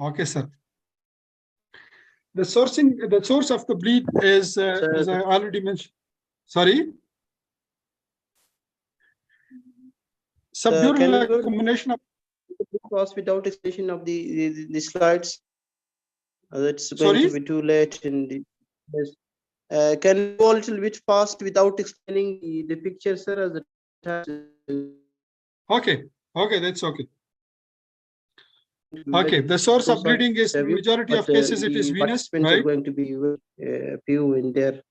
Okay, sir. The source of the bleed is, as I already mentioned. Sorry? Subdural accumulation of. Pause without explanation of the slides. It's going Sorry? to be too late in the. Yes. Can you go a little bit fast without explaining the picture, sir? As the Okay, that's okay. Okay, the source of bleeding is in majority of cases it is venous, right? Are going to be few in there.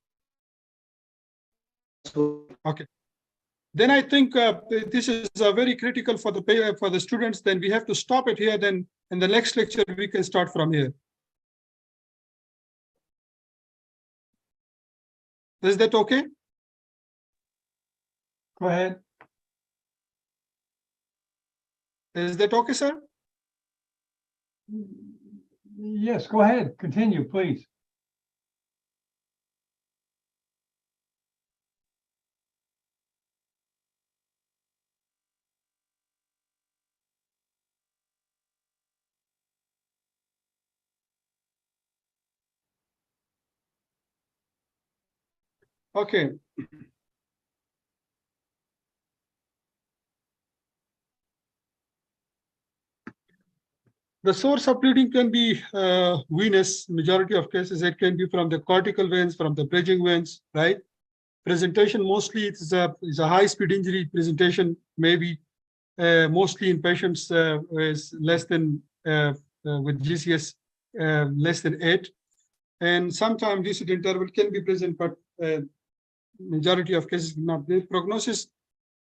Okay. Then I think this is very critical for the students. Then we have to stop it here. Then in the next lecture we can start from here. Is that okay? Go ahead. Is that okay, sir? Yes, go ahead. Continue, please. Okay. The source of bleeding can be venous. Majority of cases, it can be from the cortical veins, from the bridging veins, right? Presentation mostly it's a high-speed injury presentation, maybe mostly in patients is less than with GCS less than 8, and sometimes lucid interval can be present, but majority of cases not. The prognosis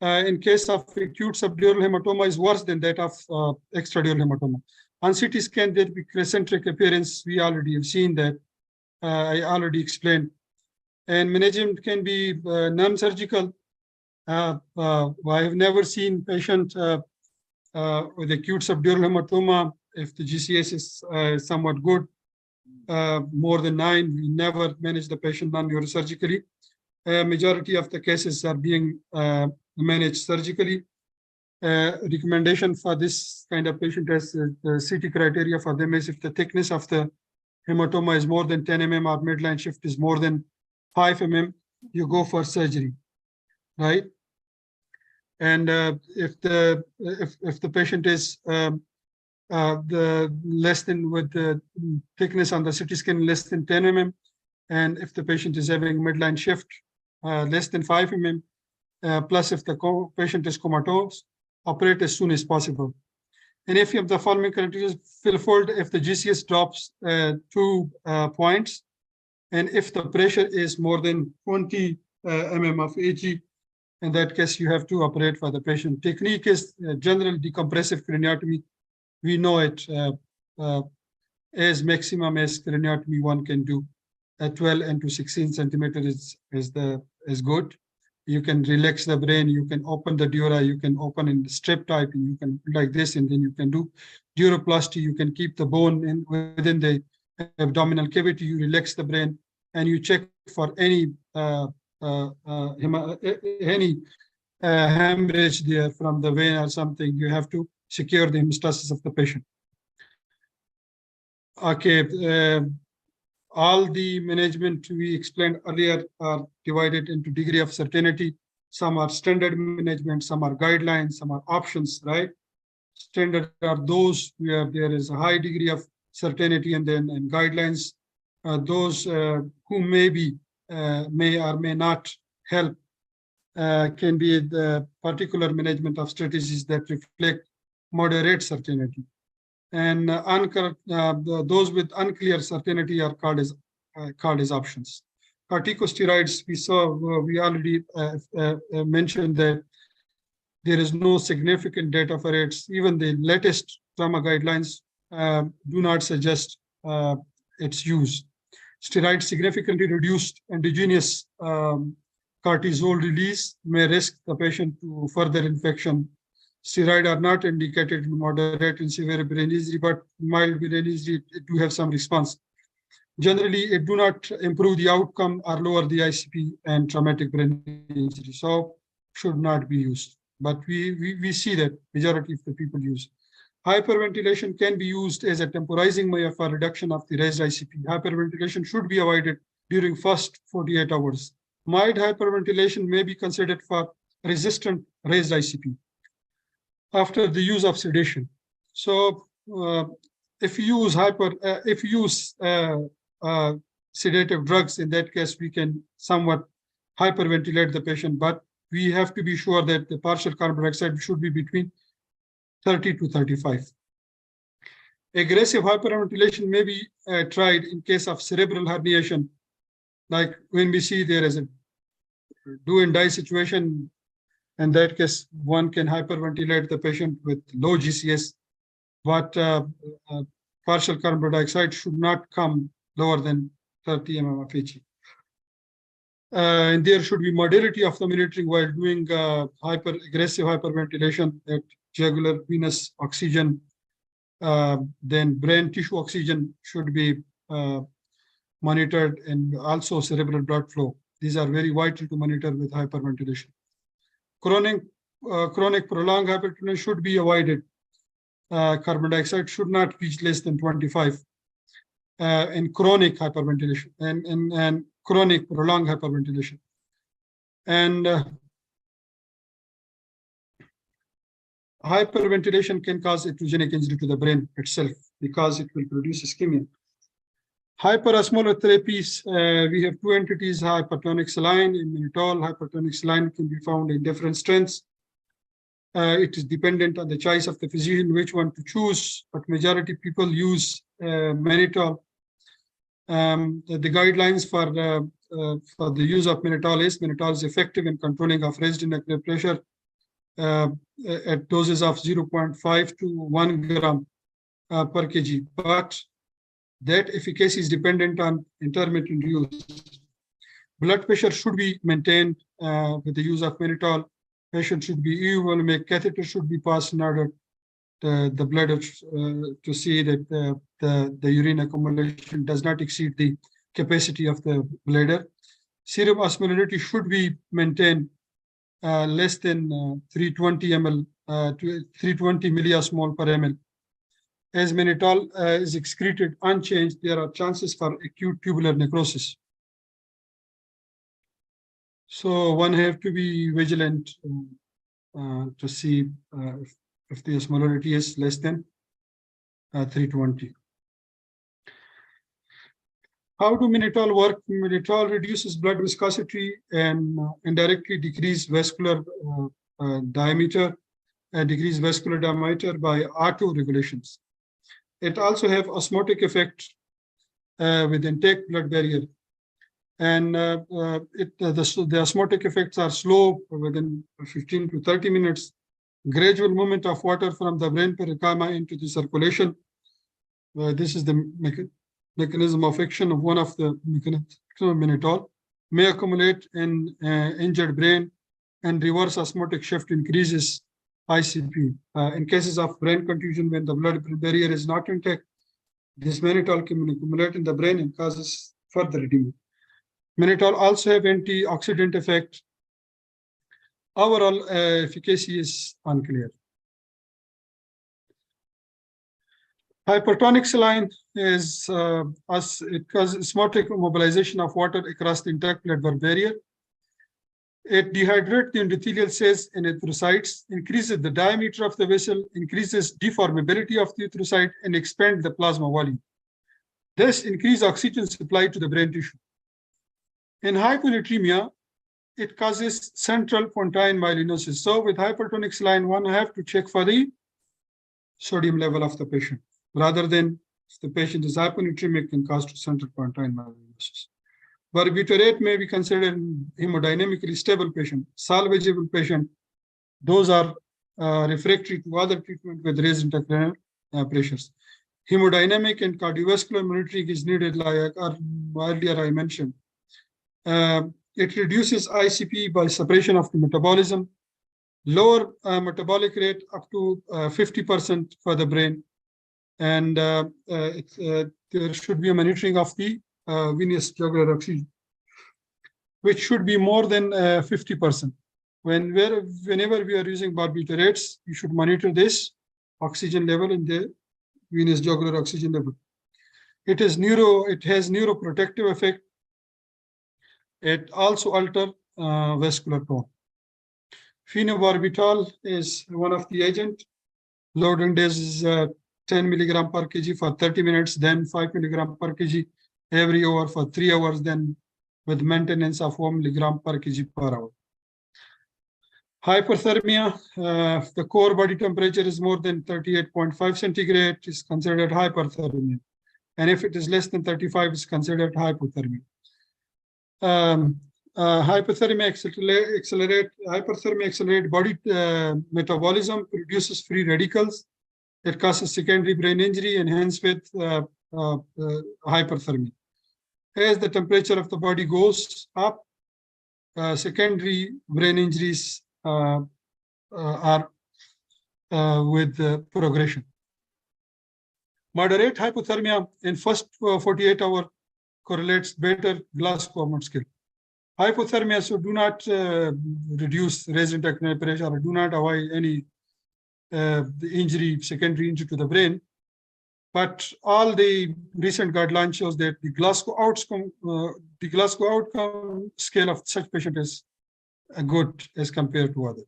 in case of acute subdural hematoma is worse than that of extradural hematoma. On CT scan, there will be crescentric appearance. We already have seen that. I already explained. And management can be non-surgical. I have never seen patient with acute subdural hematoma if the GCS is somewhat good, more than 9. We never manage the patient non-neurosurgically. Majority of the cases are being managed surgically. Recommendation for this kind of patient as the CT criteria for them is if the thickness of the hematoma is more than 10 mm or midline shift is more than 5 mm, you go for surgery, right? And if the patient is the less than with the thickness on the CT scan less than 10 mm, and if the patient is having midline shift less than 5 mm, plus if the patient is comatose, operate as soon as possible. And if you have the following criteria fulfilled, if the GCS drops 2 points, and if the pressure is more than 20 mm of AG, in that case, you have to operate for the patient. Technique is general decompressive craniotomy. We know it as maximum as craniotomy one can do. At 12 and to 16 centimeters is good. You can relax the brain, you can open the dura, you can open in the strip type, and you can like this, and then you can do duroplasty. You can keep the bone within the abdominal cavity, you relax the brain, and you check for any hemorrhage there from the vein or something. You have to secure the hemostasis of the patient. Okay. All the management we explained earlier are divided into degree of certainty. Some are standard management, some are guidelines, some are options, right? Standard are those where there is a high degree of certainty, and then guidelines are those who may or may not help, can be the particular management of strategies that reflect moderate certainty. And those with unclear certainty are called as options. Corticosteroids, we already mentioned that there is no significant data for it. Even the latest trauma guidelines do not suggest its use. Steroids significantly reduced endogenous cortisol release may risk the patient to further infection. Steroids are not indicated in moderate and severe brain injury, but mild brain injury do have some response. Generally, it do not improve the outcome or lower the ICP and traumatic brain injury, so should not be used. But we see that majority of the people use. Hyperventilation can be used as a temporizing measure for reduction of the raised ICP. Hyperventilation should be avoided during first 48 hours. Mild hyperventilation may be considered for resistant raised ICP after the use of sedation. So if you use sedative drugs, in that case, we can somewhat hyperventilate the patient, but we have to be sure that the partial carbon dioxide should be between 30 to 35. Aggressive hyperventilation may be tried in case of cerebral herniation, like when we see there is a do and die situation. In that case, one can hyperventilate the patient with low GCS, but partial carbon dioxide should not come lower than 30 mm of Hg. And there should be moderate of the monitoring while doing aggressive hyperventilation at jugular venous oxygen. Then brain tissue oxygen should be monitored, and also cerebral blood flow. These are very vital to monitor with hyperventilation. Chronic prolonged hypertension should be avoided. Carbon dioxide should not reach less than 25 in chronic hyperventilation and chronic prolonged hyperventilation. And hyperventilation can cause iatrogenic injury to the brain itself because it will produce ischemia. Hyperosmolar therapies, we have two entities, hypertonic saline and mannitol. Hypertonic saline can be found in different strengths. It is dependent on the choice of the physician which one to choose, but majority people use mannitol. The guidelines for the use of mannitol is effective in controlling of raised intraocular pressure at doses of 0.5 to 1 gram per kg, but that efficacy is dependent on intermittent use. Blood pressure should be maintained with the use of mannitol. Patient should be euvolemic. Catheter should be passed in order the blood to see that the urine accumulation does not exceed the capacity of the bladder. Serum osmolarity should be maintained less than 320 ml to 320 milliosmol per ml. As mannitol is excreted unchanged, there are chances for acute tubular necrosis. So one have to be vigilant to see if the osmolarity is less than 320. How do mannitol work? Mannitol reduces blood viscosity and indirectly decrease vascular diameter and decrease vascular diameter by R2 regulations. It also have osmotic effect with intact blood barrier. And the osmotic effects are slow within 15 to 30 minutes. Gradual movement of water from the brain parenchyma into the circulation. This is the mechanism of action of one of the mechanisms of mannitol. May accumulate in injured brain, and reverse osmotic shift increases ICP. In cases of brain contusion, when the blood barrier is not intact, this mannitol can accumulate in the brain and causes further edema. Mannitol also have antioxidant effect. Overall efficacy is unclear. Hypertonic saline is it causes osmotic mobilization of water across the intact blood barrier. It dehydrates the endothelial cells and erythrocytes, increases the diameter of the vessel, increases deformability of the erythrocyte, and expands the plasma volume. This increases oxygen supply to the brain tissue. In hyponatremia, it causes central pontine myelinosis. So with hypertonic saline, one have to check for the sodium level of the patient, rather than if the patient is hyponatremic can cause to central pontine myelinosis. Barbiturate may be considered hemodynamically stable patient, salvageable patient. Those are refractory to other treatment with raised intracranial pressures. Hemodynamic and cardiovascular monitoring is needed, like earlier I mentioned. It reduces ICP by suppression of the metabolism, lower metabolic rate up to 50% for the brain, and there should be a monitoring of the venous jugular oxygen, which should be more than 50%. Whenever we are using barbiturates, you should monitor this oxygen level in the venous jugular oxygen level. It has neuroprotective effect. It also alters vascular tone. Phenobarbital is one of the agent. Loading dose is 10 milligram per kg for 30 minutes, then 5 milligram per kg every hour for 3 hours, then with maintenance of 1 milligram per kg per hour. Hyperthermia, if the core body temperature is more than 38.5 centigrade, is considered hyperthermia. And if it is less than 35, it's considered hypothermia. Hyperthermia accelerate body metabolism, produces free radicals. It causes secondary brain injury and hence with hyperthermia. As the temperature of the body goes up, secondary brain injuries are with progression. Moderate hypothermia in first 48 hours correlates better Glasgow Coma scale. Hypothermia, so do not reduce raised intracranial pressure or do not avoid any secondary injury to the brain. But all the recent guidelines shows that the Glasgow outcome scale of such patient is good as compared to other.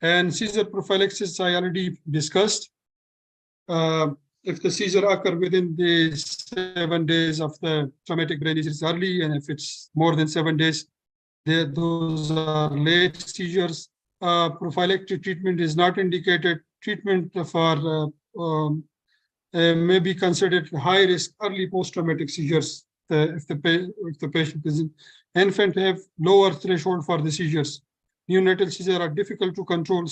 And seizure prophylaxis I already discussed. If the seizure occur within the 7 days of the traumatic brain injury is early, and if it's more than 7 days, those are late seizures. Prophylactic treatment is not indicated. Treatment for may be considered high risk early post-traumatic seizures. If the patient is an infant, have lower threshold for the seizures. Neonatal seizures are difficult to control with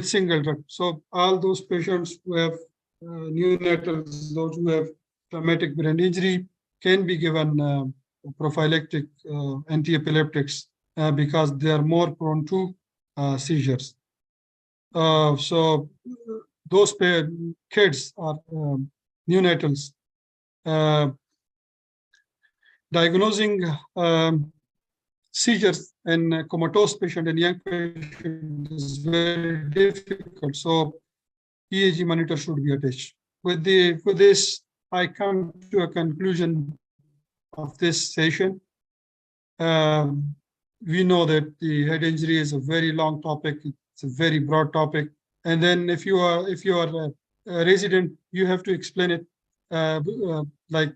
single drug. So all those patients who have neonatals, those who have traumatic brain injury, can be given prophylactic anti-epileptics because they are more prone to seizures. So those kids are neonatals. Diagnosing seizures in comatose patient and young patient is very difficult. So EEG monitor should be attached. With this, I come to a conclusion of this session. We know that the head injury is a very long topic. It's a very broad topic. And then if you are a resident, you have to explain it like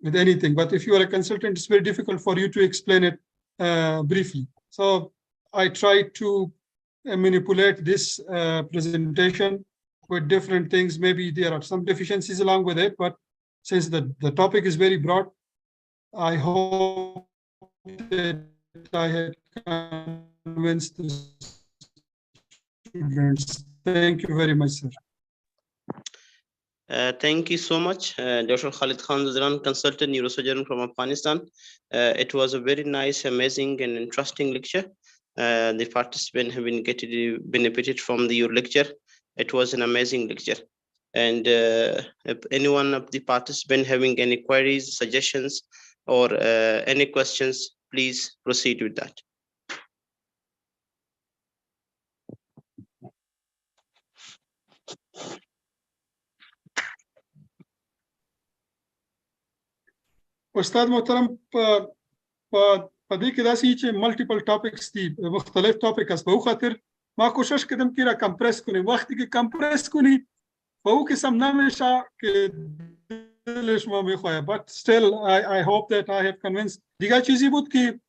with anything. But if you are a consultant, it's very difficult for you to explain it briefly. So I try to manipulate this presentation with different things. Maybe there are some deficiencies along with it, but since the topic is very broad, I hope that I had convinced the students. Thank you very much, sir. Thank you so much, Dr. Khalid Khan Zadran, consultant neurosurgeon from Afghanistan. It was a very nice, amazing, and interesting lecture. The participants have been getting benefited from your lecture. It was an amazing lecture. And if anyone of the participants having any queries, suggestions, or any questions, please proceed with that. استاد محترم په دې کې داسې چې ملټیپل ټاپکس دي مختلف ټاپکس په خاطر ما کوشش کردم که را کمپرس کنیم وقتی که کمپرس کنی په او قسم نمیشه که دلش ما میخواه but still I hope that I have convinced. دیگه چیزی بود که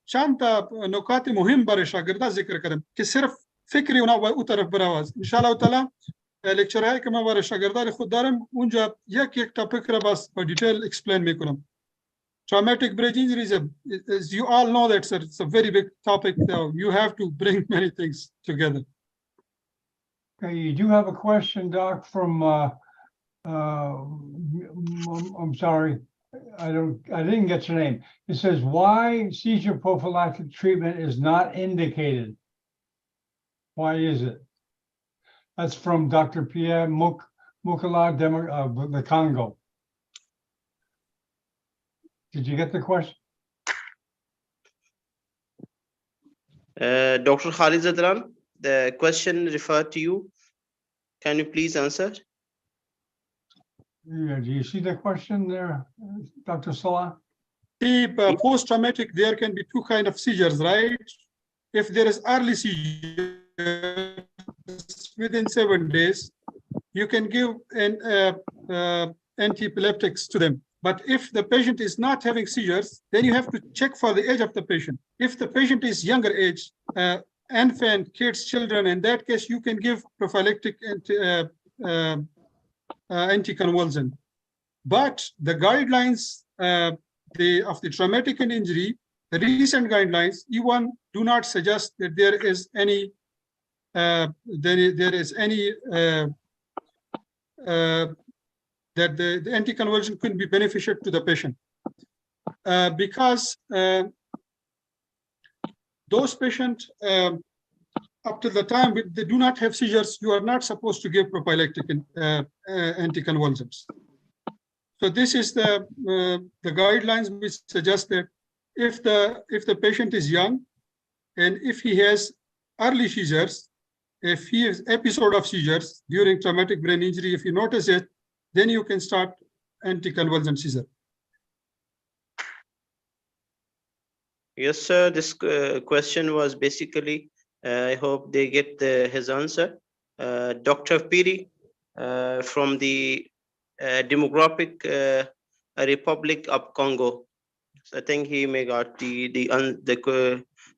چند تا نکات مهم برای شاگردا ذکر کردم که صرف فکری اونا او طرف براواز ان شاء الله تعالی لکچرهایی که من برای شاگردان خود دارم اونجا یک تاپیک را بس با دیتیل اکسپلین میکنم. Traumatic brain injuries, as you all know, that it's a very big topic. You have to bring many things together. Okay, you do have a question, Doc, from I'm sorry, I didn't get your name. It says why seizure prophylactic treatment is not indicated. Why is it? That's from Dr. Pierre Mukala of the Congo. Did you get the question? Dr. Khalid Zadran, the question referred to you. Can you please answer? Yeah, do you see the question there, Dr. Salah? The post-traumatic, there can be two kinds of seizures, right? If there is early seizure within 7 days, you can give an antiepileptics to them. But if the patient is not having seizures, then you have to check for the age of the patient. If the patient is younger age, infant, kids, children, in that case, you can give prophylactic anticonvulsant. But the guidelines of the traumatic and injury, the recent guidelines, even do not suggest that there is any that the anticonvulsant couldn't be beneficial to the patient because those patients up to the time they do not have seizures, you are not supposed to give prophylactic anticonvulsants. So this is the guidelines which suggest that if the patient is young and if he has early seizures, if he has episode of seizures during traumatic brain injury, if you notice it, then you can start anticonvulsant seizure. Yes, sir. This question was basically, I hope they get his answer. Dr. Piri from the Democratic Republic of Congo. So I think he may got the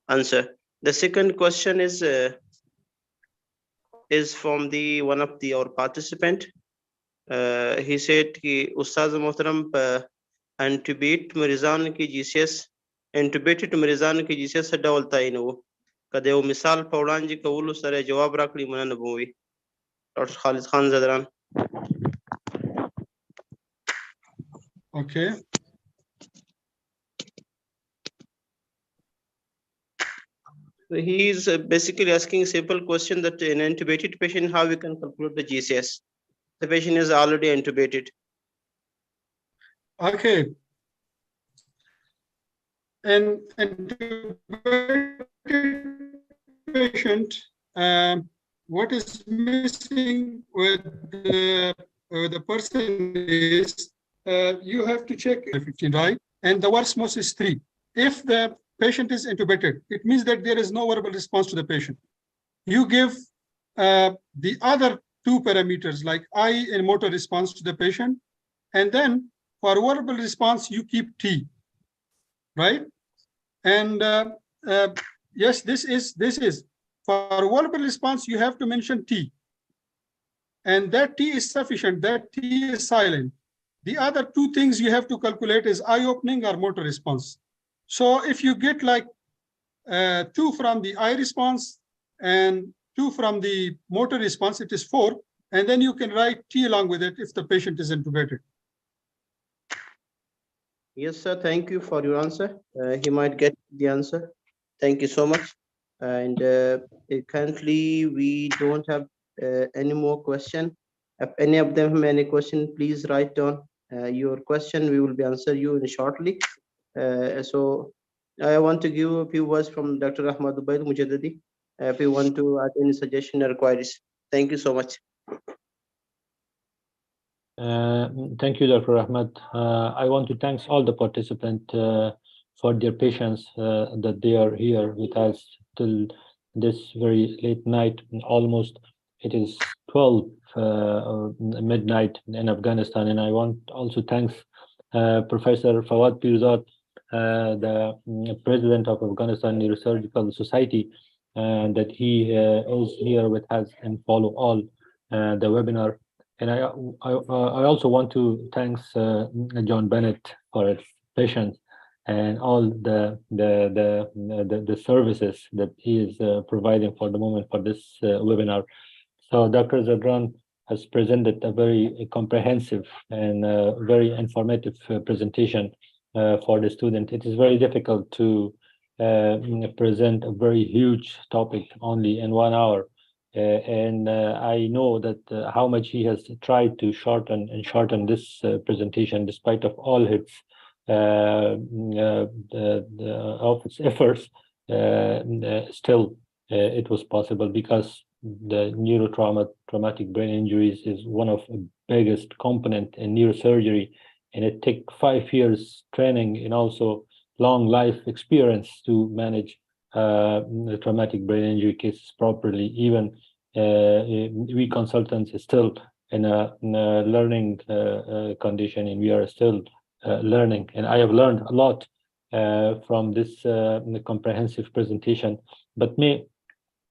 answer. The second question is from the one of our participant. He said कि उस्ताद मोहतरम intubate मरीजान की GCS इंटुबेटेड मरीजान की GCS डवलता है वो कदे वो मिसाल पौड़ान जी कबूल सरे जवाब रखली मना नबूवी doctor Khalid Khan Zadran. Okay. So he is basically asking a simple question that in an intubated patient how we can calculate the GCS. The patient is already intubated. Okay. An intubated patient, what is missing with the person is you have to check 15, right? And the worst most is 3. If the patient is intubated, it means that there is no verbal response to the patient. You give the other two parameters like eye and motor response to the patient. And then for verbal response, you keep T, right? And yes, this is for verbal response, you have to mention T. And that T is sufficient, that T is silent. The other two things you have to calculate is eye opening or motor response. So if you get like 2 from the eye response and 2 from the motor response, it is 4. And then you can write T along with it if the patient is intubated. Yes, sir. Thank you for your answer. He might get the answer. Thank you so much. And currently, we don't have any more question. If any of them have any question, please write down your question. We will be answer you shortly. So I want to give a few words from Dr. Ahmad Ubaid Mujaddadi. If you want to add any suggestion or queries. Thank you so much. Thank you, Dr. Ahmed. I want to thank all the participants for their patience that they are here with us till this very late night. Almost it is 12 midnight in Afghanistan, and I want also thanks Professor Fawad Pirzad, the president of Afghanistan Neurosurgical Society, that he is here with us and follow all the webinar. And I also want to thanks John Bennett for his patience and all the services that he is providing for the moment for this webinar. So Dr. Zadran has presented a very comprehensive and very informative presentation for the student. It is very difficult to present a very huge topic only in 1 hour. And I know that how much he has tried to shorten this presentation, despite of all his of its efforts. Still, it was possible because the traumatic brain injuries is one of the biggest component in neurosurgery, and it takes 5 years training and also long life experience to manage the traumatic brain injury cases properly. Even we consultants is still in a learning condition, and we are still learning. And I have learned a lot from this comprehensive presentation, but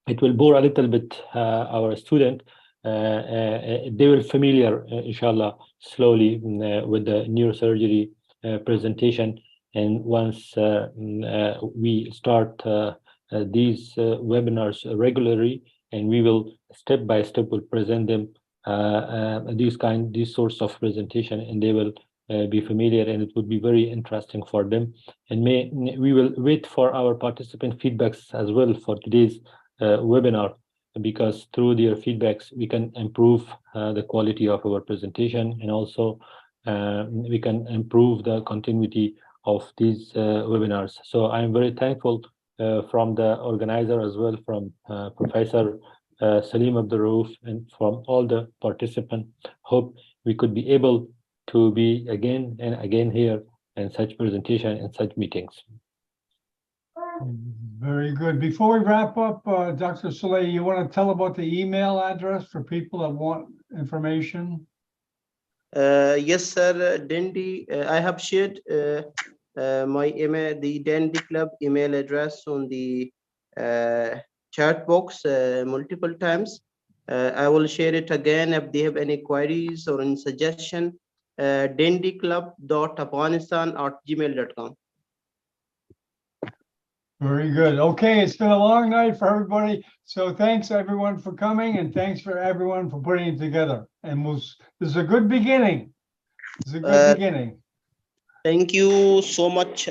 it will bore a little bit our student. They will familiar, inshallah, slowly with the neurosurgery presentation. And once we start these webinars regularly, and we will step by step will present them these sorts of presentation, and they will be familiar, and it would be very interesting for them. And we will wait for our participant feedbacks as well for today's webinar, because through their feedbacks we can improve the quality of our presentation, and also we can improve the continuity of these webinars. So I'm very thankful from the organizer as well, from Professor Salim Abdul Rauf, and from all the participants. Hope we could be able to be again and again here in such presentation and such meetings. Very good. Before we wrap up, Dr. Saleh, you want to tell about the email address for people that want information? Yes, sir. Dandy, I have shared my email, the Dandy Club email address on the chat box multiple times. I will share it again if they have any queries or any suggestion. dandyclub.afghanistan@gmail.com. Very good. Okay, it's been a long night for everybody. So thanks everyone for coming, and thanks for everyone for putting it together. And this is a good beginning. It's a good beginning. Thank you so much,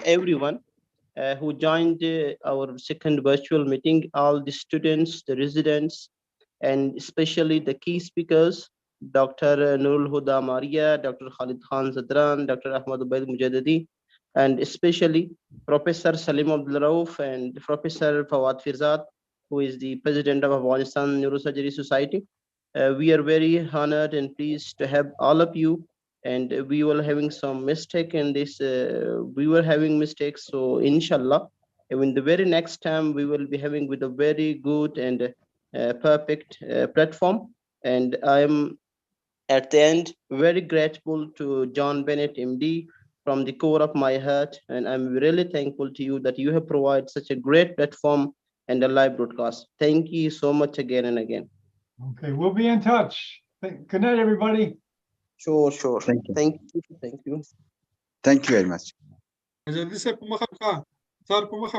everyone who joined our second virtual meeting, all the students, the residents, and especially the key speakers, Dr. Nurul Huda Maria, Dr. Khalid Khan Zadran, Dr. Ahmad Ubaid Mujaddadi, and especially Professor Salim Abdul Rauf and Professor Fawad Pirzad, who is the president of Afghanistan Neurosurgery Society. We are very honored and pleased to have all of you. And we were having some mistake in this. We were having mistakes. So inshallah, in the very next time, we will be having with a very good and perfect platform. And I'm at the end very grateful to John Bennett, MD, from the core of my heart. And I'm really thankful to you that you have provided such a great platform and a live broadcast. Thank you so much again and again. Okay, we'll be in touch. Good night, everybody. Sure, sure. Thank you. Thank you. Thank you. Thank you very much. Lisa, pumakam ka. Sir, pumakam.